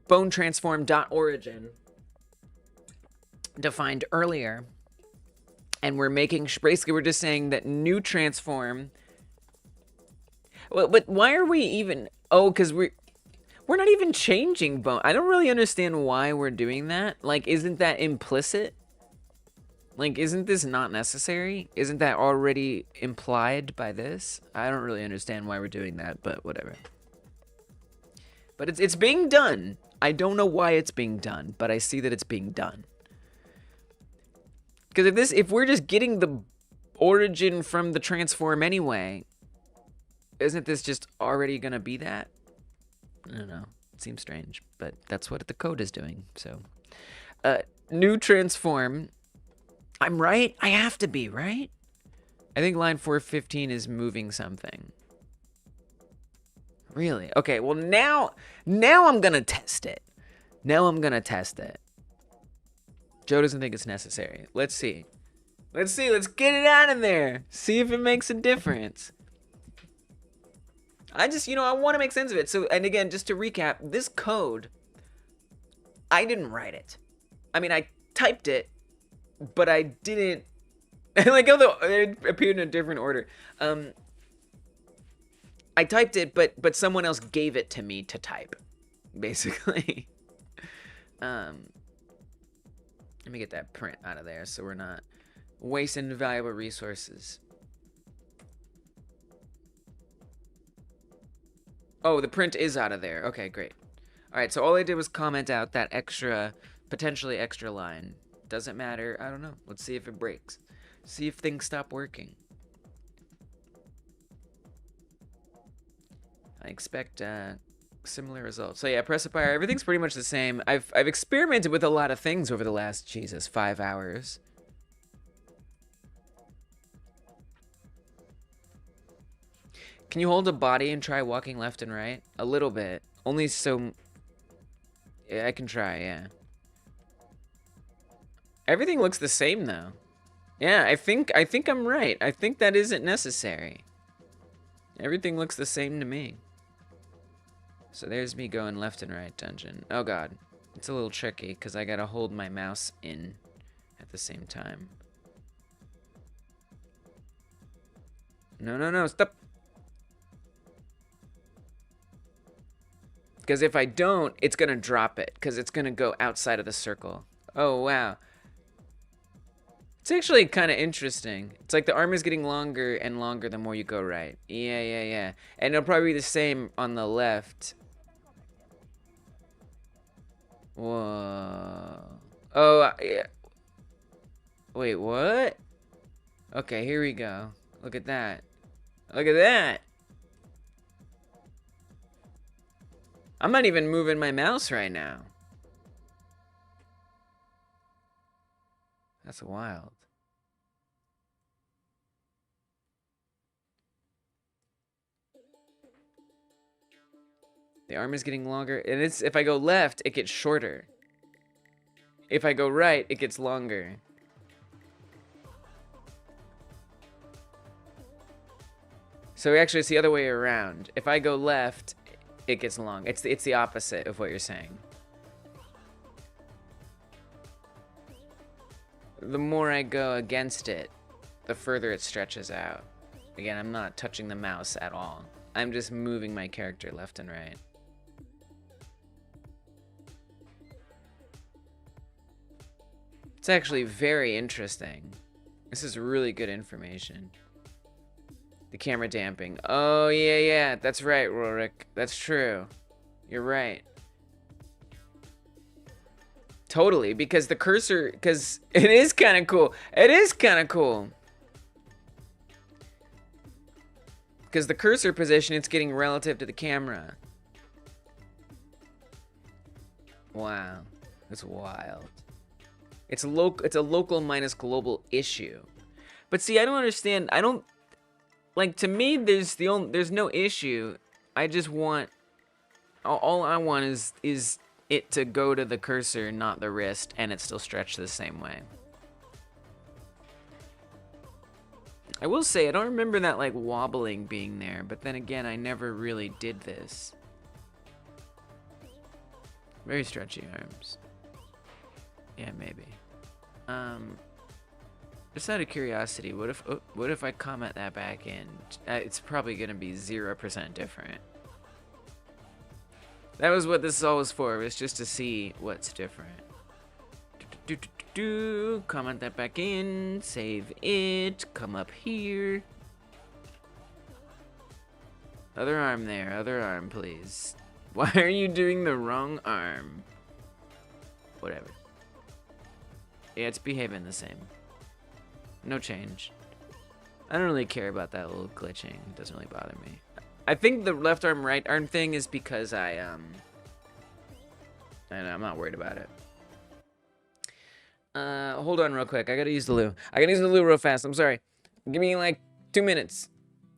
bone transform.origin defined earlier. And we're making, basically we're just saying that new transform. Well, but why are we even, oh, because we're not even changing bone. I don't really understand why we're doing that. Like, isn't that implicit? Like, isn't this not necessary? Isn't that already implied by this? I don't really understand why we're doing that, but whatever. But it's being done. I don't know why it's being done, but I see that it's being done. Because if we're just getting the origin from the transform anyway, isn't this just already gonna be that? I don't know. It seems strange, but that's what the code is doing. So, new transform. I'm right? I have to be, right? I think line 415 is moving something. Really? Okay, well now I'm gonna test it. Now I'm gonna test it. Joe doesn't think it's necessary. Let's see. Let's see, let's get it out of there. See if it makes a difference. I just, I want to make sense of it. So, and again, just to recap, this code, I didn't write it. I mean, I typed it, but I didn't, like, although it appeared in a different order. I typed it, but someone else gave it to me to type, basically. Let me get that print out of there so we're not wasting valuable resources. Oh, the print is out of there. Okay, great. All right, so all I did was comment out that extra, potentially extra line. Doesn't matter. I don't know. Let's see if it breaks. See if things stop working. I expect similar results. So yeah, Precipier, everything's pretty much the same. I've experimented with a lot of things over the last, 5 hours. Can you hold a body and try walking left and right? A little bit. Only so... Yeah, I can try, yeah. Everything looks the same, though. Yeah, I think I'm right. I think that isn't necessary. Everything looks the same to me. So there's me going left and right dungeon. Oh, God. It's a little tricky, because I gotta hold my mouse in at the same time. No, stop! Because if I don't, it's going to drop it. Because it's going to go outside of the circle. Oh, wow. It's actually kind of interesting. It's like the arm is getting longer and longer the more you go right. Yeah. And it'll probably be the same on the left. Whoa. Oh, yeah. Wait, what? Okay, here we go. Look at that. Look at that. I'm not even moving my mouse right now. That's wild. The arm is getting longer. And it's, if I go left, it gets shorter. If I go right, it gets longer. So actually, it's the other way around. If I go left, it gets long. It's the opposite of what you're saying. The more I go against it, the further it stretches out. Again, I'm not touching the mouse at all. I'm just moving my character left and right. It's actually very interesting. This is really good information. The camera damping. Oh, yeah. That's right, Rorik. That's true. You're right. Totally, because the cursor... Because it is kind of cool. It is kind of cool. Because the cursor position, it's getting relative to the camera. Wow, that's wild. It's a local minus global issue. But see, I don't understand. I don't like, to me there's no issue. I just want all I want is it to go to the cursor, not the wrist, and it still stretched the same way. I will say I don't remember that like wobbling being there, but then again, I never really did this. Very stretchy arms. Yeah, maybe. Just out of curiosity, what if I comment that back in? It's probably gonna be 0% different. That was what this all was for. It was just to see what's different. Comment that back in. Save it. Come up here. Other arm there. Other arm, please. Why are you doing the wrong arm? Whatever. Yeah, it's behaving the same. No change. I don't really care about that little glitching. It doesn't really bother me. I think the left arm, right arm thing is because I'm not worried about it. Hold on real quick. I gotta use the loo. I gotta use the loo real fast. I'm sorry. Give me like 2 minutes.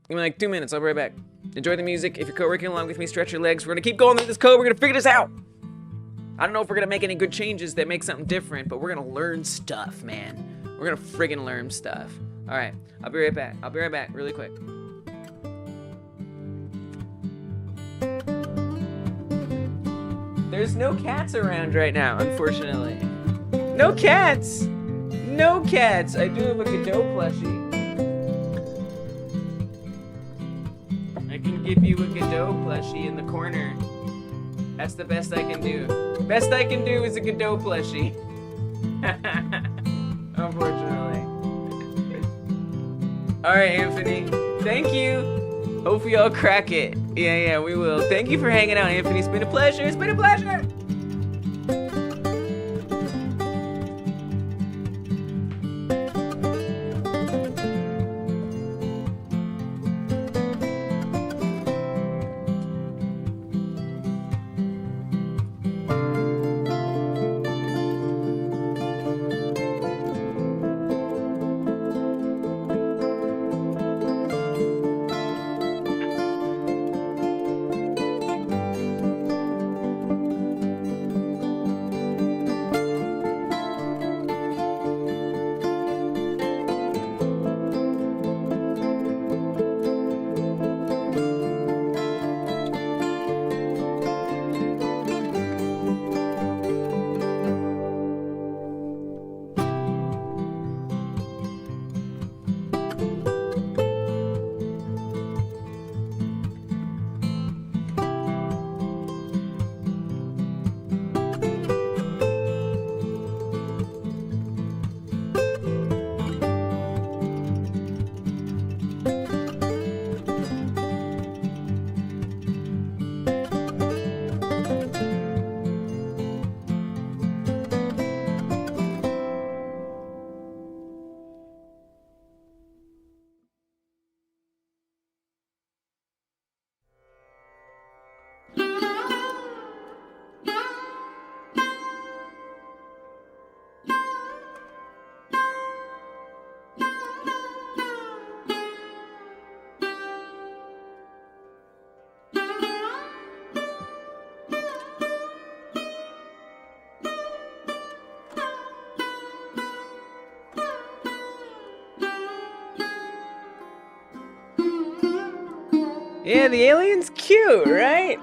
Give me like 2 minutes. I'll be right back. Enjoy the music. If you're working along with me, stretch your legs. We're gonna keep going through this code. We're gonna figure this out. I don't know if we're gonna make any good changes that make something different, but we're gonna learn stuff, man. We're gonna friggin' learn stuff. All right. I'll be right back. I'll be right back really quick. There's no cats around right now, unfortunately. No cats! No cats! I do have a Godot plushie. I can give you a Godot plushie in the corner. That's the best I can do. Best I can do is a Godot plushie. Unfortunately. Alright, Anthony. Thank you. Hopefully y'all crack it. Yeah, we will. Thank you for hanging out, Anthony. It's been a pleasure. It's been a pleasure. Yeah, the alien's cute, right?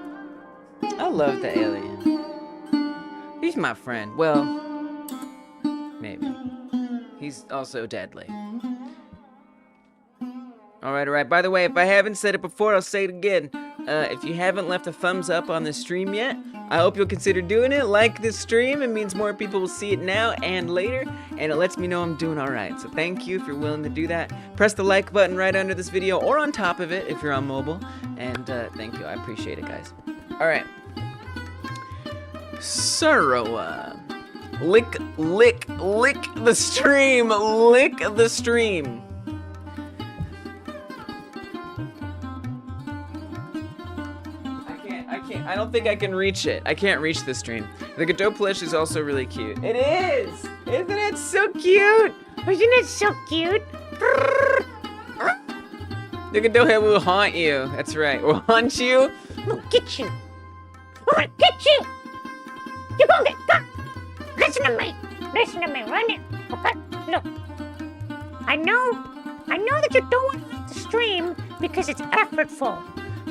I love the alien. He's my friend. Well, maybe. He's also deadly. Alright. By the way, if I haven't said it before, I'll say it again. If you haven't left a thumbs up on this stream yet, I hope you'll consider doing it. Like this stream. It means more people will see it now and later, and it lets me know I'm doing alright. So thank you if you're willing to do that. Press the like button right under this video or on top of it if you're on mobile. And thank you. I appreciate it, guys. Alright. So, lick the stream. Lick the stream. I don't think I can reach it. I can't reach the stream. The Godot plush is also really cute. It is! Isn't it so cute? Isn't it so cute? The Godot head will haunt you. That's right. Will haunt you. We'll get you. We'll get you. You're gonna get got. Listen to me. Listen to me right now. Okay? Look. I know that you don't want to stream because it's effortful.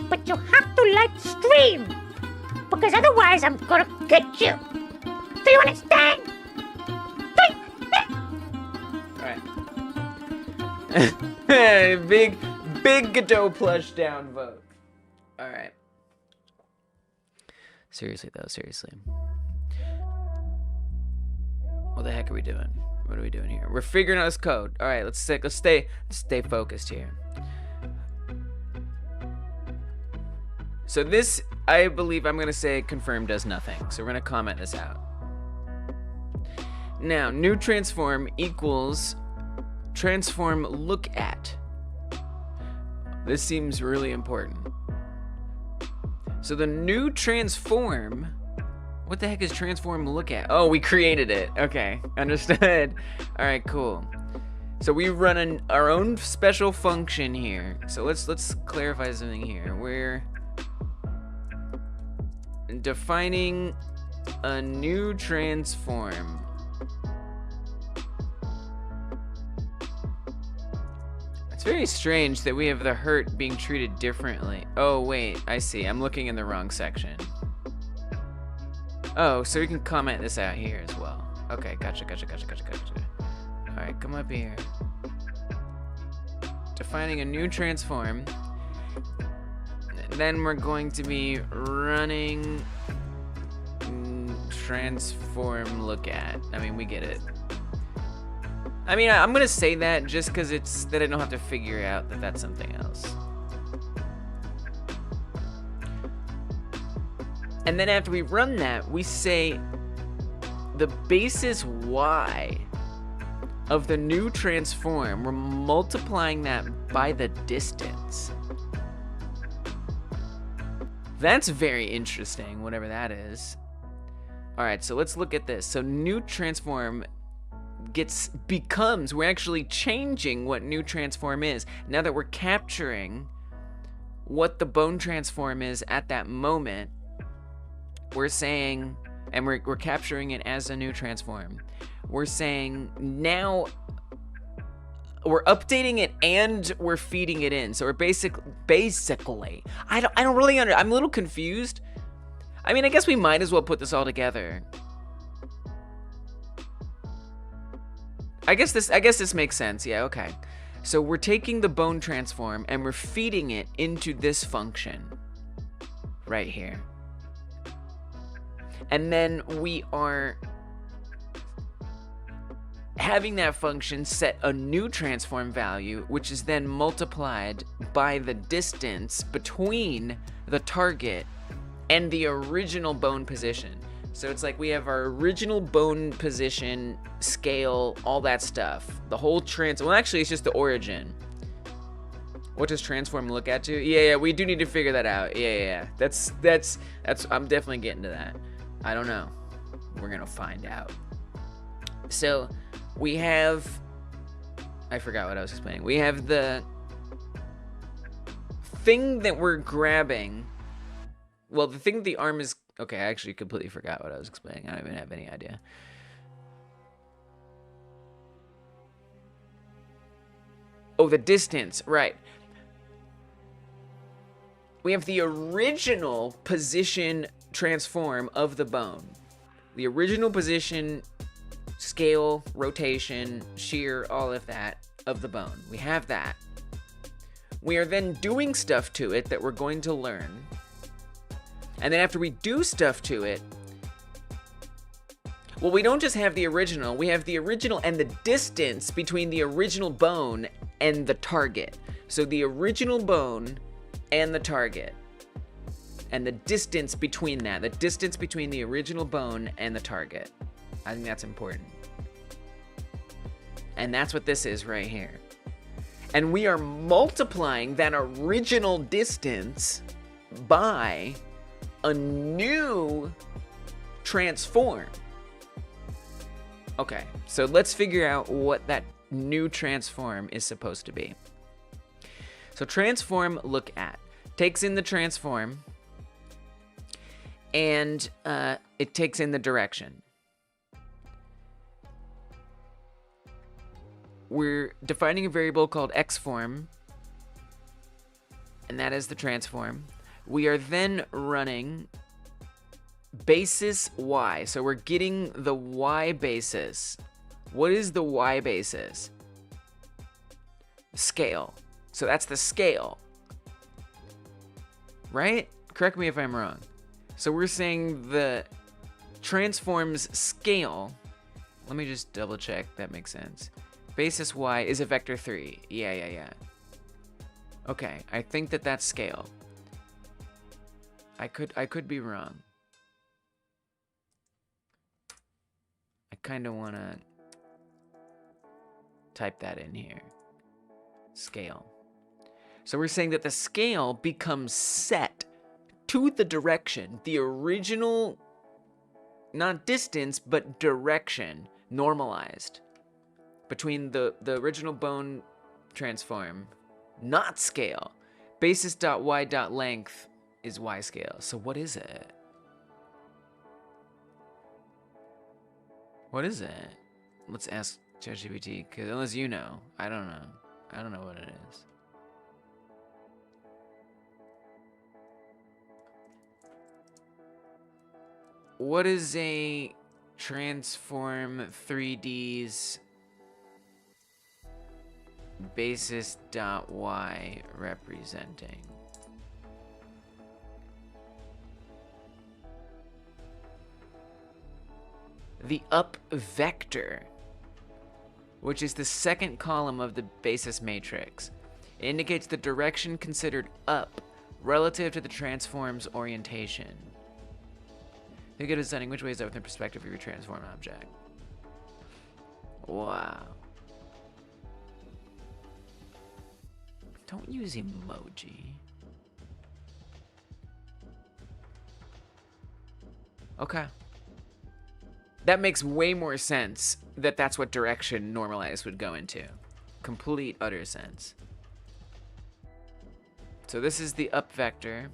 But you have to like the stream. Because otherwise I'm gonna get you. Do you understand? Alright. Big Godot plush down vote. Alright. Seriously though, seriously. What the heck are we doing? What are we doing here? We're figuring out this code. Alright, let's stay focused here. So this, I believe I'm gonna say confirm does nothing. So we're gonna comment this out. Now, new transform equals transform look at. This seems really important. So the new transform, what the heck is transform look at? Oh, we created it. Okay, understood. All right, cool. So we run our own special function here. So let's clarify something here. We're defining a new transform. It's very strange that we have the hurt being treated differently. Oh wait, I see. I'm looking in the wrong section. Oh, so we can comment this out here as well. Okay, gotcha. All right, come up here. Defining a new transform. Then we're going to be running transform look at. I mean, we get it. I mean, I'm gonna say that just because it's that I don't have to figure out that that's something else. And then after we run that, we say the basis y of the new transform, we're multiplying that by the distance. That's very interesting, whatever that is. All right, so let's look at this. So new transform becomes, we're actually changing what new transform is. Now that we're capturing what the bone transform is at that moment, we're saying, and we're capturing it as a new transform. We're saying now we're updating it and we're feeding it in. So we're basically, I don't really I'm a little confused. I mean, I guess we might as well put this all together. I guess this makes sense. Yeah, okay. So we're taking the bone transform and we're feeding it into this function right here. And then we are having that function set a new transform value, which is then multiplied by the distance between the target and the original bone position. So it's like we have our original bone position, scale, all that stuff. The whole well, actually, it's just the origin. What does transform look at to? Yeah, we do need to figure that out. Yeah. That's. I'm definitely getting to that. I don't know. We're gonna find out. So we have. I forgot what I was explaining. We have the thing that we're grabbing. Well, the thing the arm is. Okay, I actually completely forgot what I was explaining. I don't even have any idea. Oh, the distance, right. We have the original position transform of the bone. The original position, scale, rotation, shear, all of that of the bone. We have that. We are then doing stuff to it that we're going to learn. And then after we do stuff to it, well, we don't just have the original, we have the original and the distance between the original bone and the target. So the original bone and the target. And the distance between that, the distance between the original bone and the target. I think that's important. And that's what this is right here. And we are multiplying that original distance by a new transform. Okay, so let's figure out what that new transform is supposed to be. So transform look at takes in the transform, and it takes in the direction. We're defining a variable called xform, and that is the transform. We are then running basis y. So we're getting the y basis. What is the y basis? Scale. So that's the scale. Right? Correct me if I'm wrong. So we're saying the transform's scale. Let me just double check that makes sense. Basis y is a vector 3. Yeah. Okay, I think that's scale. I could be wrong. I kind of want to type that in here. Scale. So we're saying that the scale becomes set to the direction, the original, not distance, but direction, normalized between the original bone transform, not scale. Basis.y.length is y scale. So what is it? What is it? Let's ask ChatGPT, because unless you know, I don't know. I don't know what it is. What is a transform 3D's basis.y representing? The up vector, which is the second column of the basis matrix. It indicates the direction considered up relative to the transform's orientation. Think of deciding which way is up within perspective of your transform object. Wow. Don't use emoji. Okay. That makes way more sense that that's what direction normalized would go into. Complete, utter sense. So this is the up vector.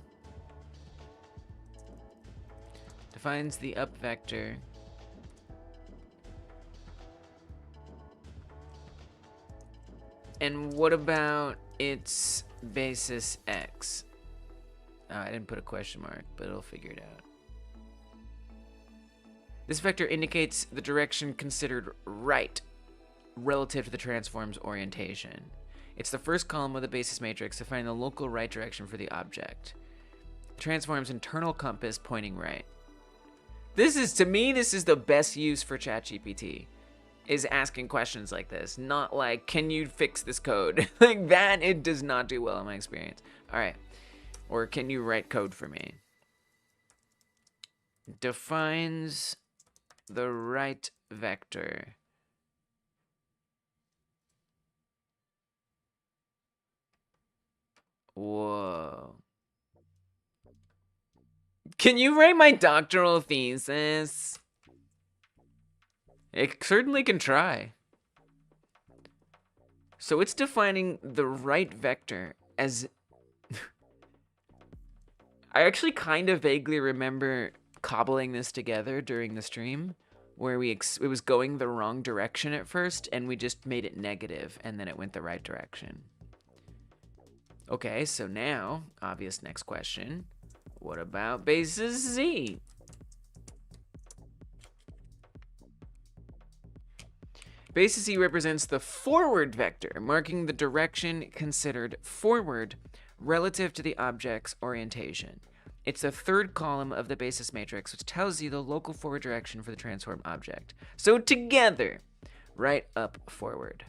Defines the up vector. And what about its basis x? I didn't put a question mark, but it'll figure it out. This vector indicates the direction considered right relative to the transform's orientation. It's the first column of the basis matrix to find the local right direction for the object. The transform's internal compass pointing right. This is, to me, this is the best use for ChatGPT, is asking questions like this. Not like, can you fix this code? Like that, it does not do well in my experience. All right. Or can you write code for me? Defines the right vector. Whoa. Can you write my doctoral thesis? It certainly can try. So it's defining the right vector as... I actually kind of vaguely remember cobbling this together during the stream, where it was going the wrong direction at first, and we just made it negative, and then it went the right direction. Okay, so now, obvious next question. What about basis z? Basis z represents the forward vector, marking the direction considered forward relative to the object's orientation. It's the third column of the basis matrix, which tells you the local forward direction for the transform object. So together, right up forward.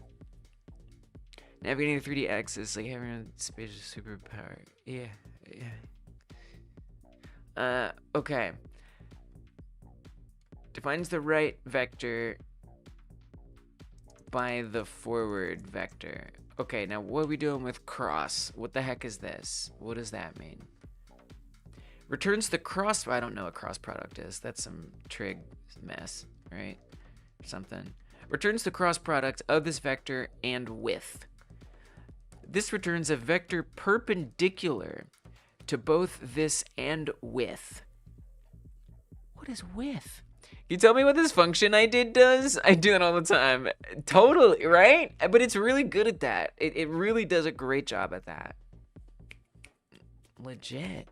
Navigating the 3D axis like having a spatial superpower. Yeah. Okay. Defines the right vector by the forward vector. Okay, now what are we doing with cross? What the heck is this? What does that mean? returns the cross. I don't know what cross product is. That's some trig mess, right? Something. Returns the cross product of this vector and width. This returns a vector perpendicular to both this and width. What is width? Can you tell me what this function I did does? I do that all the time. Totally, right? But it's really good at that. It really does a great job at that. Legit.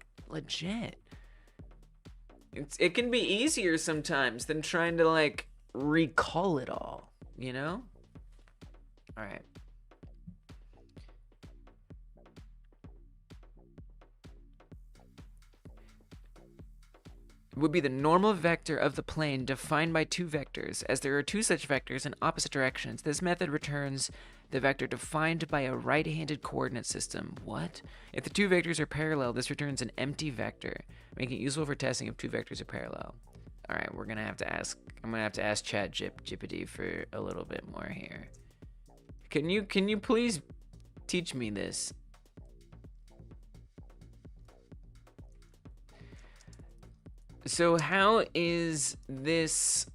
It can be easier sometimes than trying to, like, recall it all, you know? All right. Would be the normal vector of the plane defined by two vectors. As there are two such vectors in opposite directions, this method returns the vector defined by a right-handed coordinate system. What? If the two vectors are parallel, this returns an empty vector, making it useful for testing if two vectors are parallel. All right, I'm gonna have to ask ChatGPT for a little bit more here. Can you please teach me this? So how is this?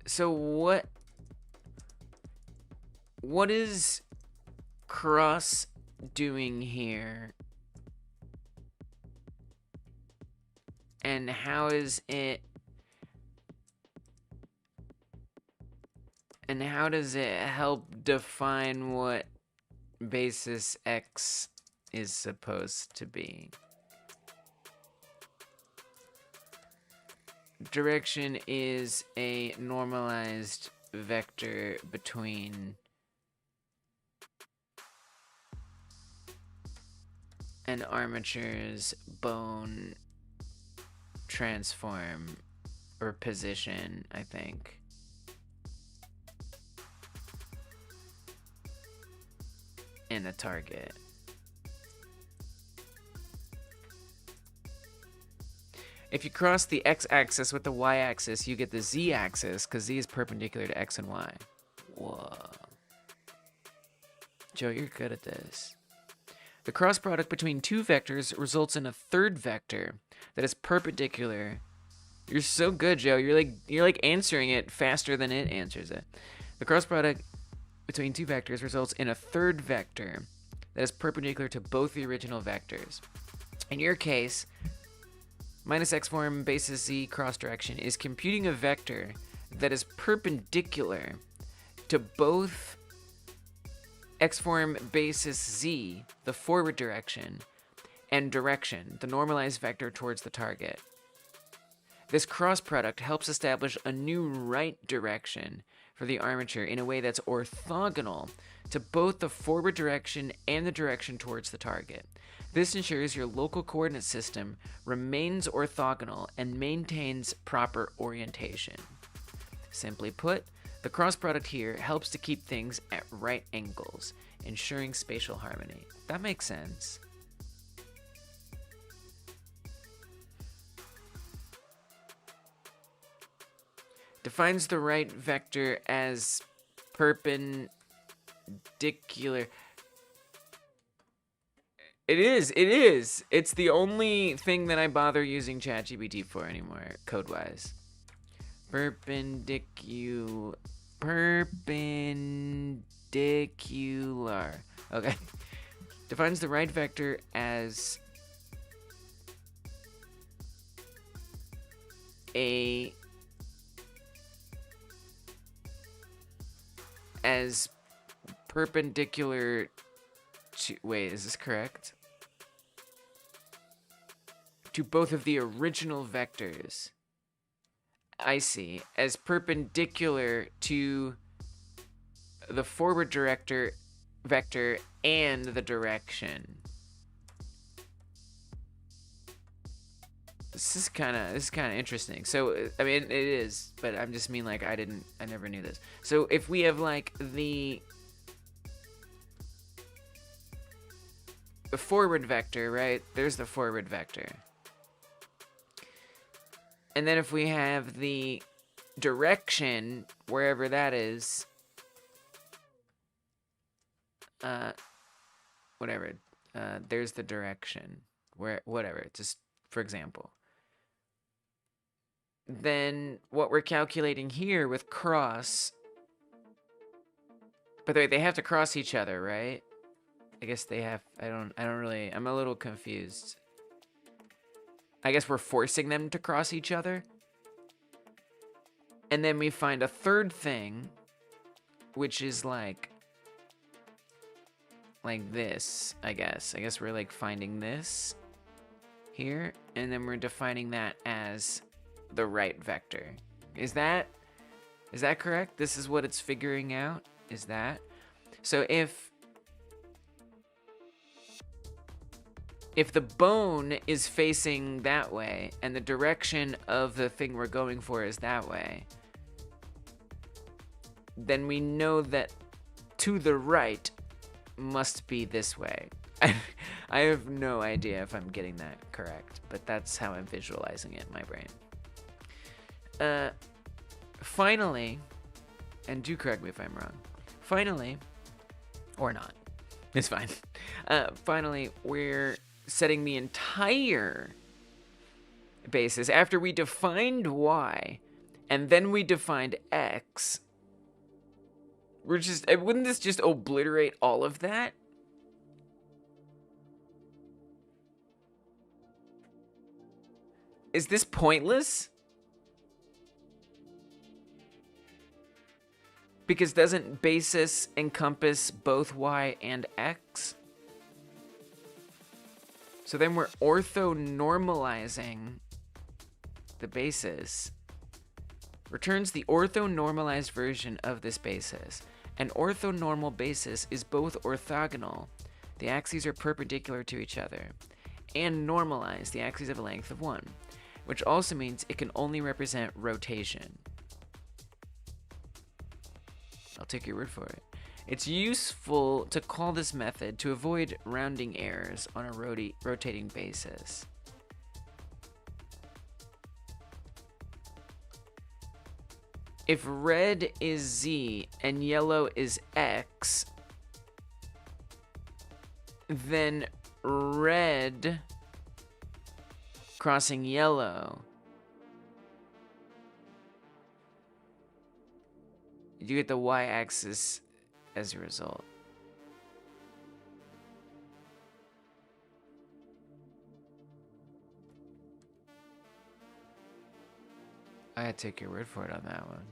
So what is cross doing here? And how is it? And how does it help define what basis X is supposed to be? Direction is a normalized vector between an armature's bone transform or position, I think. In the target. If you cross the x-axis with the y-axis, you get the z-axis, because z is perpendicular to x and y. Whoa. Joe, you're good at this. The cross product between two vectors results in a third vector that is perpendicular. You're so good, Joe. You're like answering it faster than it answers it. The cross product between two vectors results in a third vector that is perpendicular to both the original vectors. In your case, minus x form basis z cross direction is computing a vector that is perpendicular to both x form basis z, the forward direction, and direction, the normalized vector towards the target. This cross product helps establish a new right direction for the armature in a way that's orthogonal to both the forward direction and the direction towards the target. This ensures your local coordinate system remains orthogonal and maintains proper orientation. Simply put, the cross product here helps to keep things at right angles, ensuring spatial harmony. That makes sense. Defines the right vector as perpendicular. It is. It's the only thing that I bother using ChatGPT for anymore, code-wise. Perpendicular. Okay. Defines the right vector as perpendicular to, wait, is this correct? To both of the original vectors. I see. As perpendicular to the forward vector and the direction. This is kind of interesting. So, I mean, it is, but I'm just mean like I never knew this. So if we have like the forward vector, right? There's the forward vector. And then if we have the direction, wherever that is, whatever, there's the direction, where whatever, just for example. Then what we're calculating here with cross, by the way, they have to cross each other, right? I guess they have, I don't really, I'm a little confused. I guess we're forcing them to cross each other. And then we find a third thing, which is like this, I guess. I guess we're like finding this here, and then we're defining that as the right vector. Is that correct? This is what it's figuring out, is that? So if the bone is facing that way and the direction of the thing we're going for is that way, then we know that to the right must be this way. I have no idea if I'm getting that correct, but that's how I'm visualizing it in my brain. Finally, and do correct me if I'm wrong, finally, or not, it's fine. Finally, we're setting the entire basis after we defined y and then we defined x. Wouldn't this just obliterate all of that? Is this pointless? Because doesn't basis encompass both y and x? So then we're orthonormalizing the basis. Returns the orthonormalized version of this basis. An orthonormal basis is both orthogonal, the axes are perpendicular to each other, and normalized, the axes have a length of 1, which also means it can only represent rotation. I'll take your word for it. It's useful to call this method to avoid rounding errors on a rotating basis. If red is Z and yellow is X, then red crossing yellow, you get the y-axis as a result. I gotta take your word for it on that one.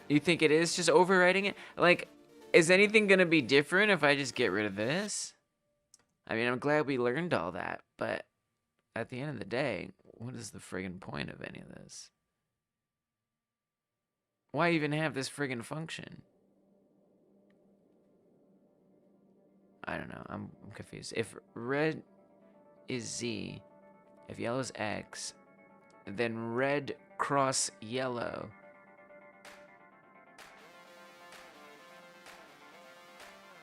You think it is just overwriting it? Like, is anything gonna be different if I just get rid of this? I mean, I'm glad we learned all that, but at the end of the day, what is the friggin' point of any of this? Why even have this friggin' function? I don't know. I'm confused. If red is Z, if yellow is X, then red cross yellow.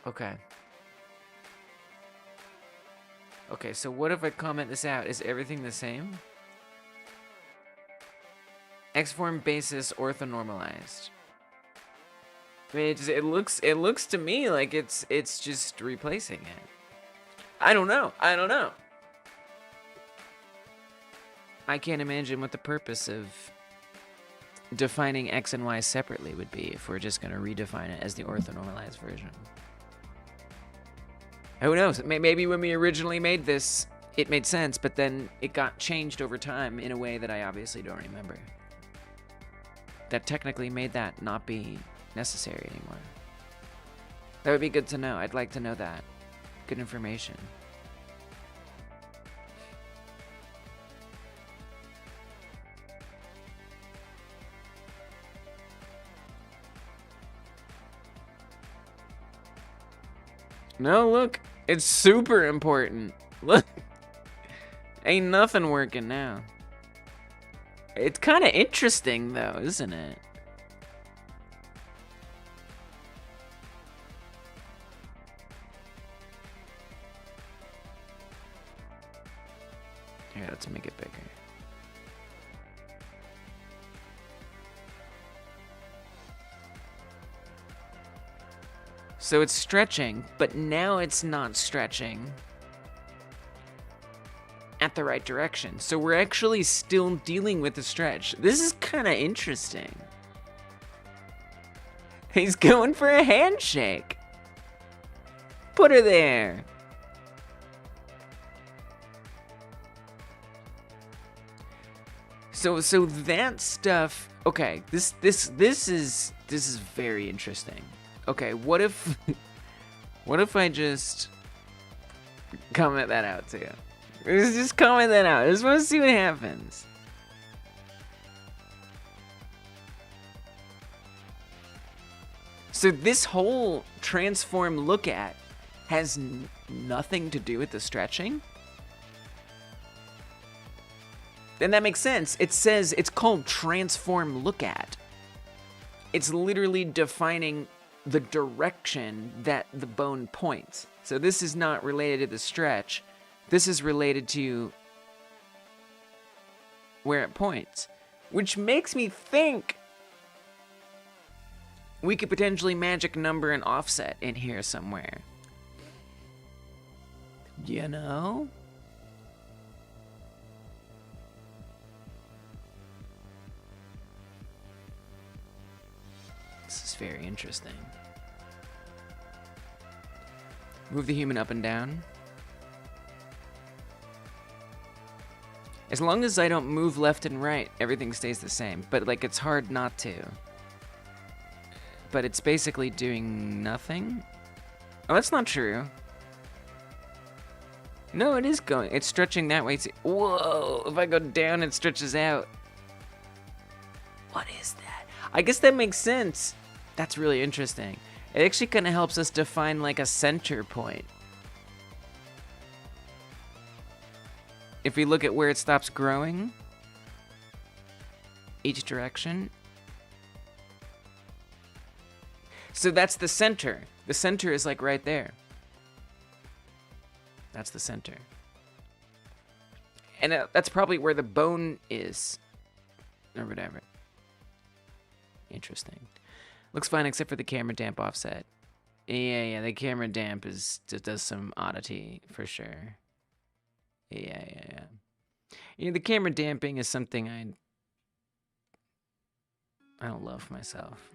Okay. Okay, so what if I comment this out? Is everything the same? X-form basis orthonormalized. I mean, it looks to me like it's just replacing it. I don't know. I can't imagine what the purpose of defining X and Y separately would be if we're just going to redefine it as the orthonormalized version. Who knows? Maybe when we originally made this, it made sense, but then it got changed over time in a way that I obviously don't remember. That technically made that not be necessary anymore. That would be good to know. I'd like to know that. Good information. No, look. It's super important. Look. Ain't nothing working now. It's kind of interesting, though, isn't it? Here, let's make it bigger. So it's stretching, but now it's not stretching at the right direction. So we're actually still dealing with the stretch. This is kind of interesting. He's going for a handshake. Put her there. So that stuff. Okay, this is very interesting. Okay, what if I just comment that out to you? Let's just comment that out. I just want to see what happens. So this whole transform look at has nothing to do with the stretching? Then that makes sense. It says it's called transform look at. It's literally defining the direction that the bone points. So this is not related to the stretch. This is related to where it points, which makes me think we could potentially magic number and offset in here somewhere. You know? This is very interesting. Move the human up and down. As long as I don't move left and right, everything stays the same. But, like, it's hard not to. But it's basically doing nothing? Oh, that's not true. No, it is going. It's stretching that way. Whoa! If I go down, it stretches out. What is that? I guess that makes sense. That's really interesting. It actually kind of helps us define, like, a center point. If we look at where it stops growing, each direction. So that's the center. The center is like right there. That's the center. And that's probably where the bone is. Or whatever. Interesting. Looks fine except for the camera damp offset. Yeah, the camera damp does some oddity for sure. Yeah. You know, the camera damping is something I don't love myself.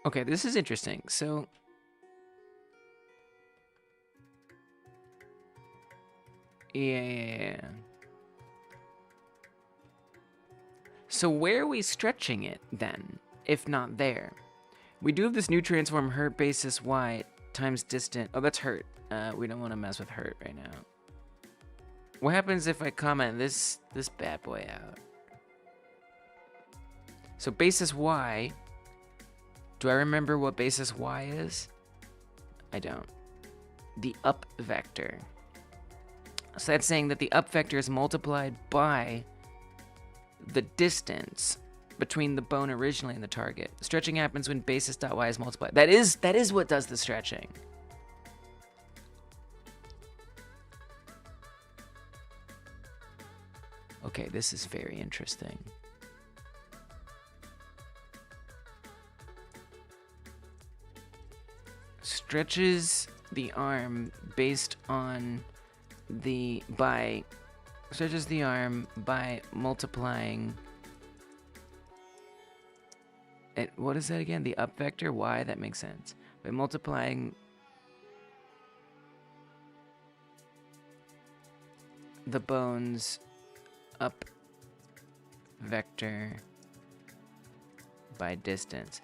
Okay, this is interesting. So yeah. So where are we stretching it then, if not there? We do have this new transform hurt basis y times distant. Oh, that's hurt. We don't want to mess with hurt right now. What happens if I comment this bad boy out? So basis y. Do I remember what basis y is? I don't. The up vector. So that's saying that the up vector is multiplied by the distance between the bone originally and the target. Stretching happens when basis.y is multiplied. That is what does the stretching. Okay, this is very interesting. Stretches the arm based on stretches the arm by multiplying it. What is that again? The up vector y? That makes sense. By multiplying the bone's up vector by distance.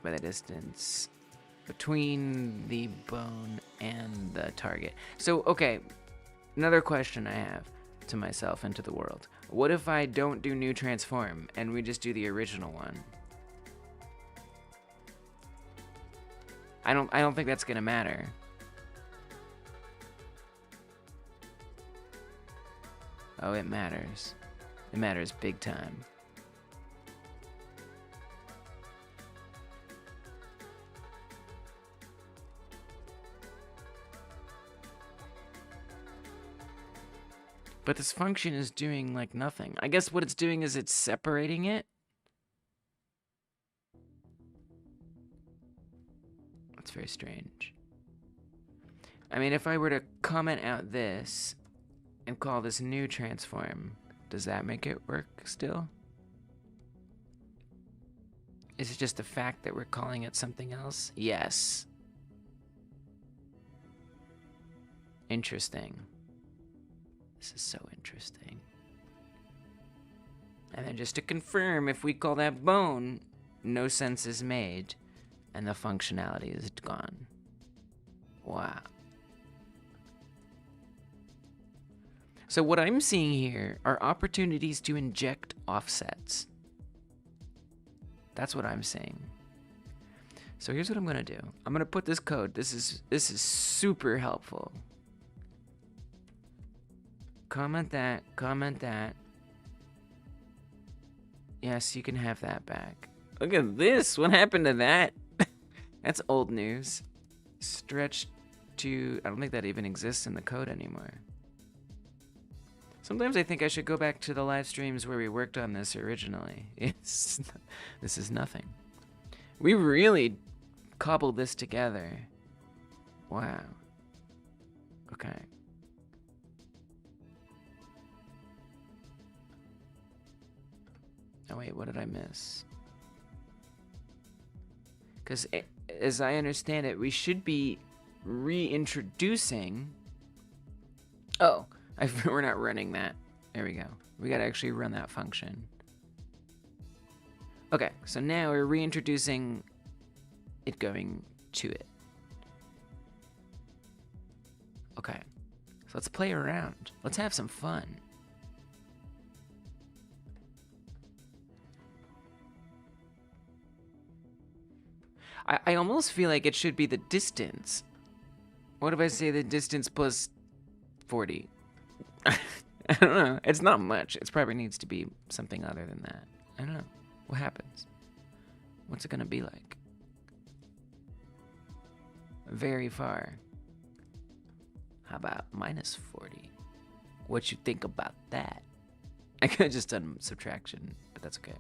By the distance between the bone and the target. So, okay, another question I have to myself and to the world. What if I don't do new transform and we just do the original one? I don't think that's gonna matter. Oh, it matters. It matters big time. But this function is doing, like, nothing. I guess what it's doing is it's separating it. That's very strange. I mean, if I were to comment out this and call this new transform, does that make it work still? Is it just the fact that we're calling it something else? Yes. Interesting. This is so interesting. And then just to confirm, if we call that bone, no sense is made, and the functionality is gone. Wow. So what I'm seeing here are opportunities to inject offsets. That's what I'm seeing. So here's what I'm gonna do. I'm gonna put this code. This is super helpful. Comment that, comment that. Yes, you can have that back. Look at this, what happened to that? That's old news. Stretch to, I don't think that even exists in the code anymore. Sometimes I think I should go back to the live streams where we worked on this originally. This is nothing. We really cobbled this together. Wow. Okay. Oh wait, what did I miss? Because as I understand it, we should be reintroducing... Oh, we're not running that. There we go. We gotta actually run that function. Okay, so now we're reintroducing it going to it. Okay, so let's play around. Let's have some fun. I almost feel like it should be the distance. What if I say the distance plus 40? I don't know. It's not much. It probably needs to be something other than that. I don't know. What happens? What's it gonna be like? Very far. How about minus 40? What you think about that? I could have just done subtraction, but that's okay.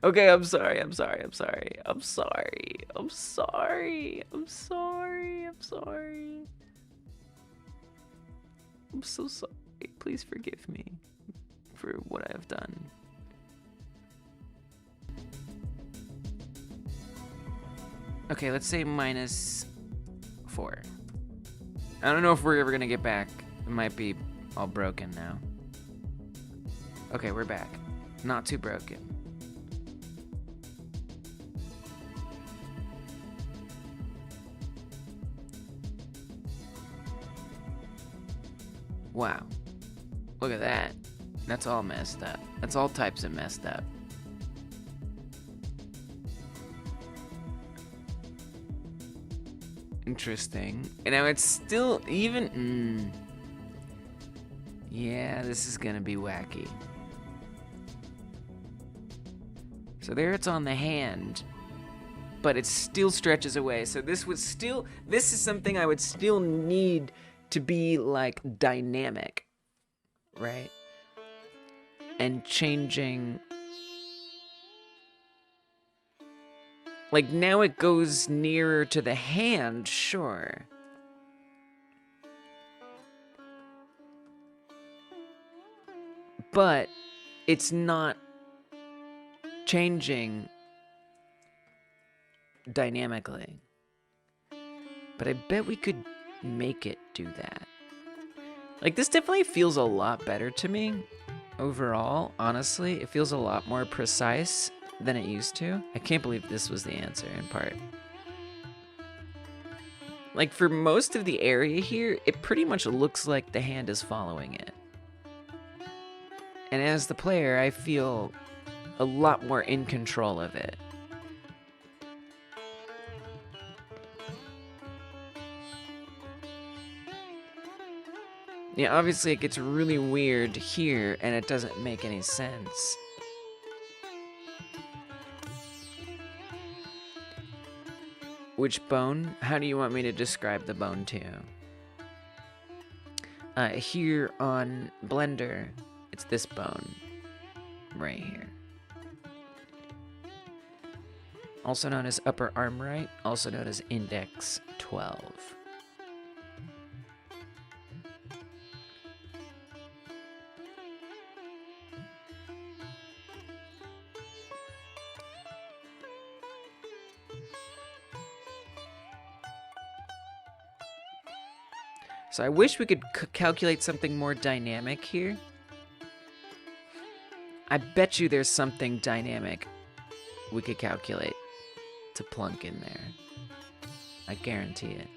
Okay, I'm sorry. I'm so sorry. Please forgive me for what I have done. Okay, let's say minus 4. I don't know if we're ever gonna get back. It might be all broken now. Okay, we're back. Not too broken. Wow. Look at that. That's all messed up. That's all types of messed up. Interesting. And now it's still even... Yeah, this is gonna be wacky. So there it's on the hand, but it still stretches away. So this is something I would still need to be like dynamic, right? And changing. Like now it goes nearer to the hand, sure. But it's not changing dynamically. But I bet we could make it do that. Like this definitely feels a lot better to me overall. Honestly, it feels a lot more precise than it used to. I can't believe this was the answer in part. Like for most of the area here, it pretty much looks like the hand is following it. And as the player, I feel a lot more in control of it. Yeah, obviously it gets really weird here, and it doesn't make any sense. Which bone? How do you want me to describe the bone to you? Here on Blender, it's this bone right here. Also known as upper arm right, also known as index 12. So I wish we could calculate something more dynamic here. I bet you there's something dynamic we could calculate to plunk in there. I guarantee it.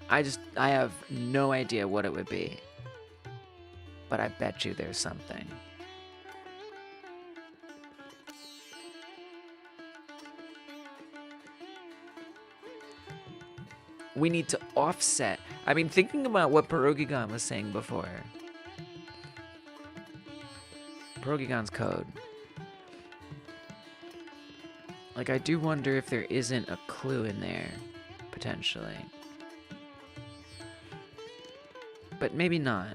I have no idea what it would be. But I bet you there's something. We need to offset. I mean, thinking about what Pierogigon was saying before. Pierogigon's code. Like, I do wonder if there isn't a clue in there, potentially. But maybe not.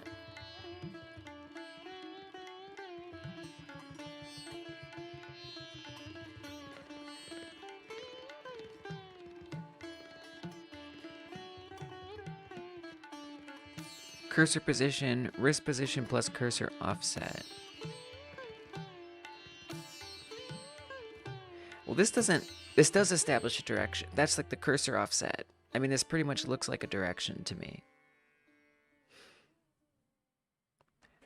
Cursor position, wrist position plus cursor offset. Well, this does establish a direction. That's like the cursor offset. I mean, this pretty much looks like a direction to me.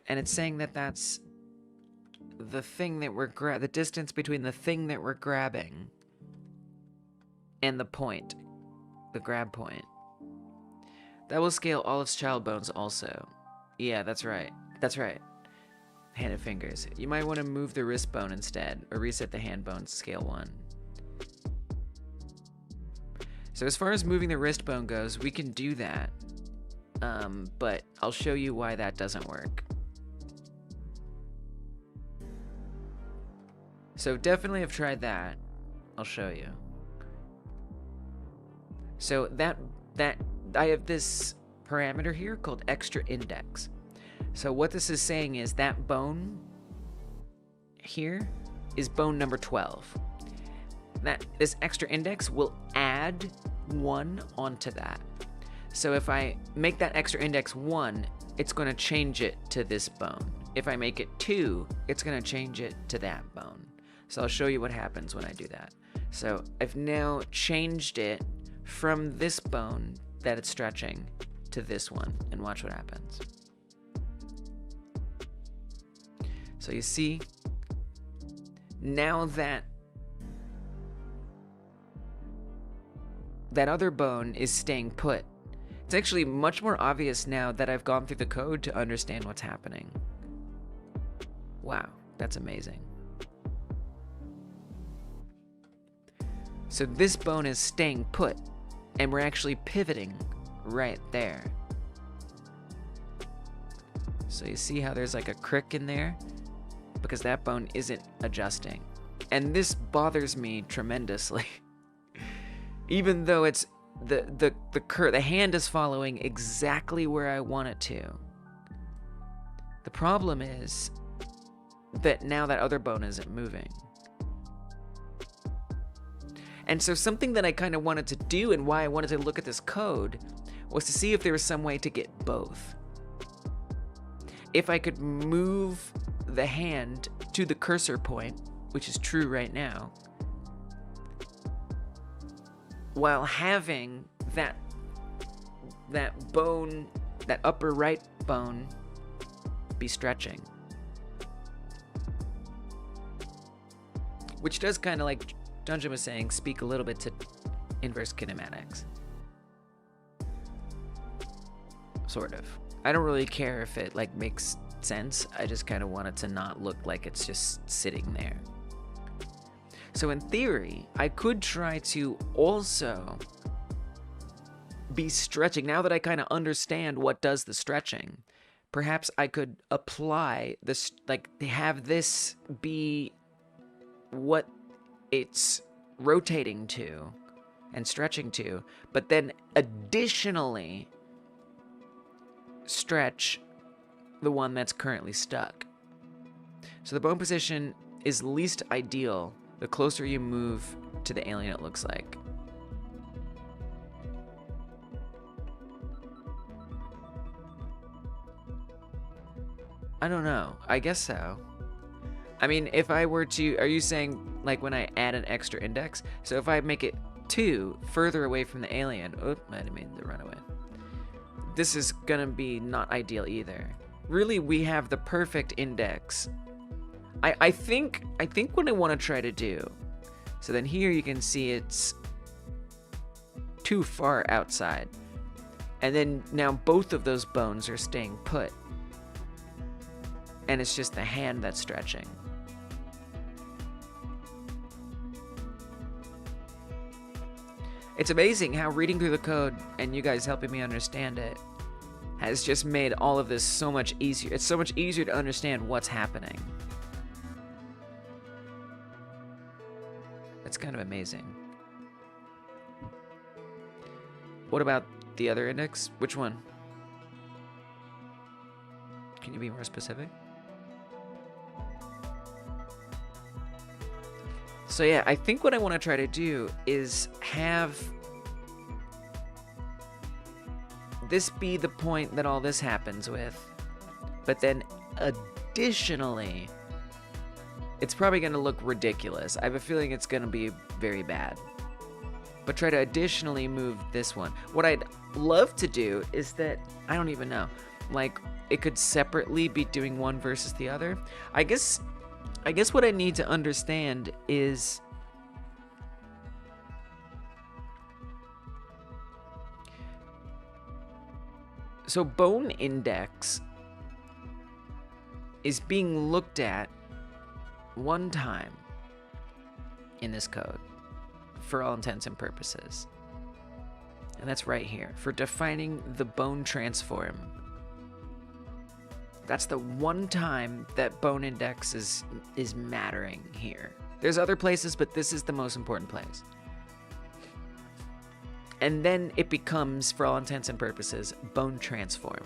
And it's saying that that's the thing that we're the distance between the thing that we're grabbing and the point, the grab point. That will scale all its child bones also. Yeah, that's right. That's right. Hand and fingers. You might want to move the wrist bone instead, or reset the hand bone to scale 1. So as far as moving the wrist bone goes, we can do that. But I'll show you why that doesn't work. So definitely have tried that. I'll show you. So that I have this parameter here called extra index. So what this is saying is that bone here is bone number 12. This extra index will add 1 onto that. So if I make that extra index 1, it's going to change it to this bone. If I make it 2, it's going to change it to that bone. So I'll show you what happens when I do that. So I've now changed it from this bone that it's stretching to this one, and watch what happens. So you see, now that other bone is staying put, it's actually much more obvious now that I've gone through the code to understand what's happening. Wow, that's amazing. So this bone is staying put, and we're actually pivoting right there. So you see how there's like a crick in there? Because that bone isn't adjusting. And this bothers me tremendously. Even though it's the hand is following exactly where I want it to. The problem is that now that other bone isn't moving. And so something that I kind of wanted to do, and why I wanted to look at this code, was to see if there was some way to get both. If I could move the hand to the cursor point, which is true right now, while having that bone, that upper right bone, be stretching. Which does kind of, like Dungeon was saying, speak a little bit to inverse kinematics. Sort of. I don't really care if it like makes sense. I just kind of want it to not look like it's just sitting there. So in theory, I could try to also be stretching. Now that I kind of understand what does the stretching, perhaps I could apply this, like have this be what it's rotating to and stretching to, but then additionally stretch the one that's currently stuck. So the bone position is least ideal the closer you move to the alien, it looks like. I don't know. I guess so. I mean, if I were to... Are you saying, like, when I add an extra index? So if I make it 2 further away from the alien... Oop, I didn't mean to run away. This is gonna be not ideal either. Really, we have the perfect index. I think what I want to try to do... So then here you can see it's too far outside. And then now both of those bones are staying put. And it's just the hand that's stretching. It's amazing how reading through the code and you guys helping me understand it has just made all of this so much easier. It's so much easier to understand what's happening. It's kind of amazing. What about the other index? Which one? Can you be more specific? So yeah, I think what I want to try to do is have this be the point that all this happens with, but then additionally, it's probably going to look ridiculous. I have a feeling it's going to be very bad. But try to additionally move this one. What I'd love to do is that, I don't even know, like it could separately be doing one versus the other. I guess what I need to understand is so bone index is being looked at one time in this code for all intents and purposes. And that's right here for defining the bone transform. That's the one time that bone index is mattering here. There's other places, but this is the most important place. And then it becomes, for all intents and purposes, bone transform.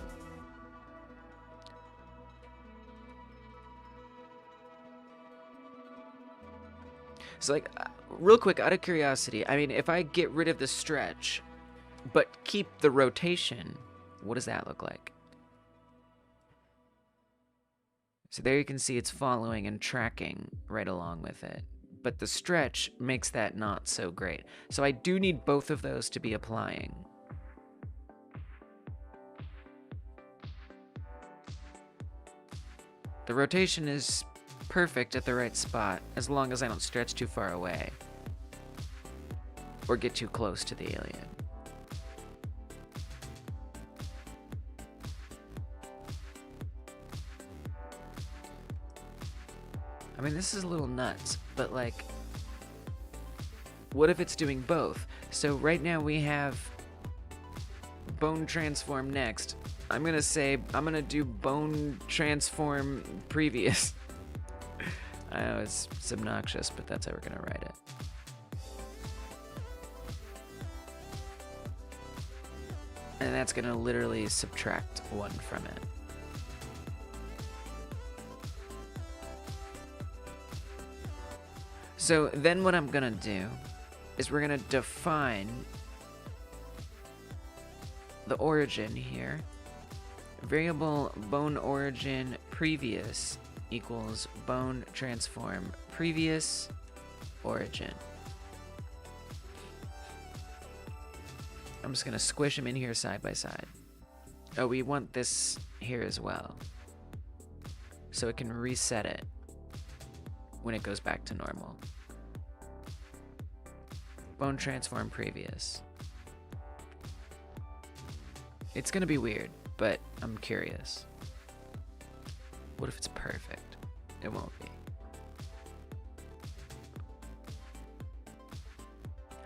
So like, real quick, out of curiosity, I mean, if I get rid of the stretch, but keep the rotation, what does that look like? So there you can see it's following and tracking right along with it. But the stretch makes that not so great. So I do need both of those to be applying. The rotation is perfect at the right spot, as long as I don't stretch too far away. Or get too close to the alien. I mean, this is a little nuts, but like, what if it's doing both? So right now we have bone transform next. I'm gonna do bone transform previous. I know it's obnoxious, but that's how we're gonna write it. And that's gonna literally subtract 1 from it. So then what I'm gonna do is we're gonna define the origin here. Variable bone origin previous equals bone transform previous origin. I'm just gonna squish them in here side by side. Oh, we want this here as well, so it can reset it when it goes back to normal. Bone transform previous. It's gonna be weird, but I'm curious. What if it's perfect? It won't be.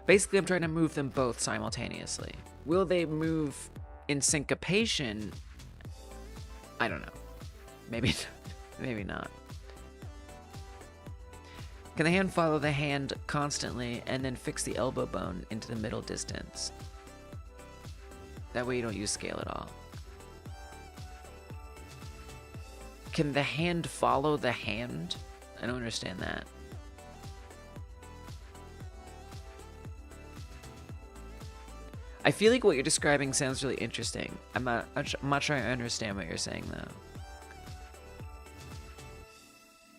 Basically, I'm trying to move them both simultaneously. Will they move in syncopation? I don't know. Maybe, maybe not. Can the hand follow the hand constantly and then fix the elbow bone into the middle distance? That way you don't use scale at all. Can the hand follow the hand? I don't understand that. I feel like what you're describing sounds really interesting. I'm not sure I understand what you're saying, though.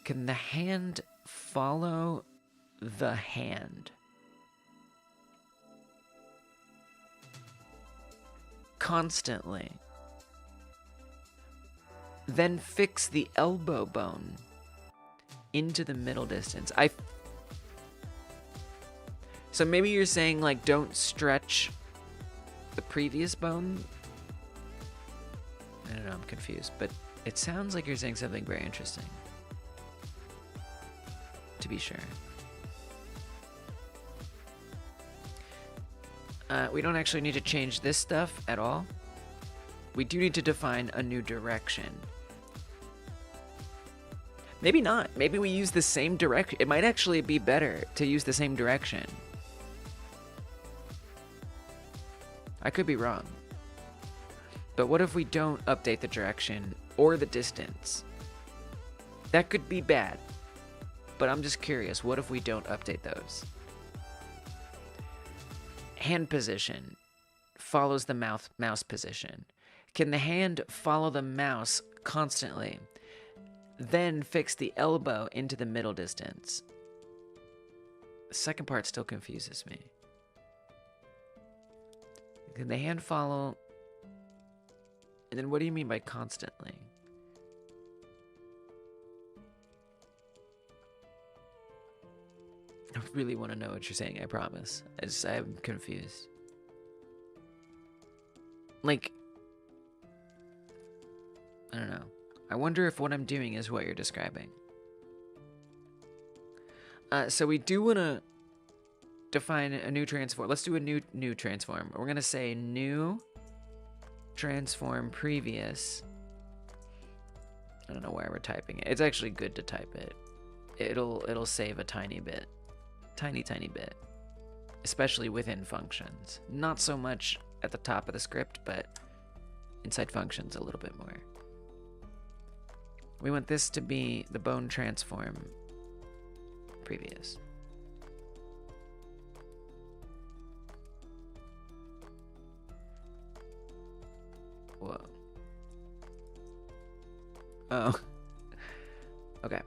Can the hand follow the hand? Constantly. Then fix the elbow bone into the middle distance. So maybe you're saying, like, don't stretch the previous bone? I don't know, I'm confused, but it sounds like you're saying something very interesting. To be sure. We don't actually need to change this stuff at all. We do need to define a new direction. Maybe not. Maybe we use the same direction. It might actually be better to use the same direction. I could be wrong. But what if we don't update the direction or the distance? That could be bad. But I'm just curious, what if we don't update those? Hand position follows the mouse position. Can the hand follow the mouse constantly? Then fix the elbow into the middle distance. The second part still confuses me. Can the hand follow? And then what do you mean by constantly? I really want to know what you're saying, I promise. I'm confused. Like, I don't know. I wonder if what I'm doing is what you're describing. So we do want to define a new transform. Let's do a new transform. We're going to say new transform previous. I don't know why we're typing it. It's actually good to type it. It'll save a tiny bit. Tiny bit. Especially within functions. Not so much at the top of the script, but inside functions a little bit more. We want this to be the bone transform previous. Whoa. Oh. Okay.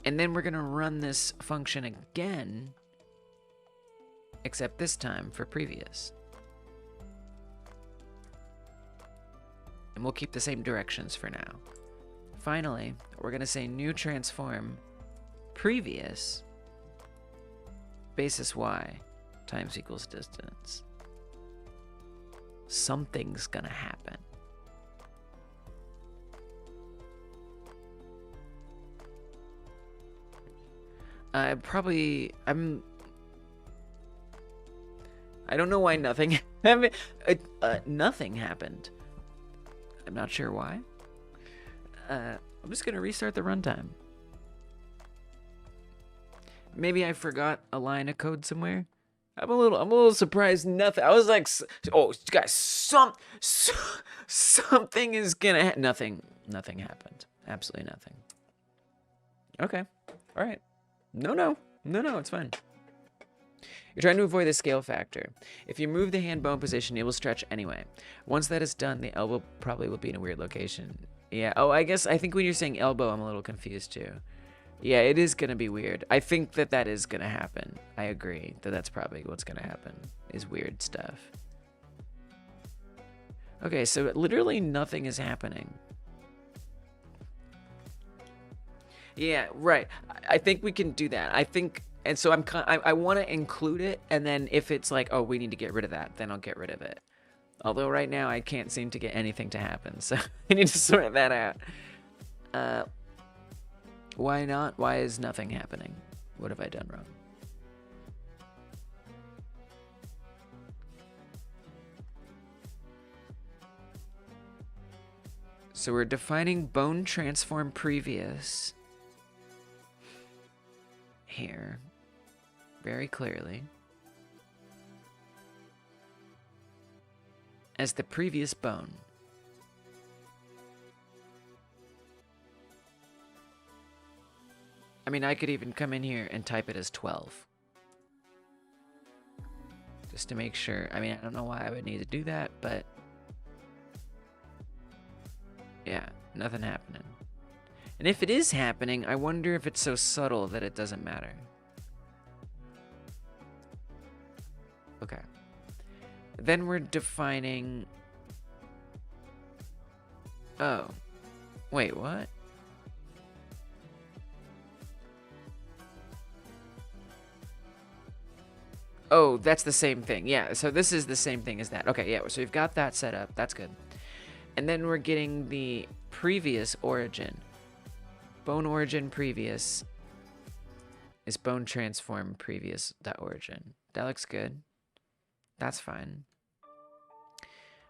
And then we're going to run this function again, except this time for previous. And we'll keep the same directions for now. Finally, we're going to say new transform previous basis y times equals distance. Something's going to happen. I don't know why nothing happened. I'm not sure why. I'm just gonna restart the runtime. Maybe I forgot a line of code somewhere. I'm a little surprised. Nothing. I was like, oh, guys, something is gonna nothing happened. Absolutely nothing. Okay. All right. No, it's fine. You're trying to avoid the scale factor. If you move the hand bone position, it will stretch anyway. Once that is done, the elbow probably will be in a weird location. Yeah, oh, I think when you're saying elbow, I'm a little confused too. Yeah, it is going to be weird. I think that is going to happen. I agree that that's probably what's going to happen, is weird stuff. Okay, so literally nothing is happening. Yeah, right. I think we can do that. I think, and so I want to include it, and then if it's like, oh, we need to get rid of that, then I'll get rid of it. Although right now I can't seem to get anything to happen, so I need to sort that out. Why not? Why is nothing happening? What have I done wrong? So we're defining bone transform previous here very clearly as the previous bone. I mean, I could even come in here and type it as 12. Just to make sure. I mean, I don't know why I would need to do that, but yeah, nothing happening. And if it is happening, I wonder if it's so subtle that it doesn't matter. Okay. Then we're defining... Oh. Wait, what? Oh, that's the same thing. Yeah, so this is the same thing as that. Okay, yeah, so we've got that set up. That's good. And then we're getting the previous origin. Bone origin previous is bone transform previous dot origin. That looks good. That's fine.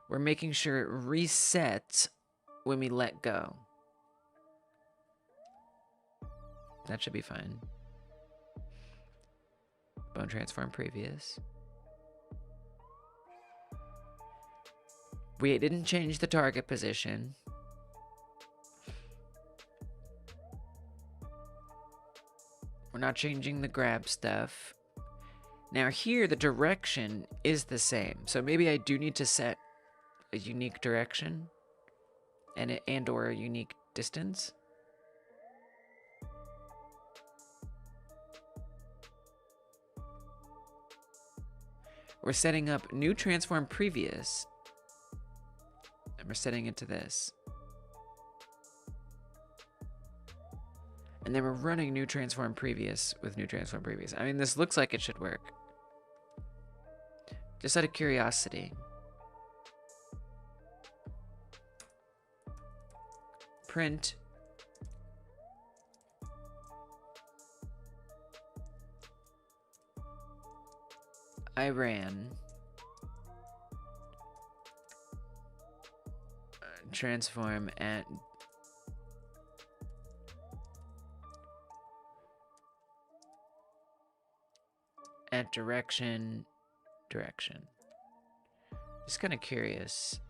We're making sure it resets when we let go. That should be fine. Bone transform previous. We didn't change the target position. We're not changing the grab stuff. Now here, the direction is the same. So maybe I do need to set a unique direction and or a unique distance. We're setting up new transform previous. And we're setting it to this. And then we're running new transform previous with new transform previous. I mean, this looks like it should work. Just out of curiosity. Print. I ran. Transform at direction. Just kind of curious.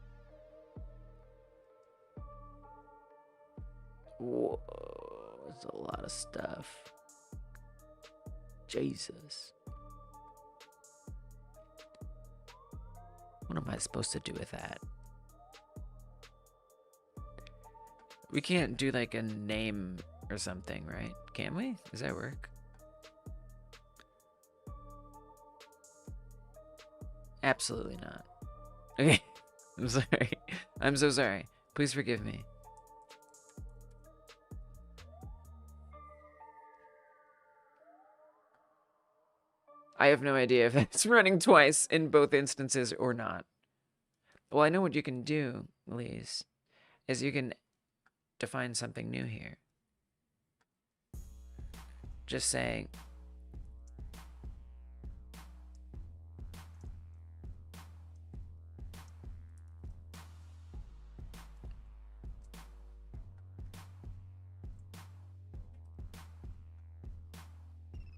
Whoa, that's a lot of stuff. Jesus. What am I supposed to do with that? We can't do like a name or something, right? Can we? Does that work? Absolutely not. Okay. I'm sorry. I'm so sorry. Please forgive me. I have no idea if it's running twice in both instances or not. Well, I know what you can do, Elise, is you can define something new here. Just saying.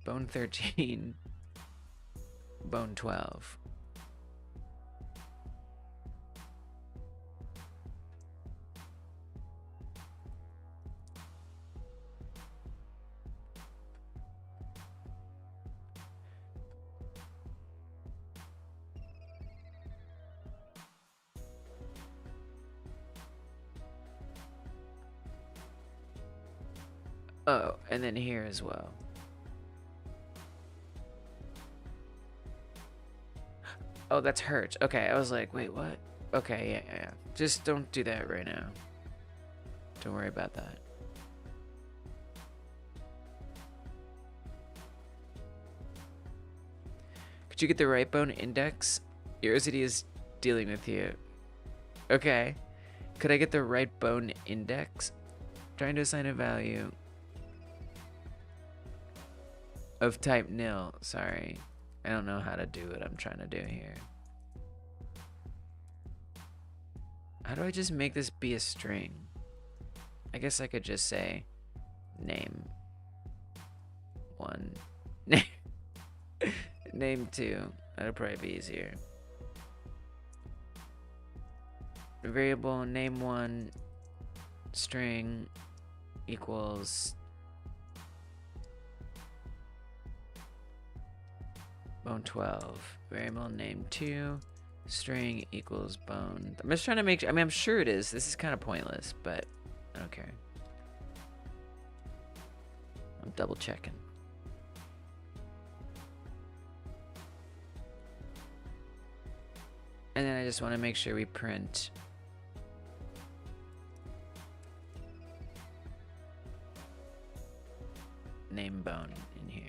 Bone 13. Bone 12. Oh, and then here as well. Oh, that's hurt. Okay, I was like, wait, what? Okay, yeah. Just don't do that right now. Don't worry about that. Could you get the right bone index? Eurocity is dealing with you. Okay. Could I get the right bone index? Trying to assign a value of type nil. Sorry. I don't know how to do what I'm trying to do here. How do I just make this be a string? I guess I could just say name 1. Name 2. That'll probably be easier. Variable name 1 string equals bone 12. Variable name 2. String equals bone. I'm just trying to make sure. I mean, I'm sure it is. This is kind of pointless, but I don't care. I'm double checking. And then I just want to make sure we print name bone in here.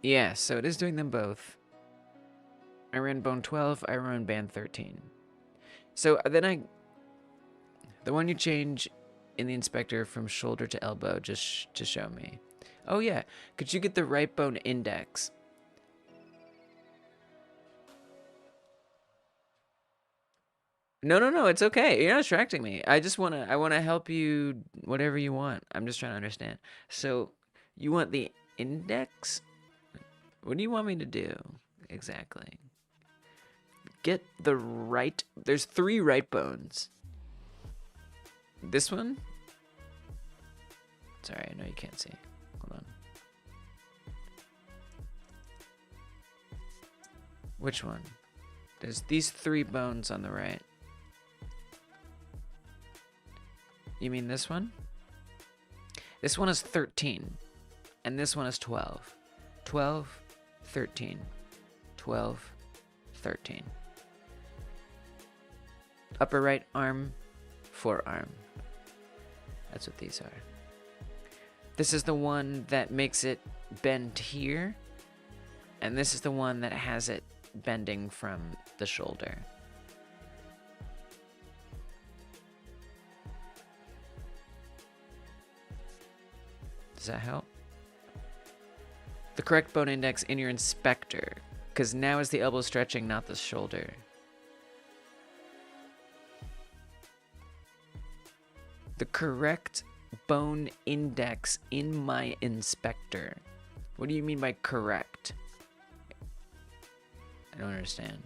Yeah, so it is doing them both. I ran bone 12, I ran band 13. So then the one you change in the inspector from shoulder to elbow, just to show me. Oh yeah, could you get the right bone index? No, it's okay. You're not distracting me. I want to help you, whatever you want. I'm just trying to understand. So you want the index? What do you want me to do exactly? Get the right, there's 3 right bones. This one? Sorry, I know you can't see. Hold on. Which one? There's these 3 bones on the right. You mean this one? This one is 13. And this one is 12. 12, 13. 12, 13. Upper right arm, forearm. That's what these are. This is the one that makes it bend here. And this is the one that has it bending from the shoulder. Does that help? The correct bone index in your inspector, because now is the elbow stretching, not the shoulder. The correct bone index in my inspector. What do you mean by correct? I don't understand.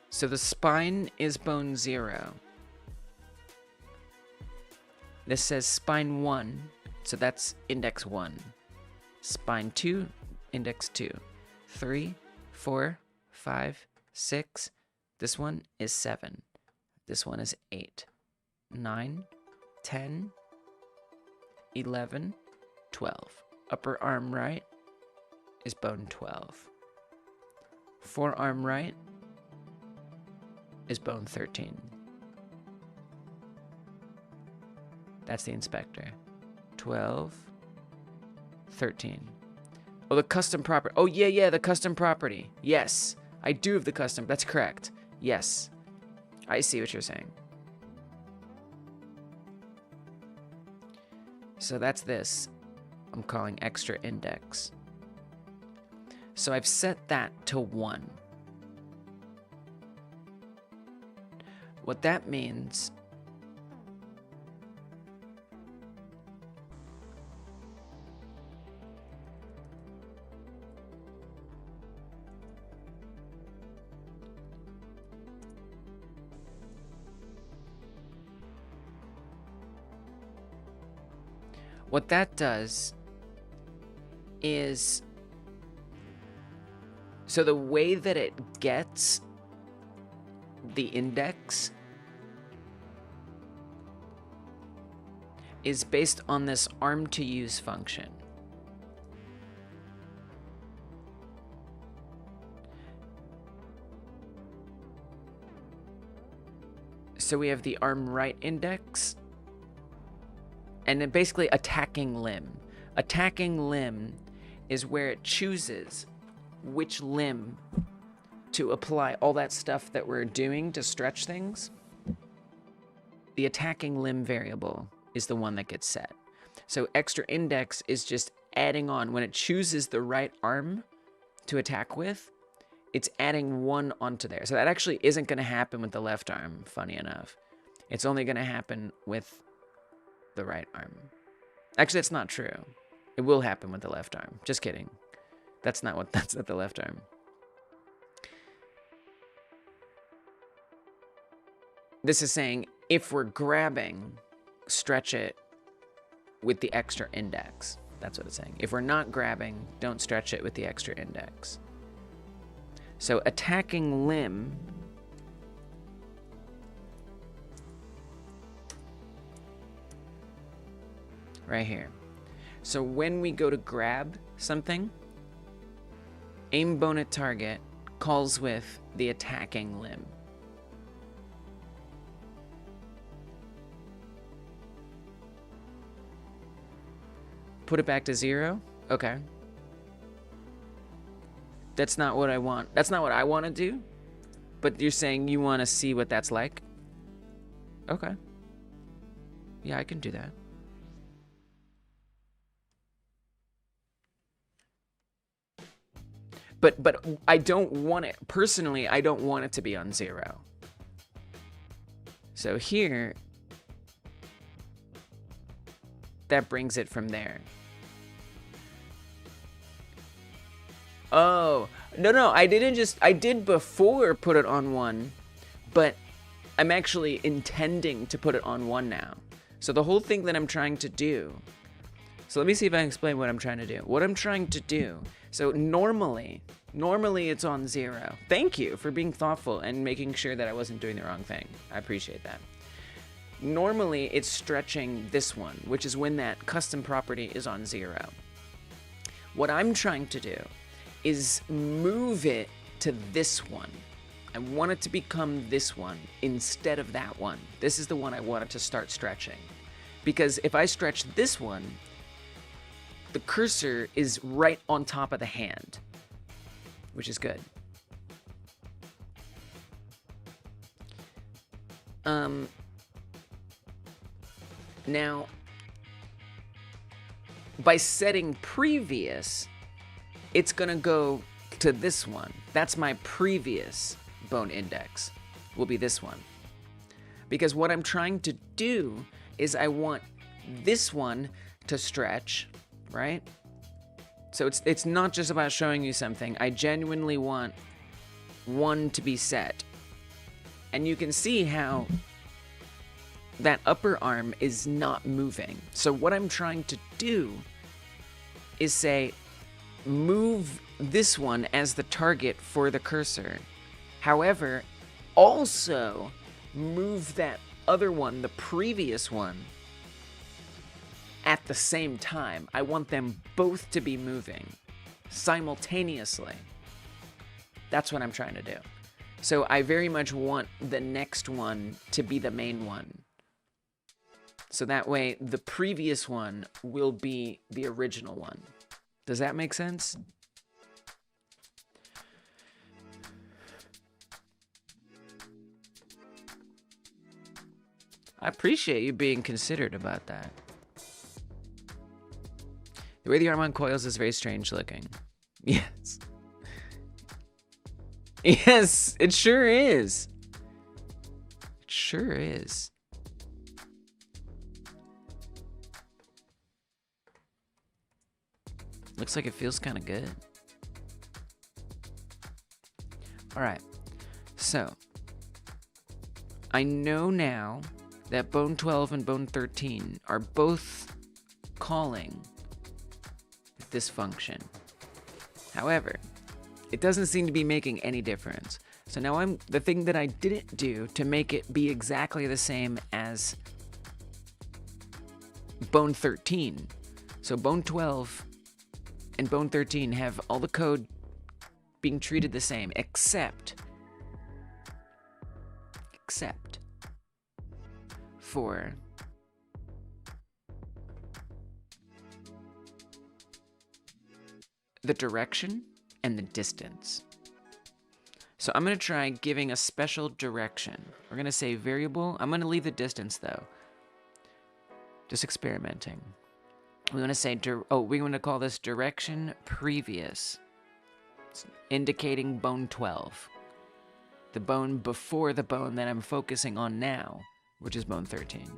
So the spine is bone 0. This says spine 1, so that's index 1. Spine 2, index 2. 3, 4, 5, 6. This one is 7. This one is 8. 9, 10, 11, 12. Upper arm right is bone 12. Forearm right is bone 13. That's the inspector. 12, 13. Oh, the custom property. Oh, yeah, the custom property. Yes, I do have the custom. That's correct. Yes, I see what you're saying. So that's this. I'm calling extra index. So I've set that to 1. What that means what that does is, so the way that it gets the index is based on this arm to use function. So we have the arm right index, and then basically attacking limb. Attacking limb is where it chooses which limb to apply all that stuff that we're doing to stretch things. The attacking limb variable is the one that gets set. So extra index is just adding on when it chooses the right arm to attack with, it's adding 1 onto there. So that actually isn't going to happen with the left arm, funny enough. It's only going to happen with the right arm. Actually, that's not true. It will happen with the left arm. Just kidding. That's not the left arm. This is saying if we're grabbing, stretch it with the extra index. That's what it's saying. If we're not grabbing, don't stretch it with the extra index. So attacking limb right here. So when we go to grab something, aim bone at target calls with the attacking limb. Put it back to 0? Okay. That's not what I want. That's not what I want to do. But you're saying you want to see what that's like? Okay. Yeah, I can do that. But I don't want it, personally, I don't want it to be on 0. So here, that brings it from there. Oh, no, I did before put it on 1, but I'm actually intending to put it on 1 now. So the whole thing that I'm trying to do, so let me see if I can explain what I'm trying to do. What I'm trying to do, so normally it's on 0. Thank you for being thoughtful and making sure that I wasn't doing the wrong thing. I appreciate that. Normally it's stretching this one, which is when that custom property is on 0. What I'm trying to do is move it to this one. I want it to become this one instead of that one. This is the one I want it to start stretching. Because if I stretch this one, the cursor is right on top of the hand, which is good. Now, by setting previous, it's gonna go to this one. That's my previous bone index, will be this one. Because what I'm trying to do is I want this one to stretch, right? So it's not just about showing you something. I genuinely want one to be set. And you can see how that upper arm is not moving. So what I'm trying to do is say, move this one as the target for the cursor. However, also move that other one, the previous one, at the same time. I want them both to be moving simultaneously. That's what I'm trying to do. So I very much want the next one to be the main one. So that way the previous one will be the original one. Does that make sense? I appreciate you being considerate about that. The way the arm uncoils is very strange looking. Yes. Yes, it sure is. It sure is. Looks like it feels kind of good. All right. So, I know now that bone 12 and bone 13 are both calling this function. However, it doesn't seem to be making any difference. So now the thing that I didn't do to make it be exactly the same as bone 13. So bone 12 and bone 13 have all the code being treated the same, except for the direction and the distance. So I'm going to try giving a special direction. We're going to say variable. I'm going to leave the distance though. Just experimenting. We're going to say, we're going to call this direction previous. indicating bone 12. The bone before the bone that I'm focusing on now, which is bone 13.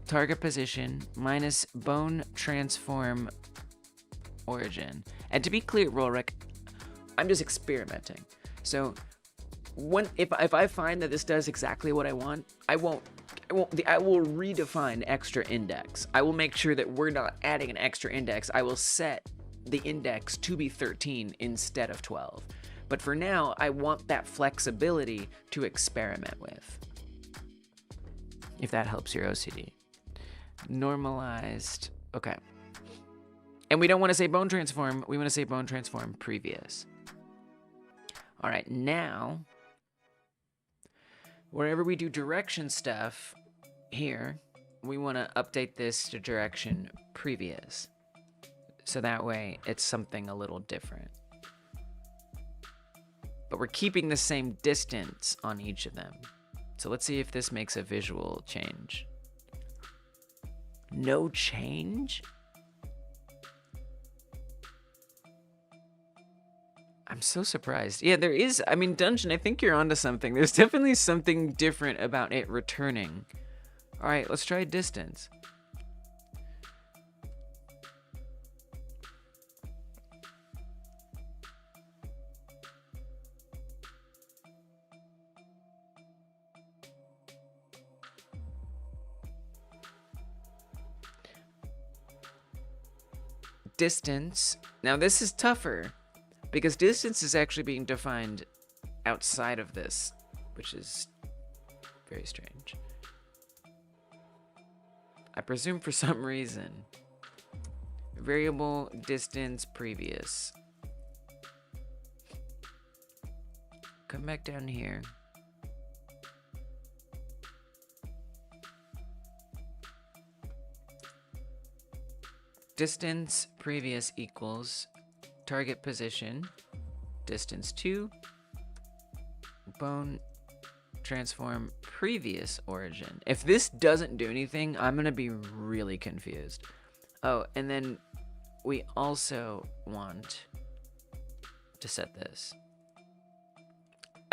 Target position minus bone transform origin. And to be clear, Rolrick, I'm just experimenting. So if I find that this does exactly what I want, I will redefine extra index. I will make sure that we're not adding an extra index. I will set the index to be 13 instead of 12. But for now, I want that flexibility to experiment with. If that helps your OCD. Normalized. Okay. And we don't want to say bone transform. We want to say bone transform previous. All right, now, wherever we do direction stuff here, we want to update this to direction previous. So that way it's something a little different. But we're keeping the same distance on each of them. So let's see if this makes a visual change. No change? I'm so surprised. Yeah, there is. I mean, Dungeon, I think you're onto something. There's definitely something different about it returning. All right, let's try distance. Distance. Now, this is tougher because distance is actually being defined outside of this, which is very strange. I presume for some reason. Variable distance previous. Come back down here. Distance previous equals target position, distance 2, bone transform previous origin. If this doesn't do anything, I'm going to be really confused. Oh, and then we also want to set this.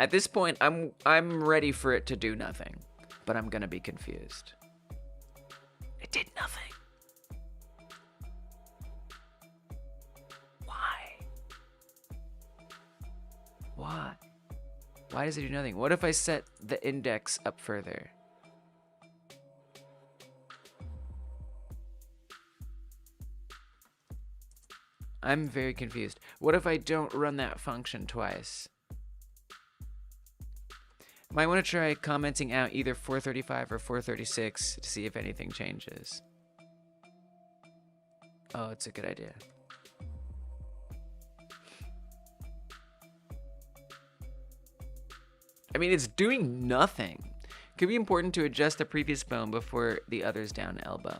At this point, I'm ready for it to do nothing, but I'm going to be confused. It did nothing. Why? Why does it do nothing? What if I set the index up further? I'm very confused. What if I don't run that function twice? Might want to try commenting out either 435 or 436 to see if anything changes. Oh, it's a good idea. I mean, it's doing nothing. Could be important to adjust the previous bone before the other's down elbow.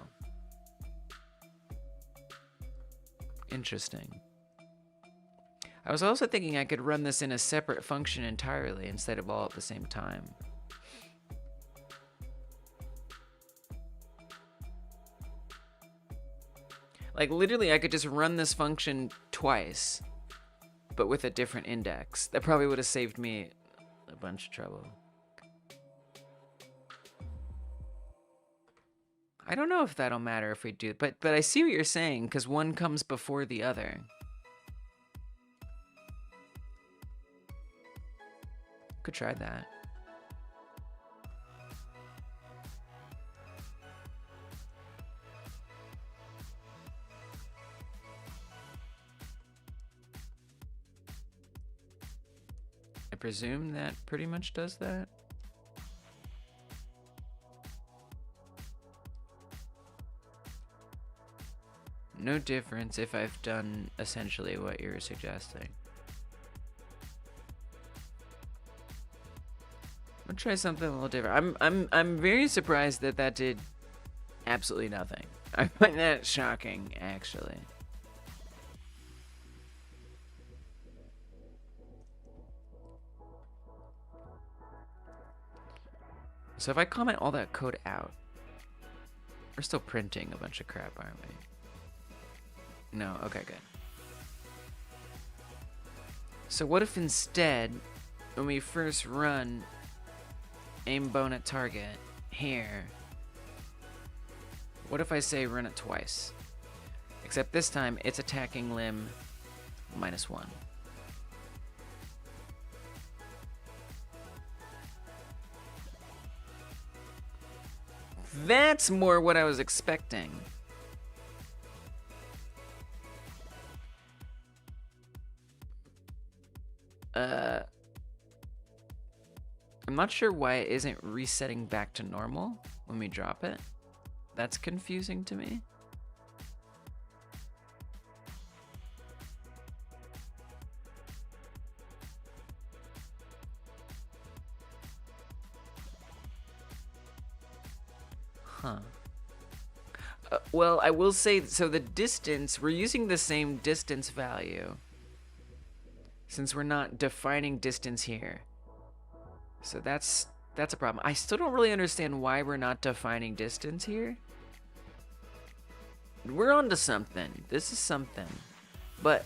Interesting. I was also thinking I could run this in a separate function entirely instead of all at the same time. Like, literally, I could just run this function twice, but with a different index. That probably would have saved me a bunch of trouble. I don't know if that'll matter if we do, but I see what you're saying, because one comes before the other. Could try that. I presume that pretty much does that. No difference if I've done essentially what you're suggesting. I'll try something a little different. I'm very surprised that that did absolutely nothing. I find that shocking, actually. So if I comment all that code out, we're still printing a bunch of crap, aren't we? No, okay, good. So what if instead, when we first run aim bone at target here, what if I say run it twice? Except this time it's attacking limb -1. That's more what I was expecting. I'm not sure why it isn't resetting back to normal when we drop it. That's confusing to me. Huh. Well, I will say, so the distance, we're using the same distance value since we're not defining distance here. So that's a problem. I still don't really understand why we're not defining distance here. We're onto something. This is something. But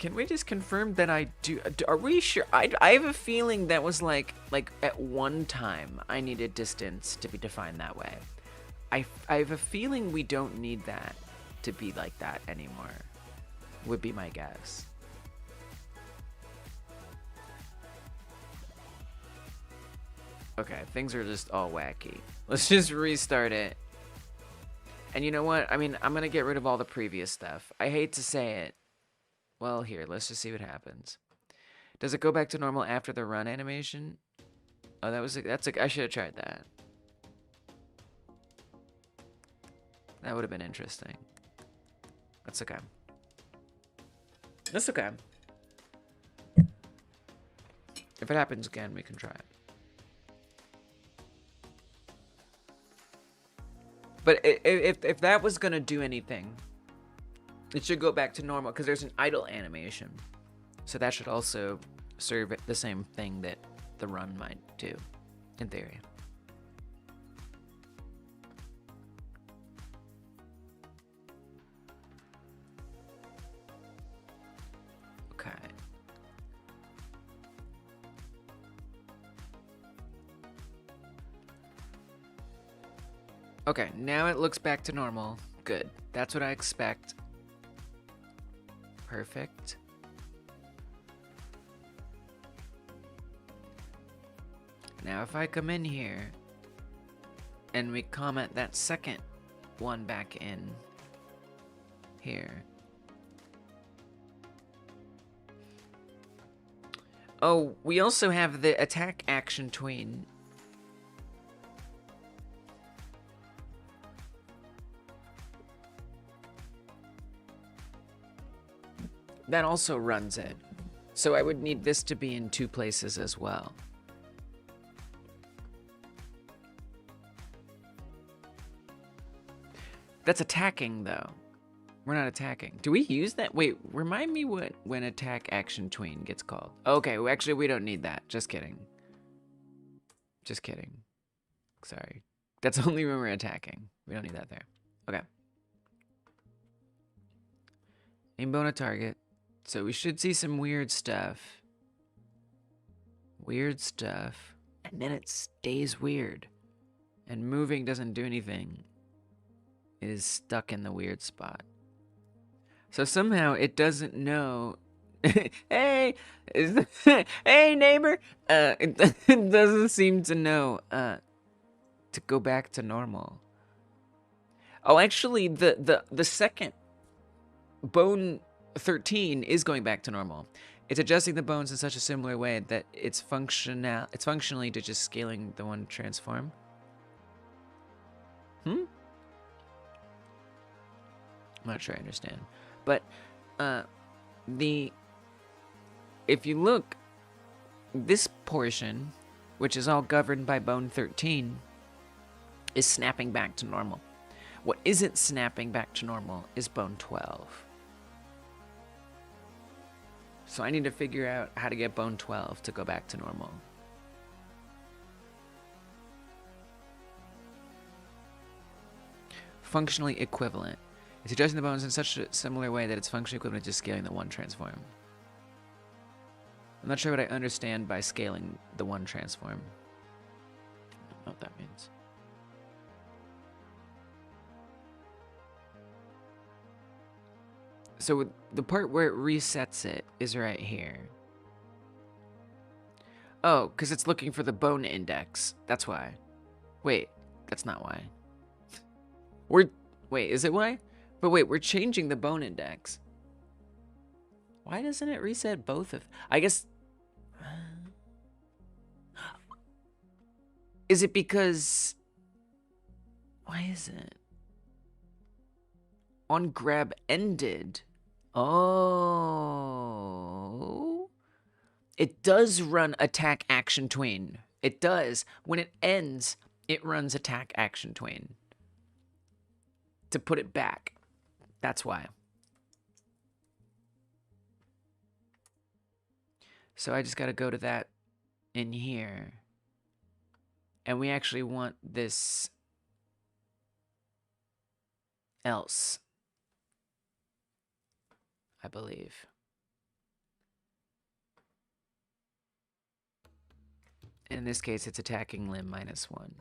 can we just confirm that I do? Are we sure? I have a feeling that was like at one time I needed distance to be defined that way. I have a feeling we don't need that to be like that anymore. Would be my guess. Okay, things are just all wacky. Let's just restart it. And you know what? I mean, I'm gonna get rid of all the previous stuff. I hate to say it. Well, here, let's just see what happens. Does it go back to normal after the run animation? Oh, I should have tried that. That would have been interesting. That's okay. That's okay. If it happens again, we can try it. But if that was gonna do anything, it should go back to normal because there's an idle animation. So that should also serve the same thing that the run might do, in theory. Okay. Okay, now it looks back to normal. Good. That's what I expect. Perfect. Now if I come in here and we comment that second one back in here. Oh, we also have the attack action tween. That also runs it. So I would need this to be in 2 places as well. That's attacking though. We're not attacking. Do we use that? Wait, remind me when attack action tween gets called. Okay, well, actually we don't need that. Just kidding. Just kidding. Sorry. That's only when we're attacking. We don't need that there. Okay. Aim bone at target. So we should see some weird stuff. Weird stuff. And then it stays weird. And moving doesn't do anything. It is stuck in the weird spot. So somehow it doesn't know. Hey! Hey, neighbor! It doesn't seem to know to go back to normal. Oh, actually, the second bone 13 is going back to normal. It's adjusting the bones in such a similar way that it's functionally to just scaling the one transform. I'm not sure I understand. But if you look, this portion, which is all governed by bone 13, is snapping back to normal. What isn't snapping back to normal is bone 12. So I need to figure out how to get bone 12 to go back to normal. Functionally equivalent. It's adjusting the bones in such a similar way that it's functionally equivalent to just scaling the one transform. I'm not sure what I understand by scaling the one transform. I don't know what that means. So the part where it resets it is right here. Oh, because it's looking for the bone index. That's why. Wait, that's not why. Wait, is it why? But wait, we're changing the bone index. Why doesn't it reset both of... I guess... Is it because... Why is it? On grab ended. Oh. It does run attack action tween. It does. When it ends, it runs attack action tween. To put it back. That's why. So I just got to go to that in here. And we actually want this else, I believe. In this case, it's attacking limb -1.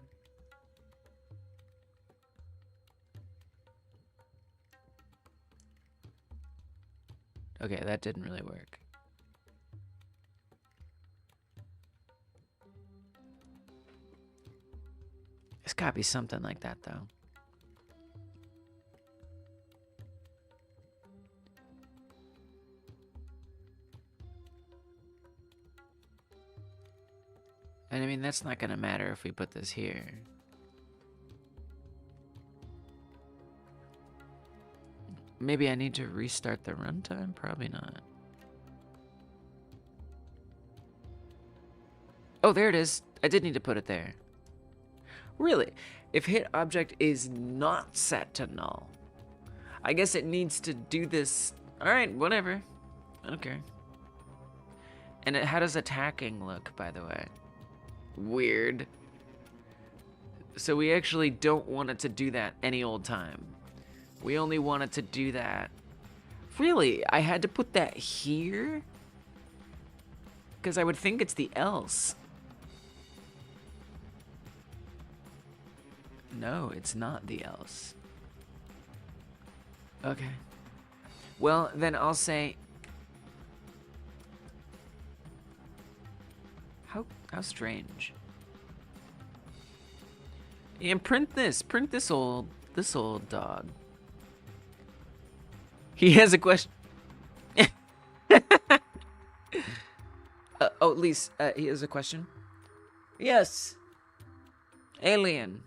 Okay, that didn't really work. It's gotta be something like that, though. And I mean, that's not gonna matter if we put this here. Maybe I need to restart the runtime? Probably not. Oh, there it is. I did need to put it there. Really? If hit object is not set to null, I guess it needs to do this. Alright, whatever. I don't care. And how does attacking look, by the way? Weird. So we actually don't want it to do that any old time. We only want it to do that. Really? I had to put that here? Because I would think it's the else. No, it's not the else. Okay. Well, then I'll say... How strange. And print this old dog. He has a question. Oh, Lise, he has a question. Yes. Alien.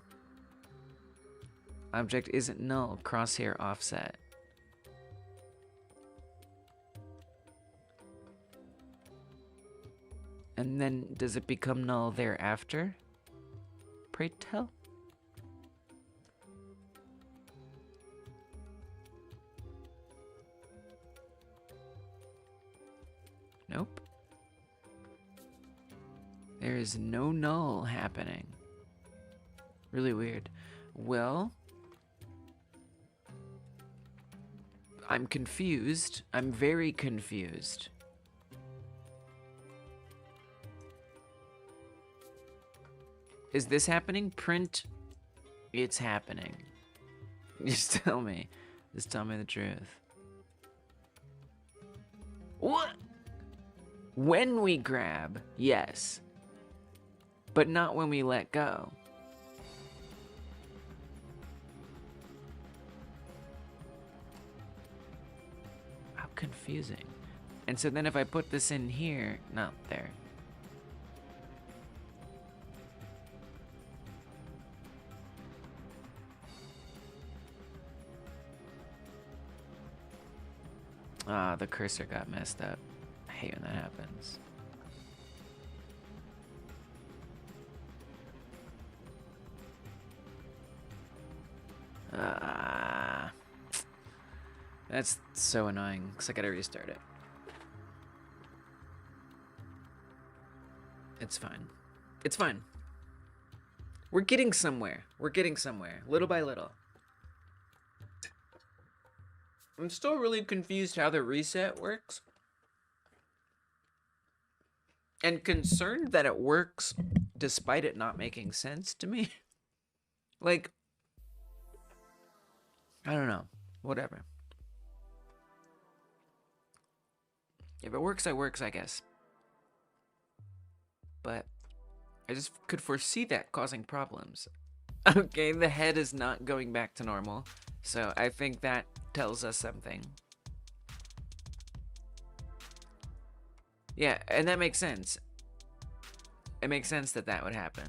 Object isn't null. Crosshair offset. And then does it become null thereafter? Pray tell. Nope. There is no null happening. Really weird. Well, I'm confused. I'm very confused. Is this happening? Print. It's happening. Just tell me. Just tell me the truth. What? When we grab, yes. But not when we let go. How confusing. And so then if I put this in here, not there. Ah, the cursor got messed up. I hate when that happens. That's so annoying, because I gotta restart it. It's fine. It's fine. We're getting somewhere. We're getting somewhere. Little by little. I'm still really confused how the reset works. And concerned that it works despite it not making sense to me. Like, I don't know. Whatever. If it works, it works, I guess. But I just could foresee that causing problems. Okay, the head is not going back to normal. So I think that tells us something. Yeah, and that makes sense. It makes sense that that would happen.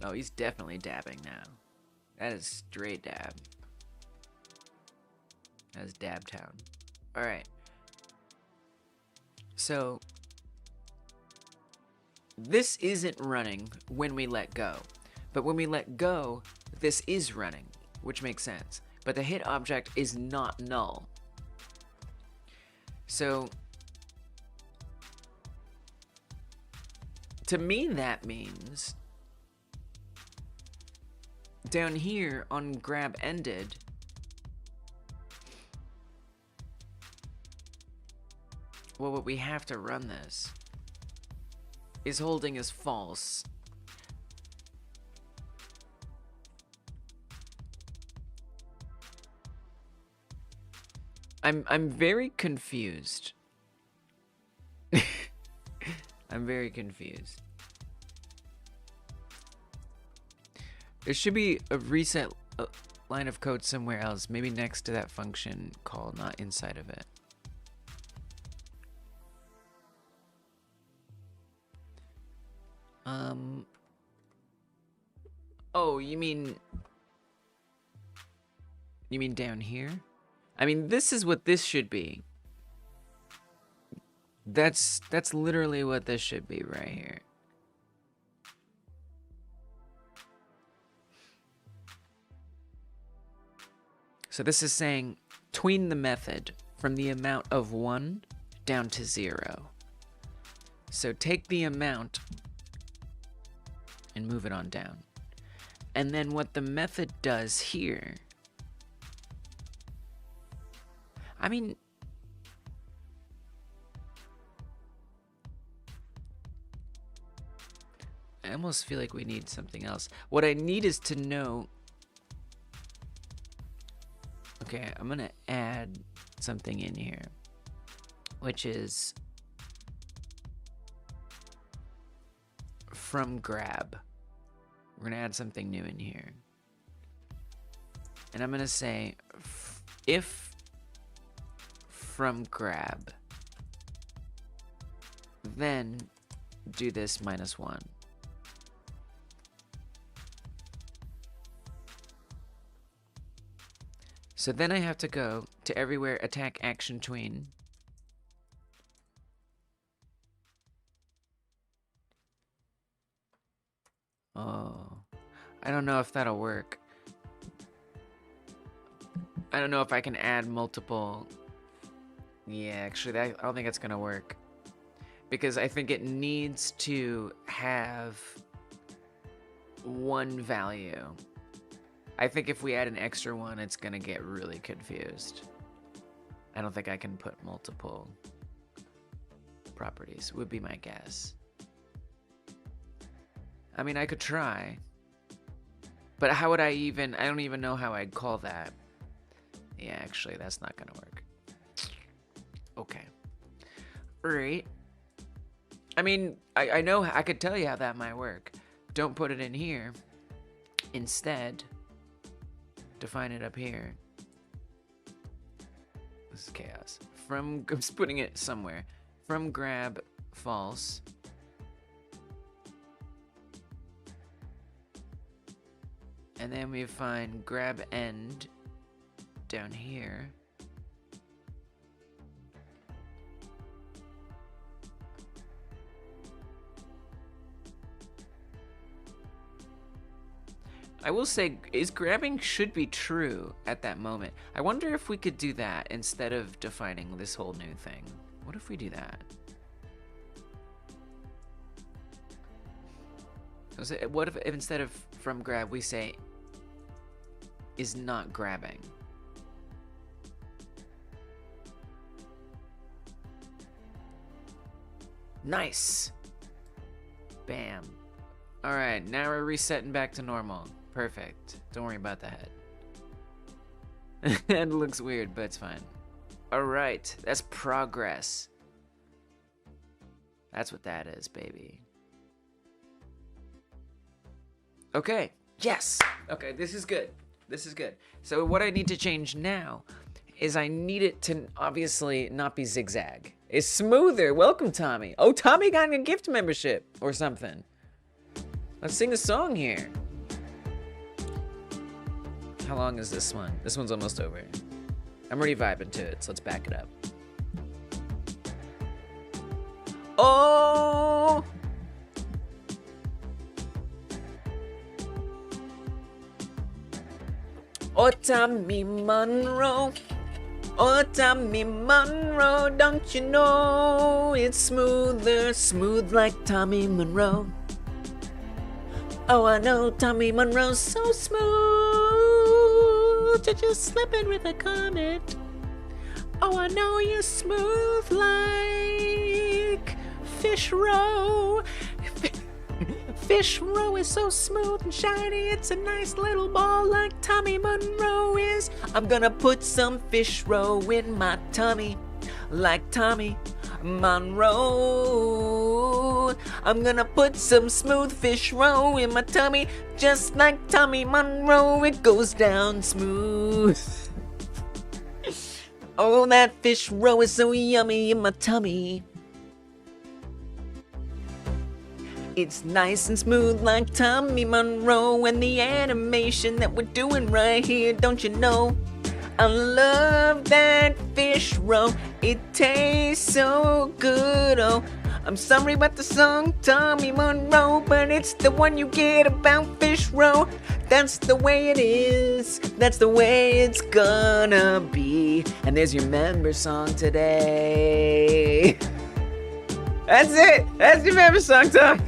Oh, he's definitely dabbing now. That is straight dab. That is dab town. Alright. So, this isn't running when we let go. But when we let go, this is running, which makes sense. But the hit object is not null. So, to me that means down here on grab ended, well, what we have to run this is holding as false. I'm very confused. I'm very confused. There should be a reset line of code somewhere else, maybe next to that function call, not inside of it. Oh, you mean down here? I mean, this is what this should be. That's literally what this should be right here. So this is saying tween the method from the amount of 1 down to 0. So take the amount and move it on down. And then what the method does here, I mean, I almost feel like we need something else. What I need is to know, okay, I'm gonna add something in here, which is from grab. We're gonna add something new in here. And I'm gonna say if from grab, then do this -1. So then I have to go to everywhere attack action tween. Oh, I don't know if that'll work. I don't know if I can add multiple. Yeah, actually, I don't think that's gonna work. Because I think it needs to have one value. I think if we add an extra one, it's gonna get really confused. I don't think I can put multiple properties, would be my guess. I mean, I could try. But how would I don't even know how I'd call that. Yeah, actually, that's not gonna work. Okay. Alright. I mean, I know, I could tell you how that might work. Don't put it in here. Instead, define it up here. This is chaos. I'm just putting it somewhere. From grab false. And then we find grab end down here. I will say, grabbing should be true at that moment. I wonder if we could do that instead of defining this whole new thing. What if we do that? What if instead of from grab we say is not grabbing? Nice. Bam. Alright, now we're resetting back to normal. Perfect. Don't worry about the head. It looks weird, but it's fine. Alright, that's progress. That's what that is, baby. Okay, yes! Okay, this is good. This is good. So what I need to change now is I need it to obviously not be zigzag. It's smoother. Welcome, Tommy. Oh, Tommy got a gift membership or something. Let's sing a song here. How long is this one? This one's almost over. I'm already vibing to it, so let's back it up. Oh! Oh, Tommy Monroe. Oh, Tommy Monroe, don't you know it's smoother, smooth like Tommy Monroe. Oh, I know Tommy Monroe's so smooth, you're just slipping with a comet. Oh, I know you're smooth like fish roe. Fish roe is so smooth and shiny, it's a nice little ball like Tommy Monroe is. I'm gonna put some fish roe in my tummy like Tommy Monroe. I'm gonna put some smooth fish roe in my tummy just like Tommy Monroe. It goes down smooth. Oh, that fish roe is so yummy in my tummy. It's nice and smooth like Tommy Monroe, and the animation that we're doing right here, don't you know? I love that fish roe, it tastes so good. Oh, I'm sorry about the song Tommy Monroe, but it's the one you get about fish roe. That's the way it is, that's the way it's gonna be. And there's your member song today. That's it, that's your member song, Tom.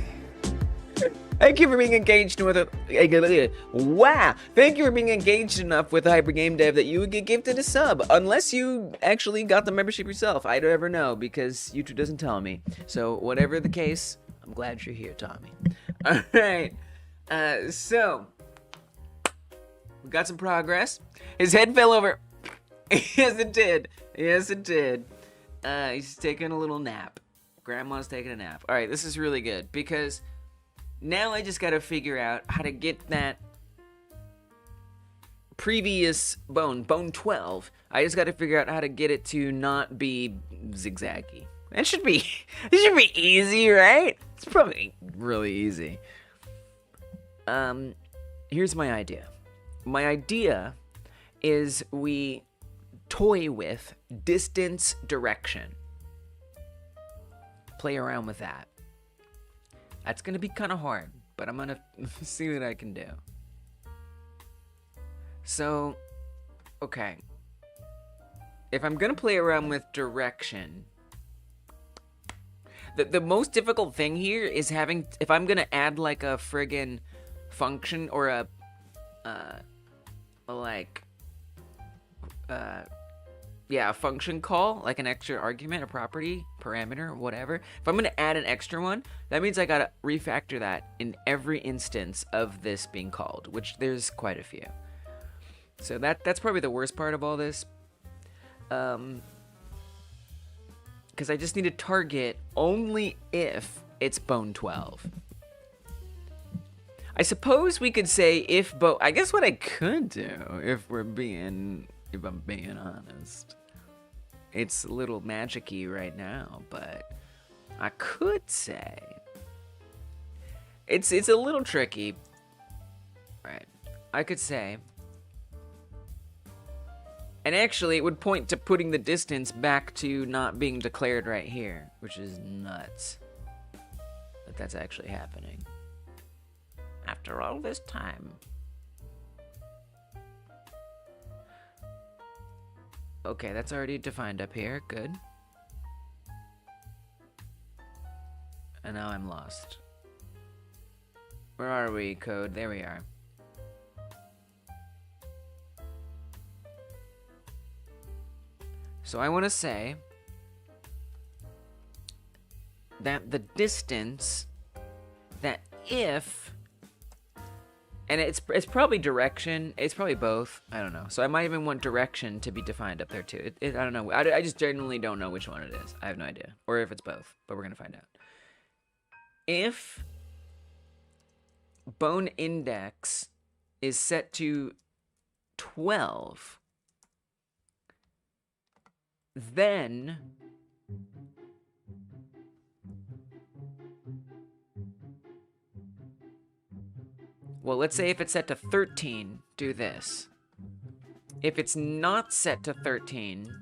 Thank you for being engaged with it. Wow! Thank you for being engaged enough with Hyper Game Dev that you would get gifted a sub. Unless you actually got the membership yourself. I don't ever know because YouTube doesn't tell me. So, whatever the case, I'm glad you're here, Tommy. Alright. So, we got some progress. His head fell over. Yes, it did. Yes, it did. He's taking a little nap. Grandma's taking a nap. Alright, this is really good because now I just gotta figure out how to get that previous bone 12. I just gotta figure out how to get it to not be zigzaggy. It should be easy, right? It's probably really easy. Here's my idea. My idea is we toy with distance direction. Play around with that. That's gonna be kind of hard, but I'm gonna see what I can do. So, okay. If I'm gonna play around with direction, the most difficult thing here is if I'm gonna add like a friggin' function or a function call, like an extra argument, a property, parameter, whatever. If I'm gonna add an extra one, that means I gotta refactor that in every instance of this being called, which there's quite a few. So that's probably the worst part of all this. Because I just need to target only if it's bone 12. I suppose we could say if I guess what I could do, if I'm being honest, it's a little magic-y right now, but I could say it's a little tricky. Right. I could say, and actually it would point to putting the distance back to not being declared right here, which is nuts that that's actually happening after all this time. Okay, that's already defined up here. Good. And now I'm lost. Where are we, code? There we are. So I want to say that the distance that if, and it's probably direction, it's probably both, I don't know. So I might even want direction to be defined up there too. I don't know. I just genuinely don't know which one it is. I have no idea. Or if it's both, but we're gonna find out. If bone index is set to 12, then well, let's say if it's set to 13, do this. If it's not set to 13,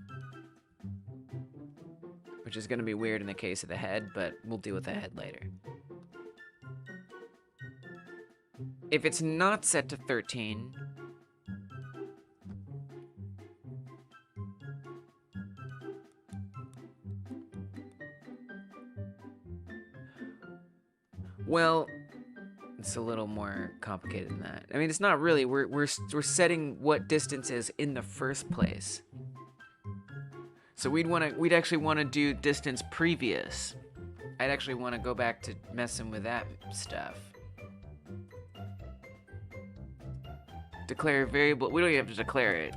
which is going to be weird in the case of the head, but we'll deal with the head later. If it's not set to 13, well, it's a little more complicated than that. I mean, it's not really. We're setting what distance is in the first place. So we'd actually want to do distance previous. I'd actually want to go back to messing with that stuff. Declare a variable. We don't even have to declare it,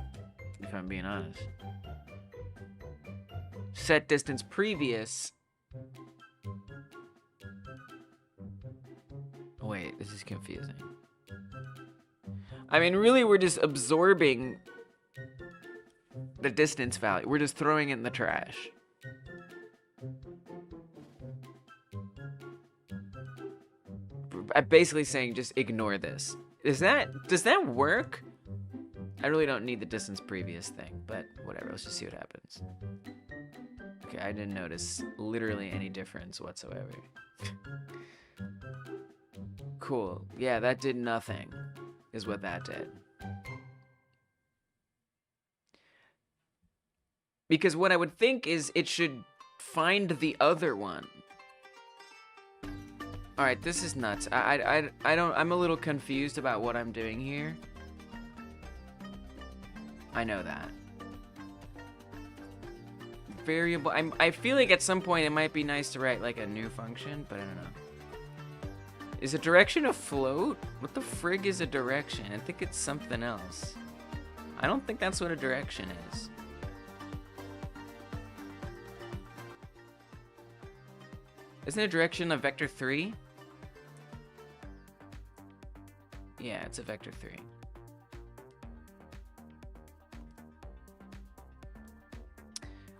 if I'm being honest. Set distance previous. Wait, this is confusing. I mean, really, we're just absorbing the distance value. We're just throwing it in the trash. I'm basically saying just ignore this. Does that work? I really don't need the distance previous thing, but whatever, let's just see what happens. Okay, I didn't notice literally any difference whatsoever. Cool. Yeah, that did nothing, is what that did. Because what I would think is it should find the other one. All right, this is nuts. I'm a little confused about what I'm doing here. I know that. Variable, I feel like at some point it might be nice to write like a new function, but I don't know. Is a direction a float? What the frig is a direction? I think it's something else. I don't think that's what a direction is. Isn't a direction a vector 3? Yeah, it's a vector 3.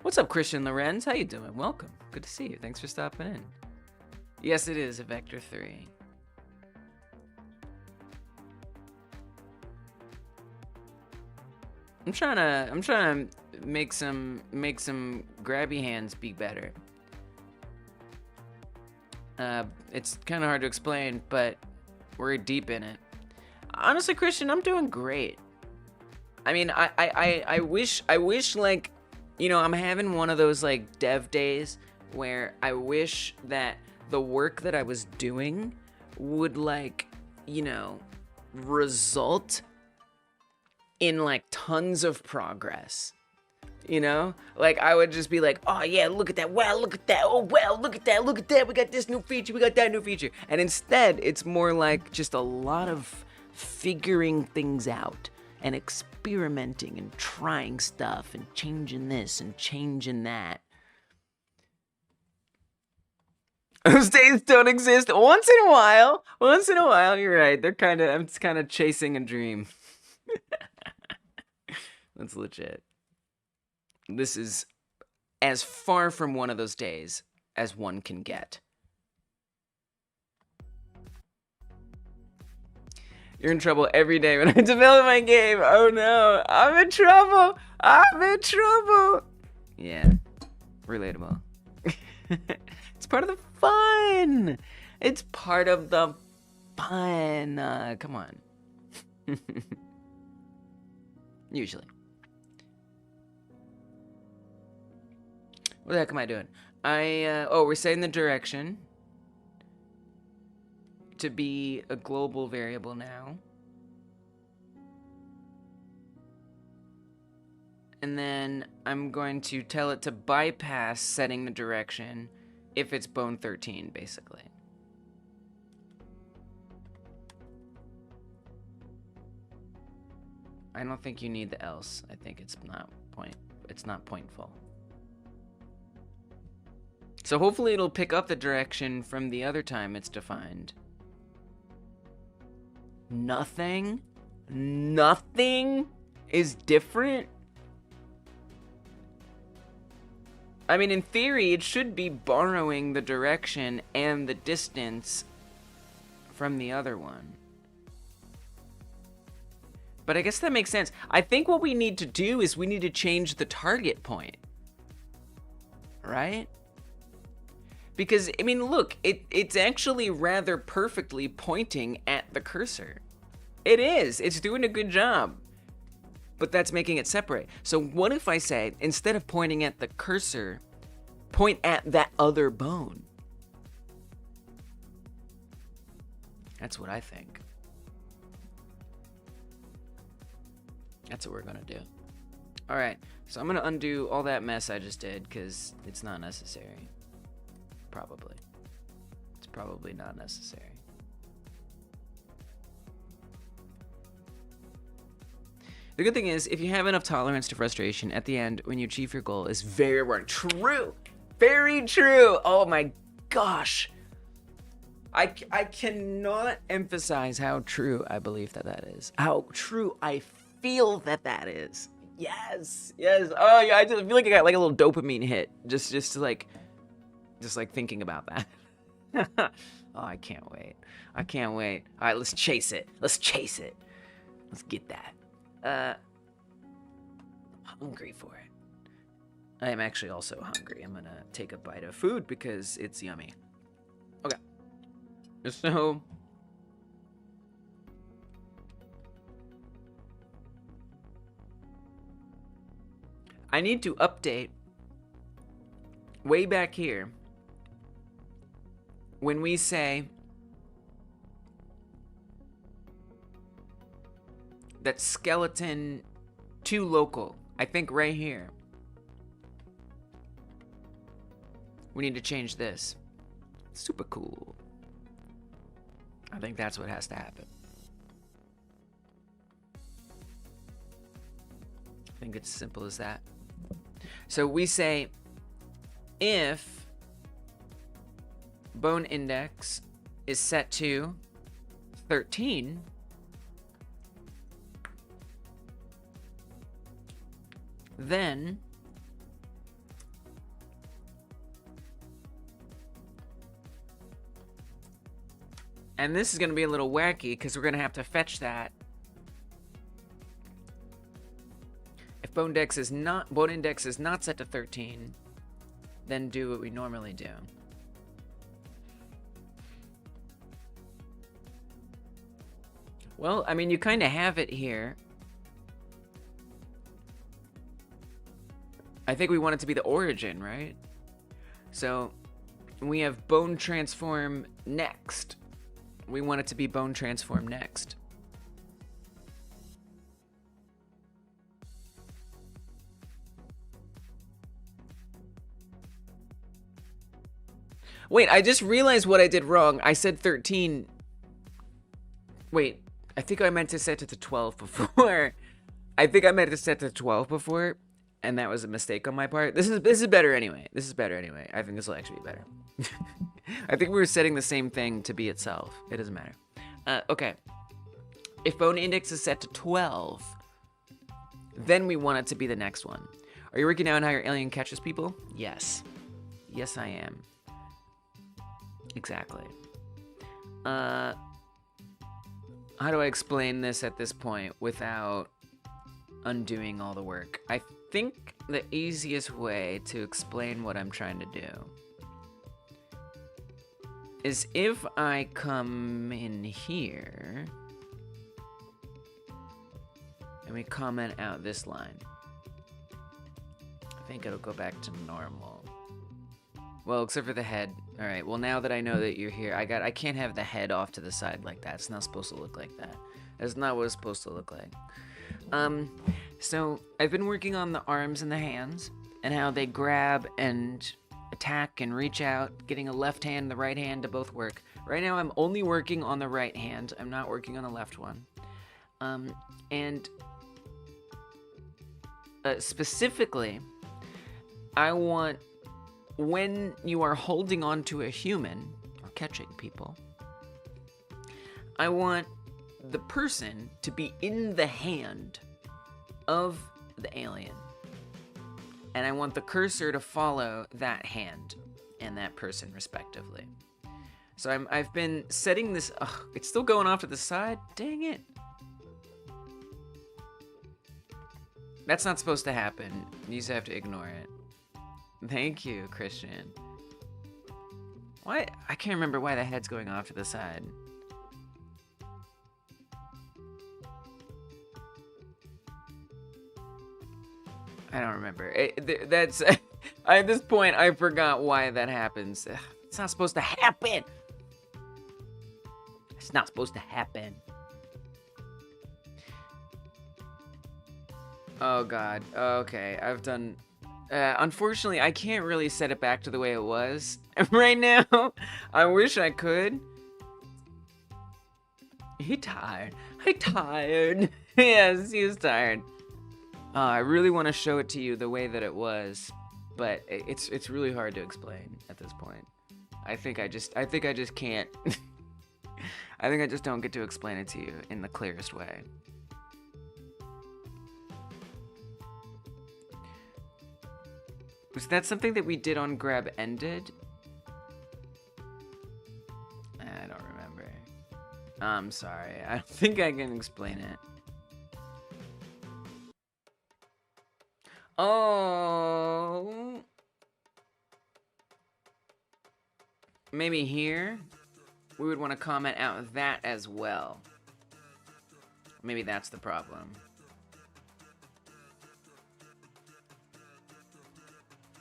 What's up, Christian Lorenz? How you doing? Welcome. Good to see you. Thanks for stopping in. Yes, it is a vector 3. I'm trying to make some grabby hands be better. It's kind of hard to explain, but we're deep in it. Honestly, Christian, I'm doing great. I mean, I wish like, you know, I'm having one of those like dev days where I wish that the work that I was doing would like, you know, result in like tons of progress. You know, like I would just be like, oh yeah, look at that, wow, look at that, oh wow, look at that, we got this new feature, we got that new feature. And instead it's more like just a lot of figuring things out and experimenting and trying stuff and changing this and changing that. Those days don't exist. Once in a while, you're right, I'm just kind of chasing a dream. That's legit. This is as far from one of those days as one can get. You're in trouble every day when I develop my game. Oh no, I'm in trouble. Yeah, relatable. It's part of the fun. It's part of the fun. Come on. Usually. What the heck am I doing? We're setting the direction to be a global variable now. And then I'm going to tell it to bypass setting the direction if it's bone 13, basically. I don't think you need the else. I think it's not pointful. So hopefully it'll pick up the direction from the other time it's defined. Nothing is different. I mean, in theory, it should be borrowing the direction and the distance from the other one. But I guess that makes sense. I think what we need to do is we need to change the target point. Right? Because, I mean, look, it's actually rather perfectly pointing at the cursor. It is. It's doing a good job. But that's making it separate. So what if I say, instead of pointing at the cursor, point at that other bone? That's what I think. That's what we're going to do. All right. So I'm going to undo all that mess I just did because it's not necessary. Probably. It's probably not necessary. The good thing is, if you have enough tolerance to frustration, at the end, when you achieve your goal, is very true. Very true. Oh my gosh. I cannot emphasize how true I believe that is. How true I feel that is. Yes. Yes. Oh yeah, I just feel like I got like a little dopamine hit. Just thinking about that. Oh, I can't wait. I can't wait. All right, let's chase it. Let's chase it. Let's get that. Hungry for it. I am actually also hungry. I'm gonna take a bite of food because it's yummy. Okay. So I need to update way back here when we say that skeleton to local. I think right here. We need to change this. Super cool. I think that's what has to happen. I think it's as simple as that. So we say if bone index is set to 13, then and this is going to be a little wacky because we're going to have to fetch that. If bone index is not set to 13, then do what we normally do. Well, I mean, you kind of have it here. I think we want it to be the origin, right? So we have bone transform next. We want it to be bone transform next. Wait, I just realized what I did wrong. I said 13. Wait, I think I meant to set it to 12 before. I think I meant to set it to 12 before, and that was a mistake on my part. This is better anyway. This is better anyway. I think this will actually be better. I think we were setting the same thing to be itself. It doesn't matter. Okay. If bone index is set to 12, then we want it to be the next one. Are you working out on how your alien catches people? Yes. Yes, I am. Exactly. How do I explain this at this point without undoing all the work? I think the easiest way to explain what I'm trying to do is if I come in here and we comment out this line. I think it'll go back to normal. Well, except for the head. All right, well, now that I know that you're here, I can't have the head off to the side like that. It's not supposed to look like that. That's not what it's supposed to look like. So I've been working on the arms and the hands and how they grab and attack and reach out, getting a left hand, the right hand to both work. Right now I'm only working on the right hand. I'm not working on the left one. Specifically, I want when you are holding on to a human or catching people, I want the person to be in the hand of the alien. And I want the cursor to follow that hand and that person respectively. So I've been setting this, it's still going off to the side, dang it. That's not supposed to happen. You just have to ignore it. Thank you, Christian. Why? I can't remember why the head's going off to the side. I don't remember. That's at this point I forgot why that happens. It's not supposed to happen. It's not supposed to happen. Oh god. Okay, I've done. Unfortunately, I can't really set it back to the way it was right now. I wish I could. He tired. He tired. Yes, he's tired. I really want to show it to you the way that it was, but it's really hard to explain at this point. I think I just can't. I think I just don't get to explain it to you in the clearest way. Was that something that we did on Grab Ended? I don't remember. I'm sorry. I don't think I can explain it. Oh. Maybe here we would want to comment out that as well. Maybe that's the problem.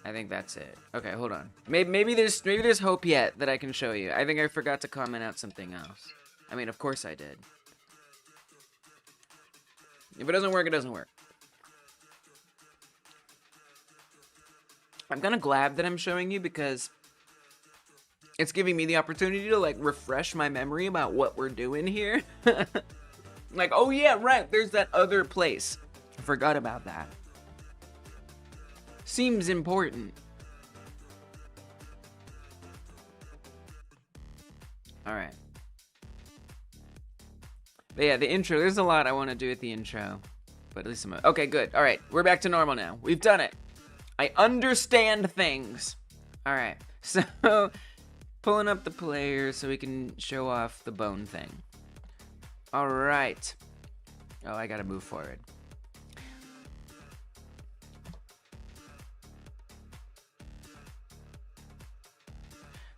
I think that's it. Okay, hold on. Maybe there's hope yet that I can show you. I think I forgot to comment out something else. I mean, of course I did. If it doesn't work, it doesn't work. I'm kind of glad that I'm showing you because it's giving me the opportunity to like refresh my memory about what we're doing here. Like, oh yeah, right, there's that other place. I forgot about that. Seems important. Alright. But yeah, the intro, there's a lot I want to do at the intro. But at least I'm... Okay, good. Alright, we're back to normal now. We've done it. I understand things. Alright, so... pulling up the player so we can show off the bone thing. Alright. Oh, I gotta move forward.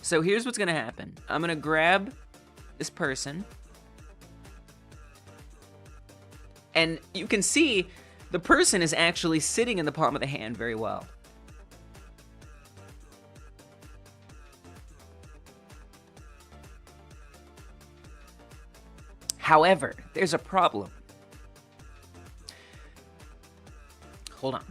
So here's what's gonna happen. I'm gonna grab this person. And you can see the person is actually sitting in the palm of the hand very well. However, there's a problem. Hold on.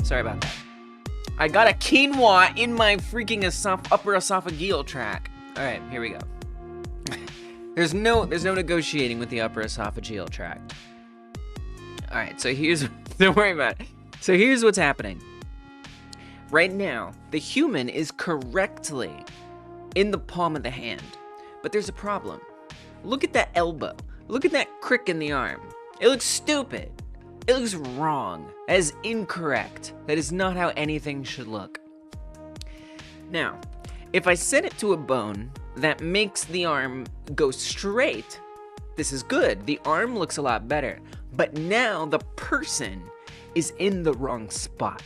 Sorry about that. I got a quinoa in my freaking upper esophageal tract. All right, here we go. There's no negotiating with the upper esophageal tract. All right, so here's, don't worry about it. So here's what's happening. Right now, the human is correctly in the palm of the hand, but there's a problem. Look at that elbow. Look at that crick in the arm. It looks stupid. It looks wrong. That is incorrect. That is not how anything should look. Now, if I set it to a bone that makes the arm go straight, this is good. The arm looks a lot better. But now the person is in the wrong spot.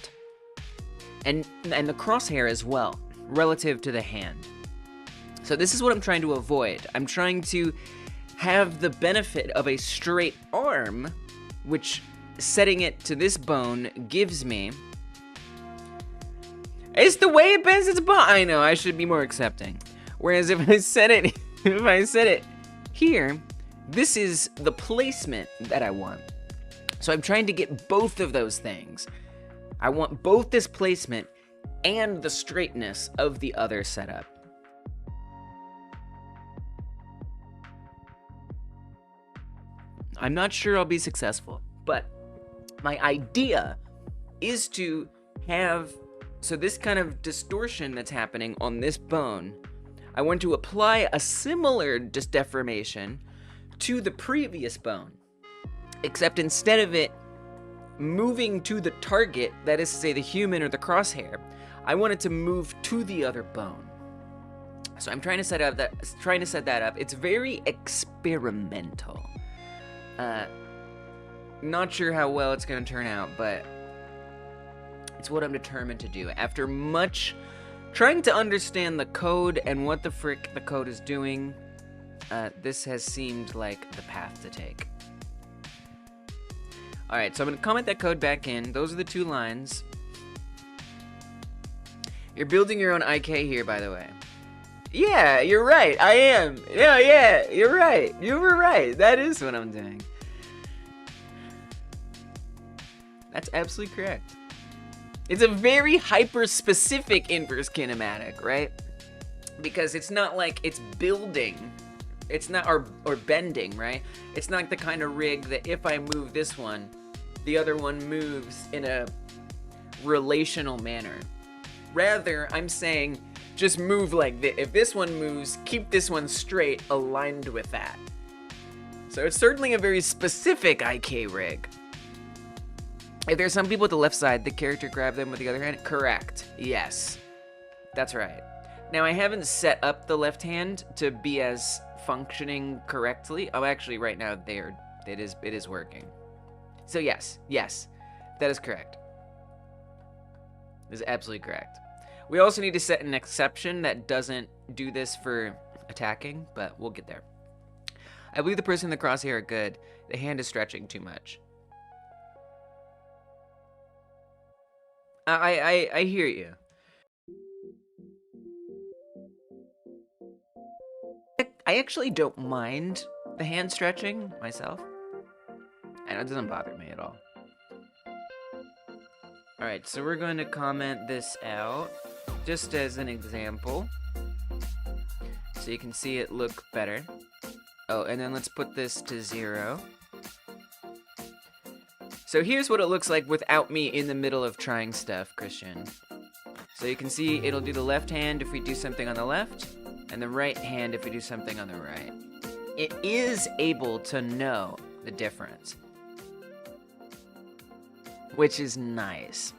And the crosshair as well, relative to the hand. So this is what I'm trying to avoid. I'm trying to have the benefit of a straight arm, which setting it to this bone gives me... It's the way it bends its bone. I know, I should be more accepting. Whereas if I set it, here, this is the placement that I want. So I'm trying to get both of those things. I want both this placement and the straightness of the other setup. I'm not sure I'll be successful, but my idea is to have, so this kind of distortion that's happening on this bone, I want to apply a similar deformation to the previous bone, except instead of it moving to the target, that is to say the human or the crosshair, I want it to move to the other bone. So I'm trying to set that up. It's very experimental. Not sure how well it's gonna turn out, but it's what I'm determined to do. After much trying to understand the code and what the frick the code is doing, this has seemed like the path to take. Alright, so I'm gonna comment that code back in. Those are the 2 lines. You're building your own IK here, by the way. Yeah, you're right, I am. Yeah, you're right. You were right. That is what I'm doing. That's absolutely correct. It's a very hyper-specific inverse kinematic, right? Because it's not like it's building. It's not, or bending, right? It's not the kind of rig that if I move this one, the other one moves in a relational manner. Rather, I'm saying just move like this. If this one moves, keep this one straight, aligned with that. So it's certainly a very specific IK rig. If there's some people at the left side, the character grab them with the other hand. Correct. Yes. That's right. Now, I haven't set up the left hand to be as functioning correctly. Oh, actually, right now, it is working. So yes, that is correct. That is absolutely correct. We also need to set an exception that doesn't do this for attacking, but we'll get there. I believe the person in the crosshair are good. The hand is stretching too much. I hear you. I actually don't mind the hand stretching myself. And it doesn't bother me at all. Alright, so we're going to comment this out just as an example, so you can see it look better. Oh, and then let's put this to 0. So here's what it looks like without me in the middle of trying stuff, Christian. So you can see it'll do the left hand if we do something on the left, and the right hand if we do something on the right. It is able to know the difference, which is nice.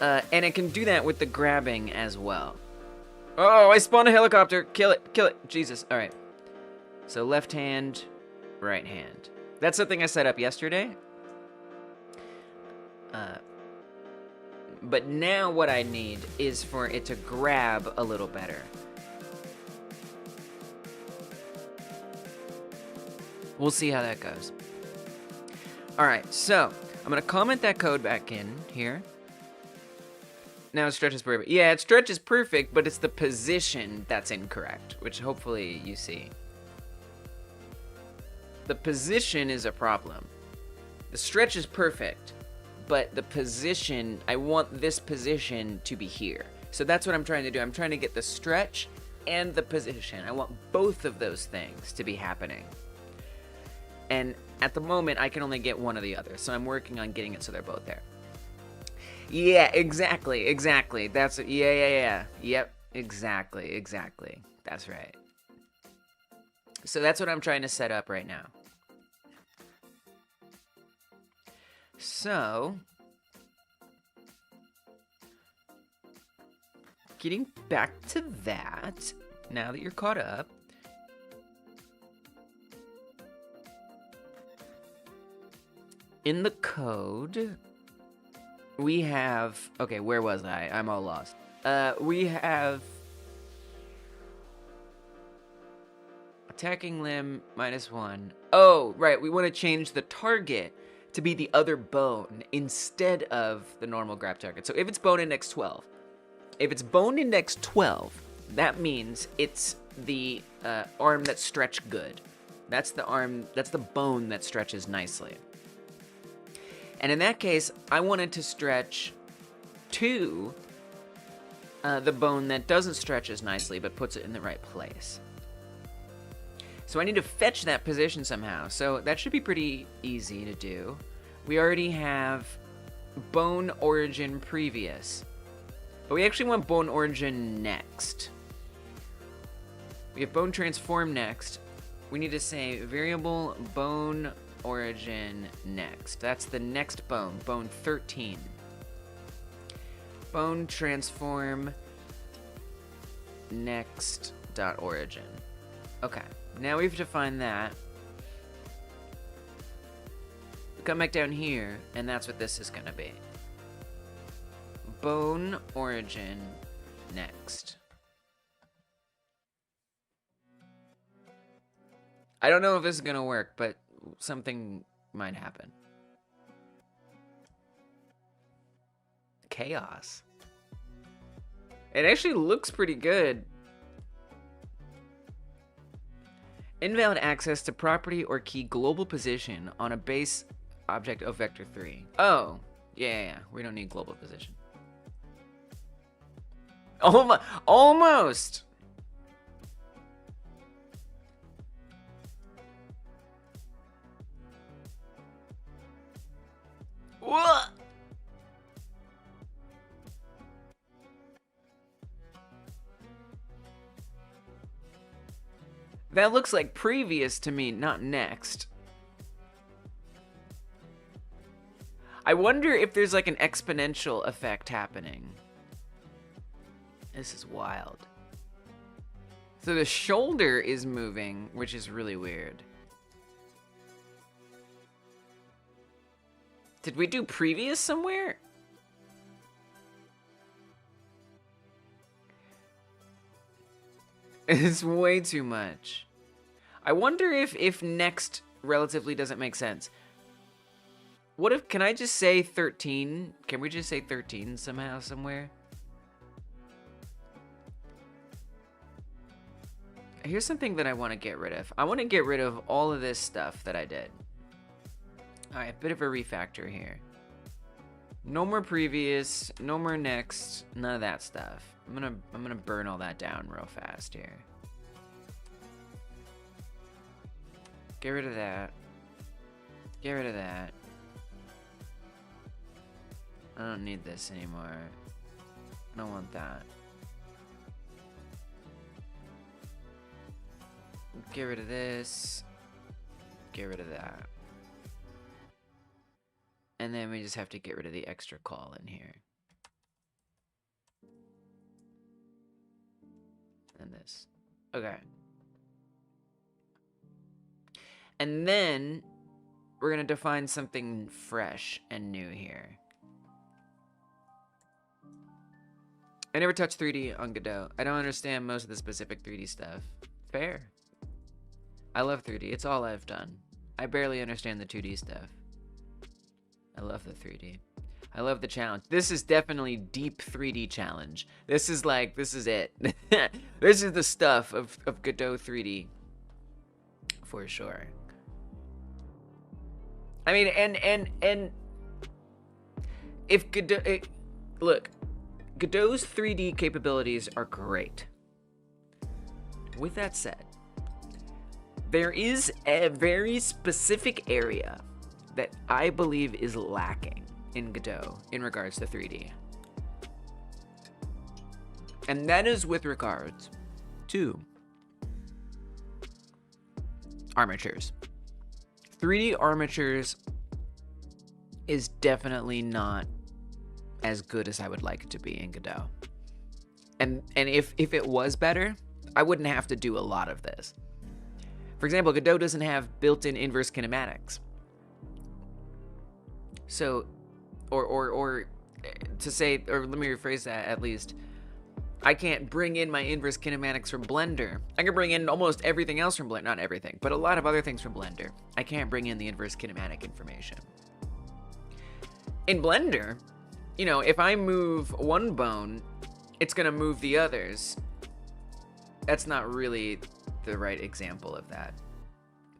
And it can do that with the grabbing as well. Oh, I spawned a helicopter. Kill it. Jesus. All right. So left hand, right hand. That's something I set up yesterday. But now what I need is for it to grab a little better. We'll see how that goes. All right, so I'm gonna comment that code back in here. Now it stretches perfect. Yeah, it stretches perfect, but it's the position that's incorrect, which hopefully you see. The position is a problem. The stretch is perfect, but the position, I want this position to be here. So that's what I'm trying to do. I'm trying to get the stretch and the position. I want both of those things to be happening. And at the moment, I can only get one or the other, so I'm working on getting it so they're both there. Yeah, exactly. That's it. Yeah. Yep, exactly. That's right. So that's what I'm trying to set up right now. So, getting back to that, now that you're caught up, in the code, we have, okay, where was I? I'm all lost. We have a Attacking limb -1. Oh, right. We want to change the target to be the other bone instead of the normal grab target. So if it's bone index 12, that means it's the arm that stretch good. That's the arm, that's the bone that stretches nicely. And in that case, I wanted to stretch to the bone that doesn't stretch as nicely but puts it in the right place. So I need to fetch that position somehow. So that should be pretty easy to do. We already have bone origin previous, but we actually want bone origin next. We have bone transform next. We need to say variable bone origin next. That's the next bone, bone 13. Bone transform next dot origin. Okay, now we've defined that. Come back down here, and that's what this is gonna be. Bone origin next. I don't know if this is gonna work, but something might happen. Chaos. It actually looks pretty good. Invalid access to property or key global position on a base object of vector 3. Oh, yeah. We don't need global position. Almost. What? That looks like previous to me, not next. I wonder if there's like an exponential effect happening. This is wild. So the shoulder is moving, which is really weird. Did we do previous somewhere? It's way too much. I wonder if next relatively doesn't make sense. What if, can I just say 13? Can we just say 13 somehow, somewhere? Here's something that I want to get rid of. I want to get rid of all of this stuff that I did. All right, bit of a refactor here. No more previous, no more next, none of that stuff. I'm gonna burn all that down real fast here. Get rid of that. Get rid of that. I don't need this anymore. I don't want that. Get rid of this. Get rid of that. And then we just have to get rid of the extra call in here. And this. Okay. And then we're going to define something fresh and new here. I never touched 3D on Godot. I don't understand most of the specific 3D stuff. Fair. I love 3D. It's all I've done. I barely understand the 2D stuff. I love the 3D. I love the challenge. This is definitely deep 3D challenge. This is like, this is it. This is the stuff of Godot 3D. For sure. I mean, and if Godot, look, Godot's 3D capabilities are great. With that said, there is a very specific area that I believe is lacking in Godot in regards to 3D. And that is with regards to armatures. 3D armatures is definitely not as good as I would like it to be in Godot. And if it was better, I wouldn't have to do a lot of this. For example, Godot doesn't have built-in inverse kinematics. So, or to say, or let me rephrase that at least. I can't bring in my inverse kinematics from Blender. I can bring in almost everything else from Blender. Not everything, but a lot of other things from Blender. I can't bring in the inverse kinematic information. In Blender, you know, if I move one bone, it's gonna move the others. That's not really the right example of that.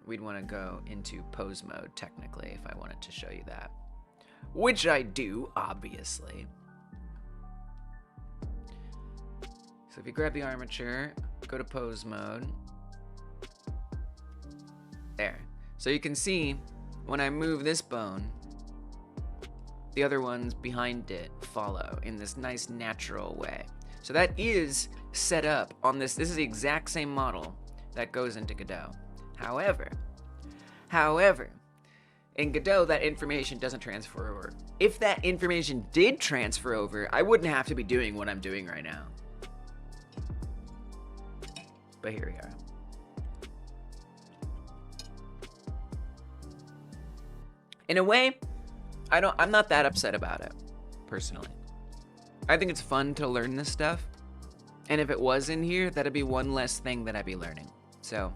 We'd want to go into pose mode, technically, if I wanted to show you that. Which I do, obviously. So if you grab the armature, go to pose mode. There. So you can see, when I move this bone, the other ones behind it follow in this nice natural way. So that is set up on this. This is the exact same model that goes into Godot. However, in Godot, that information doesn't transfer over. If that information did transfer over, I wouldn't have to be doing what I'm doing right now. But here we are. In a way, I'm not that upset about it, personally. I think it's fun to learn this stuff. And if it was in here, that'd be one less thing that I'd be learning. So,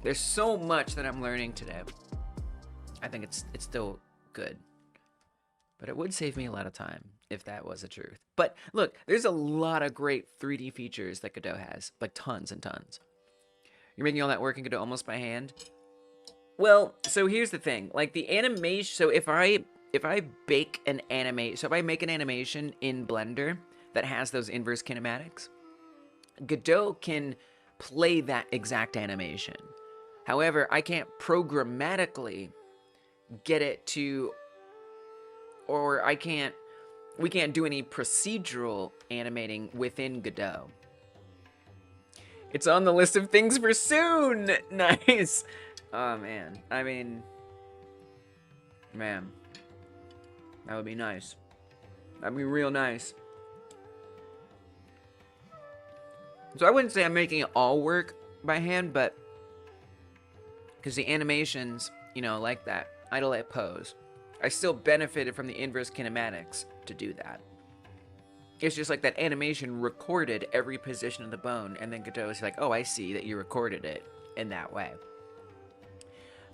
there's so much that I'm learning today. I think it's still good. But it would save me a lot of time if that was the truth. But look, there's a lot of great 3D features that Godot has. Like tons and tons. You're making all that work in Godot almost by hand? Well, so here's the thing. Like the animation, so if I bake an animation, so if I make an animation in Blender that has those inverse kinematics, Godot can play that exact animation. However, I can't programmatically get it to, or we can't do any procedural animating within Godot. It's on the list of things for soon. Nice. Oh man, I mean, man, that would be nice. That'd be real nice. So I wouldn't say I'm making it all work by hand, but because the animations, you know, like that idle at pose, I still benefited from the inverse kinematics to do that. It's just like that animation recorded every position of the bone, and then Godot is like, oh, I see that you recorded it in that way.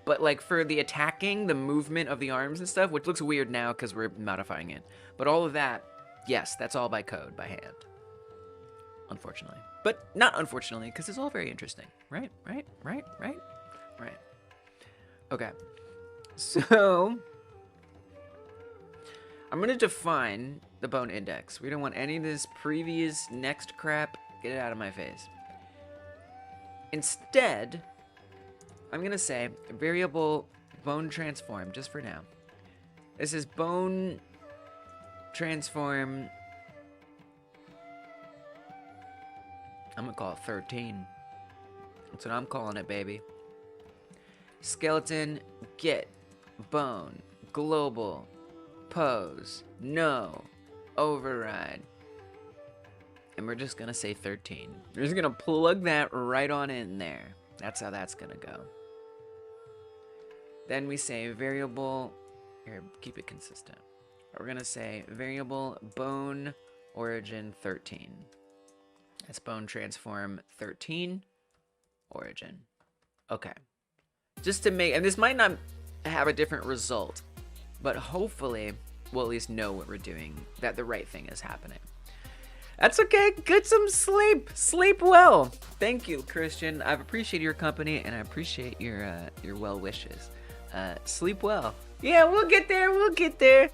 But like for the attacking, the movement of the arms and stuff, which looks weird now because we're modifying it, but all of that, yes, that's all by code, by hand. Unfortunately. But not unfortunately, because it's all very interesting. Right? Okay. So, I'm going to define the bone index. We don't want any of this previous next crap. Get it out of my face. Instead, I'm going to say variable bone transform, just for now. This is bone transform. I'm going to call it 13. That's what I'm calling it, baby. Skeleton, get, bone, global, pose, no, override. And we're just going to say 13. We're just going to plug that right on in there. That's how that's going to go. Then we say variable, here, keep it consistent. We're going to say variable bone origin 13. That's bone transform 13 origin. Okay. Just to make, and this might not have a different result, but hopefully we'll at least know what we're doing, that the right thing is happening. That's okay. Get some sleep. Sleep well. Thank you, Christian. I've appreciated your company, and I appreciate your well wishes. Sleep well. Yeah, we'll get there. We'll get there.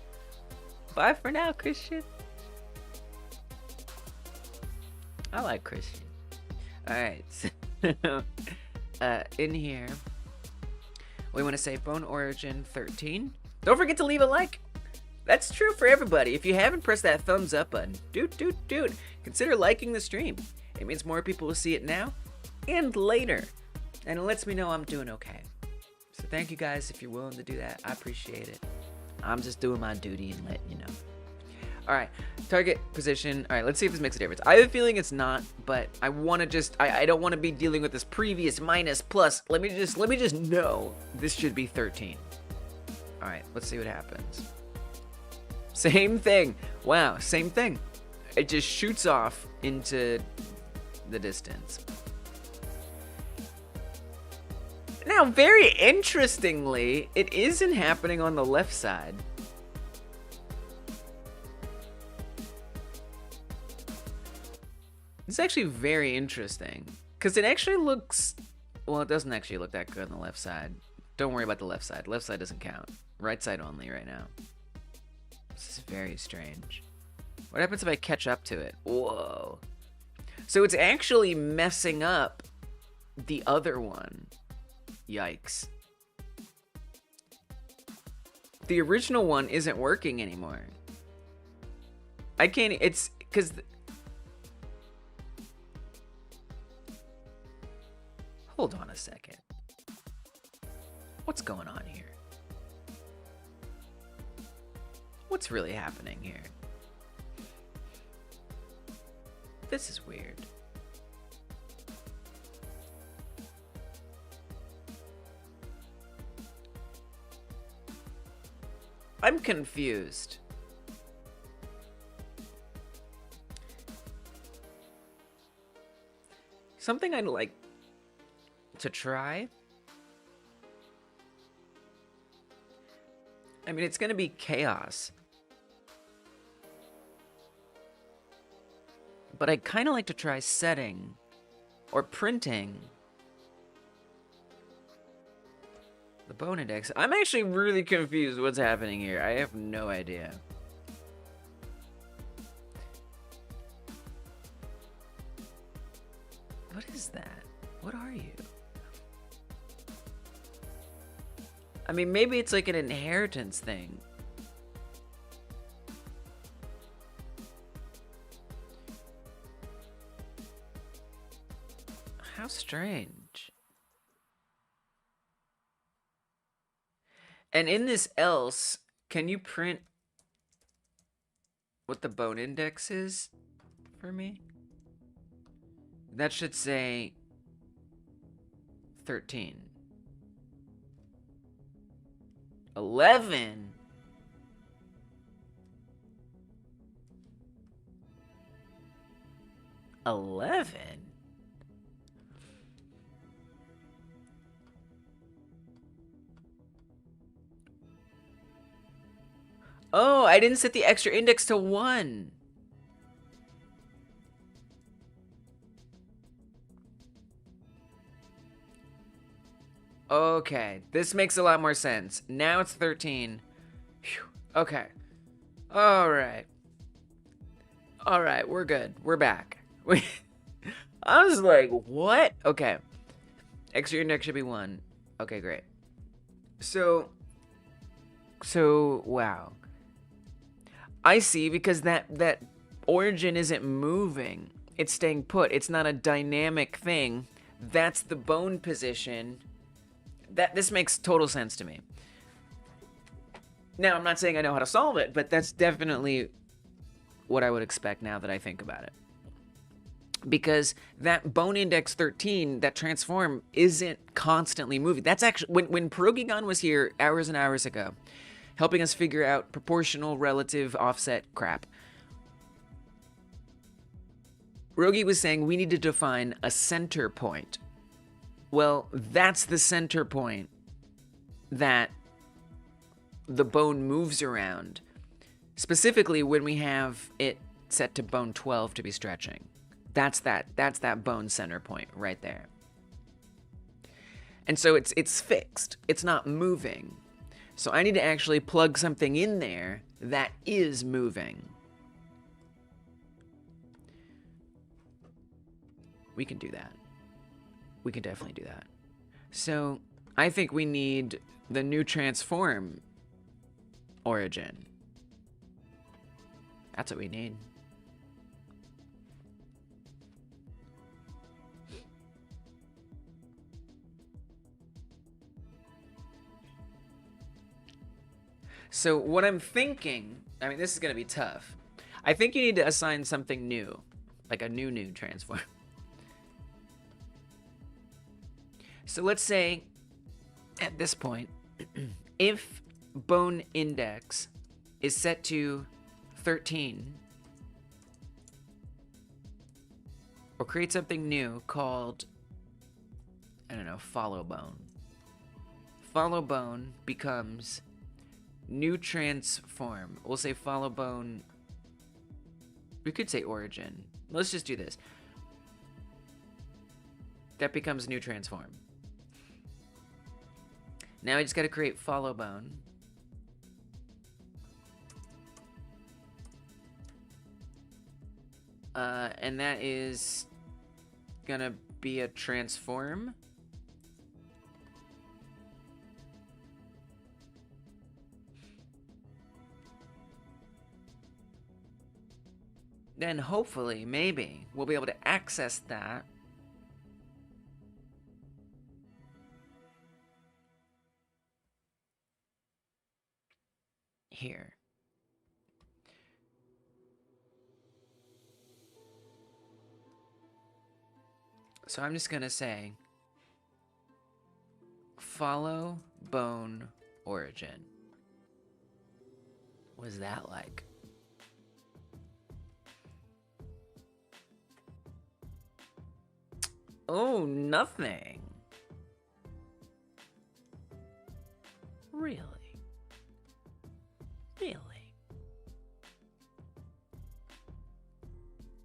Bye for now, Christian. I like Christian. All right. So, in here, we want to say bone origin 13. Don't forget to leave a like. That's true for everybody. If you haven't pressed that thumbs up button, dude, consider liking the stream. It means more people will see it now and later. And it lets me know I'm doing okay. So thank you guys if you're willing to do that. I appreciate it. I'm just doing my duty and letting you know. All right, target position. All right, let's see if this makes a difference. I have a feeling it's not, but I want to just, I don't want to be dealing with this previous minus plus. Let me just know this should be 13. All right, let's see what happens. Same thing. Wow, same thing. It just shoots off into the distance. Now, very interestingly, it isn't happening on the left side. It's actually very interesting, because it actually looks, well, it doesn't actually look that good on the left side. Don't worry about the left side. Left side doesn't count. Right side only right now. This is very strange. What happens if I catch up to it? Whoa. So it's actually messing up the other one. Yikes. The original one isn't working anymore. I can't, it's because... Hold on a second. What's going on here? What's really happening here? This is weird. I'm confused. Something I'd like to try. I mean, it's gonna be chaos. But I'd kind of like to try setting or printing the bone index. I'm actually really confused what's happening here. I have no idea. What is that? What are you? I mean, maybe it's like an inheritance thing. How strange. And in this else, can you print what the bone index is for me? That should say 13. 11. Oh, I didn't set the extra index to 1. Okay, this makes a lot more sense. Now it's 13. Whew. Okay. Alright. Alright, we're good. We're back. I was like, what? Okay. Extra index should be 1. Okay, great. So, wow. I see, because that origin isn't moving. It's staying put. It's not a dynamic thing. That's the bone position. This makes total sense to me. Now, I'm not saying I know how to solve it, but that's definitely what I would expect now that I think about it. Because that bone index 13, that transform, isn't constantly moving. That's actually, when Pierogigon was here hours and hours ago, helping us figure out proportional relative offset crap, Rogi was saying we need to define a center point. Well, that's the center point that the bone moves around. Specifically when we have it set to bone 12 to be stretching. That's that bone center point right there. And so it's fixed. It's not moving. So I need to actually plug something in there that is moving. We can do that. We can definitely do that. So I think we need the new transform origin. That's what we need. So what I'm thinking, I mean, this is going to be tough. I think you need to assign something new, like a new transform. So let's say at this point, if bone index is set to 13, or create something new called, I don't know, follow bone. Follow bone becomes new transform. We'll say follow bone. We could say origin. Let's just do this. That becomes new transform. Now I just got to create follow bone. And that is gonna be a transform. Then hopefully, maybe, we'll be able to access that. Here. So I'm just gonna say follow bone origin. What is that like? Oh, nothing. Really? Really?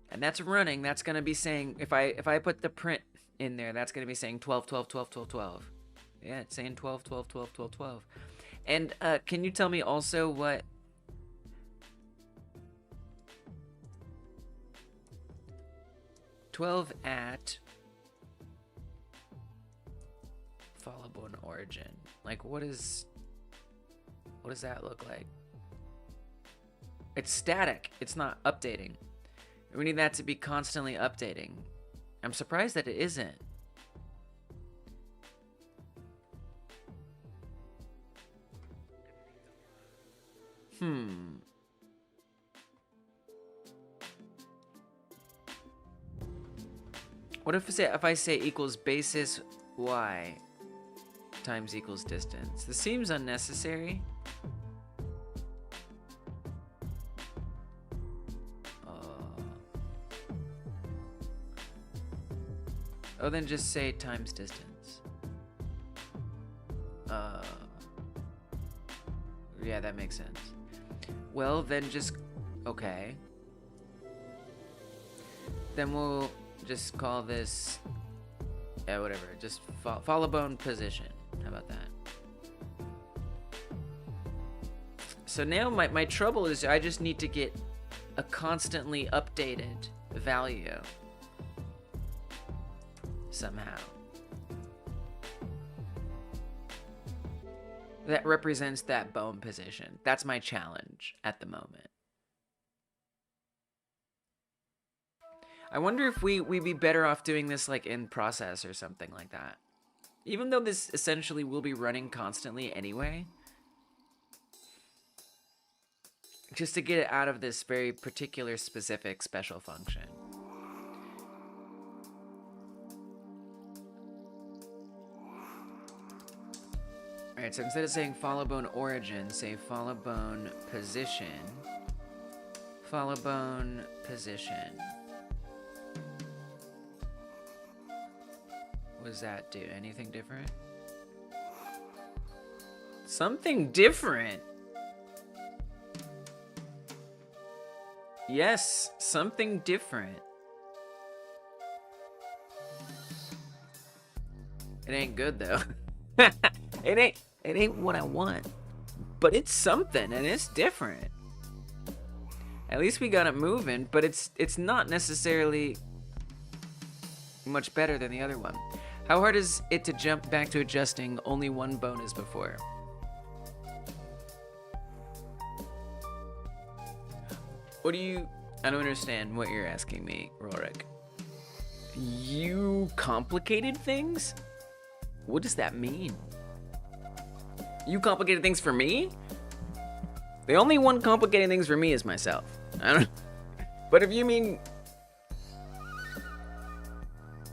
And that's running. That's going to be saying, if I put the print in there, that's going to be saying 12, 12, 12, 12, 12. Yeah, it's saying 12, 12, 12, 12, 12. And can you tell me also what... $12 at follow bone origin. Like, what does that look like? It's static. It's not updating. We need that to be constantly updating. I'm surprised that it isn't. What if I say equals basis y times equals distance? This seems unnecessary. Oh, then just say times distance. Yeah, that makes sense. Well, then just, okay. Then we'll just call this, yeah, whatever. Just follow bone position. How about that? So now my trouble is I just need to get a constantly updated value somehow. That represents that bone position. That's my challenge at the moment. I wonder if we'd be better off doing this like in process or something like that. Even though this essentially will be running constantly anyway. Just to get it out of this very particular specific special function. Alright, so instead of saying follow bone origin, say follow bone position. Follow bone position. What does that do? Anything different? Something different? Yes, something different. It ain't good though. It ain't what I want. But it's something and it's different. At least we got it moving, but it's not necessarily much better than the other one. How hard is it to jump back to adjusting only one bone as before? What do you... I don't understand what you're asking me, Rorik. You complicated things? What does that mean? You complicated things for me? The only one complicating things for me is myself. I don't... But if you mean...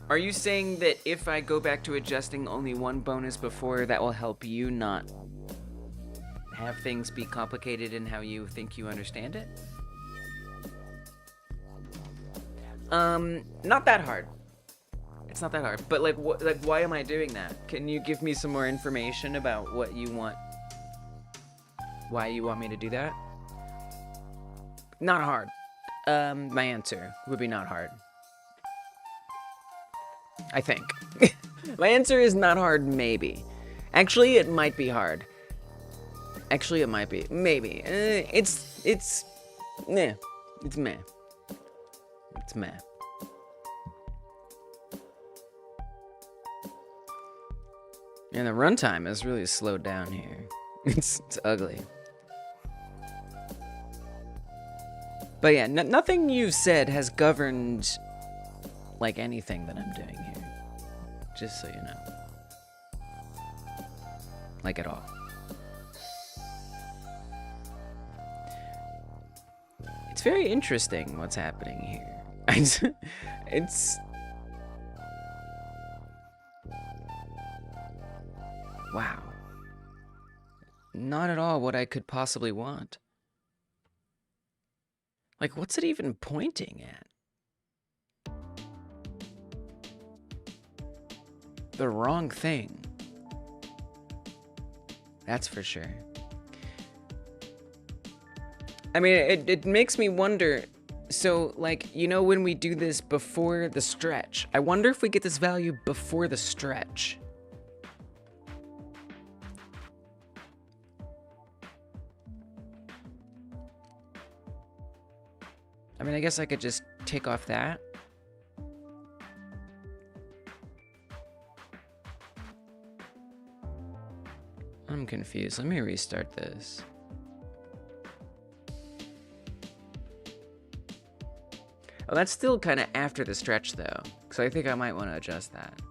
Are you saying that if I go back to adjusting only one bonus before, that will help you not have things be complicated in how you think you understand it? Not that hard. It's not that hard. But like, why am I doing that? Can you give me some more information about what you want? Why you want me to do that? Not hard. My answer would be not hard. I think. My answer is not hard, maybe. Actually, it might be hard. Actually, it might be. Maybe. It's meh. It's meh. It's meh. And the runtime is really slowed down here. It's ugly. But yeah, nothing you've said has governed like anything that I'm doing here. Just so you know. Like at all. It's very interesting what's happening here. It's wow. Not at all what I could possibly want. Like, what's it even pointing at? The wrong thing. That's for sure. I mean, it makes me wonder. So, like, you know, when we do this before the stretch, I wonder if we get this value before the stretch. I mean, I guess I could just take off that. I'm confused. Let me restart this. Oh, that's still kind of after the stretch, though. So I think I might want to adjust that.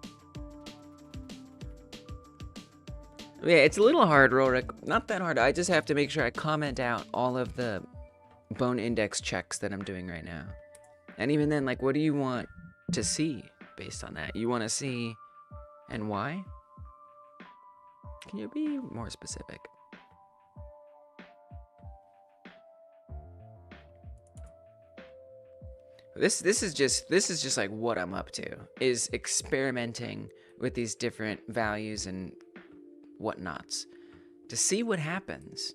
Yeah, it's a little hard, Rorik. Not that hard. I just have to make sure I comment out all of the bone index checks that I'm doing right now. And even then, like, what do you want to see based on that? You want to see and why? Can you be more specific? This is just like what I'm up to, is experimenting with these different values and whatnots to see what happens.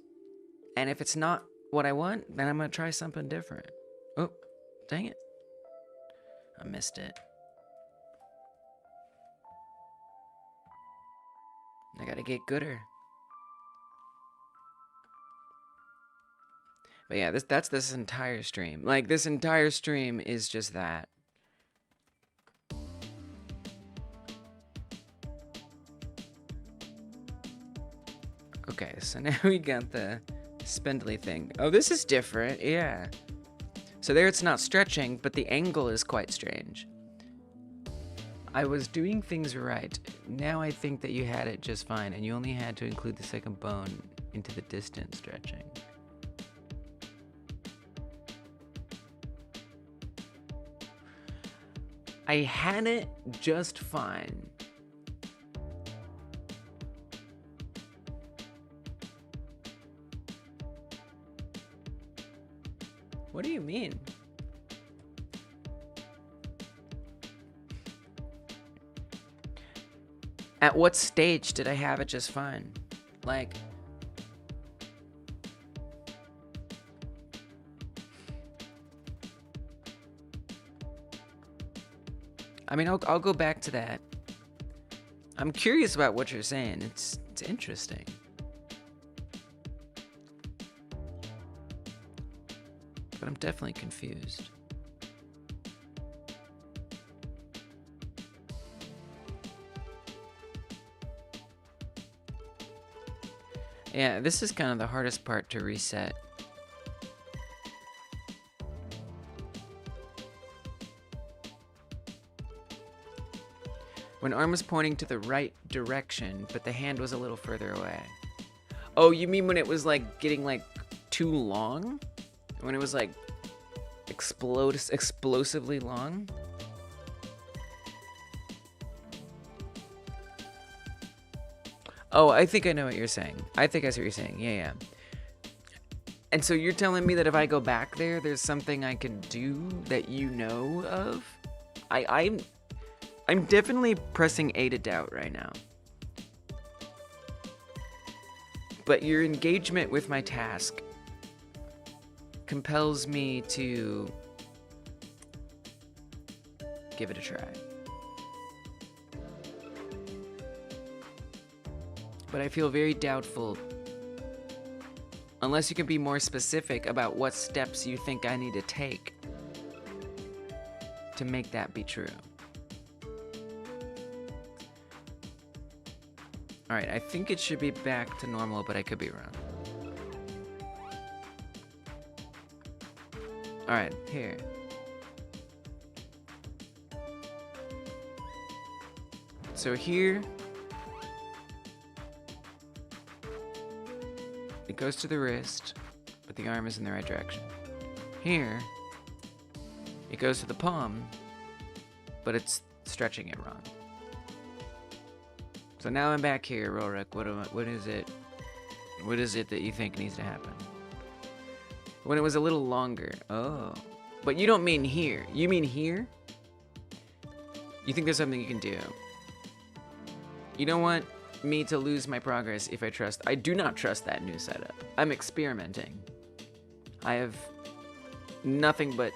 And if it's not what I want, then I'm gonna try something different. Oh, dang it. I missed it. I gotta get gooder. But yeah, that's this entire stream. Like, this entire stream is just that. Okay, so now we got the spindly thing. Oh, this is different, yeah. So there it's not stretching, but the angle is quite strange. I was doing things right. Now I think that you had it just fine, and you only had to include the second bone into the distant stretching. I had it just fine. What do you mean? At what stage did I have it just fine? Like, I mean, I'll go back to that. I'm curious about what you're saying. It's interesting. But I'm definitely confused. Yeah, this is kind of the hardest part to reset. When arm was pointing to the right direction, but the hand was a little further away. Oh, you mean when it was like getting like too long? When it was like explosively long? Oh, I think I know what you're saying. I think I see what you're saying. Yeah, yeah. And so you're telling me that if I go back there, there's something I can do that you know of? I'm definitely pressing A to doubt right now. But your engagement with my task compels me to give it a try. But I feel very doubtful unless you can be more specific about what steps you think I need to take to make that be true. Alright, I think it should be back to normal, but I could be wrong. Alright, here. So here, it goes to the wrist, but the arm is in the right direction. Here, it goes to the palm, but it's stretching it wrong. So now I'm back here, Rorik. What is it? What is it that you think needs to happen? When it was a little longer. Oh. But you don't mean here. You mean here? You think there's something you can do? You don't want me to lose my progress if I trust. I do not trust that new setup. I'm experimenting. I have nothing but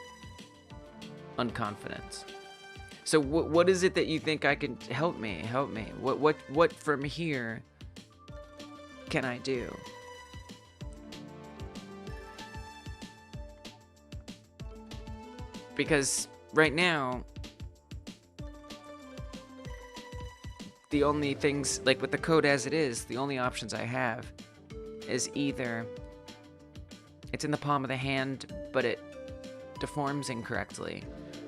unconfidence. So what is it that you think I can help me? Help me. What from here can I do? Because right now, the only things, like with the code as it is, the only options I have is either it's in the palm of the hand, but it deforms incorrectly,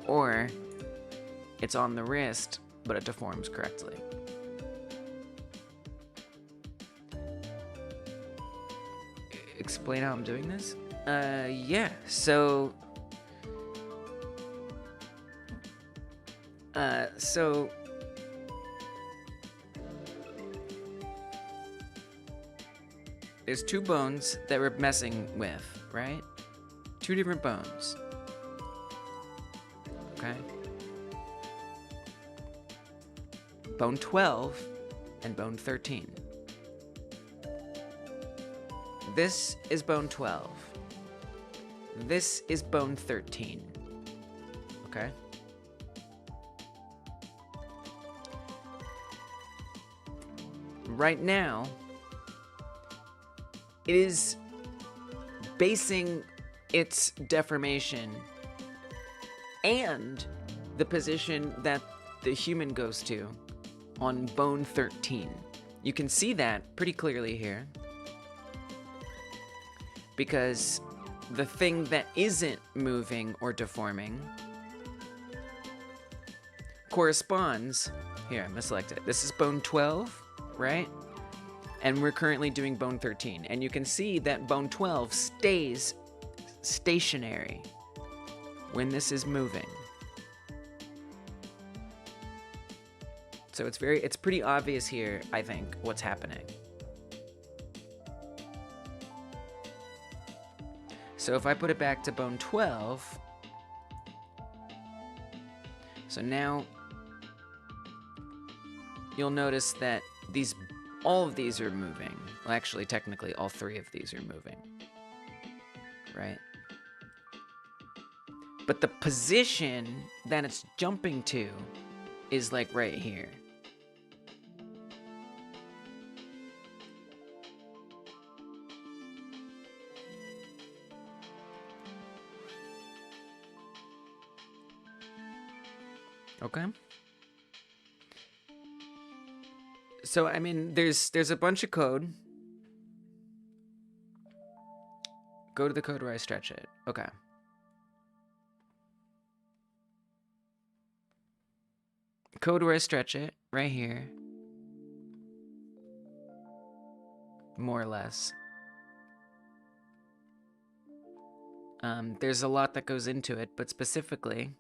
or it's on the wrist, but it deforms correctly. Explain how I'm doing this? Yeah, so there's two bones that we're messing with, right? Two different bones. Okay? Bone 12 and bone 13. This is bone 12. This is bone 13. Okay? Right now, it is basing its deformation and the position that the human goes to on bone 13. You can see that pretty clearly here, because the thing that isn't moving or deforming corresponds, here, I'm gonna select it. This is bone 12, right? And we're currently doing bone 13. And you can see that bone 12 stays stationary when this is moving. So it's pretty obvious here, I think, what's happening. So if I put it back to bone 12, so now you'll notice that all of these are moving. Well, actually, technically, all three of these are moving, right? But the position that it's jumping to is like right here. Okay. So, I mean, there's a bunch of code. Go to the code where I stretch it. Okay. Code where I stretch it, right here. More or less. There's a lot that goes into it, but specifically,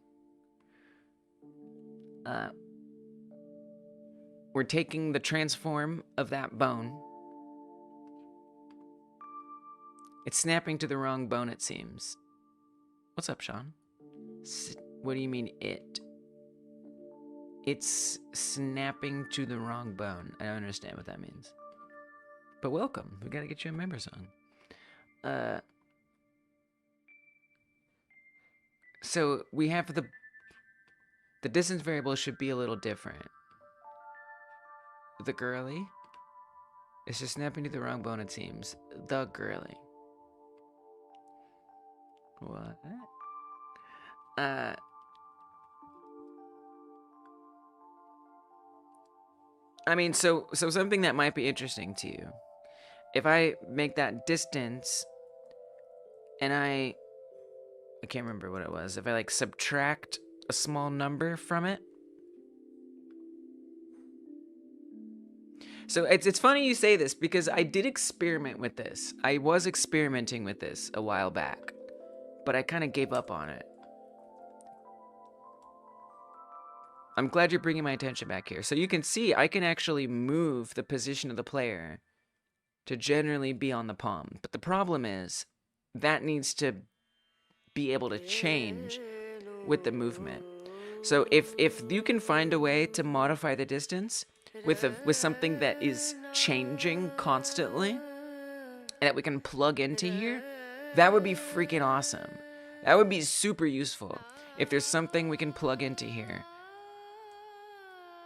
we're taking the transform of that bone It's snapping to the wrong bone, it seems. What's up, Sean? What do you mean, it? It's snapping to the wrong bone. I don't understand what that means. But welcome. We gotta get you a member song. So we have the distance variable should be a little different. The girly. It's just snapping to the wrong bone, it seems. The girly. What? I mean, so something that might be interesting to you. If I make that distance, and I can't remember what it was. If I like subtract a small number from it. So it's funny you say this because I did experiment with this. I was experimenting with this a while back, but I kind of gave up on it. I'm glad you're bringing my attention back here. So you can see I can actually move the position of the player to generally be on the palm. But the problem is that needs to be able to change with the movement. So if you can find a way to modify the distance with something that is changing constantly and that we can plug into here, that would be freaking awesome. That would be super useful if there's something we can plug into here.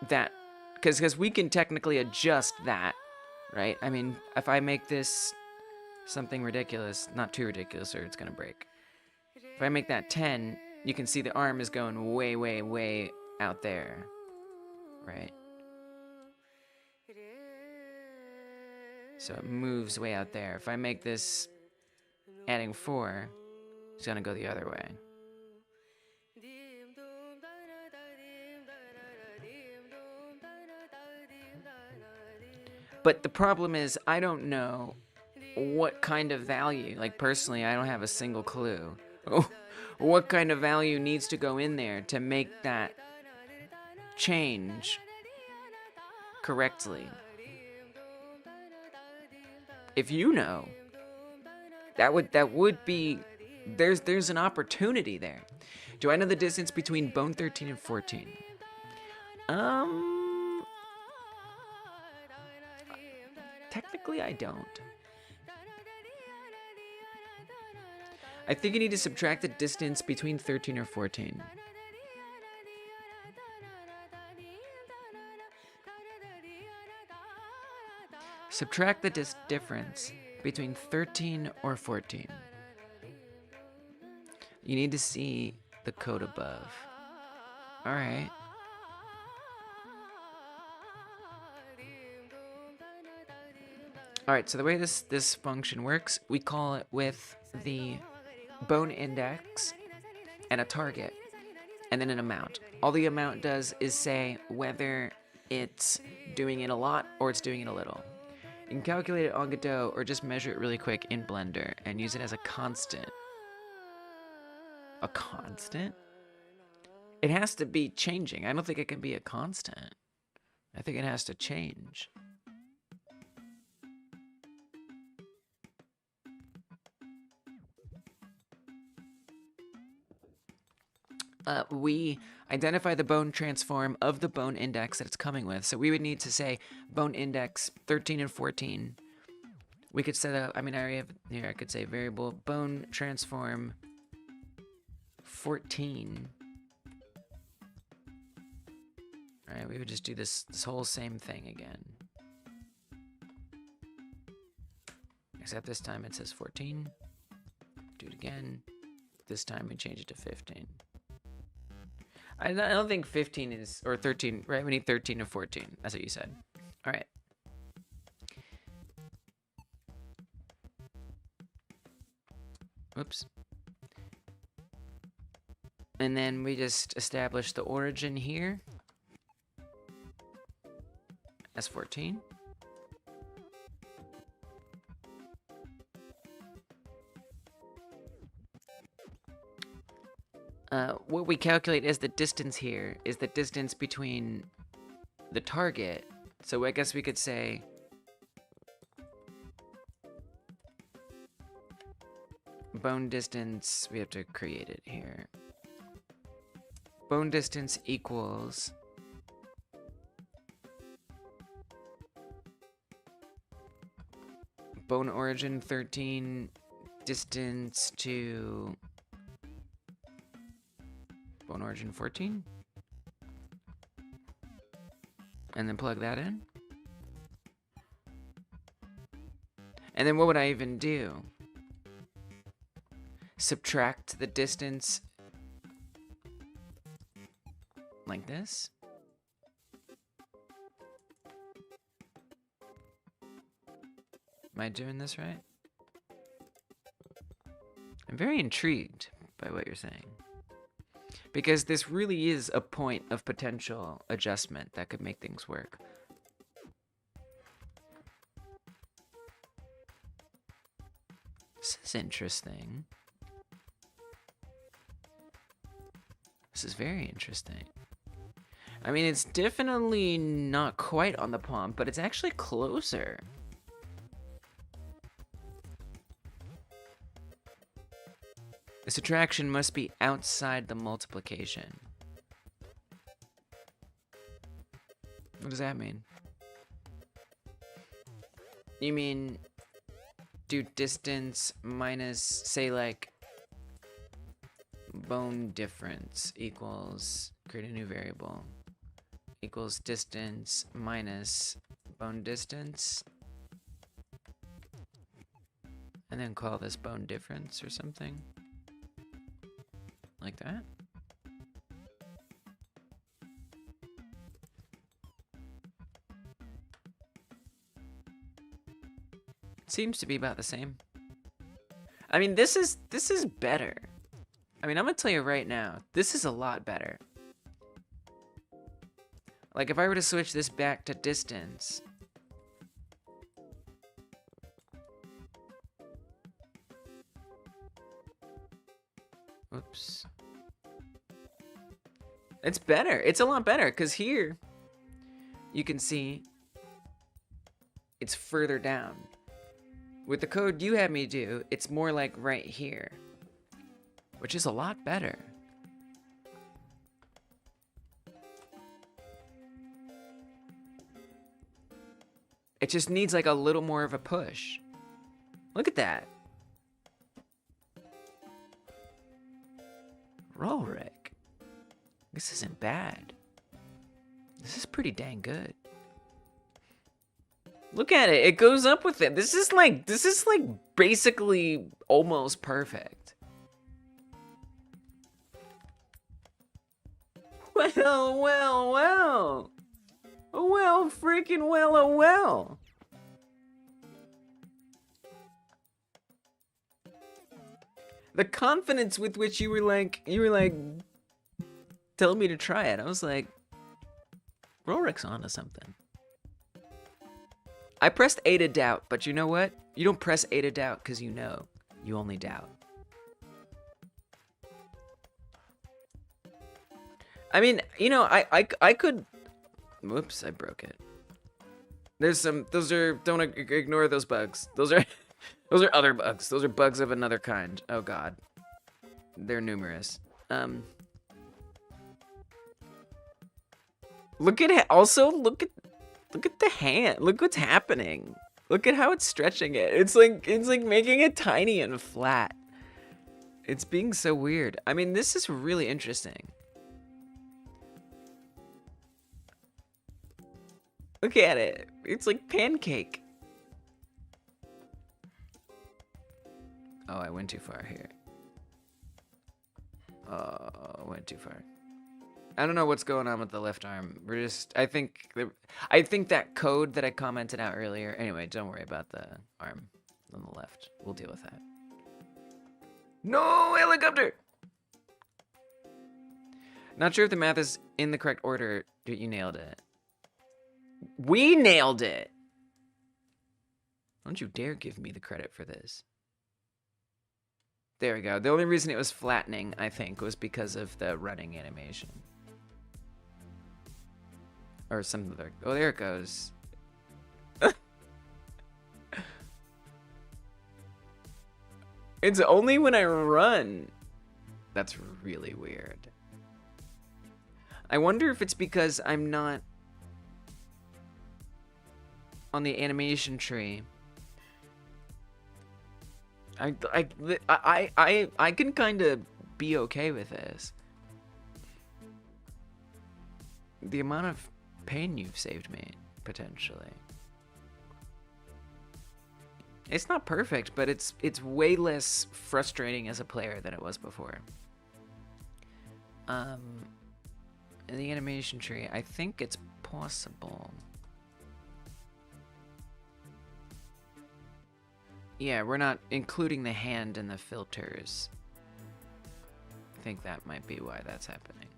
That, because we can technically adjust that, right? I mean, if I make this something ridiculous, not too ridiculous or it's gonna break. If I make that 10, you can see the arm is going way, way, way out there, right? So it moves way out there. If I make this adding 4, it's gonna go the other way. But the problem is, I don't know what kind of value, like personally, I don't have a single clue. What kind of value needs to go in there to make that change correctly? If you know, that would be, there's an opportunity there. Do I know the distance between bone 13 and 14? Technically, I don't. I think you need to subtract the distance between 13 or 14. Subtract the difference between 13 or 14. You need to see the code above. All right. All right, so the way this function works, we call it with the bone index and a target, and then an amount. All the amount does is say whether it's doing it a lot or it's doing it a little. You can calculate it on Godot or just measure it really quick in Blender and use it as a constant. A constant? It has to be changing. I don't think it can be a constant. I think it has to change. We identify the bone transform of the bone index that it's coming with. So we would need to say bone index 13 and 14. We could set up, I mean, I already have here, I could say variable bone transform 14. All right, we would just do this whole same thing again. Except this time it says 14. Do it again. This time we change it to 15. I don't think 15 is, or 13, right? We need 13 or 14. That's what you said. All right. Oops. And then we just establish the origin here as 14. What we calculate as the distance here is the distance between the target. So I guess we could say bone distance, we have to create it here. Bone distance equals bone origin 13 distance to bone origin 14. And then plug that in. And then what would I even do? Subtract the distance like this. Am I doing this right? I'm very intrigued by what you're saying. Because this really is a point of potential adjustment that could make things work. This is interesting. This is very interesting. I mean, it's definitely not quite on the palm, but it's actually closer. The subtraction must be outside the multiplication. What does that mean? You mean do distance minus, say, like, bone difference equals, create a new variable, equals distance minus bone distance, and then call this bone difference or something like that? Seems to be about the same. I mean, this is better. I mean, I'm gonna tell you right now, this is a lot better. Like, if I were to switch this back to distance, whoops. It's better. It's a lot better, because here you can see it's further down. With the code you had me do, it's more like right here, which is a lot better. It just needs like a little more of a push. Look at that. Rolrick. This isn't bad. This is pretty dang good. Look at it. It goes up with it. This is like basically almost perfect. Well. Well, freaking well. The confidence with which you were like telling me to try it. I was like, Rolrick's onto something. I pressed A to doubt, but you know what? You don't press A to doubt because you know. You only doubt. I mean, you know, I could... Whoops, I broke it. There's some... Those are... Don't ignore those bugs. Those are other bugs. Those are bugs of another kind. Oh, God. They're numerous. Look at it. Also, look at the hand. Look what's happening. Look at how it's stretching it. It's like making it tiny and flat. It's being so weird. I mean, this is really interesting. Look at it. It's like pancake. Oh, I went too far here. Oh, I went too far. I don't know what's going on with the left arm. We're just, I think that code that I commented out earlier. Anyway, don't worry about the arm on the left. We'll deal with that. No, helicopter! Not sure if the math is in the correct order, but you nailed it. We nailed it! Don't you dare give me the credit for this. There we go. The only reason it was flattening, I think, was because of the running animation. Or some other... Oh, there it goes. It's only when I run. That's really weird. I wonder if it's because I'm not on the animation tree. I can kind of be okay with this. The amount of pain you've saved me, potentially. It's not perfect, but it's way less frustrating as a player than it was before. In the animation tree, I think it's possible. Yeah, we're not including the hand in the filters. I think that might be why that's happening.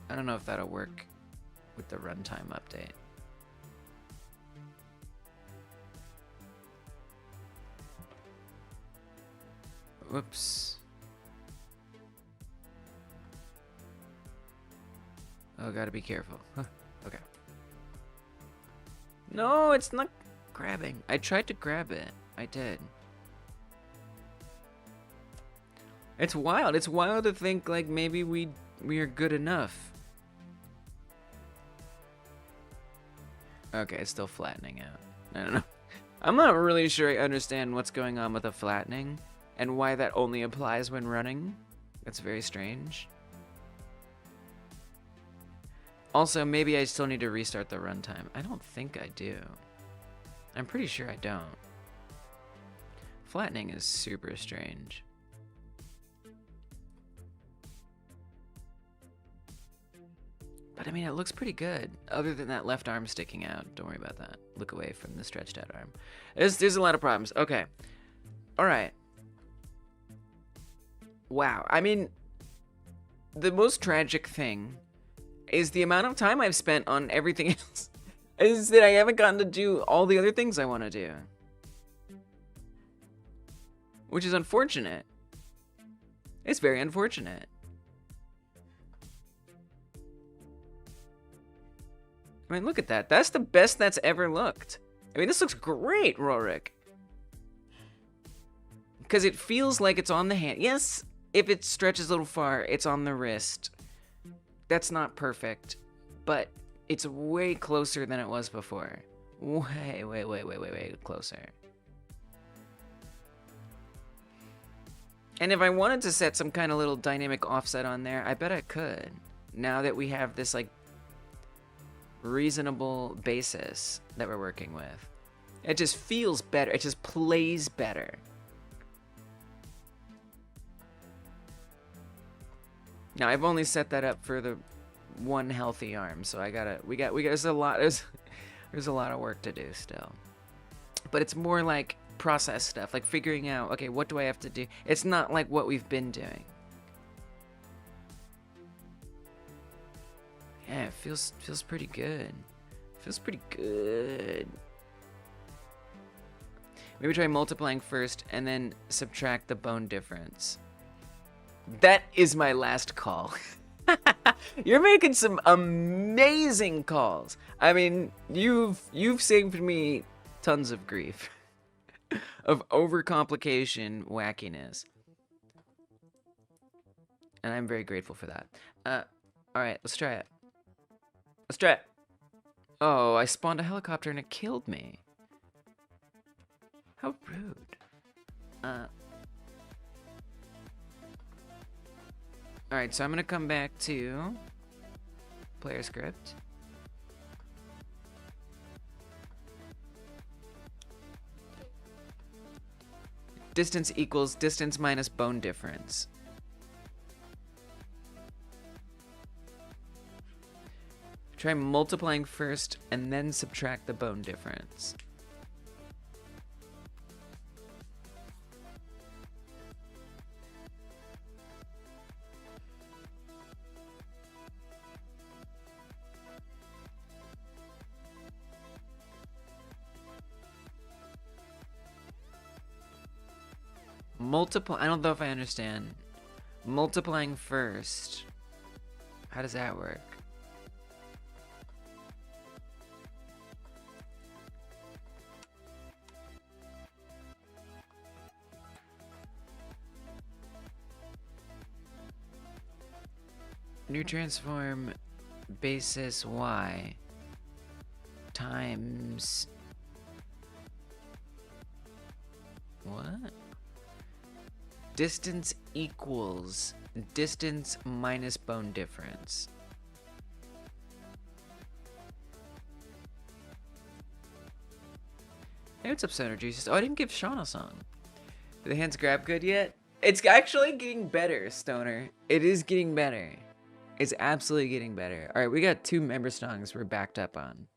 I don't know if that'll work with the runtime update. Whoops. Oh, gotta be careful. Huh. Okay. No, it's not grabbing. I tried to grab it. I did. It's wild. It's wild to think like maybe we are good enough. Okay, it's still flattening out. I don't know. I'm not really sure I understand what's going on with the flattening and why that only applies when running. That's very strange. Also, maybe I still need to restart the runtime. I don't think I do. I'm pretty sure I don't. Flattening is super strange. But I mean, it looks pretty good. Other than that left arm sticking out. Don't worry about that. Look away from the stretched out arm. There's a lot of problems. Okay. Alright. Wow. I mean, the most tragic thing is the amount of time I've spent on everything else. Is that I haven't gotten to do all the other things I want to do. Which is unfortunate. It's very unfortunate. I mean, look at that. That's the best that's ever looked. I mean, this looks great, Rorik. Because it feels like it's on the hand. Yes, if it stretches a little far, it's on the wrist. That's not perfect, but it's way closer than it was before. Way closer. And if I wanted to set some kind of little dynamic offset on there, I bet I could. Now that we have this, like, reasonable basis that we're working with. It just feels better. It just plays better. Now, I've only set that up for the one healthy arm, so there's a lot of work to do still. But it's more like process stuff, like figuring out, okay, what do I have to do? It's not like what we've been doing. Yeah, it feels pretty good. Feels pretty good. Maybe try multiplying first and then subtract the bone difference. That is my last call. You're making some amazing calls. I mean, you've saved me tons of grief. Of overcomplication wackiness. And I'm very grateful for that. Alright, let's try it. Let's try it. Oh, I spawned a helicopter and it killed me. How rude. Alright, so I'm gonna come back to player script. Distance equals distance minus bone difference. Try multiplying first and then subtract the bone difference. I don't know if I understand. Multiplying first. How does that work? New transform basis y times what? Distance equals distance minus bone difference. Hey, what's up, Stoner Jesus? Oh, I didn't give Sean a song. Did the hands grab good yet? It's actually getting better, Stoner. It is getting better. It's absolutely getting better. All right, we got 2 member songs we're backed up on.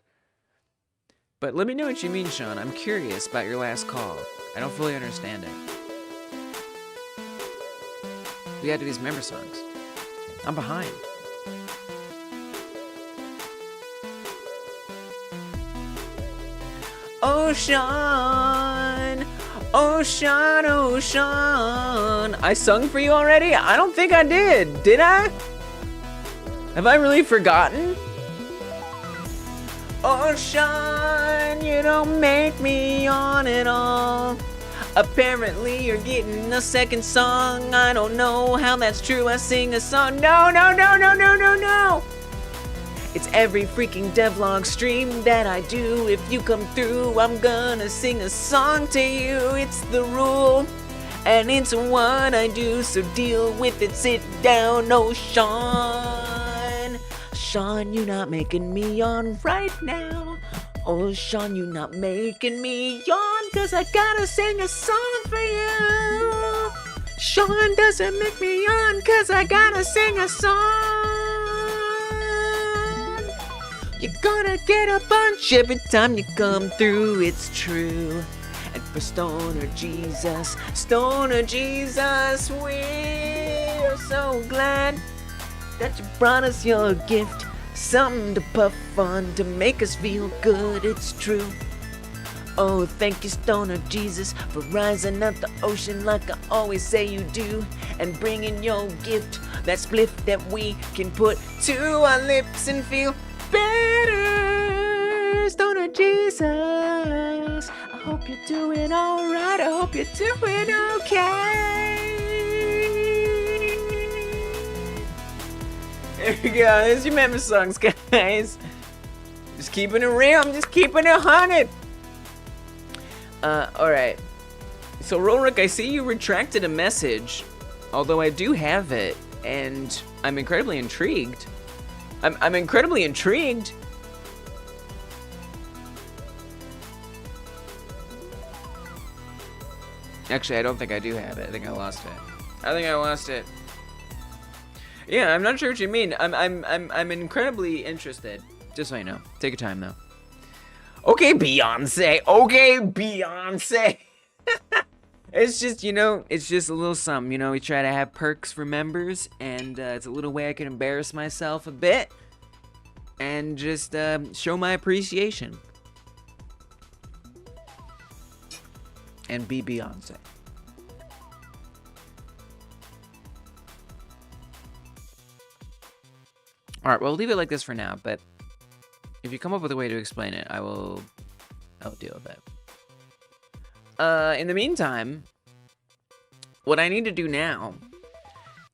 But let me know what you mean, Sean. I'm curious about your last call. I don't fully understand it. We gotta do these member songs. I'm behind. Oh, Sean! Oh, Sean, oh, Sean! I sung for you already? I don't think I did. Did I? Have I really forgotten? Oh, Sean, you don't make me yawn at all. Apparently you're getting a second song. I don't know how that's true. I sing a song. No, no, no, no, no, no, no. It's every freaking devlog stream that I do. If you come through, I'm gonna sing a song to you. It's the rule, and it's what I do. So deal with it, sit down. Oh, Sean. Sean, you not making me yawn right now. Oh, Sean, you not making me yawn, 'cause I gotta sing a song for you. Sean doesn't make me yawn, 'cause I gotta sing a song. You're gonna get a bunch every time you come through, it's true. And for Stoner Jesus, we're so glad that you brought us your gift. Something to puff on, to make us feel good, it's true. Oh, thank you, Stoner Jesus, for rising up the ocean like I always say you do, and bringing your gift, that spliff that we can put to our lips and feel better. Stoner Jesus, I hope you're doing alright, I hope you're doing okay. There we go, there's your member songs, guys. Just keeping it real, I'm just keeping it 100. Alright. So, Rolrick, I see you retracted a message, although I do have it, and I'm incredibly intrigued. I'm incredibly intrigued. Actually, I don't think I do have it. I think I lost it. Yeah, I'm not sure what you mean. I'm incredibly interested. Just so you know. Take your time, though. Okay, Beyonce. It's just, it's just a little something. We try to have perks for members, and it's a little way I can embarrass myself a bit and just show my appreciation. And be Beyonce. Alright, well, we'll leave it like this for now, but if you come up with a way to explain it, I'll deal with it. In the meantime, what I need to do now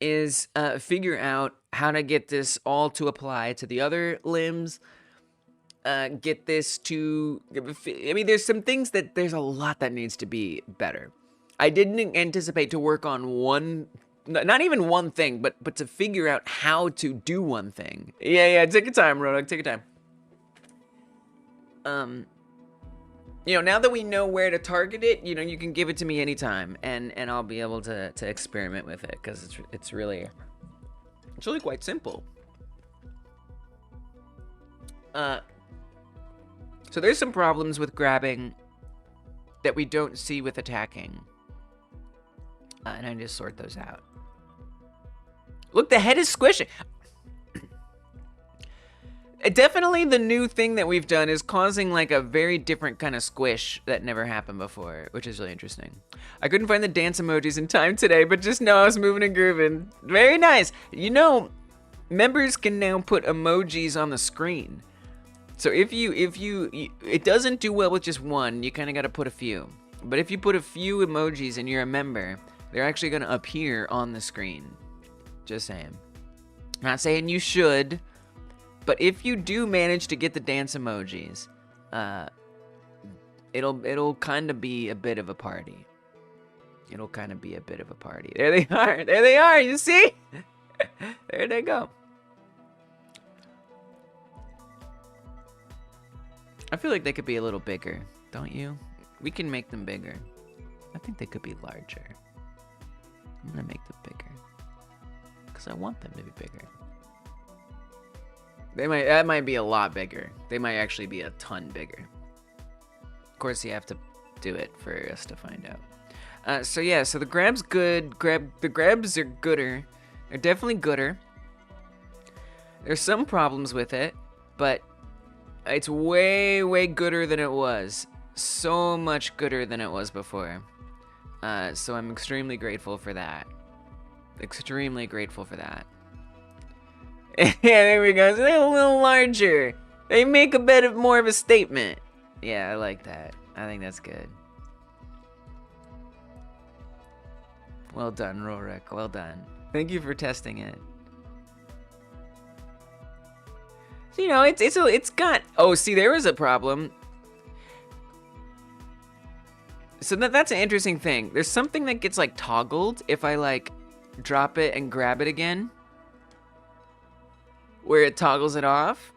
is figure out how to get this all to apply to the other limbs. Get this to... I mean, there's a lot that needs to be better. I didn't anticipate to work on one... Not even one thing, but to figure out how to do one thing. Yeah, take your time, Rodok, take your time. Now that we know where to target it, you can give it to me anytime, and I'll be able to experiment with it, because it's really quite simple. So there's some problems with grabbing that we don't see with attacking, and I just sort those out. Look, the head is squishing. Definitely the new thing that we've done is causing like a very different kind of squish that never happened before, which is really interesting. I couldn't find the dance emojis in time today, but just know I was moving and grooving. Very nice. Members can now put emojis on the screen. So if you it doesn't do well with just one, you kind of got to put a few. But if you put a few emojis and you're a member, they're actually going to appear on the screen. Just saying. Not saying you should, but if you do manage to get the dance emojis, it'll kind of be a bit of a party. It'll kind of be a bit of a party. There they are. There they are. You see? There they go. I feel like they could be a little bigger, don't you? We can make them bigger. I think they could be larger. I'm gonna make them bigger because I want them to be bigger. That might be a lot bigger. They might actually be a ton bigger. Of course, you have to do it for us to find out. So yeah, so the grab's good. The grabs are gooder. They're definitely gooder. There's some problems with it, but it's way, way gooder than it was. So much gooder than it was before. So I'm extremely grateful for that. Extremely grateful for that. Yeah, there we go. So they're a little larger. They make a bit more of a statement. Yeah, I like that. I think that's good. Well done, Rorik. Well done. Thank you for testing it. So, you know, it's got. Oh, see, there was a problem. So that's an interesting thing. There's something that gets like toggled if I like drop it and grab it again, where it toggles it off.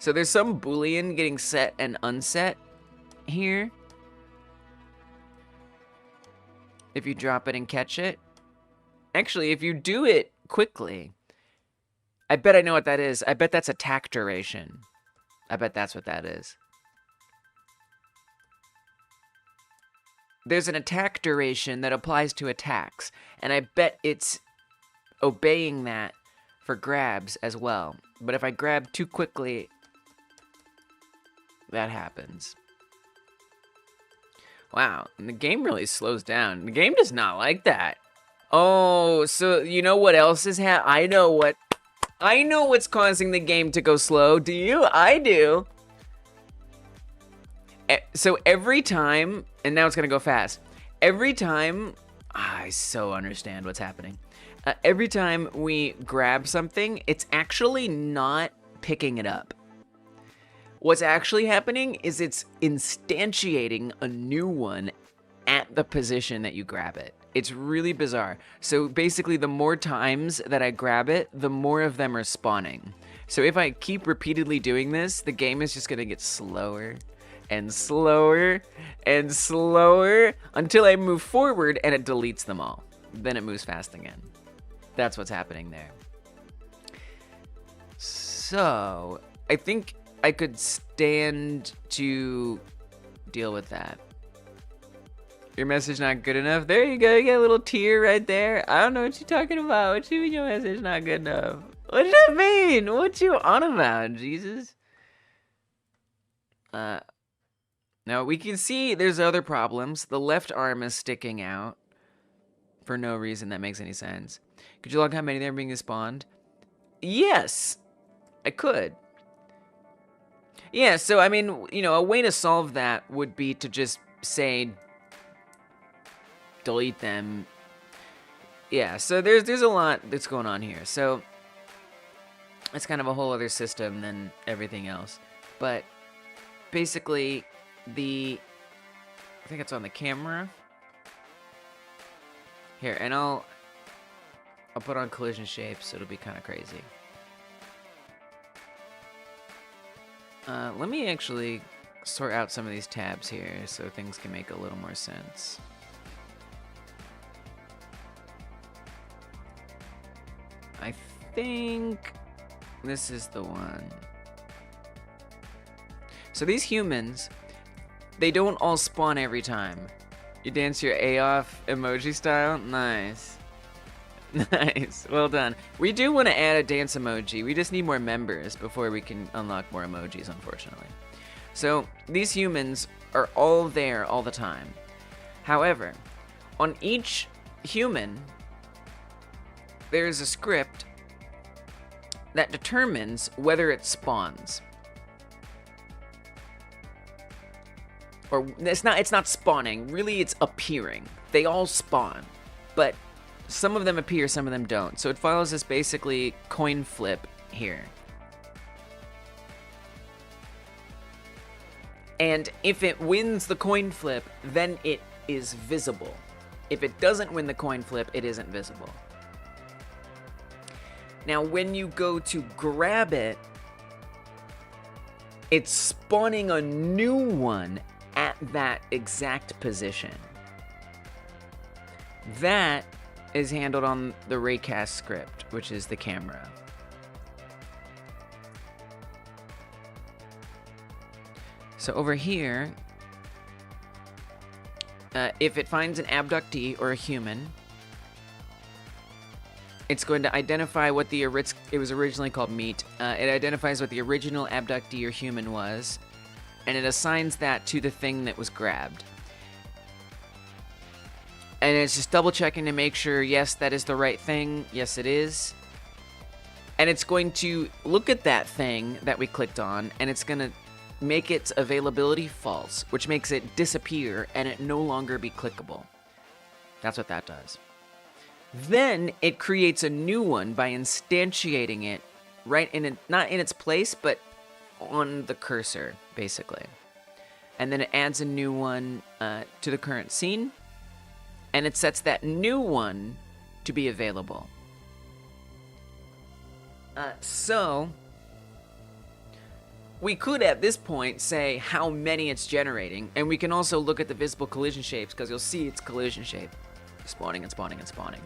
So there's some Boolean getting set and unset here. If you drop it and catch it. Actually, if you do it quickly, I bet I know what that is. I bet that's attack duration. I bet that's what that is. There's an attack duration that applies to attacks, and I bet it's obeying that for grabs as well. But if I grab too quickly, that happens. Wow, and the game really slows down. The game does not like that. Oh, so you know what else is I know what's causing the game to go slow. Do you? I do. So every time, and now it's gonna go fast. Every time, I so understand what's happening. Every time we grab something, it's actually not picking it up. What's actually happening is it's instantiating a new one at the position that you grab it. It's really bizarre. So basically, the more times that I grab it, the more of them are spawning. So if I keep repeatedly doing this, the game is just gonna get slower and slower and slower until I move forward and it deletes them all. Then it moves fast again. That's what's happening there. So I think I could stand to deal with that. Your message not good enough? There you go. You got a little tear right there. I don't know what you're talking about. What you mean your message not good enough? What does that mean? What you on about, Jesus? Now we can see there's other problems. The left arm is sticking out for no reason that makes any sense. Could you log how many there being spawned? Yes, I could. Yeah, so I mean, you know, a way to solve that would be to just say delete them. Yeah, so there's a lot that's going on here. So it's kind of a whole other system than everything else. But basically, I think it's on the camera. Here, and I'll put on collision shapes, so it'll be kind of crazy. Let me actually sort out some of these tabs here so things can make a little more sense. I think this is the one. So these humans, they don't all spawn every time. You dance your A off emoji style? Nice. Nice. Well done. We do want to add a dance emoji. We just need more members before we can unlock more emojis, unfortunately. So these humans are all there all the time. However, on each human, there's a script that determines whether it spawns. Or it's not spawning, really it's appearing. They all spawn. But some of them appear, some of them don't. So it follows this basically coin flip here. And if it wins the coin flip, then it is visible. If it doesn't win the coin flip, it isn't visible. Now, when you go to grab it, it's spawning a new one at that exact position. That is handled on the raycast script, which is the camera. So over here, if it finds an abductee or a human, it's going to identify what it was originally called meat. It identifies what the original abductee or human was, and it assigns that to the thing that was grabbed. And it's just double checking to make sure, yes, that is the right thing. Yes, it is. And it's going to look at that thing that we clicked on, and it's going to make its availability false, which makes it disappear and it no longer be clickable. That's what that does. Then it creates a new one by instantiating it right not in its place, but on the cursor, basically. And then it adds a new one to the current scene, and it sets that new one to be available. So we could at this point say how many it's generating, and we can also look at the visible collision shapes, because you'll see its collision shape spawning and spawning and spawning.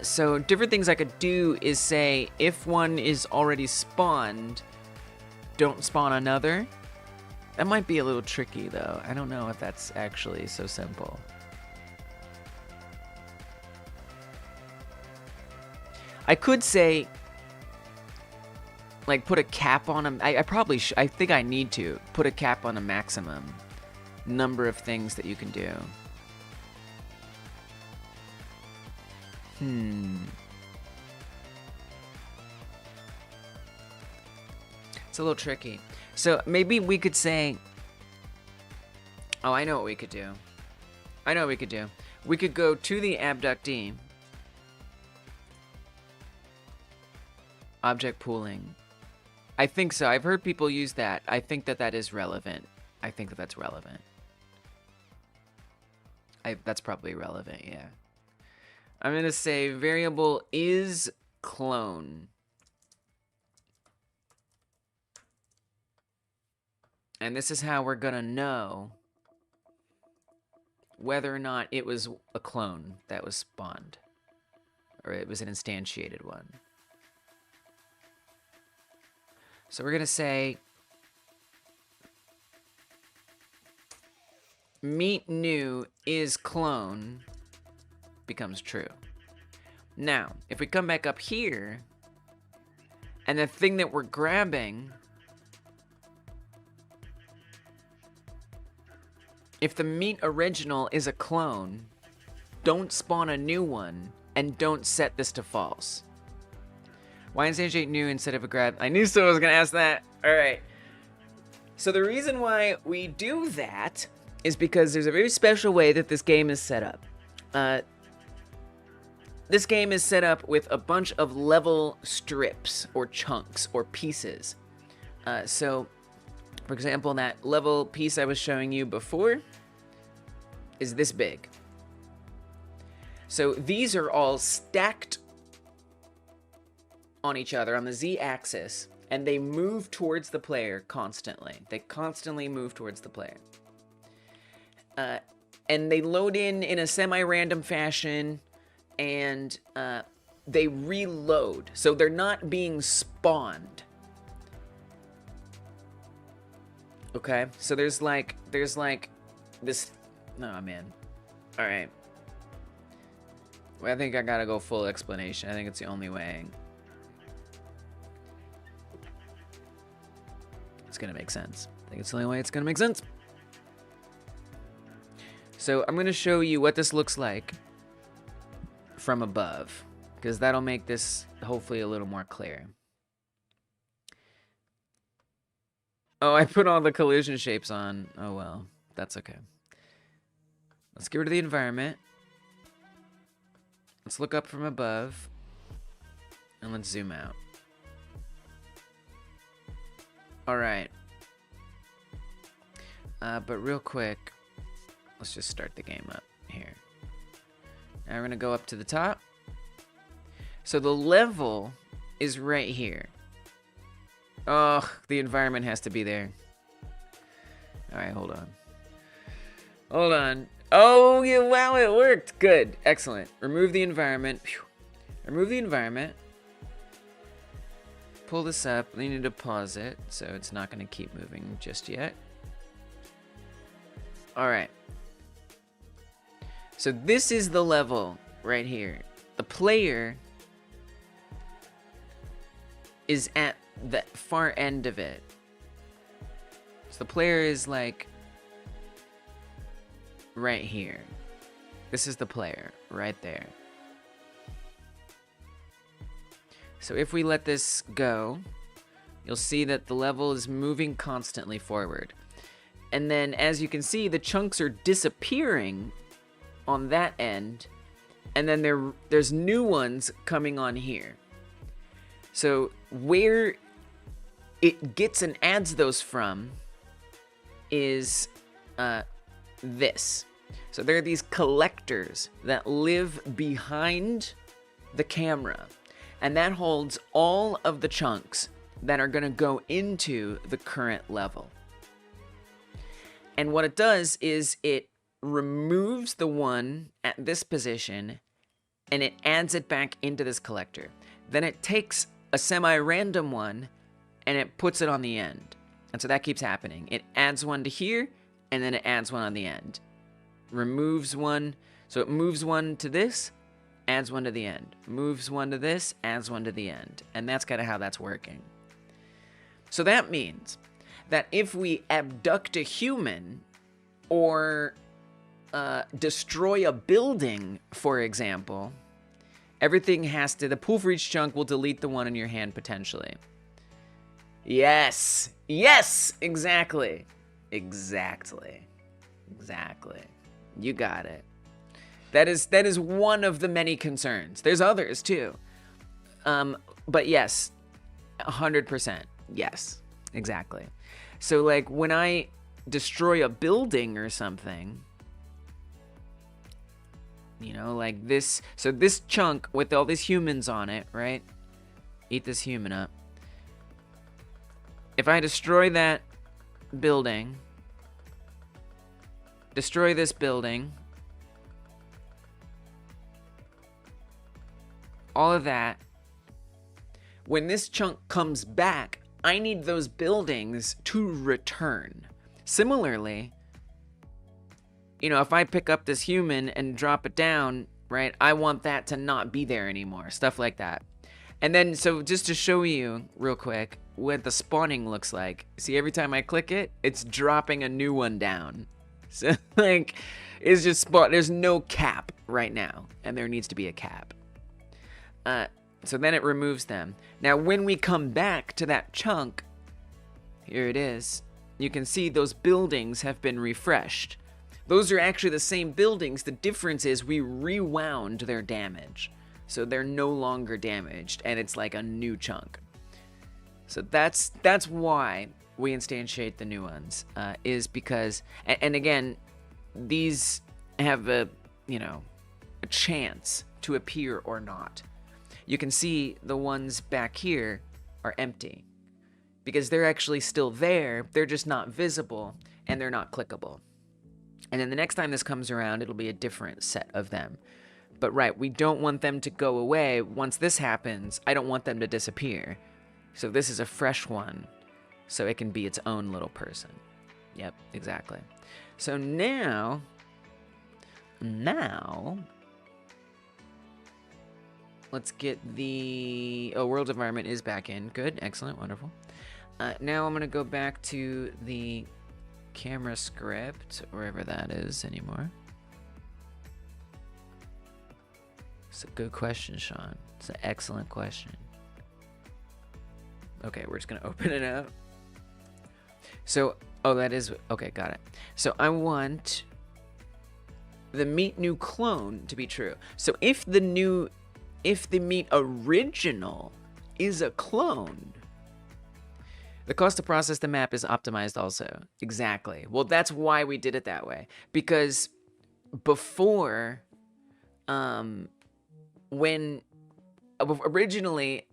So different things I could do is say, if one is already spawned, don't spawn another. That might be a little tricky, though. I don't know if that's actually so simple. I could say, like, put a cap on them. I probably I think I need to put a cap on a maximum number of things that you can do. It's a little tricky. So maybe we could say, oh, I know what we could do. We could go to the abductee. Object pooling. I think so. I've heard people use that. I think that is relevant. That's relevant. That's probably relevant, yeah. I'm going to say variable is clone. And this is how we're going to know whether or not it was a clone that was spawned, or it was an instantiated one. So we're going to say meet new is clone becomes true. Now, if we come back up here, and the thing that we're grabbing, if the meat original is a clone, don't spawn a new one, and don't set this to false. Why instantiate new instead of a grab? I knew someone was going to ask that. All right. So the reason why we do that is because there's a very special way that this game is set up. This game is set up with a bunch of level strips or chunks or pieces. So, for example, that level piece I was showing you before is this big. So these are all stacked on each other on the Z-axis, and they move towards the player constantly. They constantly move towards the player. And they load in a semi-random fashion, and they reload. So they're not being spawned. Okay? So there's like this... Oh, man. Alright. Well, I think I gotta go full explanation. I think it's the only way it's gonna make sense. I think it's the only way it's gonna make sense. So I'm gonna show you what this looks like from above, because that'll make this hopefully a little more clear. Oh, I put all the collision shapes on. Oh well, that's okay. Let's get rid of the environment. Let's look up from above. And let's zoom out. Alright. But real quick, let's just start the game up here. Now we're going to go up to the top. So the level is right here. Oh, the environment has to be there. Alright, hold on. Hold on. Oh, yeah, wow, it worked. Good. Excellent. Remove the environment. Phew. Remove the environment. Pull this up. We need to pause it, so it's not going to keep moving just yet. Alright. So this is the level right here. The player is at the far end of it. So the player is like right here. This is the player right there. So if we let this go, you'll see that the level is moving constantly forward. And then as you can see, the chunks are disappearing on that end, and then there's new ones coming on here. So where it gets and adds those from is this. So there are these collectors that live behind the camera, and that holds all of the chunks that are going to go into the current level. And what it does is it removes the one at this position and it adds it back into this collector. Then it takes a semi-random one and it puts it on the end. And so that keeps happening. It adds one to here and then it adds one on the end. Removes one, so it moves one to this, adds one to the end. Moves one to this, adds one to the end. And that's kind of how that's working. So that means that if we abduct a human or destroy a building, for example, everything has to, the pool for each chunk will delete the one in your hand potentially. Yes, yes, exactly, exactly, exactly. You got it. That is one of the many concerns. There's others too. But yes, 100%. Yes, exactly. So like when I destroy a building or something, you know, like this, so this chunk with all these humans on it, right? Eat this human up. If I destroy that building, destroy this building, all of that, when this chunk comes back, I need those buildings to return. Similarly, you know, if I pick up this human and drop it down, right, I want that to not be there anymore. Stuff like that. And then, so just to show you real quick what the spawning looks like. See, every time I click it, it's dropping a new one down. So, like, it's just there's no cap right now, and there needs to be a cap. So then it removes them. Now, when we come back to that chunk, here it is, you can see those buildings have been refreshed. Those are actually the same buildings. The difference is we rewound their damage. So they're no longer damaged, and it's like a new chunk. So that's why we instantiate the new ones, is because, and again, these have a chance to appear or not. You can see the ones back here are empty because they're actually still there. They're just not visible and they're not clickable. And then the next time this comes around, it'll be a different set of them. But right, we don't want them to go away. Once this happens, I don't want them to disappear. So this is a fresh one, so it can be its own little person. Yep, exactly. So now, let's get the, world environment is back in. Good, excellent, wonderful. Now I'm gonna go back to the camera script, wherever that is anymore. It's a good question, Sean. It's an excellent question. Okay, we're just gonna open it up. So, that is, okay, got it. So I want the meet new clone to be true. So if the meet original is a clone, the cost to process the map is optimized also. Exactly. Well, that's why we did it that way. Because before, when originally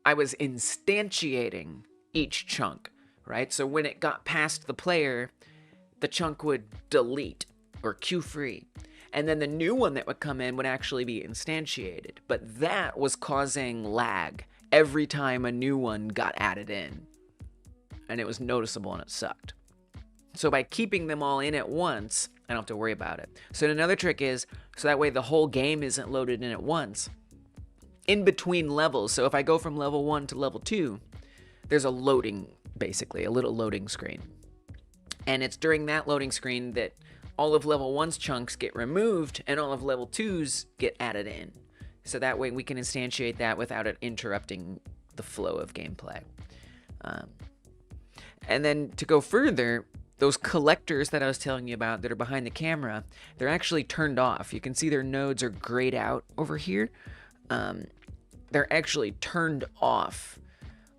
I was instantiating each chunk, right? So when it got past the player, the chunk would delete or queue free. And then the new one that would come in would actually be instantiated. But that was causing lag every time a new one got added in. And it was noticeable and it sucked. So by keeping them all in at once, I don't have to worry about it. So another trick is, so that way the whole game isn't loaded in at once. In between levels, so if I go from level 1 to level 2, there's a loading, basically, a little loading screen. And it's during that loading screen that all of level 1's chunks get removed and all of level 2's get added in. So that way we can instantiate that without it interrupting the flow of gameplay. And then to go further, those collectors that I was telling you about that are behind the camera, they're actually turned off. You can see their nodes are grayed out over here. They're actually turned off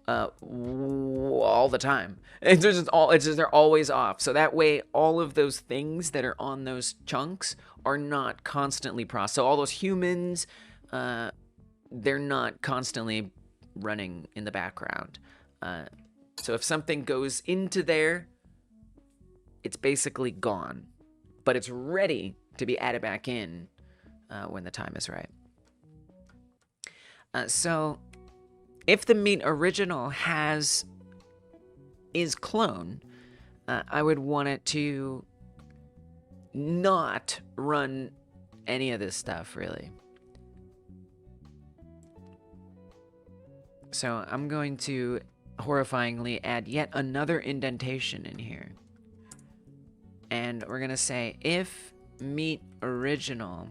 all the time. It's just they're always off. So that way, all of those things that are on those chunks are not constantly processed. So all those humans, they're not constantly running in the background. So if something goes into there, it's basically gone, but it's ready to be added back in when the time is right. So if the meet original is clone, I would want it to not run any of this stuff, really. So I'm going to horrifyingly add yet another indentation in here. And we're going to say if meet original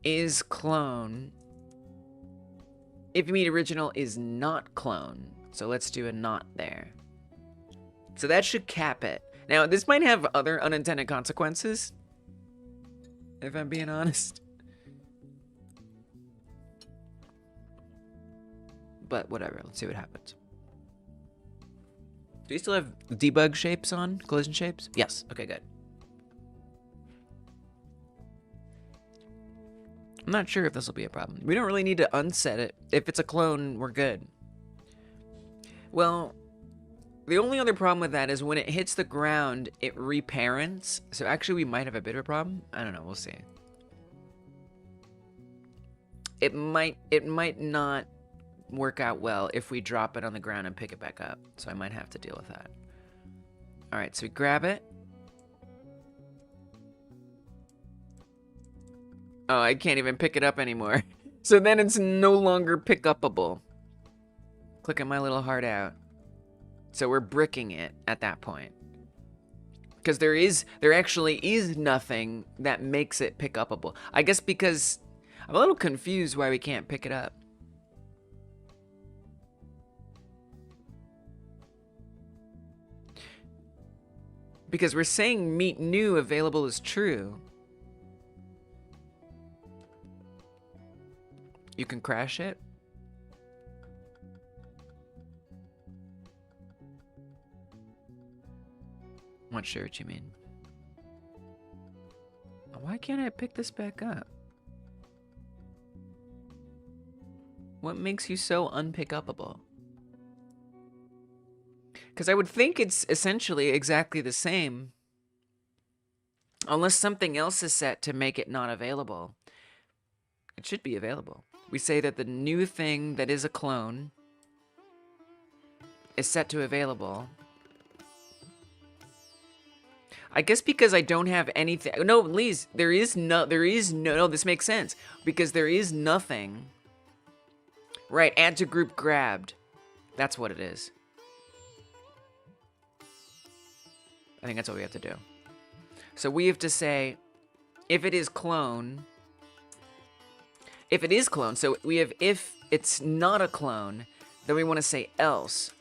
is clone, if meet original is not clone, so let's do a not there. So that should cap it. Now, this might have other unintended consequences, if I'm being honest. But whatever, let's see what happens. Do you still have debug shapes on? Collision shapes? Yes. Okay, good. I'm not sure if this will be a problem. We don't really need to unset it. If it's a clone, we're good. Well, the only other problem with that is when it hits the ground, it reparents. So actually, we might have a bit of a problem. I don't know. We'll see. It might not work out well if we drop it on the ground and pick it back up. So I might have to deal with that. All right, so we grab it. Oh, I can't even pick it up anymore. So then it's no longer pick-upable. Clicking my little heart out. So we're bricking it at that point. Because there actually is nothing that makes it pick-upable. I guess because I'm a little confused why we can't pick it up. Because we're saying meet new available is true. You can crash it? I'm not sure what you mean. Why can't I pick this back up? What makes you so unpick-upable? Because I would think it's essentially exactly the same. Unless something else is set to make it not available. It should be available. We say that the new thing that is a clone is set to available. I guess because I don't have anything. No, Lise, no, this makes sense. Because there is nothing. Right, add to group grabbed. That's what it is. I think that's what we have to do. So we have to say, if it is clone, so we have if it's not a clone, then we want to say else.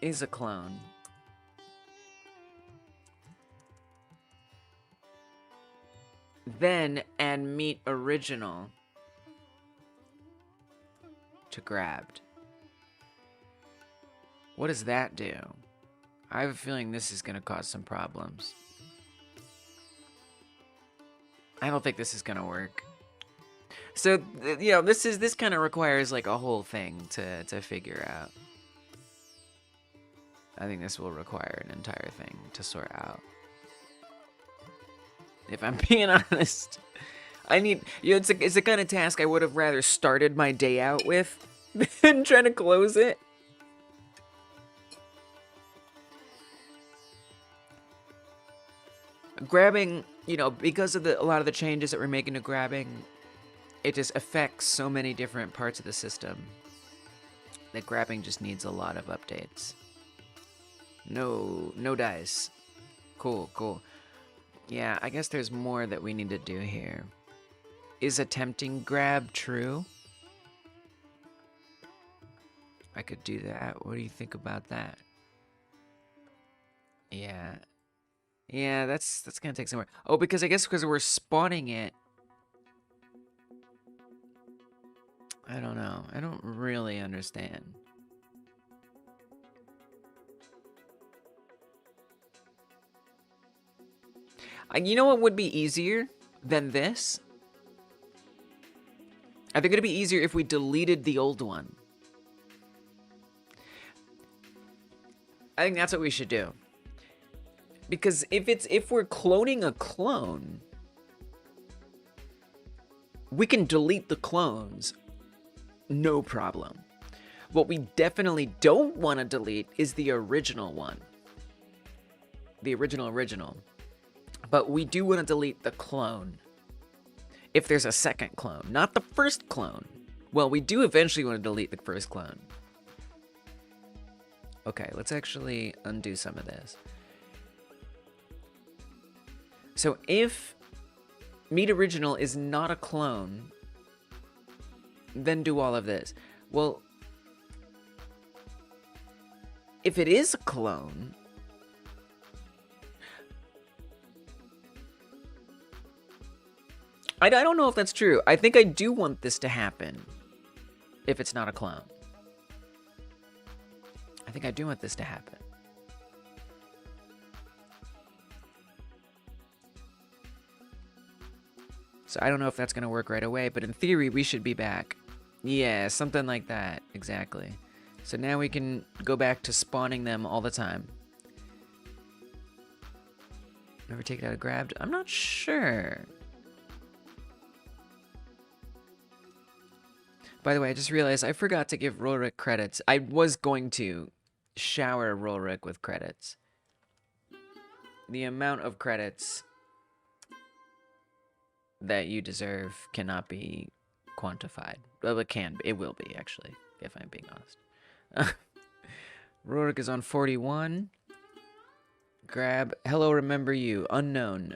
is a clone. Then add meet original to grabbed. What does that do? I have a feeling this is going to cause some problems. I don't think this is going to work. So, you know, this kind of requires like a whole thing to figure out. I think this will require an entire thing to sort out. If I'm being honest, I need, you know, it's a kind of task I would have rather started my day out with than trying to close it. Grabbing, you know, because of a lot of the changes that we're making to grabbing, it just affects so many different parts of the system that grabbing just needs a lot of updates. No dice. Cool. Yeah, I guess there's more that we need to do here. Is attempting grab true? I could do that. What do you think about that? Yeah. Yeah, that's gonna take some work. Oh, because I guess because we're spawning it. I don't know. I don't really understand. You know what would be easier than this? I think it'd be easier if we deleted the old one. I think that's what we should do. Because if we're cloning a clone, we can delete the clones, no problem. What we definitely don't want to delete is the original one. The original. But we do want to delete the clone. If there's a second clone, not the first clone. Well, we do eventually want to delete the first clone. Okay, let's actually undo some of this. So if meet original is not a clone, then do all of this. Well, if it is a clone, I don't know if that's true. I think I do want this to happen if it's not a clone. I think I do want this to happen. So I don't know if that's going to work right away, but in theory, we should be back. Yeah, something like that. Exactly. So now we can go back to spawning them all the time. Never take it out of grabbed? I'm not sure. By the way, I just realized I forgot to give Rolric credits. I was going to shower Rolric with credits. The amount of credits that you deserve cannot be quantified. Well, it can. It will be, actually, if I'm being honest. Rolric is on 41. Grab. Hello, remember you. Unknown.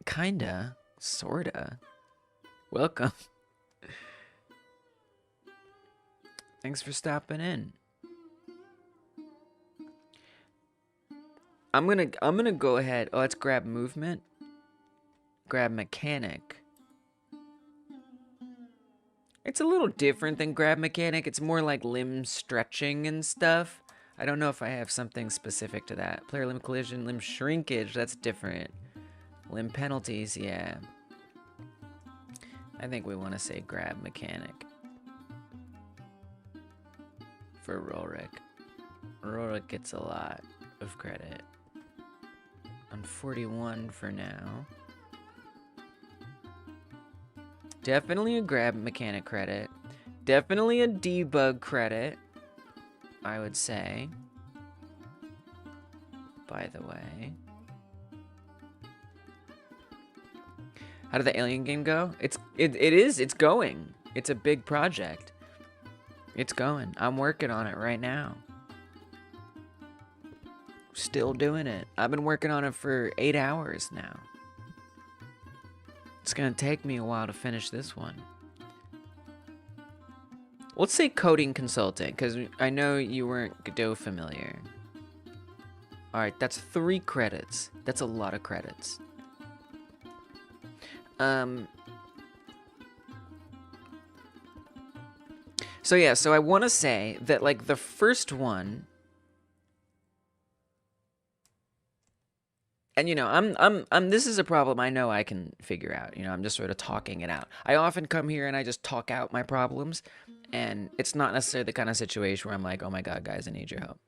Kinda. Sorta. Welcome. Thanks for stopping in. I'm gonna go ahead. Oh, let's grab movement. Grab mechanic. It's a little different than grab mechanic. It's more like limb stretching and stuff. I don't know if I have something specific to that. Player limb collision, limb shrinkage, that's different. Limb penalties, yeah. I think we want to say grab mechanic. For Rolric. Rolric gets a lot of credit. On 41 for now. Definitely a grab mechanic credit. Definitely a debug credit, I would say. By the way. How did the alien game go? It's going. It's a big project. It's going. I'm working on it right now. Still doing it. I've been working on it for 8 hours now. It's gonna take me a while to finish this one. Let's say coding consultant, because I know you weren't Godot familiar. Alright, that's 3 credits. That's a lot of credits. So yeah, so I want to say that, like, the first one... And, you know, this is a problem I know I can figure out. You know, I'm just sort of talking it out. I often come here and I just talk out my problems. And it's not necessarily the kind of situation where I'm like, oh my god, guys, I need your help.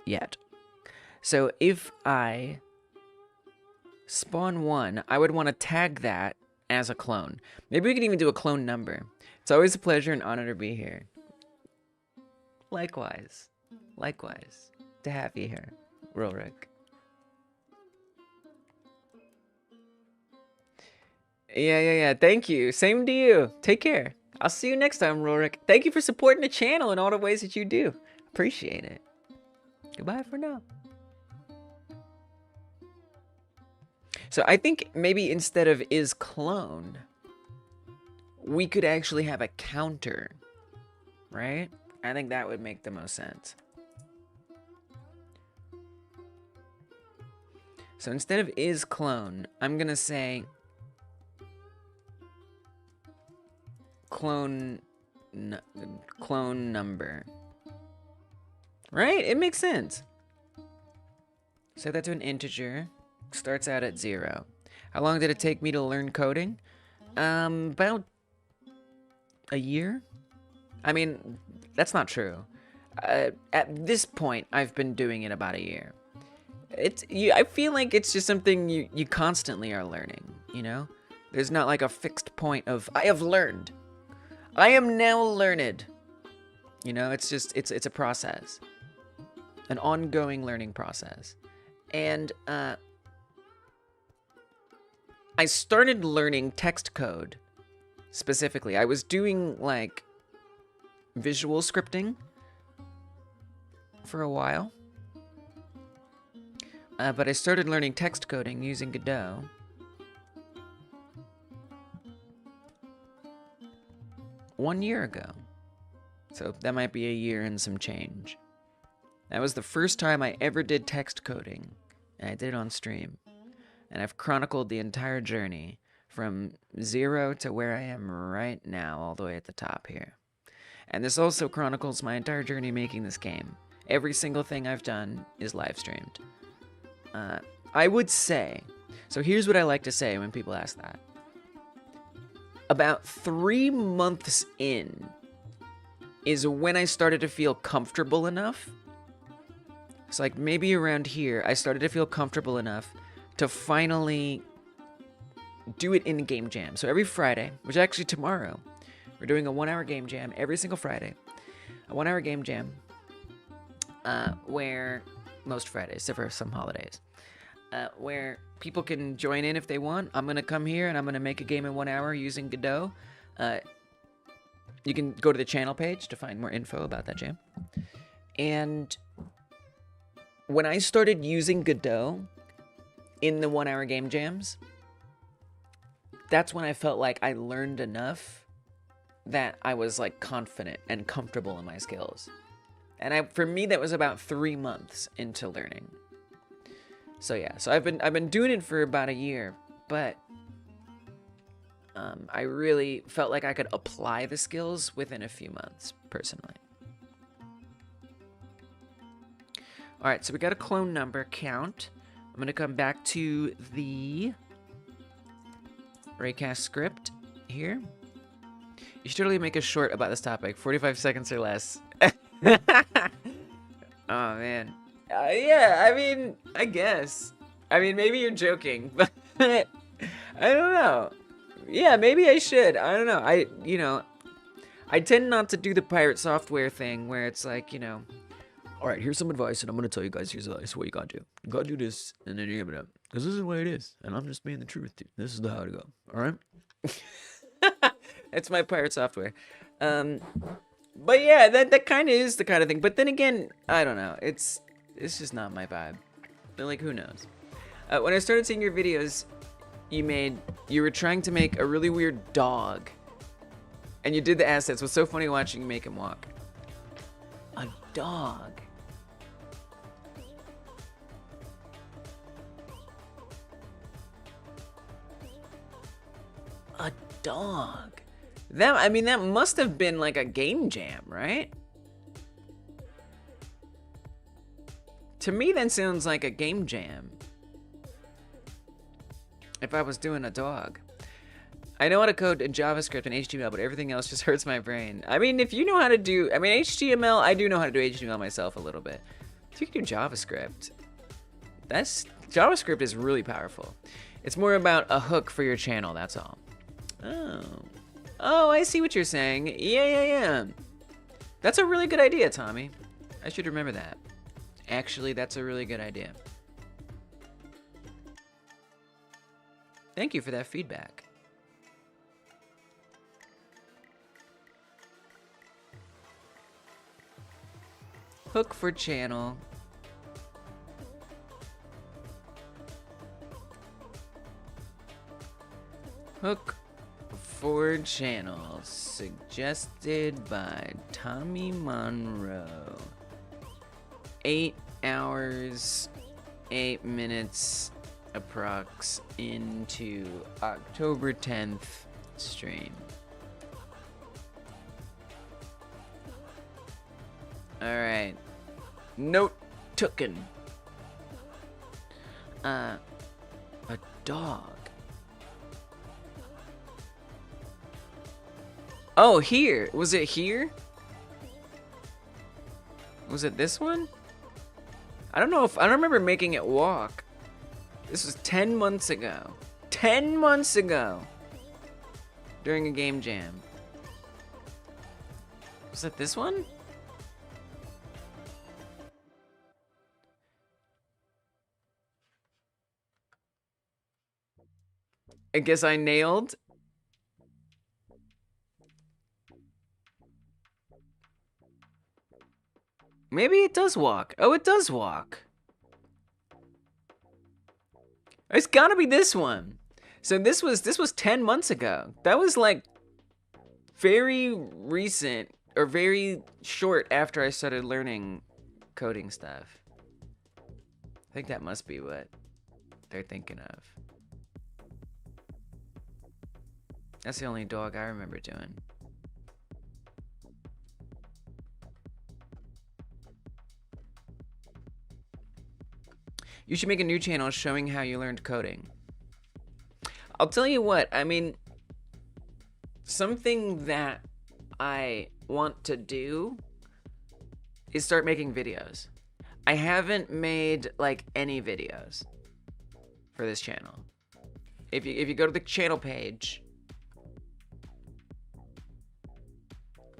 Yet. So if I spawn one, I would want to tag that as a clone. Maybe we could even do a clone number. It's always a pleasure and honor to be here. Likewise. Likewise. To have you here, Rolrick. Yeah. Thank you. Same to you. Take care. I'll see you next time, Rolrick. Thank you for supporting the channel in all the ways that you do. Appreciate it. Goodbye for now. So I think maybe instead of is clone, we could actually have a counter, right? I think that would make the most sense. So instead of is clone, I'm gonna say clone number. Right? It makes sense. Set that to an integer. Starts out at 0. How long did it take me to learn coding? About a year? I mean, that's not true. At this point, I've been doing it about a year. I feel like it's just something you constantly are learning, you know? There's not like a fixed point of, I have learned. I am now learned. You know, it's just, it's a process. An ongoing learning process. And, I started learning text code, specifically. I was doing, like, visual scripting for a while. But I started learning text coding using Godot. One year ago. So that might be a year and some change. That was the first time I ever did text coding. And I did it on stream. And I've chronicled the entire journey from 0 to where I am right now, all the way at the top here. And this also chronicles my entire journey making this game. Every single thing I've done is live streamed. I would say, so here's what I like to say when people ask that. About 3 months in is when I started to feel comfortable enough. So like maybe around here, I started to feel comfortable enough to finally do it in a game jam. So every Friday, which actually tomorrow, we're doing a 1-hour game jam every single Friday. A 1-hour game jam where, most Fridays, except for some holidays, where people can join in if they want. I'm going to come here and I'm going to make a game in 1 hour using Godot. You can go to the channel page to find more info about that jam. And when I started using Godot in the 1-hour game jams, that's when I felt like I learned enough that I was like confident and comfortable in my skills. And for me, that was about 3 months into learning. So yeah, so I've been doing it for about a year, but I really felt like I could apply the skills within a few months, personally. All right, so we got a clone number count. I'm gonna come back to the Raycast script here. You should totally make a short about this topic, 45 seconds or less. Oh man. Yeah, I mean, I guess. I mean, maybe you're joking, but I don't know. Yeah, maybe I should. I don't know. I tend not to do the pirate software thing where it's like, all right, here's some advice, and I'm going to tell you guys, here's what you got to do. You got to do this, and then you're going to, because this is the way it is, and I'm just being the truth, dude. This is the how to go, all right? That's my pirate software. But yeah, that kind of is the kind of thing. But then again, I don't know. It's just not my vibe. But like, who knows? When I started seeing your videos, you were trying to make a really weird dog. And you did the assets. It was so funny watching you make him walk. A dog. A dog. That, I mean, that must have been like a game jam, right? To me, that sounds like a game jam. If I was doing a dog. I know how to code in JavaScript and HTML, but everything else just hurts my brain. I mean, if you know how to do... I mean, HTML, I do know how to do HTML myself a little bit. If you can do JavaScript, JavaScript is really powerful. It's more about a hook for your channel, that's all. Oh, I see what you're saying. Yeah. That's a really good idea, Tommy. I should remember that. Actually, that's a really good idea. Thank you for that feedback. Hook for channel. Hook for channel. Suggested by Tommy Monroe. 8 hours, 8 minutes approx into October 10th stream. Alright. Note tooken. A dog. Oh, here. Was it here? Was it this one? I don't remember making it walk. This was 10 months ago. 10 months ago. During a game jam. Was it this one? I guess I nailed. Maybe it does walk. Oh, it does walk. It's gotta be this one. So this was 10 months ago. That was like very recent or very short after I started learning coding stuff. I think that must be what they're thinking of. That's the only dog I remember doing. You should make a new channel showing how you learned coding. I'll tell you what, I mean, something that I want to do is start making videos. I haven't made like any videos for this channel. If you go to the channel page,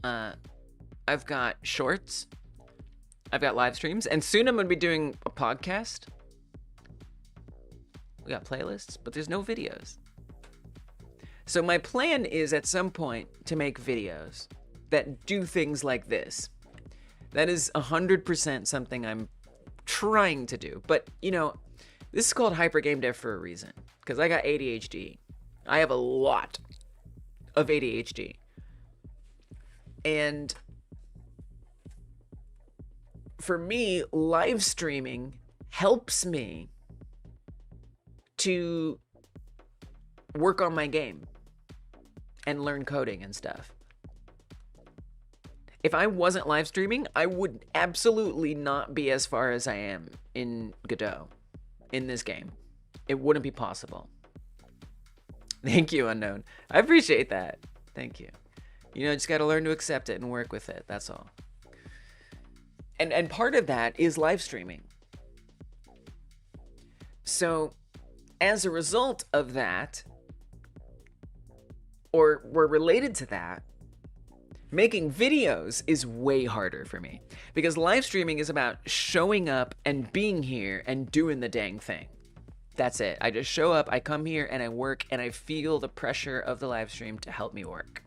I've got shorts, I've got live streams, and soon I'm gonna be doing a podcast. We got playlists, but there's no videos. So my plan is at some point to make videos that do things like this. That is 100% something I'm trying to do. But, you know, this is called Hyper Game Dev for a reason. Because I got ADHD. I have a lot of ADHD. And for me, live streaming helps me to work on my game and learn coding and stuff. If I wasn't live streaming, I would absolutely not be as far as I am in Godot, in this game. It wouldn't be possible. Thank you, Unknown. I appreciate that. Thank you. You know, just got to learn to accept it and work with it. That's all. And part of that is live streaming. So, as a result of that, or we're related to that, making videos is way harder for me. Because live streaming is about showing up and being here and doing the dang thing. That's it. I just show up, I come here, and I work, and I feel the pressure of the live stream to help me work.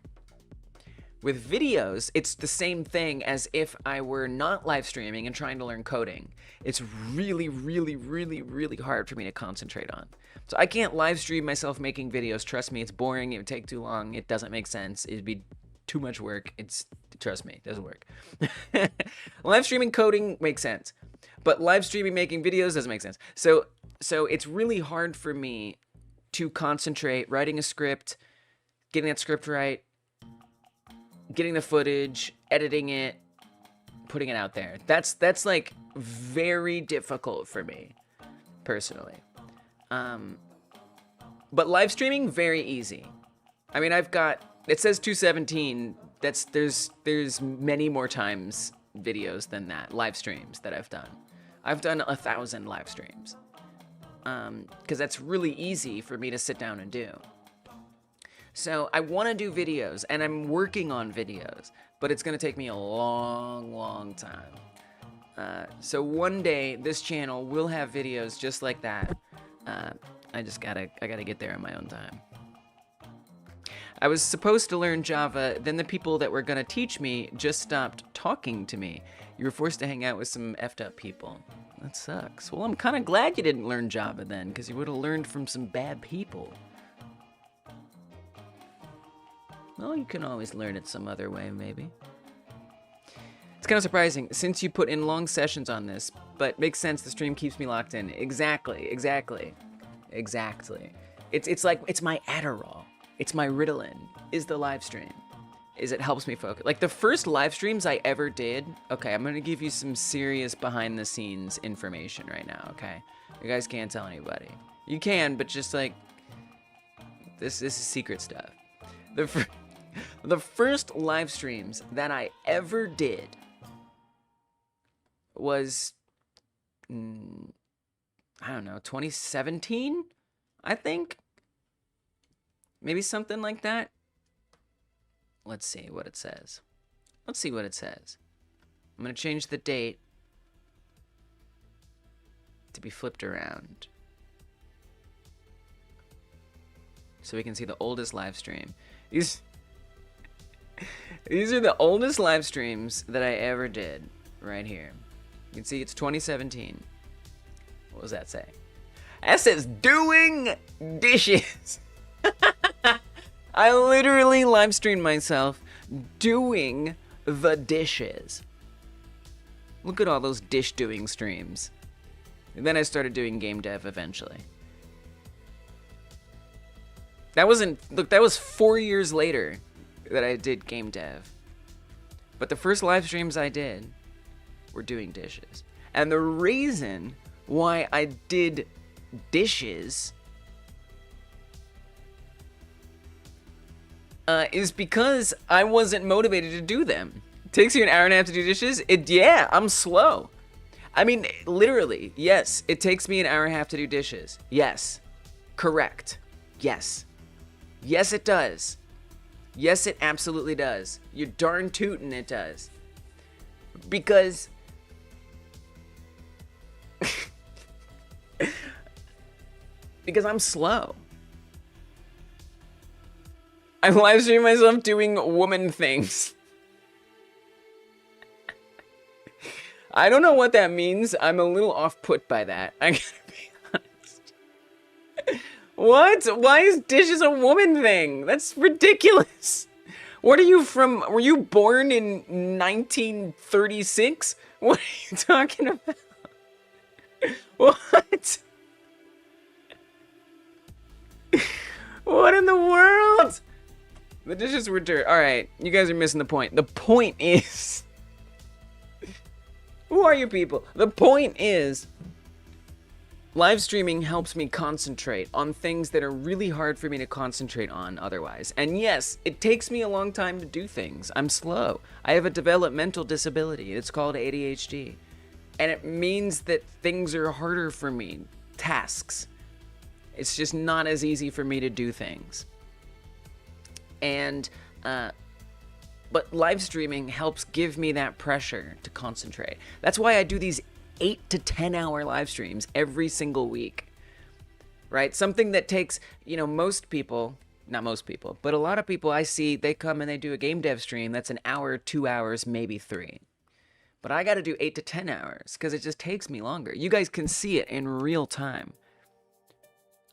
With videos, it's the same thing as if I were not live streaming and trying to learn coding. It's really, really, really, really hard for me to concentrate on. So I can't live stream myself making videos. Trust me, it's boring. It would take too long. It doesn't make sense. It'd be too much work. Trust me, it doesn't work. Live streaming coding makes sense, but live streaming making videos doesn't make sense. So it's really hard for me to concentrate writing a script, getting that script right, getting the footage, editing it, putting it out there. That's like very difficult for me personally. But live streaming, very easy. I mean, it says 217. There's many more times videos than that, live streams that I've done. I've done 1,000 live streams. Because that's really easy for me to sit down and do. So I want to do videos, and I'm working on videos, but it's going to take me a long, long time. So one day, this channel will have videos just like that. I gotta get there in my own time. I was supposed to learn Java, then the people that were going to teach me just stopped talking to me. You were forced to hang out with some effed up people. That sucks. Well, I'm kind of glad you didn't learn Java then, because you would have learned from some bad people. Well, you can always learn it some other way, maybe. It's kind of surprising, since you put in long sessions on this, but makes sense, the stream keeps me locked in. Exactly. It's like, it's my Adderall. It's my Ritalin, is the live stream. It helps me focus. Like, the first live streams I ever did, okay, I'm gonna give you some serious behind-the-scenes information right now, okay? You guys can't tell anybody. You can, but just, like, this is secret stuff. The first live streams that I ever did was, I don't know, 2017, I think? Maybe something like that. Let's see what it says. I'm going to change the date to be flipped around so we can see the oldest live stream. These are the oldest live streams that I ever did right here. You can see it's 2017. What does that say? That says doing dishes. I literally live streamed myself doing the dishes. Look at all those dish doing streams. And then I started doing game dev eventually. That was 4 years later that I did game dev. But the first live streams I did were doing dishes. And the reason why I did dishes is because I wasn't motivated to do them. It takes you an hour and a half to do dishes? Yeah, I'm slow. I mean, literally, yes, it takes me an hour and a half to do dishes. Yes. Correct. Yes. Yes, it does. Yes, it absolutely does. You're darn tootin' it does. Because because I'm slow. I live stream myself doing woman things. I don't know what that means. I'm a little off-put by that. I gotta be honest. What? Why is dishes a woman thing? That's ridiculous. What are you from? Were you born in 1936? What are you talking about? What? What in the world? The dishes were dirt. Alright, you guys are missing the point. The point is... Who are you people? The point is... Live streaming helps me concentrate on things that are really hard for me to concentrate on otherwise. And yes, it takes me a long time to do things. I'm slow. I have a developmental disability. It's called ADHD. And it means that things are harder for me. Tasks. It's just not as easy for me to do things. And, but live streaming helps give me that pressure to concentrate. That's why I do these 8 to 10 hour live streams every single week, right? Something that takes, most people, Not most people, but a lot of people I see, they come and they do a game dev stream that's an hour, 2 hours, maybe 3. But I got to do 8 to 10 hours because it just takes me longer. You guys can see it in real time.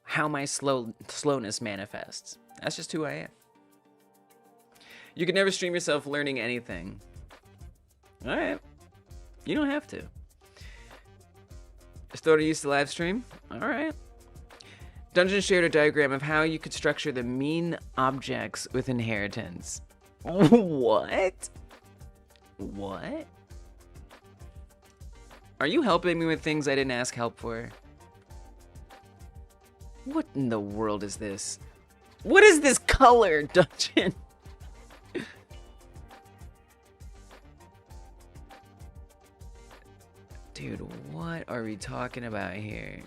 How my slowness manifests. That's just who I am. You can never stream yourself learning anything. All right. You don't have to. Started used to live stream. All right. Dungeon shared a diagram of how you could structure the mean objects with inheritance. What? What? Are you helping me with things I didn't ask help for? What in the world is this? What is this color, Dungeon? Dude, what are we talking about here?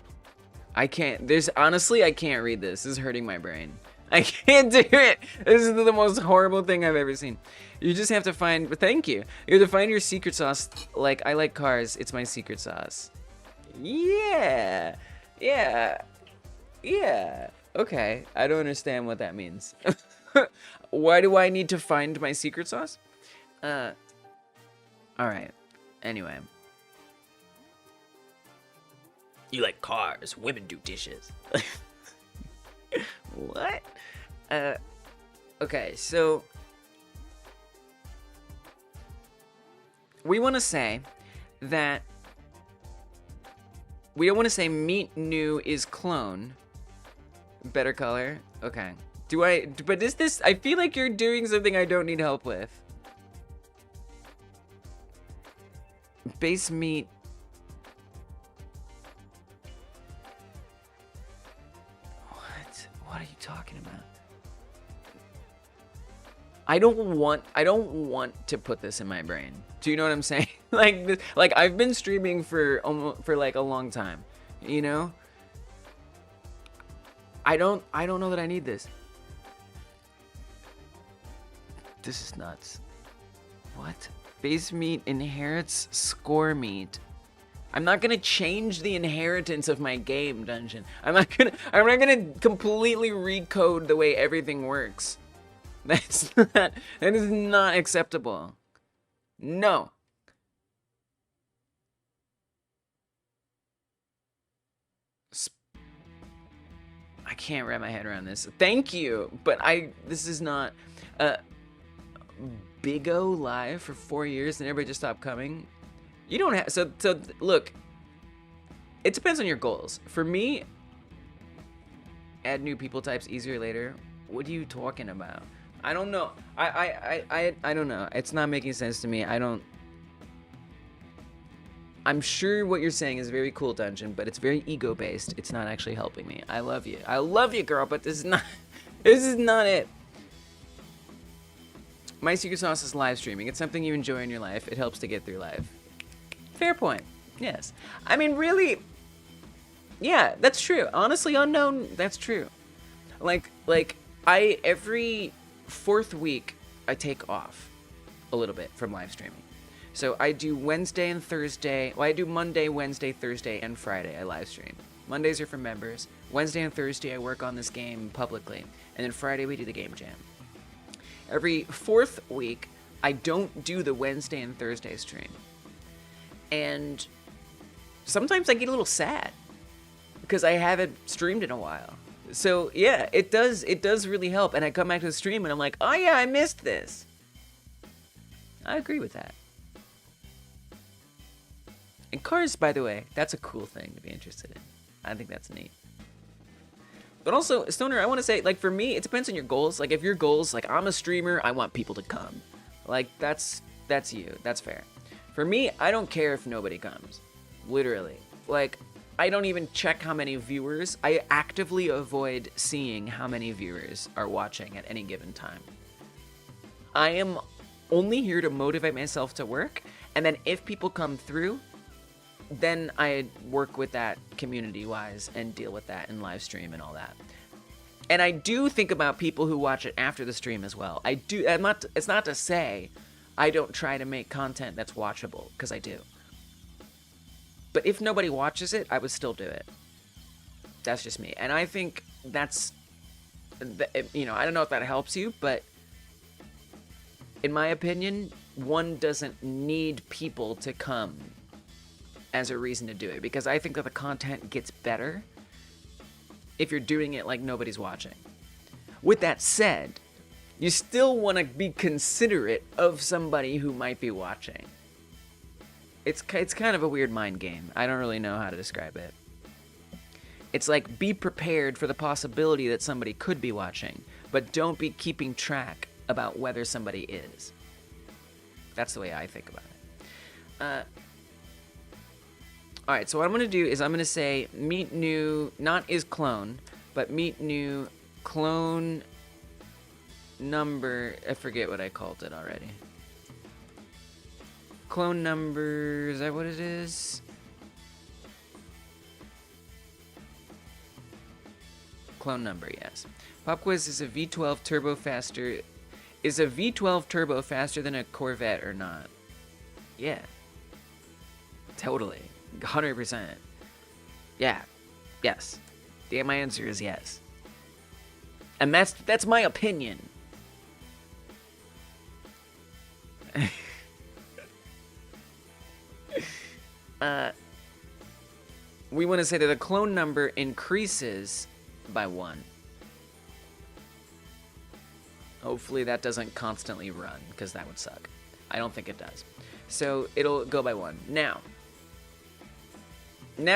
I can't, honestly, I can't read this. This is hurting my brain. I can't do it. This is the most horrible thing I've ever seen. You just have to find, thank you. You have to find your secret sauce. Like, I like cars. It's my secret sauce. Yeah. Yeah. Yeah. Okay. I don't understand what that means. Why do I need to find my secret sauce? All right. Anyway. You like cars. Women do dishes. What? Okay, so we want to say that we don't want to say meet new is clone. Better color. Okay. But is this, I feel like you're doing something I don't need help with. Base meat. What are you talking about? I don't want to put this in my brain. Do you know what I'm saying? like I've been streaming for like a long time, you know? I don't know that I need this. This is nuts. What? Base meat inherits score meat. I'm not gonna change the inheritance of my game, Dungeon. I'm not gonna completely recode the way everything works. That is not acceptable. No. I can't wrap my head around this. Thank you, but this is not Big O live for 4 years and everybody just stopped coming. You don't have, so look, it depends on your goals. For me, add new people types easier later. What are you talking about? I don't know. I don't know. It's not making sense to me. I'm sure what you're saying is very cool, Dungeon, but it's very ego-based. It's not actually helping me. I love you. I love you, girl, but this is not it. My secret sauce is live streaming. It's something you enjoy in your life. It helps to get through life. Fair point. Yes. I mean, really, yeah, that's true. Honestly, unknown, that's true. Like every 4th week, I take off a little bit from live streaming. So I do Wednesday and Thursday. Well, I do Monday, Wednesday, Thursday, and Friday. I live stream. Mondays are for members. Wednesday and Thursday, I work on this game publicly. And then Friday, we do the game jam. Every 4th week, I don't do the Wednesday and Thursday stream. And sometimes I get a little sad because I haven't streamed in a while. So yeah, it does really help. And I come back to the stream and I'm like, oh yeah, I missed this. I agree with that. And cars, by the way, that's a cool thing to be interested in. I think that's neat. But also, Stoner, I want to say, like, for me, it depends on your goals. Like, if your goals, like, I'm a streamer, I want people to come. Like, that's you. That's fair. For me, I don't care if nobody comes. Literally. Like, I don't even check how many viewers. I actively avoid seeing how many viewers are watching at any given time. I am only here to motivate myself to work, and then if people come through, then I work with that community-wise and deal with that in live stream and all that. And I do think about people who watch it after the stream as well. I do. It's not to say I don't try to make content that's watchable, because I do. But if nobody watches it, I would still do it. That's just me. And I think that's you know, I don't know if that helps you, but in my opinion, one doesn't need people to come as a reason to do it, because I think that the content gets better if you're doing it like nobody's watching. With that said, you still want to be considerate of somebody who might be watching. It's kind of a weird mind game. I don't really know how to describe it. It's like, be prepared for the possibility that somebody could be watching, but don't be keeping track about whether somebody is. That's the way I think about it. Alright, so what I'm going to do is I'm going to say meet new, not is clone, but meet new clone number. I forget what I called it already. Clone number, is that what it is? Clone number, yes. Pop quiz, is a V12 turbo faster? Is a V12 turbo faster than a Corvette or not? Yeah. Totally. 100%. Yeah. Yes. Yeah, my answer is yes. And that's my opinion. We want to say that the clone number increases by 1. Hopefully that doesn't constantly run, because that would suck. I don't think it does. So it'll go by 1. Now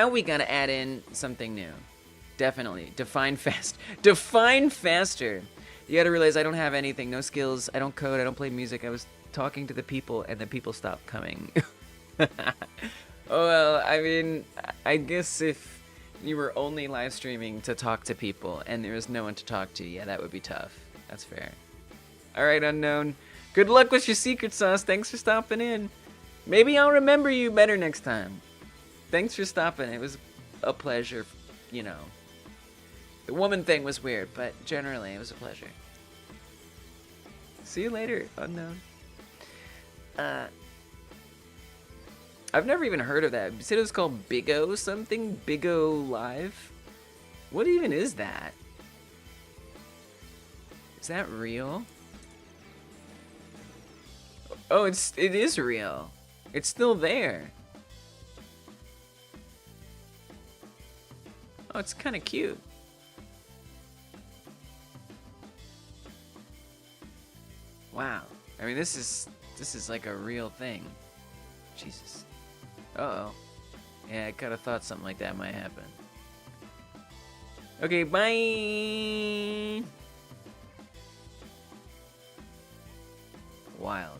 we gotta add in something new. Definitely. Define faster. You gotta realize I don't have anything. No skills. I don't code. I don't play music. I was talking to the people, and the people stopped coming. Oh, well, I mean, I guess if you were only live streaming to talk to people and there was no one to talk to, yeah, that would be tough. That's fair. Alright, Unknown. Good luck with your secret sauce. Thanks for stopping in. Maybe I'll remember you better next time. Thanks for stopping. It was a pleasure, you know. The woman thing was weird, but generally it was a pleasure. See you later, Unknown. I've never even heard of that. You said it was called Big O something? Big O Live? What even is that? Is that real? Oh, it is real. It's still there. Oh, it's kind of cute. Wow. I mean, this is like a real thing. Jesus. Uh-oh. Yeah, I kind of thought something like that might happen. Okay, bye! Wild.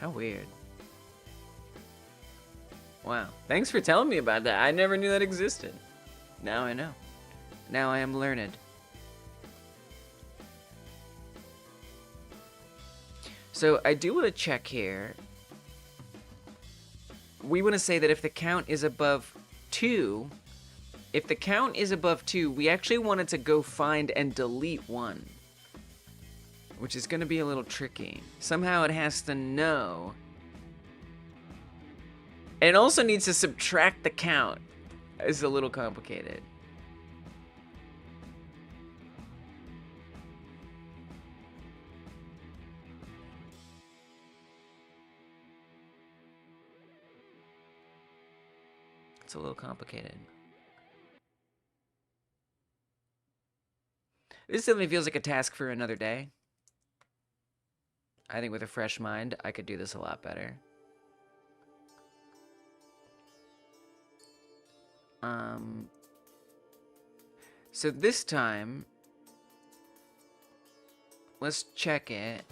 How weird. Wow. Thanks for telling me about that. I never knew that existed. Now I know. Now I am learned. So I do want to check here. We want to say that if the count is above 2, we actually wanted to go find and delete 1. Which is going to be a little tricky. Somehow it has to know. And it also needs to subtract the count. It's a little complicated. It's a little complicated. This definitely feels like a task for another day. I think with a fresh mind, I could do this a lot better. So this time, let's check it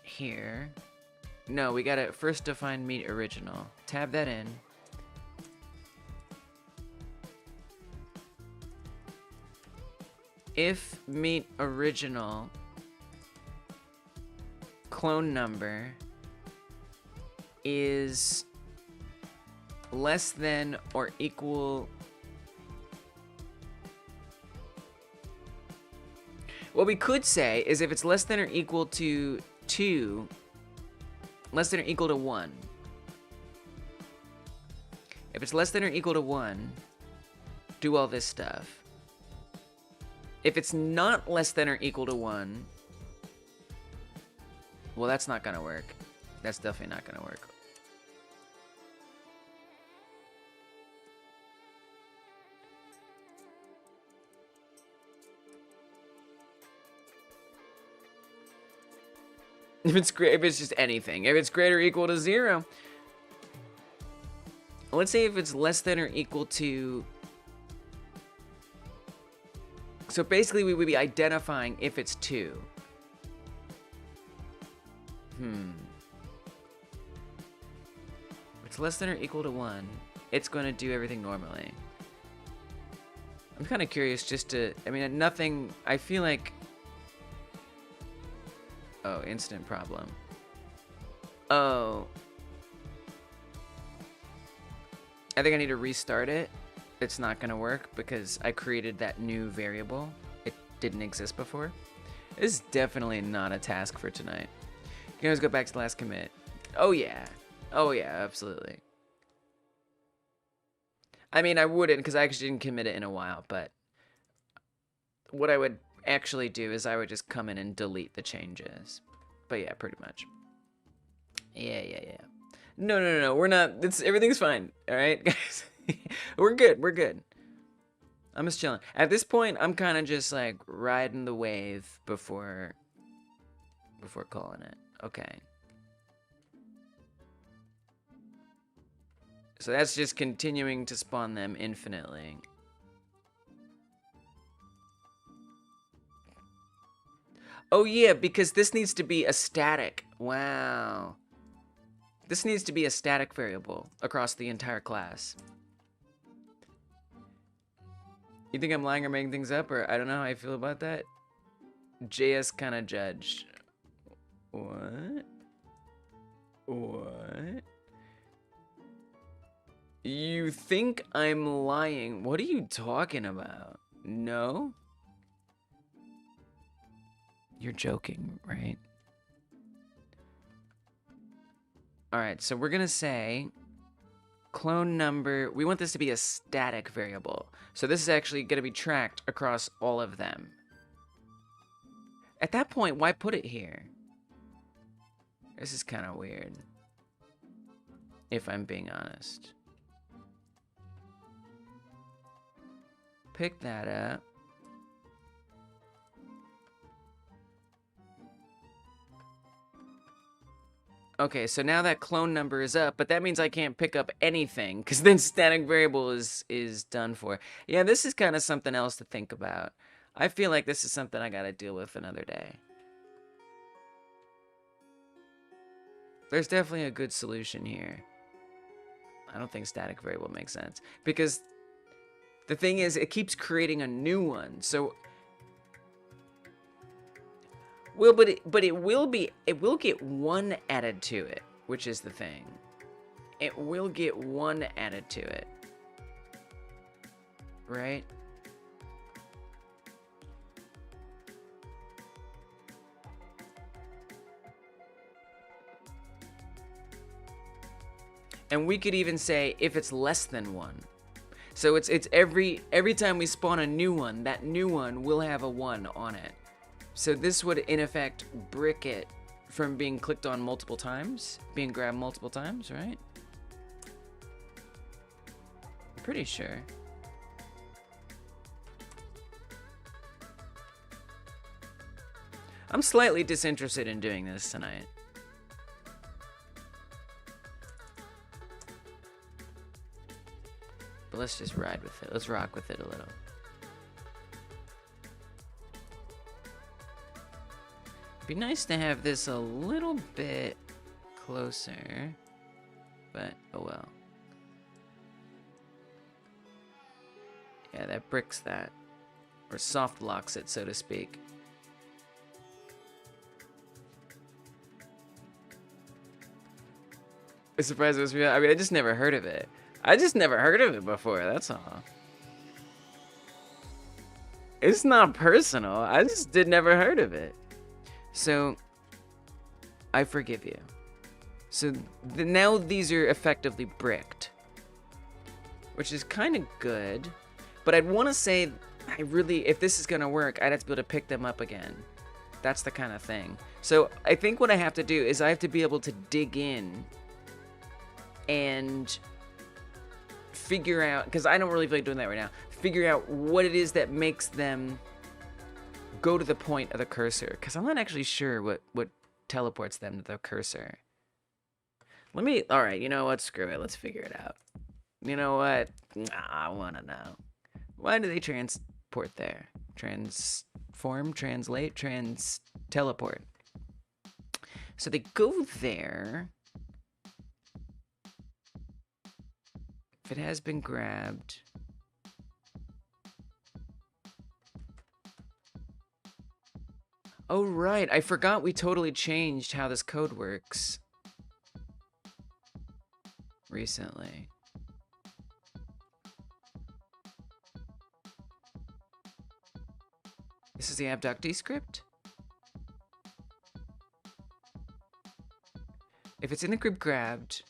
here. No, we gotta first define meet original. Tab that in. If meet original clone number is less than or equal. What we could say is if it's less than or equal to 2, less than or equal to 1. If it's less than or equal to 1, do all this stuff. If it's not less than or equal to 1, well, that's not gonna work. That's definitely not gonna work. If it's just anything. If it's greater or equal to 0. Let's say if it's less than or equal to... So basically we would be identifying if it's 2. If it's less than or equal to 1, it's going to do everything normally. I'm kind of curious just to... I mean, nothing... I feel like... Oh, instant problem. Oh. I think I need to restart it. It's not going to work because I created that new variable. It didn't exist before. This is definitely not a task for tonight. You can always go back to the last commit. Oh, yeah. Oh, yeah, absolutely. I mean, I wouldn't because I actually didn't commit it in a while, but what I would actually do is I would just come in and delete the changes. But yeah, pretty much. Yeah. No. We're not. Everything's fine. All right, guys. We're good. I'm just chilling. At this point, I'm kind of just like riding the wave before calling it. Okay. So that's just continuing to spawn them infinitely. Oh yeah, because this needs to be a static. Wow. This needs to be a static variable across the entire class. You think I'm lying or making things up, or I don't know how I feel about that? JS kind of judged. What? You think I'm lying? What are you talking about? No? You're joking, right? Alright, so we're gonna say clone number. We want this to be a static variable. So this is actually gonna be tracked across all of them. At that point, why put it here? This is kind of weird, if I'm being honest. Pick that up. Okay, so now that clone number is up, but that means I can't pick up anything, because then static variable is done for. Yeah, this is kind of something else to think about. I feel like this is something I gotta deal with another day. There's definitely a good solution here. I don't think static variable makes sense, because the thing is, it keeps creating a new one, so... Well, but it will get one added to it, which is the thing. It will get one added to it. Right? And we could even say if it's less than 1. So it's every time we spawn a new one, that new one will have a 1 on it. So this would, in effect, brick it from being clicked on multiple times, being grabbed multiple times, right? I'm pretty sure. I'm slightly disinterested in doing this tonight. But let's just ride with it. Let's rock with it a little. Be nice to have this a little bit closer, but oh well. Yeah, that bricks that, or soft locks it, so to speak. I'm surprised it was real. I mean, I just never heard of it. I just never heard of it before, that's all. It's not personal, I just never heard of it. So, I forgive you. So, now these are effectively bricked. Which is kind of good. But I'd want to say, if this is going to work, I'd have to be able to pick them up again. That's the kind of thing. So I think what I have to do is I have to be able to dig in and figure out, because I don't really feel like doing that right now, figure out what it is that makes them go to the point of the cursor, because I'm not actually sure what teleports them to the cursor. All right, you know what, screw it, let's figure it out. You know what, I want to know. Why do they transport there? Transform, translate, teleport. So they go there. If it has been grabbed. Oh, right. I forgot we totally changed how this code works recently. This is the abductee script. If it's in the group grabbed.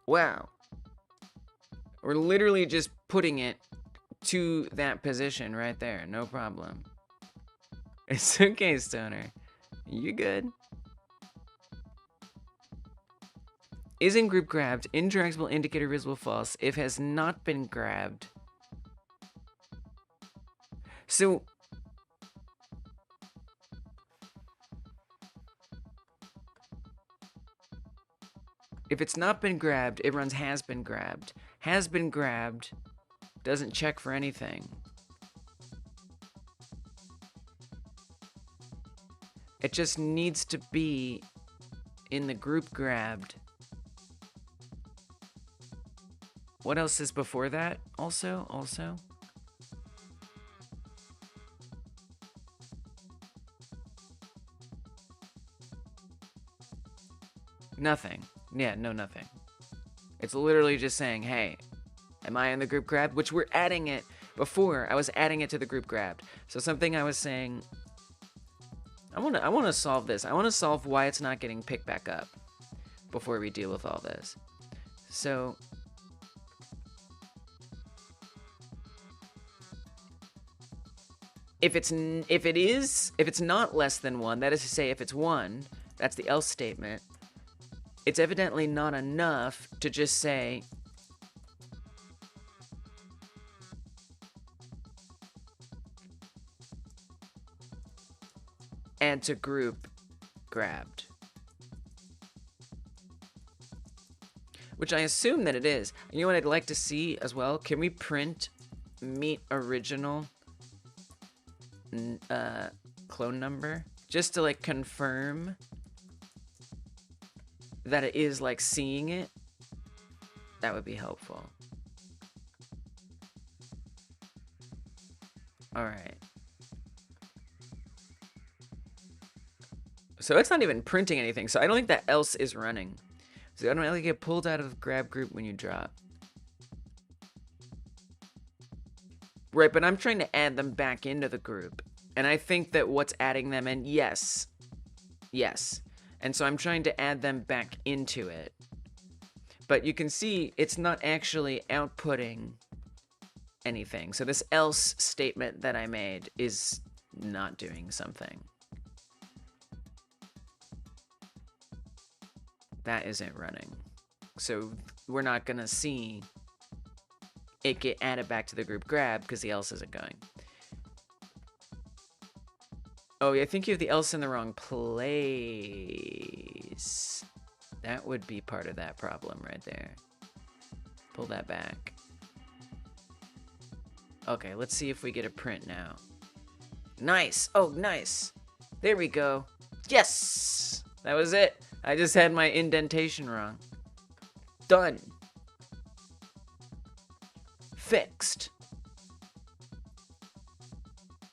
Wow. We're literally just putting it to that position right there. No problem. It's okay, Stoner. You good? Is in group grabbed. Interactable indicator visible false. If has not been grabbed. So if it's not been grabbed, it runs has been grabbed. Has been grabbed doesn't check for anything. It just needs to be in the group grabbed. What else is before that? Also? Nothing. Yeah, no, nothing. It's literally just saying, hey, am I in the group grab? Which we're adding it. Before, I was adding it to the group grabbed. So something I was saying, I want to solve this. I want to solve why it's not getting picked back up before we deal with all this. So if it's not less than 1, that is to say if it's 1, that's the else statement. It's evidently not enough to just say add to group grabbed. Which I assume that it is. You know what I'd like to see as well? Can we print meet original clone number? Just to like confirm that it is like seeing it. That would be helpful. All right. So it's not even printing anything. So I don't think that else is running. So you automatically get pulled out of the grab group when you drop. Right, but I'm trying to add them back into the group. And I think that what's adding them in, yes. And so I'm trying to add them back into it. But you can see it's not actually outputting anything. So this else statement that I made is not doing something. That isn't running. So we're not going to see it get added back to the group grab because the else isn't going. Oh, yeah, I think you have the else in the wrong place. That would be part of that problem right there. Pull that back. Okay, let's see if we get a print now. Nice. Oh, nice. There we go. Yes! That was it. I just had my indentation wrong. Done. Fixed.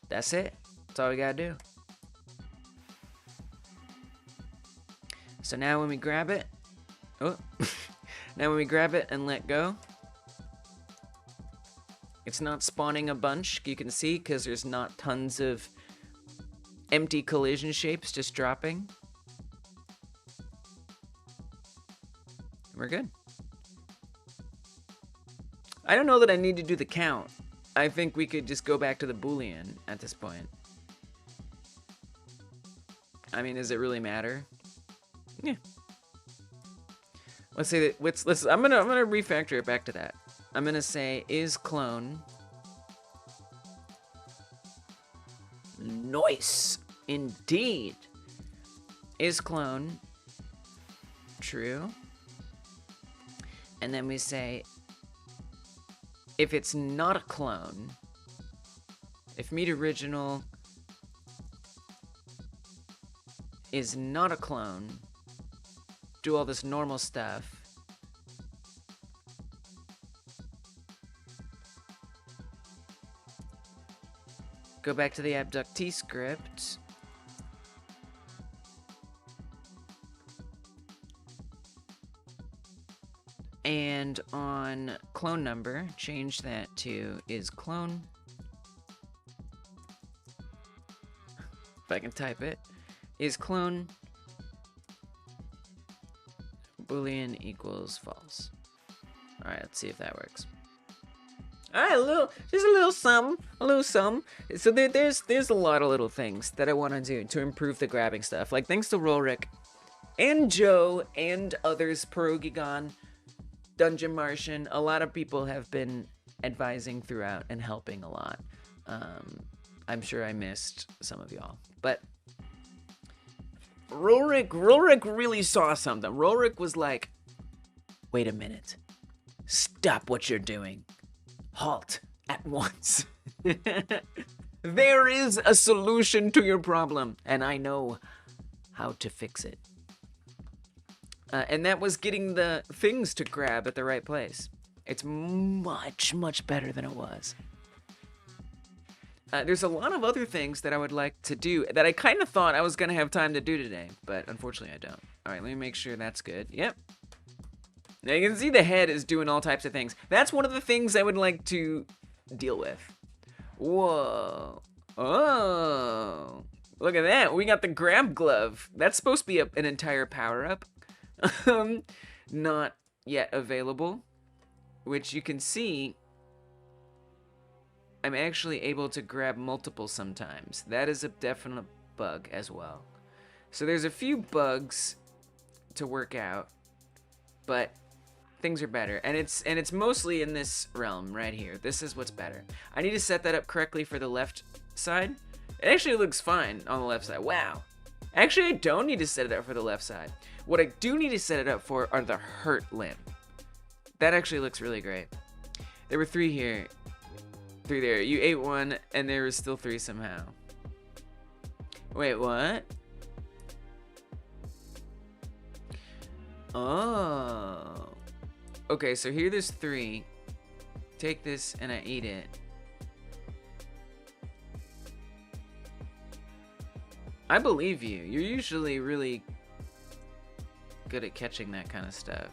That's it. That's all we gotta do. So now when we grab it, now when we grab it and let go, it's not spawning a bunch, you can see, because there's not tons of empty collision shapes just dropping. We're good. I don't know that I need to do the count. I think we could just go back to the Boolean at this point. I mean, does it really matter? Yeah. Let's say that. Let's. I'm gonna refactor it back to that. I'm gonna say is clone. Nice, indeed. Is clone true? And then we say if it's not a clone, if meet original is not a clone, do all this normal stuff. Go back to the abductee script. And on clone number, change that to is clone. If I can type it. Is clone Boolean equals false. Alright, let's see if that works. Alright, just a little something. So there's a lot of little things that I want to do to improve the grabbing stuff. Like, thanks to Rolric and Joe and others, Pierogigon, Dungeon Martian, a lot of people have been advising throughout and helping a lot. I'm sure I missed some of y'all, but Rolric really saw something. Rolric was like, wait a minute. Stop what you're doing. Halt at once. There is a solution to your problem, and I know how to fix it. And that was getting the things to grab at the right place. It's much, much better than it was. There's a lot of other things that I would like to do that I kind of thought I was going to have time to do today, but unfortunately I don't. All right, let me make sure that's good. Yep. Now you can see the head is doing all types of things. That's one of the things I would like to deal with. Whoa. Oh. Look at that. We got the grab glove. That's supposed to be an entire power-up. Not yet available, which you can see I'm actually able to grab multiple sometimes. That is a definite bug as well. So there's a few bugs to work out, but things are better, and it's mostly in this realm right here. This is what's better. I need to set that up correctly for the left side. It actually looks fine on the left side. Wow. Actually, I don't need to set it up for the left side. What I do need to set it up for are the hurt limb. That actually looks really great. There were 3 here. 3 there. You ate 1, and there was still 3 somehow. Wait, what? Oh. Okay, so here there's 3. Take this, and I eat it. I believe you. You're usually really good at catching that kind of stuff.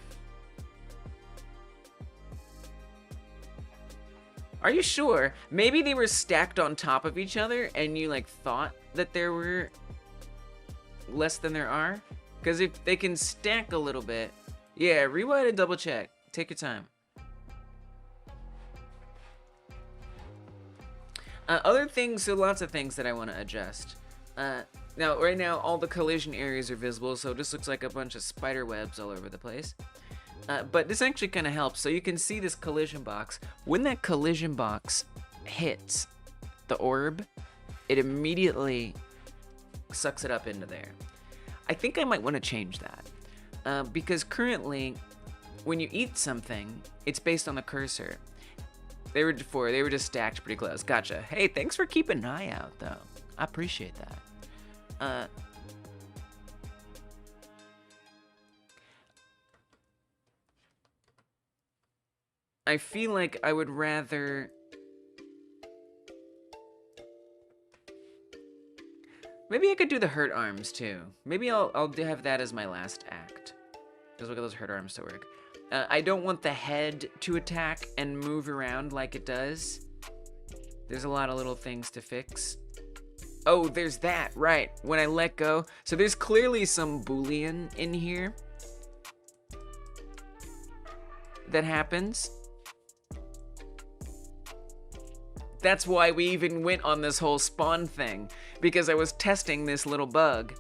Are you sure? Maybe they were stacked on top of each other and you like thought that there were less than there are? Because if they can stack a little bit. Yeah, rewind and double check. Take your time. Other things, so lots of things that I want to adjust. Now, right now, all the collision areas are visible, so it just looks like a bunch of spider webs all over the place. But this actually kind of helps. So you can see this collision box. When that collision box hits the orb, it immediately sucks it up into there. I think I might want to change that. Because currently, when you eat something, it's based on the cursor. They were just stacked pretty close. Gotcha. Hey, thanks for keeping an eye out, though. I appreciate that. I feel like I would rather... Maybe I could do the hurt arms, too. Maybe I'll have that as my last act. Just look at those hurt arms to work. I don't want the head to attack and move around like it does. There's a lot of little things to fix. Oh, there's that, right. When I let go. So there's clearly some Boolean in here that happens. That's why we even went on this whole spawn thing, because I was testing this little bug,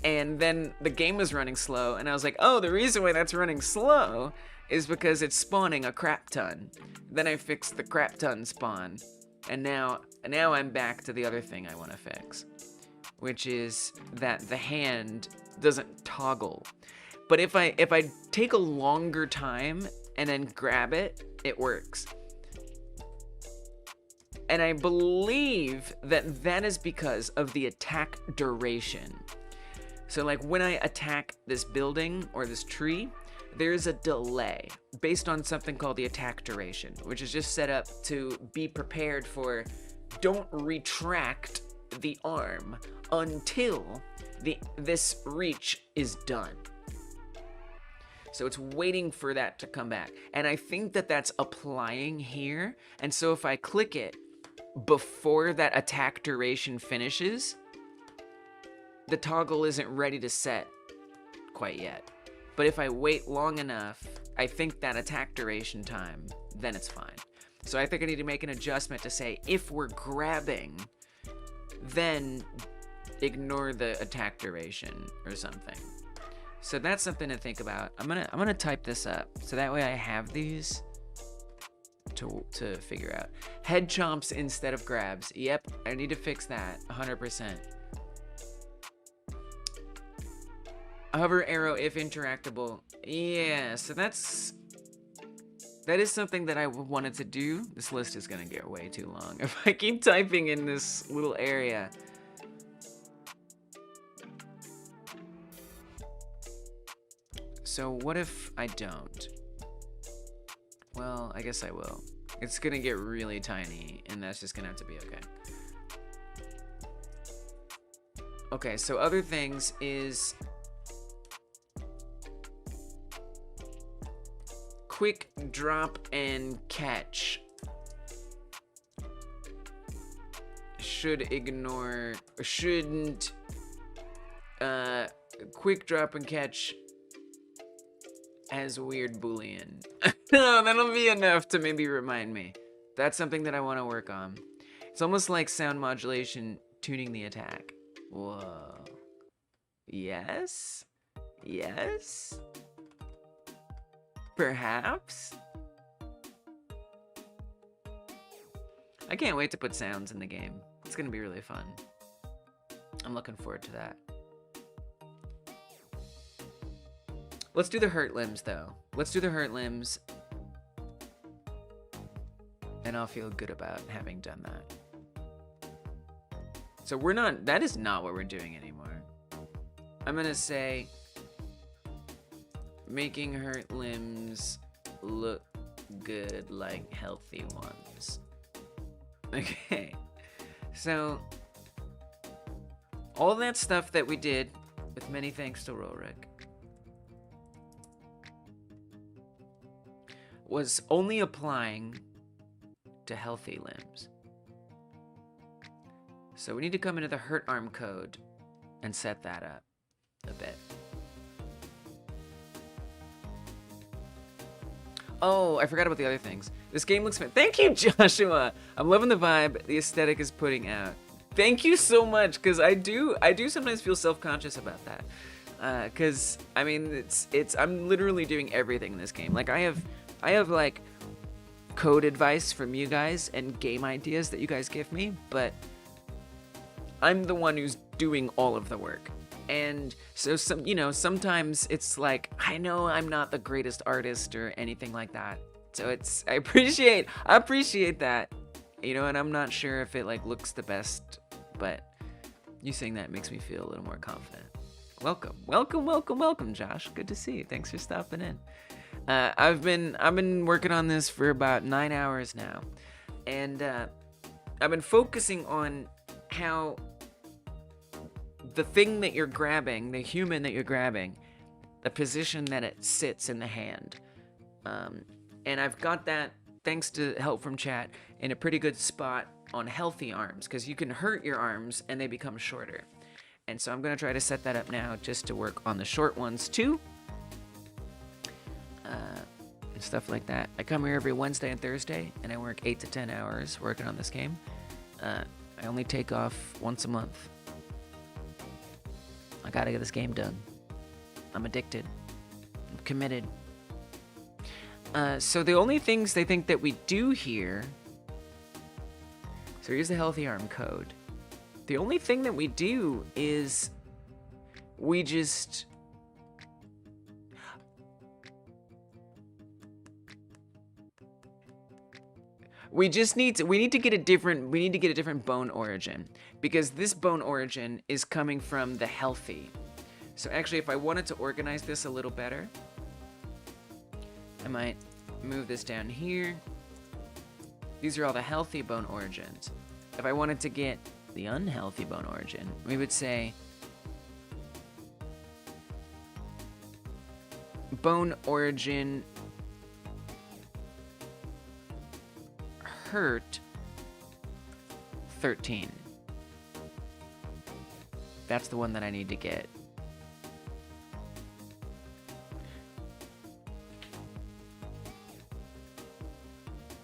and then the game was running slow, and I was like, oh, the reason why that's running slow is because it's spawning a crap ton. Then I fixed the crap ton spawn, and now I'm back to the other thing I want to fix, which is that the hand doesn't toggle. But if I take a longer time and then grab it, it works. And I believe that that is because of the attack duration. So like when I attack this building or this tree, there's a delay based on something called the attack duration, which is just set up to be prepared for don't retract the arm until this reach is done. So it's waiting for that to come back. And I think that that's applying here. And so if I click it before that attack duration finishes, the toggle isn't ready to set quite yet. But if I wait long enough, I think that attack duration time, then it's fine. So I think I need to make an adjustment to say, if we're grabbing, then ignore the attack duration or something. So that's something to think about. I'm gonna type this up so that way I have these to figure out. Head chomps instead of grabs. Yep, I need to fix that 100%. Hover arrow if interactable. Yeah, so that is something that I wanted to do. This list is gonna get way too long if I keep typing in this little area. So what if I don't? Well, I guess I will. It's gonna get really tiny, and that's just gonna have to be okay. Okay, so other things is quick drop and catch. Shouldn't quick drop and catch as weird Boolean. No, that'll be enough to maybe remind me. That's something that I want to work on. It's almost like sound modulation tuning the attack. Whoa. Yes? Yes? Perhaps? I can't wait to put sounds in the game. It's gonna be really fun. I'm looking forward to that. Let's do the hurt limbs, though. Let's do the hurt limbs. And I'll feel good about having done that. So that is not what we're doing anymore. I'm gonna say, making hurt limbs look good like healthy ones. Okay. So, all that stuff that we did, with many thanks to Rolrick, was only applying to healthy limbs. So we need to come into the hurt arm code and set that up a bit. Oh, I forgot about the other things. This game looks Thank you, Joshua. I'm loving the vibe the aesthetic is putting out. Thank you so much, because I do sometimes feel self-conscious about that. Because I mean, I'm literally doing everything in this game. Like I have like code advice from you guys and game ideas that you guys give me, but I'm the one who's doing all of the work. And so sometimes it's like, I know I'm not the greatest artist or anything like that. So I appreciate that, and I'm not sure if it like looks the best, but you saying that makes me feel a little more confident. Welcome, Josh. Good to see you. Thanks for stopping in. I've been working on this for about 9 hours now, and I've been focusing on how the thing that you're grabbing, the human that you're grabbing, the position that it sits in the hand, and I've got that, thanks to help from chat, in a pretty good spot on healthy arms, because you can hurt your arms and they become shorter. And so I'm gonna try to set that up now just to work on the short ones too. and stuff like that. I come here every Wednesday and Thursday, and I work 8 to 10 hours working on this game. I only take off once a month. I gotta get this game done. I'm addicted. I'm committed. So the only things they think that we do here... So here's the Healthy Arm code. The only thing that we do is... We just... We need to get a different bone origin, because this bone origin is coming from the healthy. So actually, if I wanted to organize this a little better, I might move this down here. These are all the healthy bone origins. If I wanted to get the unhealthy bone origin, we would say bone origin hurt 13. That's the one that I need to get.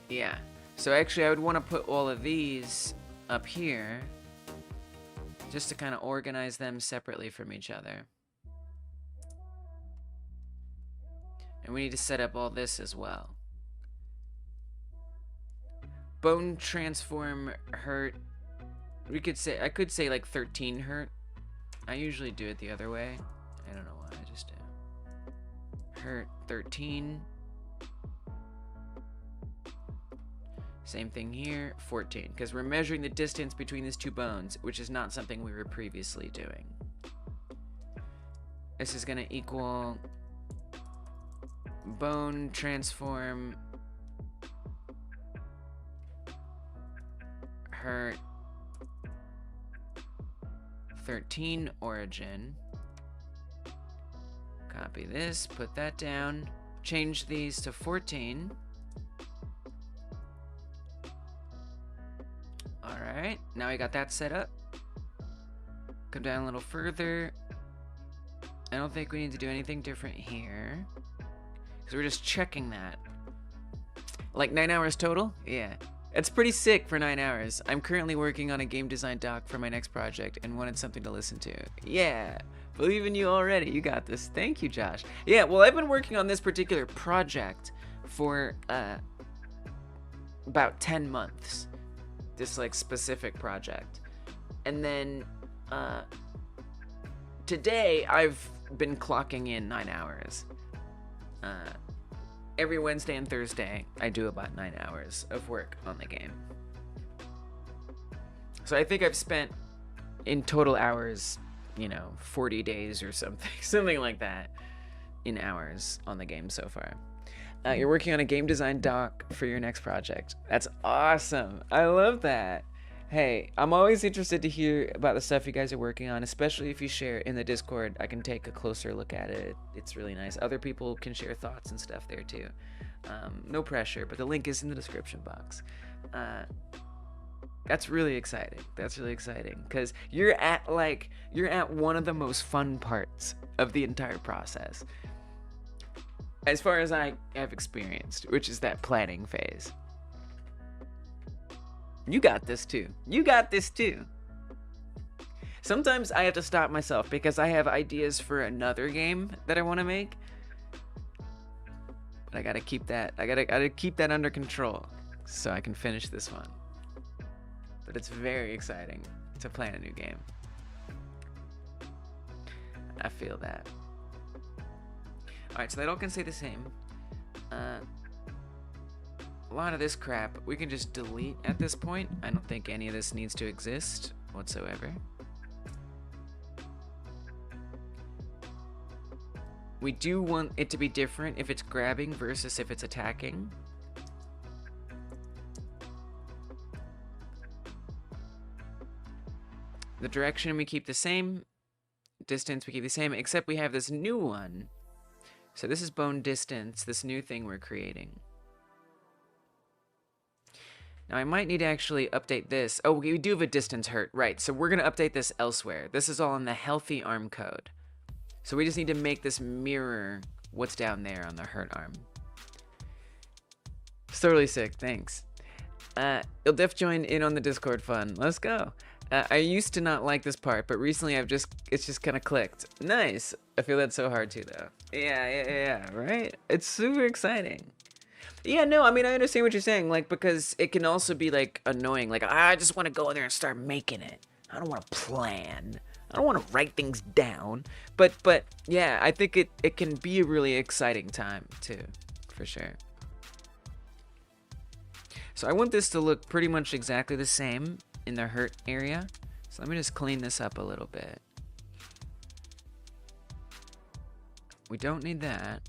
Yeah. So actually I would want to put all of these up here just to kind of organize them separately from each other. And we need to set up all this as well. Bone transform hurt. I could say like 13 hurt. I usually do it the other way. I don't know why, I just do. Hurt 13. Same thing here, 14, because we're measuring the distance between these two bones, which is not something we were previously doing. This is gonna equal bone transform hurt 13 origin. Copy this, put that down, change these to 14. Alright, now we got that set up. Come down a little further. I don't think we need to do anything different here, because we're just checking that. Like 9 hours total? Yeah. It's pretty sick for 9 hours. I'm currently working on a game design doc for my next project and wanted something to listen to. Yeah, believe in you already. You got this. Thank you, Josh. Yeah, well, I've been working on this particular project for about 10 months. This like specific project. And then today I've been clocking in 9 hours. Every Wednesday and Thursday, I do about 9 hours of work on the game. So I think I've spent, in total hours, 40 days or something. Something like that in hours on the game so far. You're working on a game design doc for your next project. That's awesome. I love that. Hey, I'm always interested to hear about the stuff you guys are working on, especially if you share in the Discord. I can take a closer look at it. It's really nice. Other people can share thoughts and stuff there too. No pressure, but the link is in the description box. That's really exciting. That's really exciting because you're at one of the most fun parts of the entire process, as far as I have experienced, which is that planning phase. You got this too. You got this too. Sometimes I have to stop myself because I have ideas for another game that I want to make. But I gotta keep that. I gotta keep that under control so I can finish this one. But it's very exciting to plan a new game. I feel that. Alright, so that all can stay the same. A lot of this crap we can just delete at this point. I don't think any of this needs to exist whatsoever. We do want it to be different if it's grabbing versus if it's attacking. The direction we keep the same. Distance we keep the same, except we have this new one. So this is bone distance, this new thing we're creating. Now I might need to actually update this. Oh, we do have a distance hurt, right. So we're gonna update this elsewhere. This is all in the healthy arm code. So we just need to make this mirror what's down there on the hurt arm. It's totally sick. Thanks. You'll def join in on the Discord fun. Let's go. I used to not like this part, but recently it's just kind of clicked. Nice. I feel that's so hard too, though. Yeah, right? It's super exciting. Yeah, no, I mean, I understand what you're saying, like, because it can also be, like, annoying. Like, I just want to go there and start making it. I don't want to plan. I don't want to write things down. But yeah, I think it can be a really exciting time, too, for sure. So I want this to look pretty much exactly the same in the hurt area. So let me just clean this up a little bit. We don't need that.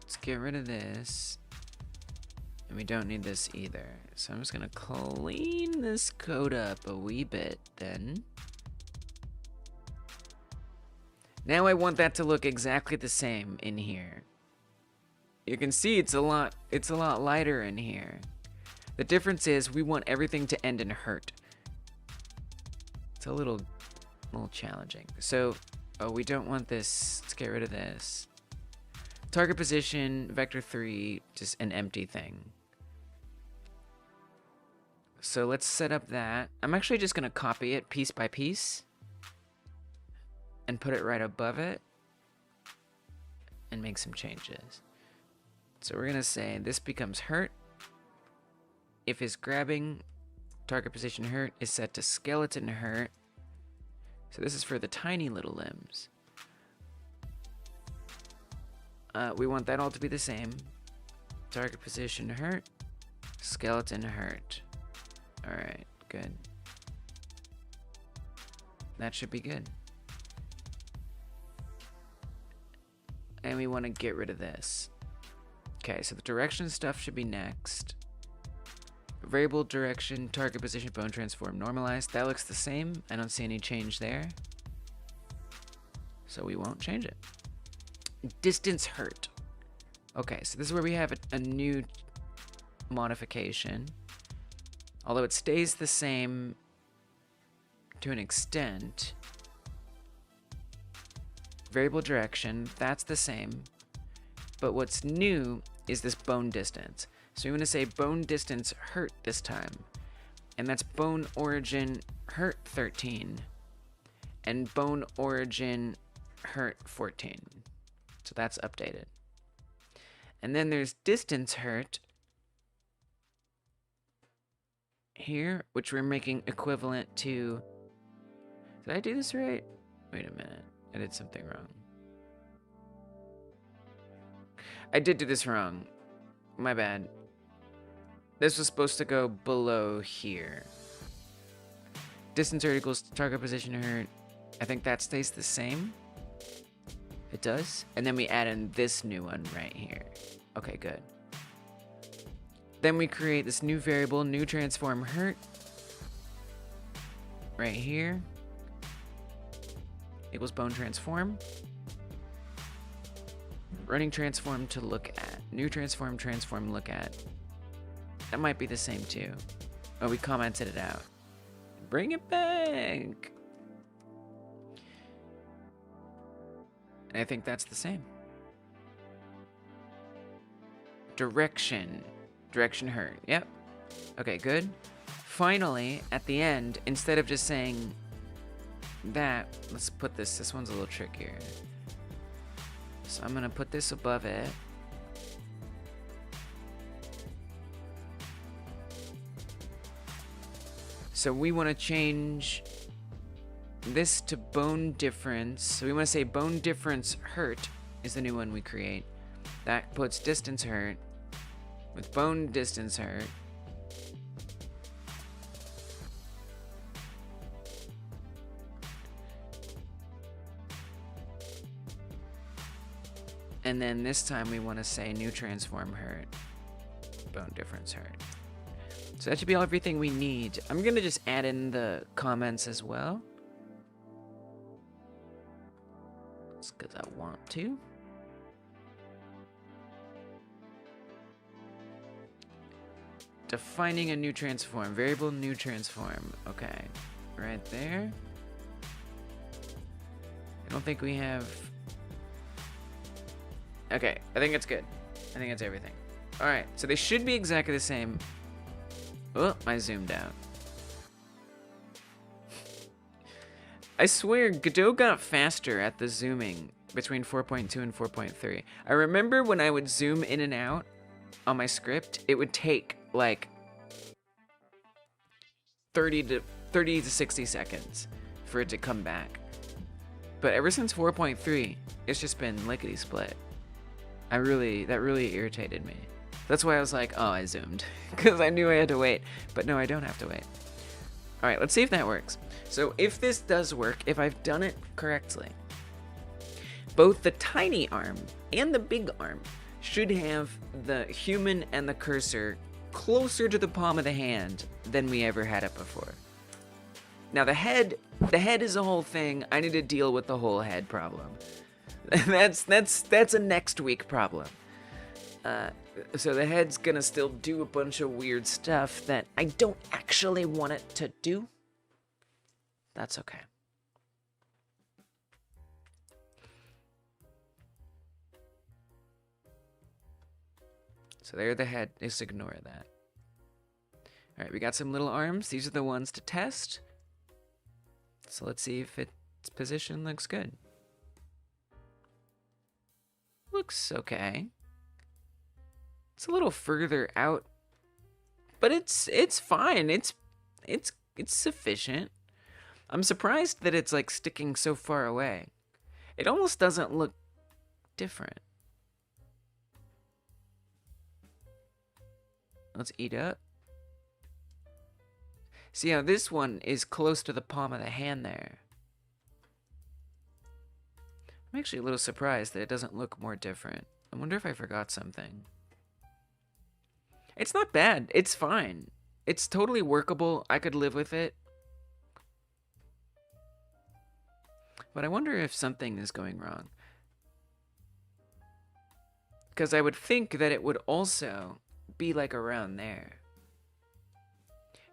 Let's get rid of this. And we don't need this either. So I'm just gonna clean this code up a wee bit then. Now I want that to look exactly the same in here. You can see it's a lot lighter in here. The difference is we want everything to end in hurt. It's a little challenging. So, we don't want this. Let's get rid of this. Target position, vector 3, just an empty thing. So let's set up that. I'm actually just gonna copy it piece by piece and put it right above it and make some changes. So we're gonna say this becomes hurt if his grabbing target position hurt is set to skeleton hurt. So this is for the tiny little limbs. We want that all to be the same. Target position hurt, skeleton hurt. All right, good. That should be good. And we want to get rid of this. Okay, so the direction stuff should be next. Variable direction, target position, bone transform, normalized. That looks the same. I don't see any change there. So we won't change it. Distance hurt. Okay, so this is where we have a new modification. Although it stays the same to an extent. Variable direction, that's the same. But what's new is this bone distance. So we want to say bone distance hurt this time. And that's bone origin hurt 13. And bone origin hurt 14. So that's updated. And then there's distance hurt here, which we're making equivalent to... Did I do this right? Wait a minute. I did something wrong. I did do this wrong. My bad. This was supposed to go below here. Distance hurt equals target position hurt. I think that stays the same. It does. And then we add in this new one right here. Okay, good. Then we create this new variable, new transform hurt. Right here. Equals bone transform. Running transform to look at. New transform, look at. That might be the same too. Oh, we commented it out. Bring it back. And I think that's the same. Direction. Direction hurt. Yep. Okay, good. Finally, at the end, instead of just saying that, let's put this. This one's a little trickier. So I'm gonna put this above it. So we want to change this to bone difference. So we want to say bone difference hurt is the new one we create. That puts distance hurt with bone distance hurt. And then this time we want to say new transform hurt, bone difference hurt. So that should be everything we need. I'm going to just add in the comments as well. Just because I want to. Defining a new transform. Variable new transform. Okay. Right there. I don't think we have Okay, I think it's good. I think it's everything. All right, so they should be exactly the same. Oh, I zoomed out. I swear, Godot got faster at the zooming between 4.2 and 4.3. I remember when I would zoom in and out on my script, it would take like 30 to 60 seconds for it to come back. But ever since 4.3, it's just been lickety split. That really irritated me. That's why I was like, oh, I zoomed, because I knew I had to wait. But no, I don't have to wait. All right, let's see if that works. So if this does work, if I've done it correctly, both the tiny arm and the big arm should have the human and the cursor closer to the palm of the hand than we ever had it before. Now the head is a whole thing. I need to deal with the whole head problem. That's a next week problem. So the head's gonna still do a bunch of weird stuff that I don't actually want it to do. That's okay. So there the head, just ignore that. All right, we got some little arms. These are the ones to test. So let's see if its position looks good. Looks okay. It's a little further out, but it's fine. It's sufficient. I'm surprised that it's like sticking so far away. It almost doesn't look different. Let's eat up. See how this one is close to the palm of the hand there. I'm actually a little surprised that it doesn't look more different. I wonder if I forgot something. It's not bad. It's fine. It's totally workable. I could live with it. But I wonder if something is going wrong. Because I would think that it would also be like around there.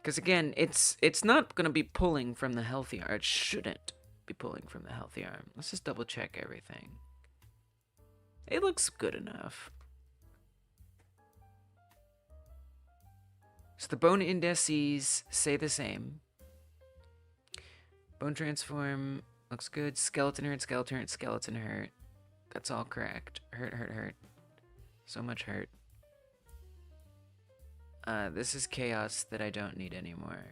Because again, it's not going to be pulling from the healthy arm. It shouldn't be pulling from the healthy arm. Let's just double check everything. It looks good enough. So the bone indices say the same. Bone transform looks good. Skeleton hurt, skeleton hurt, skeleton hurt. That's all correct. Hurt, hurt, hurt. So much hurt. This is chaos that I don't need anymore.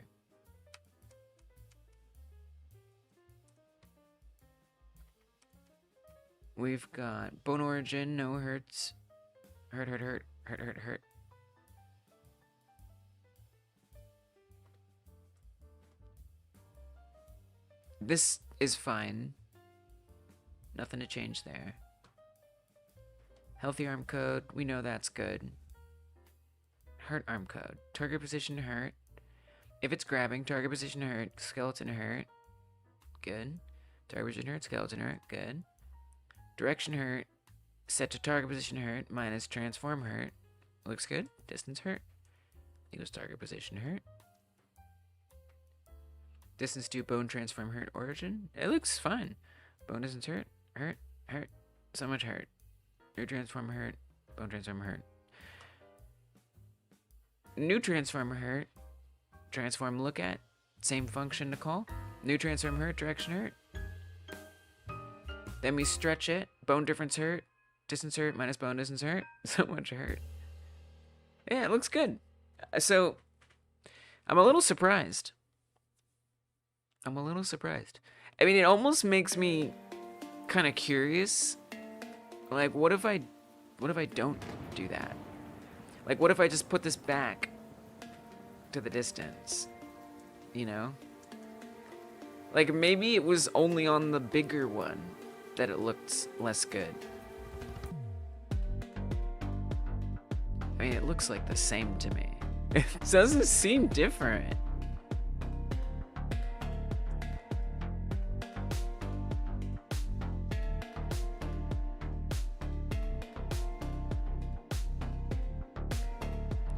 We've got bone origin, no hurts. Hurt, hurt, hurt, hurt, hurt, hurt. This is fine. Nothing to change there. Healthy arm code, we know that's good. Hurt arm code. Target position hurt. If it's grabbing, target position hurt. Skeleton hurt. Good. Target position hurt. Skeleton hurt. Good. Direction hurt. Set to target position hurt. Minus transform hurt. Looks good. Distance hurt. Equals target position hurt. Distance to bone transform hurt origin. It looks fine. Bone distance hurt. Hurt. Hurt. So much hurt. New transform hurt. Bone transform hurt. New transformer hurt. Transform look at. Same function to call. New transform hurt. Direction hurt. Then we stretch it. Bone difference hurt. Distance hurt minus bone distance hurt. So much hurt. Yeah, it looks good. So, I'm a little surprised. I mean, it almost makes me kind of curious. Like, what if I don't do that? Like, what if I just put this back to the distance? You know? Like, maybe it was only on the bigger one that it looked less good. I mean, it looks like the same to me. It doesn't seem different.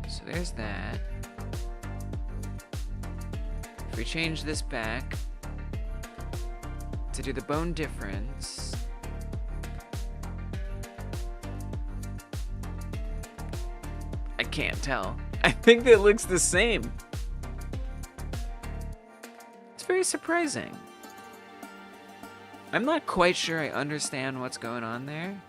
So there's that. If we change this back to do the bone difference, can't tell. I think that looks the same. It's very surprising. I'm not quite sure I understand what's going on there.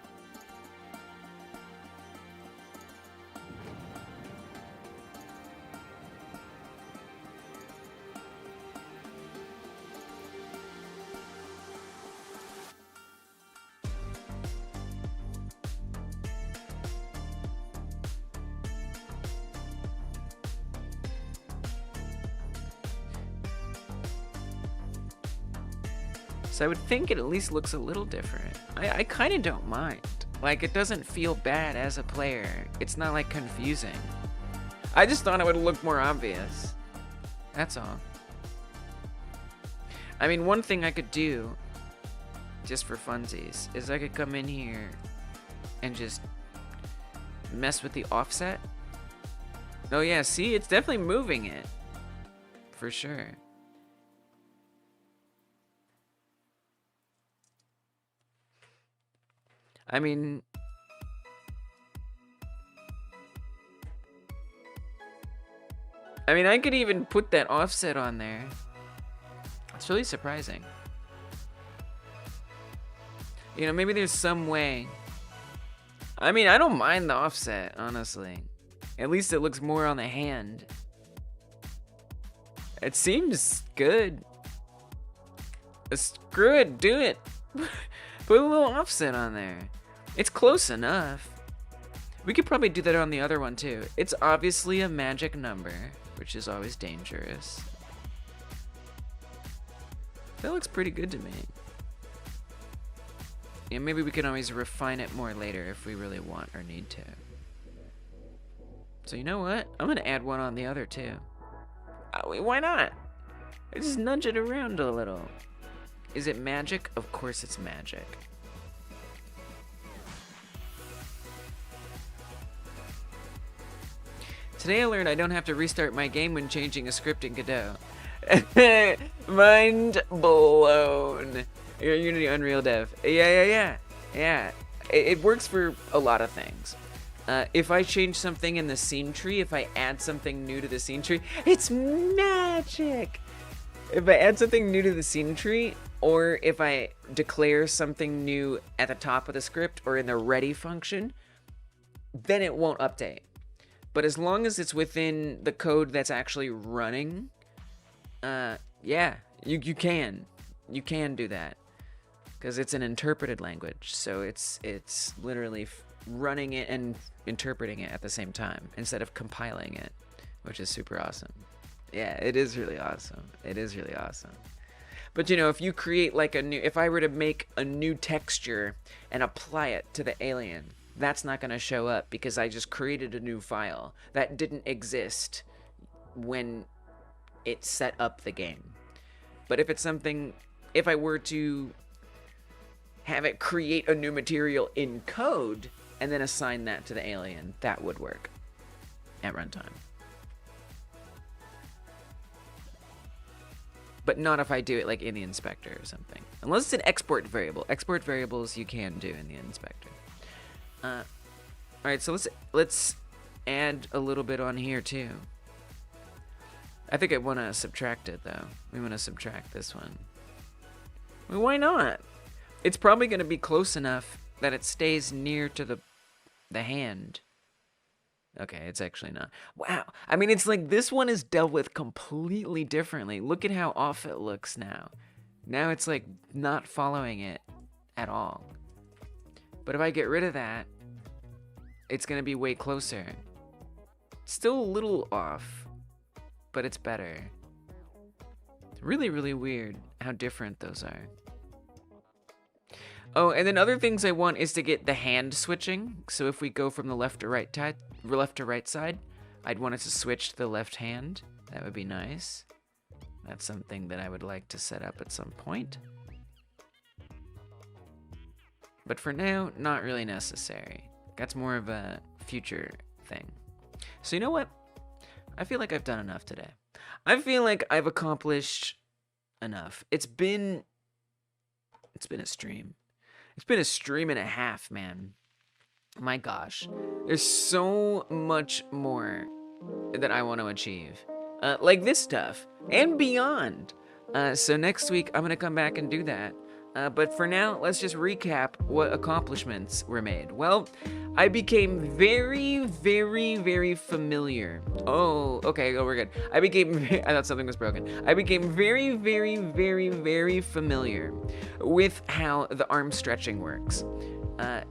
So I would think it at least looks a little different. I kind of don't mind. Like, it doesn't feel bad as a player. It's not, like, confusing. I just thought it would look more obvious. That's all. I mean, one thing I could do, just for funsies, is I could come in here and just mess with the offset. Oh yeah, see, it's definitely moving it. For sure. I mean, I could even put that offset on there. It's really surprising. You know, maybe there's some way. I mean, I don't mind the offset, honestly. At least it looks more on the hand. It seems good. Screw it, do it. Put a little offset on there. It's close enough. We could probably do that on the other one too. It's obviously a magic number, which is always dangerous. That looks pretty good to me. Yeah, maybe we can always refine it more later if we really want or need to. So you know what? I'm gonna add one on the other too. Why not? Just nudge it around a little. Is it magic? Of course it's magic. Today I learned I don't have to restart my game when changing a script in Godot. Mind blown. Your Unity Unreal Dev. Yeah. It works for a lot of things. If I change something in the scene tree, if I add something new to the scene tree, it's magic. If I add something new to the scene tree, or if I declare something new at the top of the script or in the ready function, then it won't update. But as long as it's within the code that's actually running, yeah, you can do that, because it's an interpreted language. So it's literally running it and interpreting it at the same time instead of compiling it, which is super awesome. Yeah, it is really awesome. It is really awesome. But you know, if you create like if I were to make a new texture and apply it to the alien, that's not going to show up because I just created a new file that didn't exist when it set up the game. But if it's something, if I were to have it create a new material in code and then assign that to the alien, that would work at runtime. But not if I do it like in the inspector or something. Unless it's an export variable. Export variables you can do in the inspector. Alright, so let's add a little bit on here too. I think I want to subtract it though. We want to subtract this one. Well, why not? It's probably going to be close enough that it stays near to the hand. Okay, it's actually not. Wow. I mean, it's like this one is dealt with completely differently. Look at how off it looks now. Now it's like not following it at all. But if I get rid of that, it's going to be way closer. Still a little off, but it's better. Really, really weird how different those are. Oh, and then other things I want is to get the hand switching. So if we go from the left to right side, I'd want it to switch to the left hand. That would be nice. That's something that I would like to set up at some point. But for now, not really necessary. That's more of a future thing. So you know what? I feel like I've done enough today. I feel like I've accomplished enough. It's been a stream. It's been a stream and a half, man. My gosh, there's so much more that I want to achieve. Like this stuff and beyond. So next week, I'm going to come back and do that. But for now, let's just recap what accomplishments were made. Well, I became very, very, very familiar. Oh, okay, we're good. I thought something was broken. I became very, very, very, very familiar with how the arm stretching works.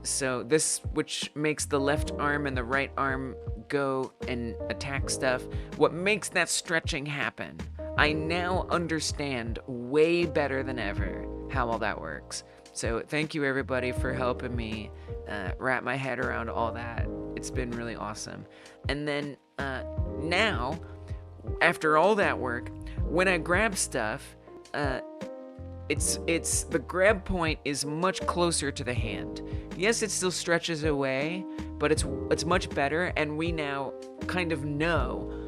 So this, which makes the left arm and the right arm go and attack stuff, what makes that stretching happen. I now understand way better than ever how all that works. So thank you everybody for helping me wrap my head around all that. It's been really awesome. And then now, after all that work, when I grab stuff, it's the grab point is much closer to the hand. Yes, it still stretches away, but it's much better, and we now kind of know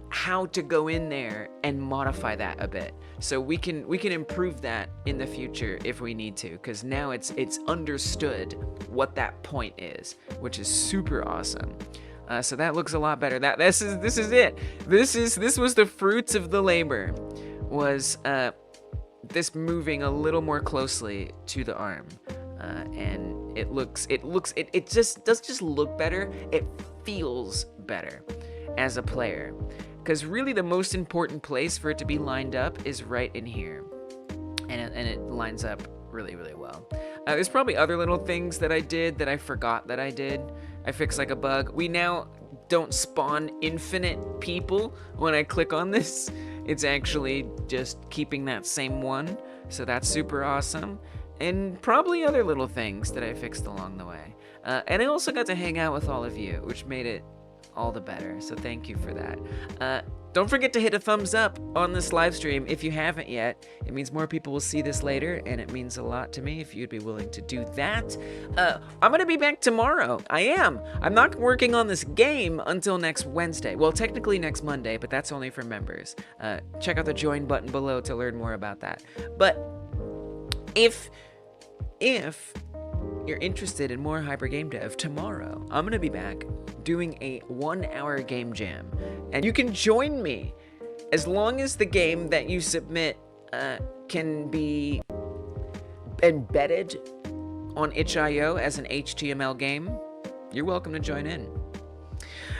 how to go in there and modify that a bit. So we can improve that in the future if we need to, because now it's understood what that point is, which is super awesome. So that looks a lot better. This is it. This was the fruits of the labor, was this moving a little more closely to the arm, and it does look better. It feels better as a player, because really the most important place for it to be lined up is right in here, and it lines up really, really well. There's probably other little things that I did that I forgot that I did. I fixed like a bug. We now don't spawn infinite people when I click on this. It's actually just keeping that same one, so that's super awesome. And probably other little things that I fixed along the way. And I also got to hang out with all of you, which made it all the better, so thank you for that. Don't forget to hit a thumbs up on this live stream if you haven't yet. It means more people will see this later, and it means a lot to me if you'd be willing to do that. I'm gonna be back tomorrow. I am. I'm not working on this game until next Wednesday. Well, technically next Monday, but that's only for members. Check out the join button below to learn more about that. But if you're interested in more hyper game dev, tomorrow I'm gonna be back doing a 1-hour game jam, and you can join me as long as the game that you submit can be embedded on itch.io as an HTML game. You're welcome to join in.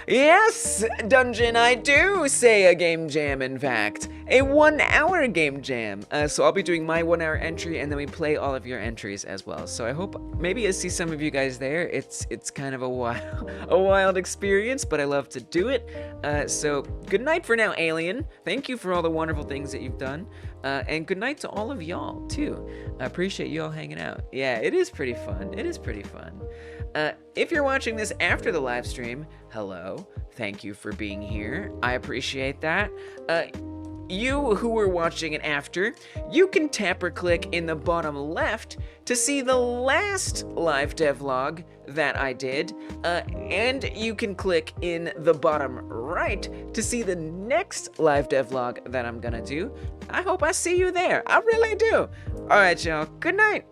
Yes, Dungeon, I do say a game jam, in fact. A 1-hour game jam. So I'll be doing my 1-hour entry, and then we play all of your entries as well. So I hope maybe I see some of you guys there. It's kind of a wild experience, but I love to do it. So good night for now, Alien. Thank you for all the wonderful things that you've done. And good night to all of y'all, too. I appreciate you all hanging out. Yeah, it is pretty fun. It is pretty fun. If you're watching this after the live stream, hello. Thank you for being here. I appreciate that. You who were watching it after, you can tap or click in the bottom left to see the last live devlog that I did, and you can click in the bottom right to see the next live devlog that I'm gonna do. I hope I see you there. I really do. All right, y'all. Good night.